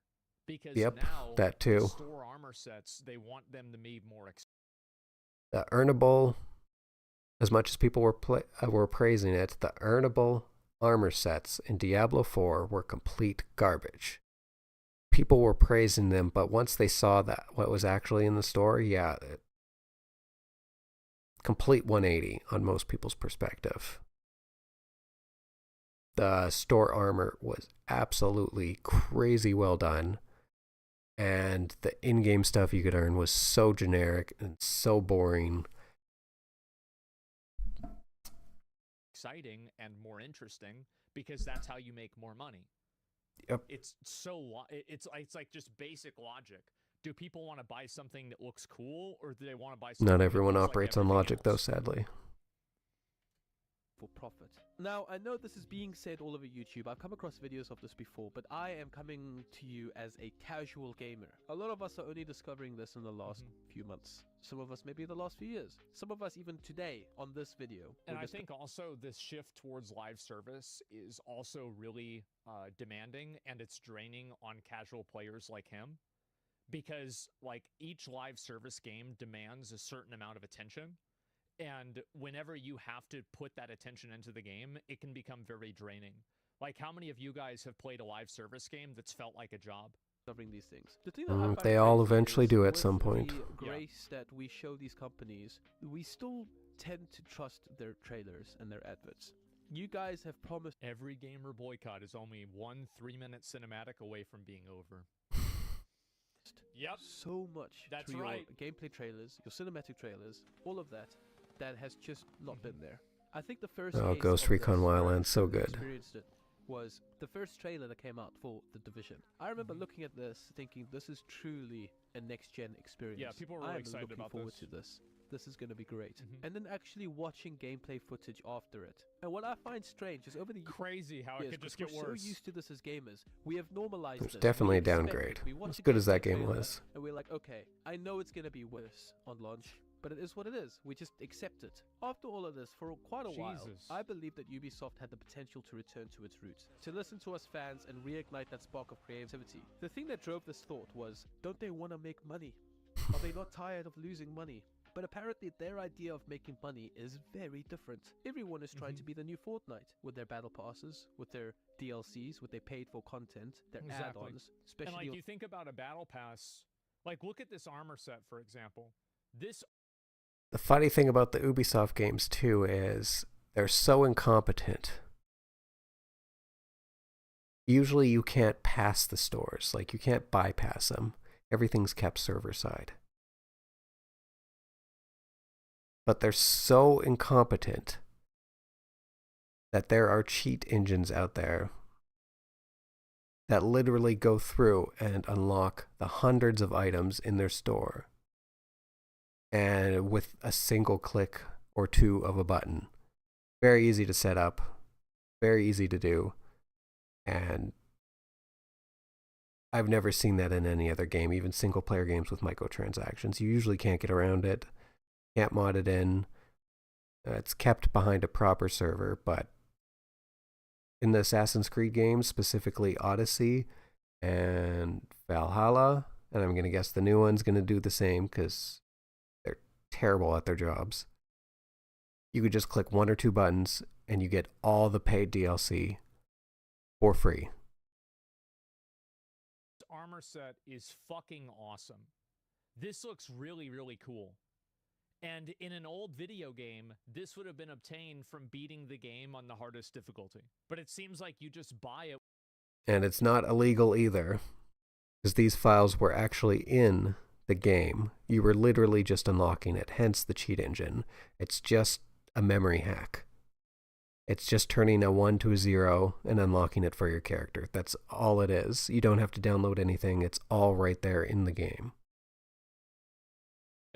Because now that too. The store armor sets, they want them to be more expensive. The earnable, as much as people were praising it, the earnable armor sets in Diablo 4 were complete garbage. People were praising them, but once they saw that what was actually in the store, yeah, complete 180 on most people's perspective. The store armor was absolutely crazy well done, and the in-game stuff you could earn was so generic and so boring. Exciting and more interesting because that's how you make more money. Yep. It's like just basic logic. Do people want to buy something that looks cool, or do they want to buy something? Not everyone that looks operates like on logic, else? though, sadly. For profit. Now, I know this is being said all over YouTube. I've come across videos of this before, but I am coming to you as a casual gamer. A lot of us are only discovering this in the last few months. Some of us maybe the last few years. Some of us even today on this video. And I think also this shift towards live service is also really demanding, and it's draining on casual players like him. Because like each live service game demands a certain amount of attention. And whenever you have to put that attention into the game, it can become very draining. Like, how many of you guys have played a live service game that's felt like a job? Covering these things. The thing that I find They all crazy eventually is do at with some point. The grace that we show these companies, we still tend to trust their trailers and their adverts. You guys have promised. Every gamer boycott is only 1 3-minute cinematic away from being over. Yep. So much. That's through right. Your gameplay trailers, your cinematic trailers, all of that has just not been there. I think the first Oh, case Ghost of Recon this, Wildlands, so where I good. experienced it, was the first trailer that came out for The Division. I remember looking at this thinking this is truly a next-gen experience. Yeah, people were really excited looking about forward this. to this. This is going to be great. And then actually watching gameplay footage after it. And what I find strange is over the crazy how it could just get we're worse. so used to this as gamers. We have normalized It's this. definitely We a expect downgrade. it. We watch As a good as that gameplay game trailer, was. and we're like, okay, I know it's going to be worse on launch, but it is what it is. We just accept it. After all of this, for quite a while, Jesus. I believe that Ubisoft had the potential to return to its roots, to listen to us fans and reignite that spark of creativity. The thing that drove this thought was, don't they want to make money? Are they not tired of losing money? But apparently their idea of making money is very different. Everyone is trying to be the new Fortnite, with their battle passes, with their DLCs, with their paid for content, their add-ons, especially. And like you think about a battle pass, like look at this armor set, for example. This. The funny thing about the Ubisoft games, too, is they're so incompetent. Usually you can't pass the stores. Like, you can't bypass them. Everything's kept server-side. But they're so incompetent that there are cheat engines out there that literally go through and unlock the hundreds of items in their store. And with a single click or two of a button. Very easy to set up, very easy to do, and I've never seen that in any other game, even single player games with microtransactions. You usually can't get around it, can't mod it in. It's kept behind a proper server, but in the Assassin's Creed games, specifically Odyssey and Valhalla, and I'm going to guess the new one's going to do the same because they're terrible at their jobs. You could just click 1 or 2 buttons and you get all the paid DLC for free. This armor set is fucking awesome. This looks really, really cool. And in an old video game, this would have been obtained from beating the game on the hardest difficulty. But it seems like you just buy it. And it's not illegal either, because these files were actually in the game. You were literally just unlocking it, hence the cheat engine. It's just a memory hack. It's just turning a 1 to a 0 and unlocking it for your character. That's all it is. You don't have to download anything. It's all right there in the game.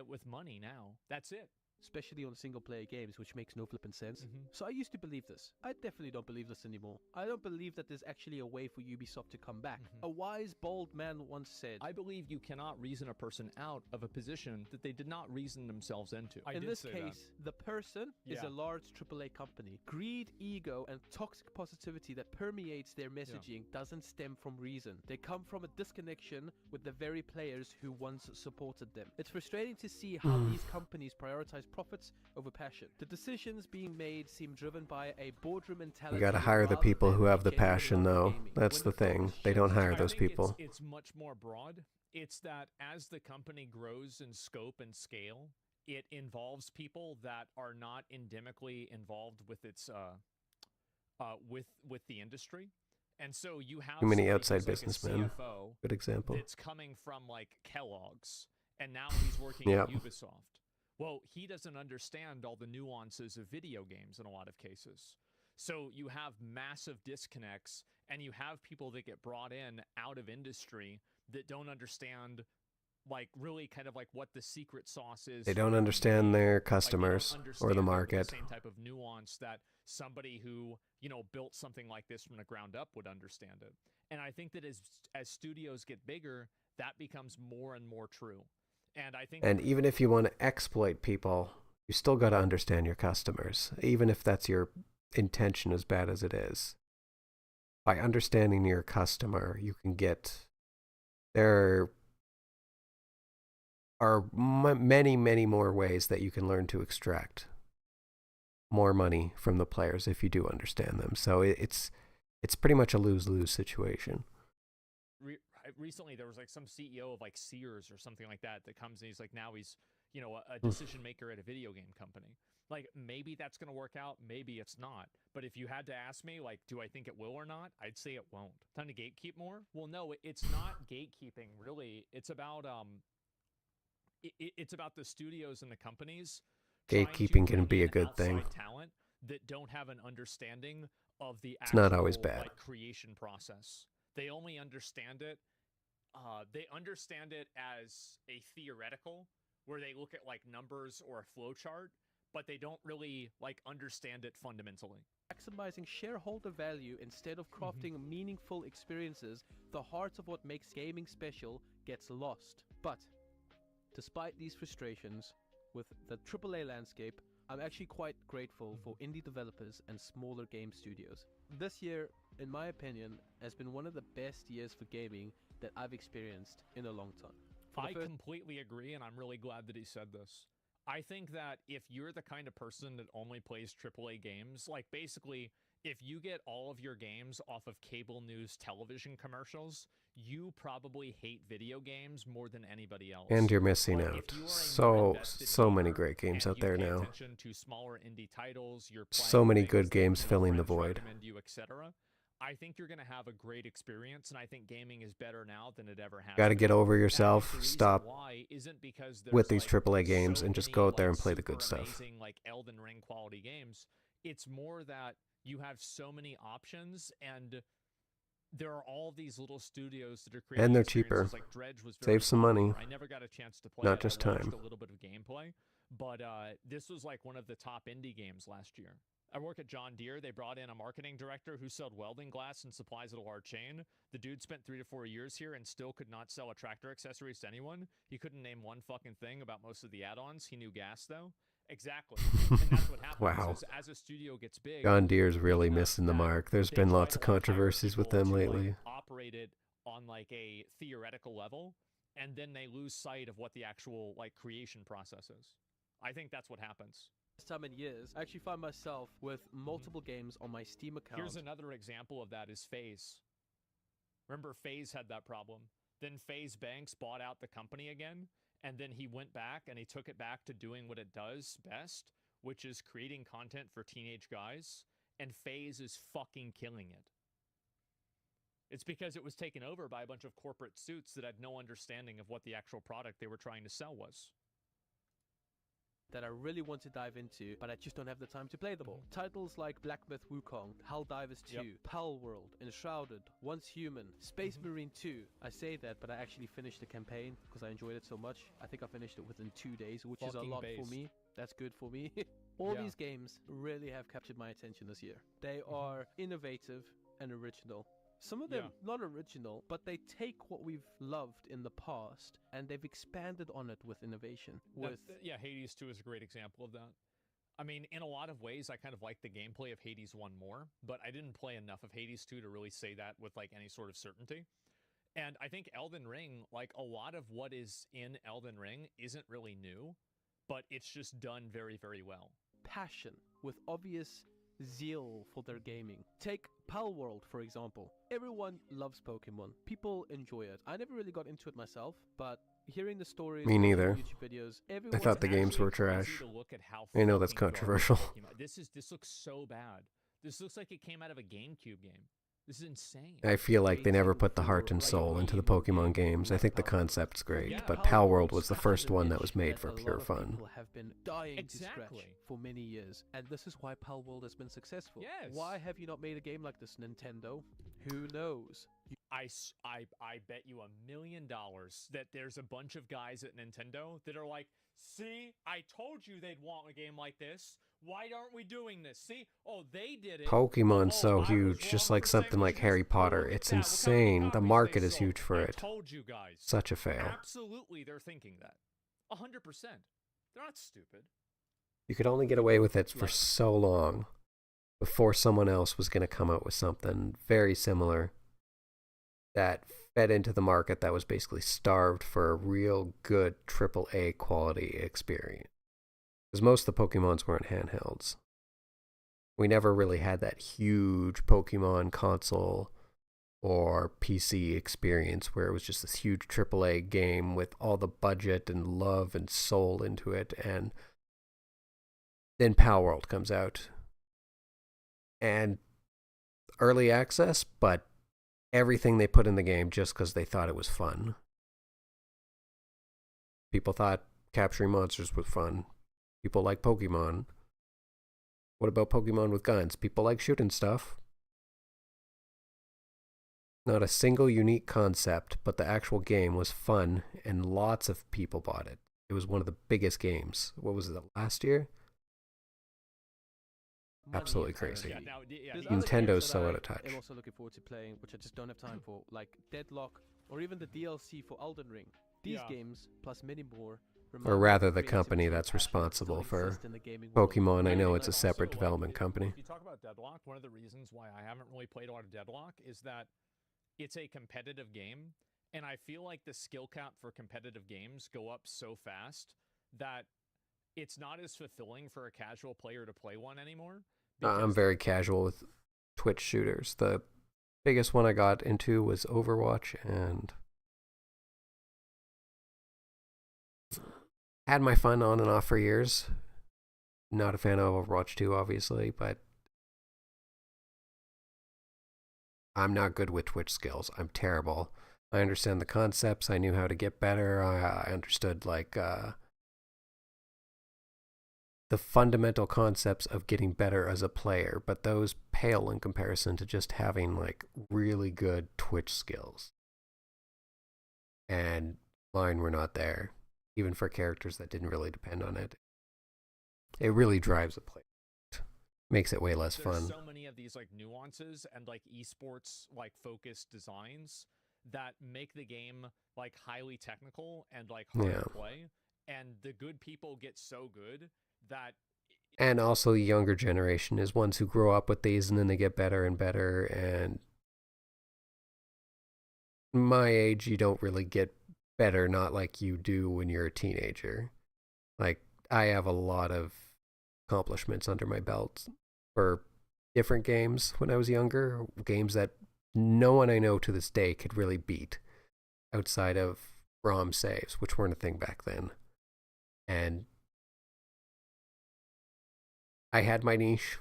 With money now. That's it. especially on single-player games, which makes no flippin' sense. So I used to believe this. I definitely don't believe this anymore. I don't believe that there's actually a way for Ubisoft to come back. A wise, bold man once said, I believe you cannot reason a person out of a position that they did not reason themselves into. in this case, the person is a large AAA company. Greed, ego, and toxic positivity that permeates their messaging doesn't stem from reason. They come from a disconnection with the very players who once supported them. It's frustrating to see how these companies prioritize profits over passion. The decisions being made seem driven by a boardroom mentality. You gotta hire the people who have the passion, though. That's the thing. They don't hire those people. It's much more broad. It's that as the company grows in scope and scale, it involves people that are not endemically involved with its with the industry. And so you have Too many somebody outside who's like a businessmen. CFO Good example. that's coming from like Kellogg's, and now he's working Yep. at Ubisoft. Well, he doesn't understand all the nuances of video games in a lot of cases. So you have massive disconnects, and you have people that get brought in out of industry that don't understand, like, really kind of like what the secret sauce is. They don't understand their customers or the The market. same type of nuance that somebody who, you know, built something like this from the ground up would understand it. And I think that as studios get bigger, that becomes more and more true. And I think And even if you want to exploit people, you still got to understand your customers, even if that's your intention, as bad as it is. By understanding your customer, you can get... There are many, many more ways that you can learn to extract more money from the players if you do understand them. So it's pretty much a lose-lose situation. Recently there was like some CEO of like Sears or something like that comes and he's like, now he's, you know, a decision maker at a video game company. Like, maybe that's going to work out, maybe it's not. But if you had to ask me, like, do I think it will or not? I'd say it won't. Time to gatekeep more? Well, no, it's not gatekeeping, really. It's about it's about the studios and the companies. Gatekeeping can be a good thing. Talent that don't have an understanding of the It's not always bad. like, creation process. They only understand it. They understand it as a theoretical, where they look at like numbers or a flow chart, but they don't really like understand it fundamentally. Maximizing shareholder value instead of crafting meaningful experiences, the heart of what makes gaming special gets lost. But despite these frustrations with the AAA landscape, I'm actually quite grateful for indie developers and smaller game studios. This year, in my opinion, has been one of the best years for gaming that I've experienced in a long time. I completely agree, and I'm really glad that he said this. I think that if you're the kind of person that only plays AAA games, like basically, if you get all of your games off of cable news television commercials, you probably hate video games more than anybody else. And you're missing out. So many great games out there now. Attention to smaller indie titles, you're So many good games filling the void. Etc. I think you're going to have a great experience, and I think gaming is better now than it ever has. Got to get over yourself. Stop with these AAA games and just go out there and play the good stuff. Amazing, like Elden Ring quality games. It's more that you have so many options, and there are all these little studios that are creating. And they're cheaper. Like Dredge was Save some money. I never got a chance to play. Not just time. A little bit of gameplay, but this was like one of the top indie games last year. I work at John Deere. They brought in a marketing director who sold welding glass and supplies at a large chain. The dude spent 3 to 4 years here and still could not sell a tractor accessories to anyone. He couldn't name one fucking thing about most of the add-ons. He knew gas, though. Exactly. And that's what happens. Wow. As a studio gets big, John Deere's really missing the mark. There's been lots of controversies with them lately. Operate it on like a theoretical level, and then they lose sight of what the actual like creation process is. I think that's what happens. This time in years, I actually find myself with multiple games on my Steam account. Here's another example of that is FaZe. Remember, FaZe had that problem. Then FaZe Banks bought out the company again, and then he went back and he took it back to doing what it does best, which is creating content for teenage guys, and FaZe is fucking killing it. It's because it was taken over by a bunch of corporate suits that had no understanding of what the actual product they were trying to sell was. that I really want to dive into, but I just don't have the time to play them all. Titles like Black Myth Wukong, Helldivers 2, Pal World, Enshrouded, Once Human, Space Marine 2. I say that, but I actually finished the campaign because I enjoyed it so much. I think I finished it within 2 days, which is a lot for me. That's good for me. All these games really have captured my attention this year. They are innovative and original. Some of them not original, but they take what we've loved in the past and they've expanded on it with innovation. Hades 2 is a great example of that. I mean, in a lot of ways, I kind of like the gameplay of Hades 1 more, but I didn't play enough of Hades 2 to really say that with like any sort of certainty. And I think Elden Ring, like a lot of what is in Elden Ring isn't really new, but it's just done very, very well. Passion with obvious zeal for their gaming. Take Pal World, for example. Everyone loves Pokemon. People enjoy it. I never really got into it myself, but hearing the stories, me neither. YouTube videos, I thought the games were trash. I know that's controversial. This looks so bad. This looks like it came out of a GameCube game. This is insane. I feel like they never put the heart and soul into the Pokemon games. I think the concept's great, but Pal World was the first one that was made for pure fun. People have been dying to scratch for many years, and this is why Pal World has been successful. Yes. Why have you not made a game like this, Nintendo? Who knows? I bet you $1 million that there's a bunch of guys at Nintendo that are like, see, I told you they'd want a game like this. Why aren't we doing this? See? Oh, they did it. Pokemon's so huge, just like something like Harry Potter. It's insane. The market is huge for it. I told you guys. Such a fail. Absolutely, they're thinking that. 100%. They're not stupid. You could only get away with it for so long before someone else was going to come out with something very similar that fed into the market that was basically starved for a real good AAA quality experience. Because most of the Pokemons weren't handhelds. We never really had that huge Pokemon console or PC experience where it was just this huge AAA game with all the budget and love and soul into it. And then Pal World comes out. And early access, but everything they put in the game just because they thought it was fun. People thought capturing monsters was fun. People like Pokemon. What about Pokemon with guns? People like shooting stuff. Not a single unique concept, but the actual game was fun, and lots of people bought it. It was one of the biggest games. What was it, last year? Absolutely crazy. Nintendo's so out of touch. I'm also looking forward to playing, which I just don't have time for, like Deadlock, or even the DLC for Elden Ring. These games, plus many more, or rather the company that's responsible for Pokemon. I know it's a separate development company. You talk about Deadlock, one of the reasons why I haven't really played a lot of Deadlock is that it's a competitive game, and I feel like the skill cap for competitive games go up so fast that it's not as fulfilling for a casual player to play one anymore. I'm very casual with Twitch shooters. The biggest one I got into was Overwatch, and had my fun on and off for years. Not a fan of Overwatch 2, obviously, but I'm not good with Twitch skills. I'm terrible. I understand the concepts. I knew how to get better. I understood, like, the fundamental concepts of getting better as a player, but those pale in comparison to just having, like, really good Twitch skills. And mine were not there. Even for characters that didn't really depend on it. It really drives the play. Makes it way less fun. There's so many of these like nuances and like esports like focused designs that make the game like highly technical and like hard to play. And the good people get so good that and also the younger generation is ones who grow up with these and then they get better and better. And my age, you don't really get better, not like you do when you're a teenager. Like, I have a lot of accomplishments under my belt for different games when I was younger, games that no one I know to this day could really beat outside of ROM saves, which weren't a thing back then. And I had my niche.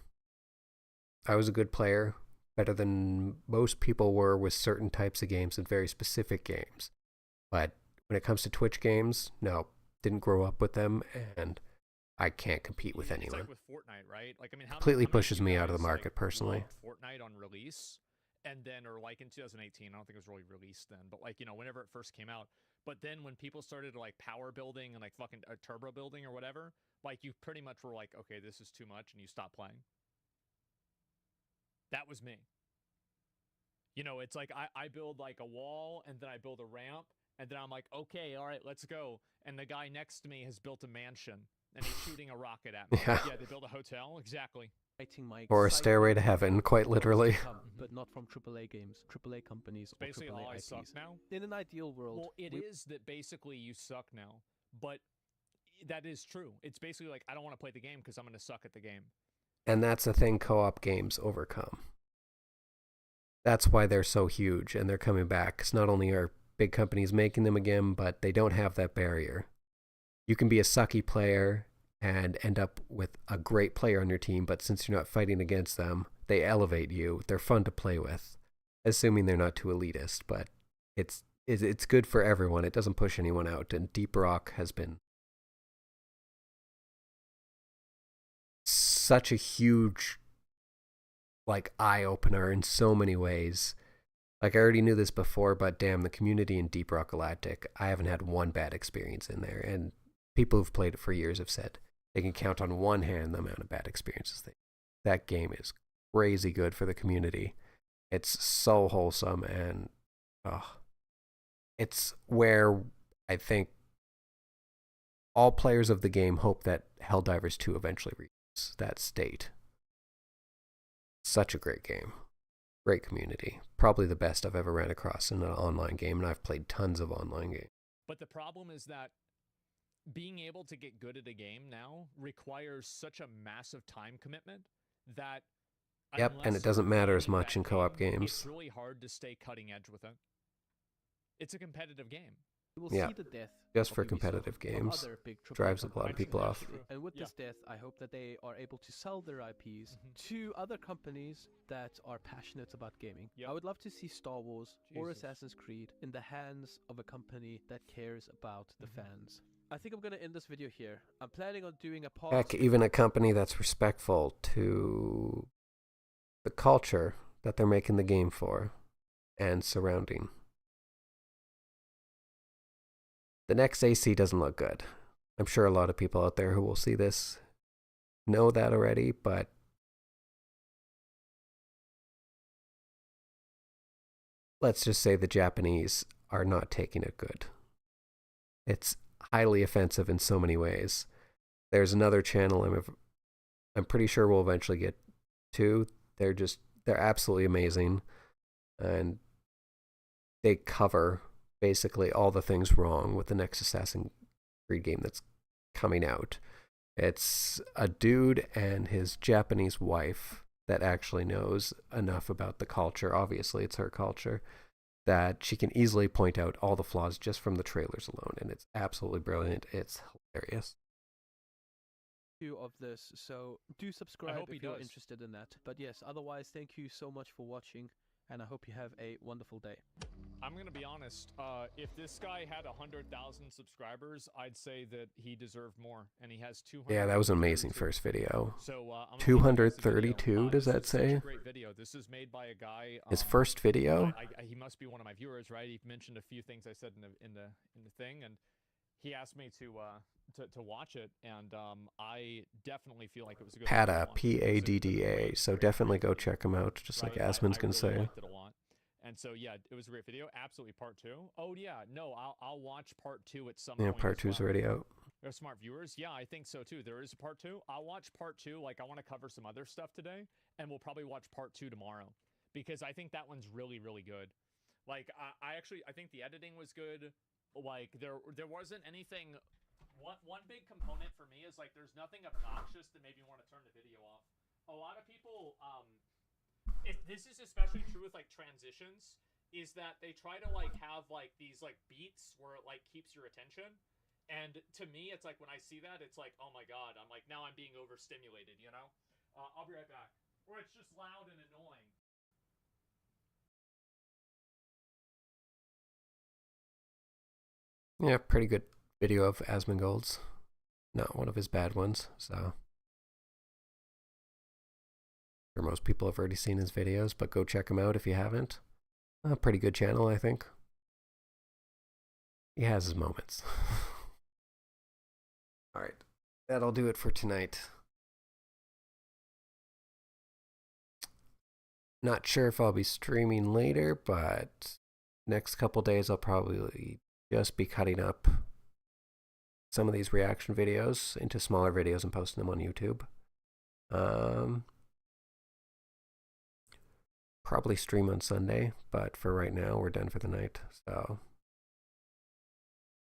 I was a good player, better than most people were with certain types of games and very specific games. But when it comes to Twitch games, no, didn't grow up with them, and I can't compete with It's anyone. like with Fortnite, right? Like, I mean, Completely how many pushes of you me out of guys, the market like, personally. loved Fortnite on release, and then, or like in 2018, I don't think it was really released then, but like, you know, whenever it first came out. But then when people started like power building and like fucking turbo building or whatever, like you pretty much were like, okay, this is too much, and you stopped playing. That was me. You know, it's like I build like a wall, and then I build a ramp, and then I'm like, okay, all right, let's go. And the guy next to me has built a mansion, and he's shooting a rocket at me. Yeah. Yeah, they built a hotel, exactly. Or a stairway to heaven, quite literally. But not from AAA games, AAA companies, or Basically, AAA all I IPs. suck now. In an ideal world, Well, it is that basically you suck now, but that is true. It's basically like I don't want to play the game because I'm going to suck at the game. And that's the thing co-op games overcome. That's why they're so huge and they're coming back, because not only are big companies making them again, but they don't have that barrier. You can be a sucky player and end up with a great player on your team, but since you're not fighting against them, they elevate you. They're fun to play with, assuming they're not too elitist, but it's good for everyone. It doesn't push anyone out, and Deep Rock has been such a huge like eye-opener in so many ways. Like, I already knew this before, but damn, the community in Deep Rock Galactic, I haven't had one bad experience in there, and people who've played it for years have said they can count on one hand the amount of bad experiences. That game is crazy good for the community. It's so wholesome, and it's where I think all players of the game hope that Helldivers 2 eventually reaches that state. Such a great game. Great community. Probably the best I've ever ran across in an online game, and I've played tons of online games. But the problem is that being able to get good at a game now requires such a massive time commitment that Yep, and it doesn't matter as much in co-op games. It's really hard to stay cutting edge with it. It's a competitive game. You will Yeah, see the death just of for Ubisoft, competitive of games. other big AAA Drives a lot of people off. And with this death, I hope that they are able to sell their IPs to other companies that are passionate about gaming. I would love to see Star Wars or Assassin's Creed in the hands of a company that cares about the fans. I think I'm going to end this video here. I'm planning on doing a part. Heck, even a company that's respectful to the culture that they're making the game for and surrounding. The next AC doesn't look good. I'm sure a lot of people out there who will see this know that already, but let's just say the Japanese are not taking it good. It's highly offensive in so many ways. There's another channel I'm pretty sure we'll eventually get to. They're absolutely amazing, and they cover basically all the things wrong with the next Assassin's Creed game that's coming out. It's a dude and his Japanese wife that actually knows enough about the culture. Obviously, it's her culture, that she can easily point out all the flaws just from the trailers alone, and it's absolutely brilliant. It's hilarious. Of this, so do subscribe if you're does. interested in that. But yes, otherwise, thank you so much for watching, and I hope you have a wonderful day. I'm gonna be honest. If this guy had 100,000 subscribers, I'd say that he deserved more, and he has 200. Yeah, that was an amazing first video. So 232, does that Such say? a great video. This is made by a guy. His first video. He must be one of my viewers, right? He mentioned a few things I said in the thing, and he asked me to watch it, and I definitely feel like it was a good. Padda, Padda. So definitely go check him out, just like Asmon's gonna say. Liked it a lot. And so yeah, it was a great video. Absolutely, part 2. Oh yeah, no, I'll watch part 2 at some point. Yeah, part 2's already out. They're smart viewers. Yeah, I think so too. There is a part 2. I'll watch part 2. Like, I want to cover some other stuff today, and we'll probably watch part 2 tomorrow, because I think that one's really, really good. Like, I think the editing was good. Like, there wasn't anything. One big component for me is, like, there's nothing obnoxious that made me want to turn the video off. A lot of people, if this is especially true with, like, transitions, is that they try to, like, have, like, these, like, beats where it, like, keeps your attention. And to me, it's like, when I see that, it's like, oh my god, I'm like, now I'm being overstimulated, you know? I'll be right back. Or it's just loud and annoying. Yeah, pretty good video of Asmongold's. Not one of his bad ones, so. Sure, most people have already seen his videos, but go check him out if you haven't. A pretty good channel, I think. He has his moments. Alright, that'll do it for tonight. Not sure if I'll be streaming later, but next couple days I'll probably just be cutting up some of these reaction videos into smaller videos and posting them on YouTube. Probably stream on Sunday, but for right now we're done for the night. So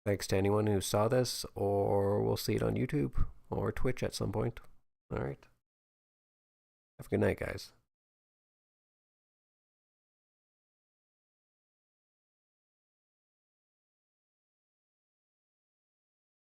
thanks to anyone who saw this, or we'll see it on YouTube or Twitch at some point. All right. Have a good night, guys.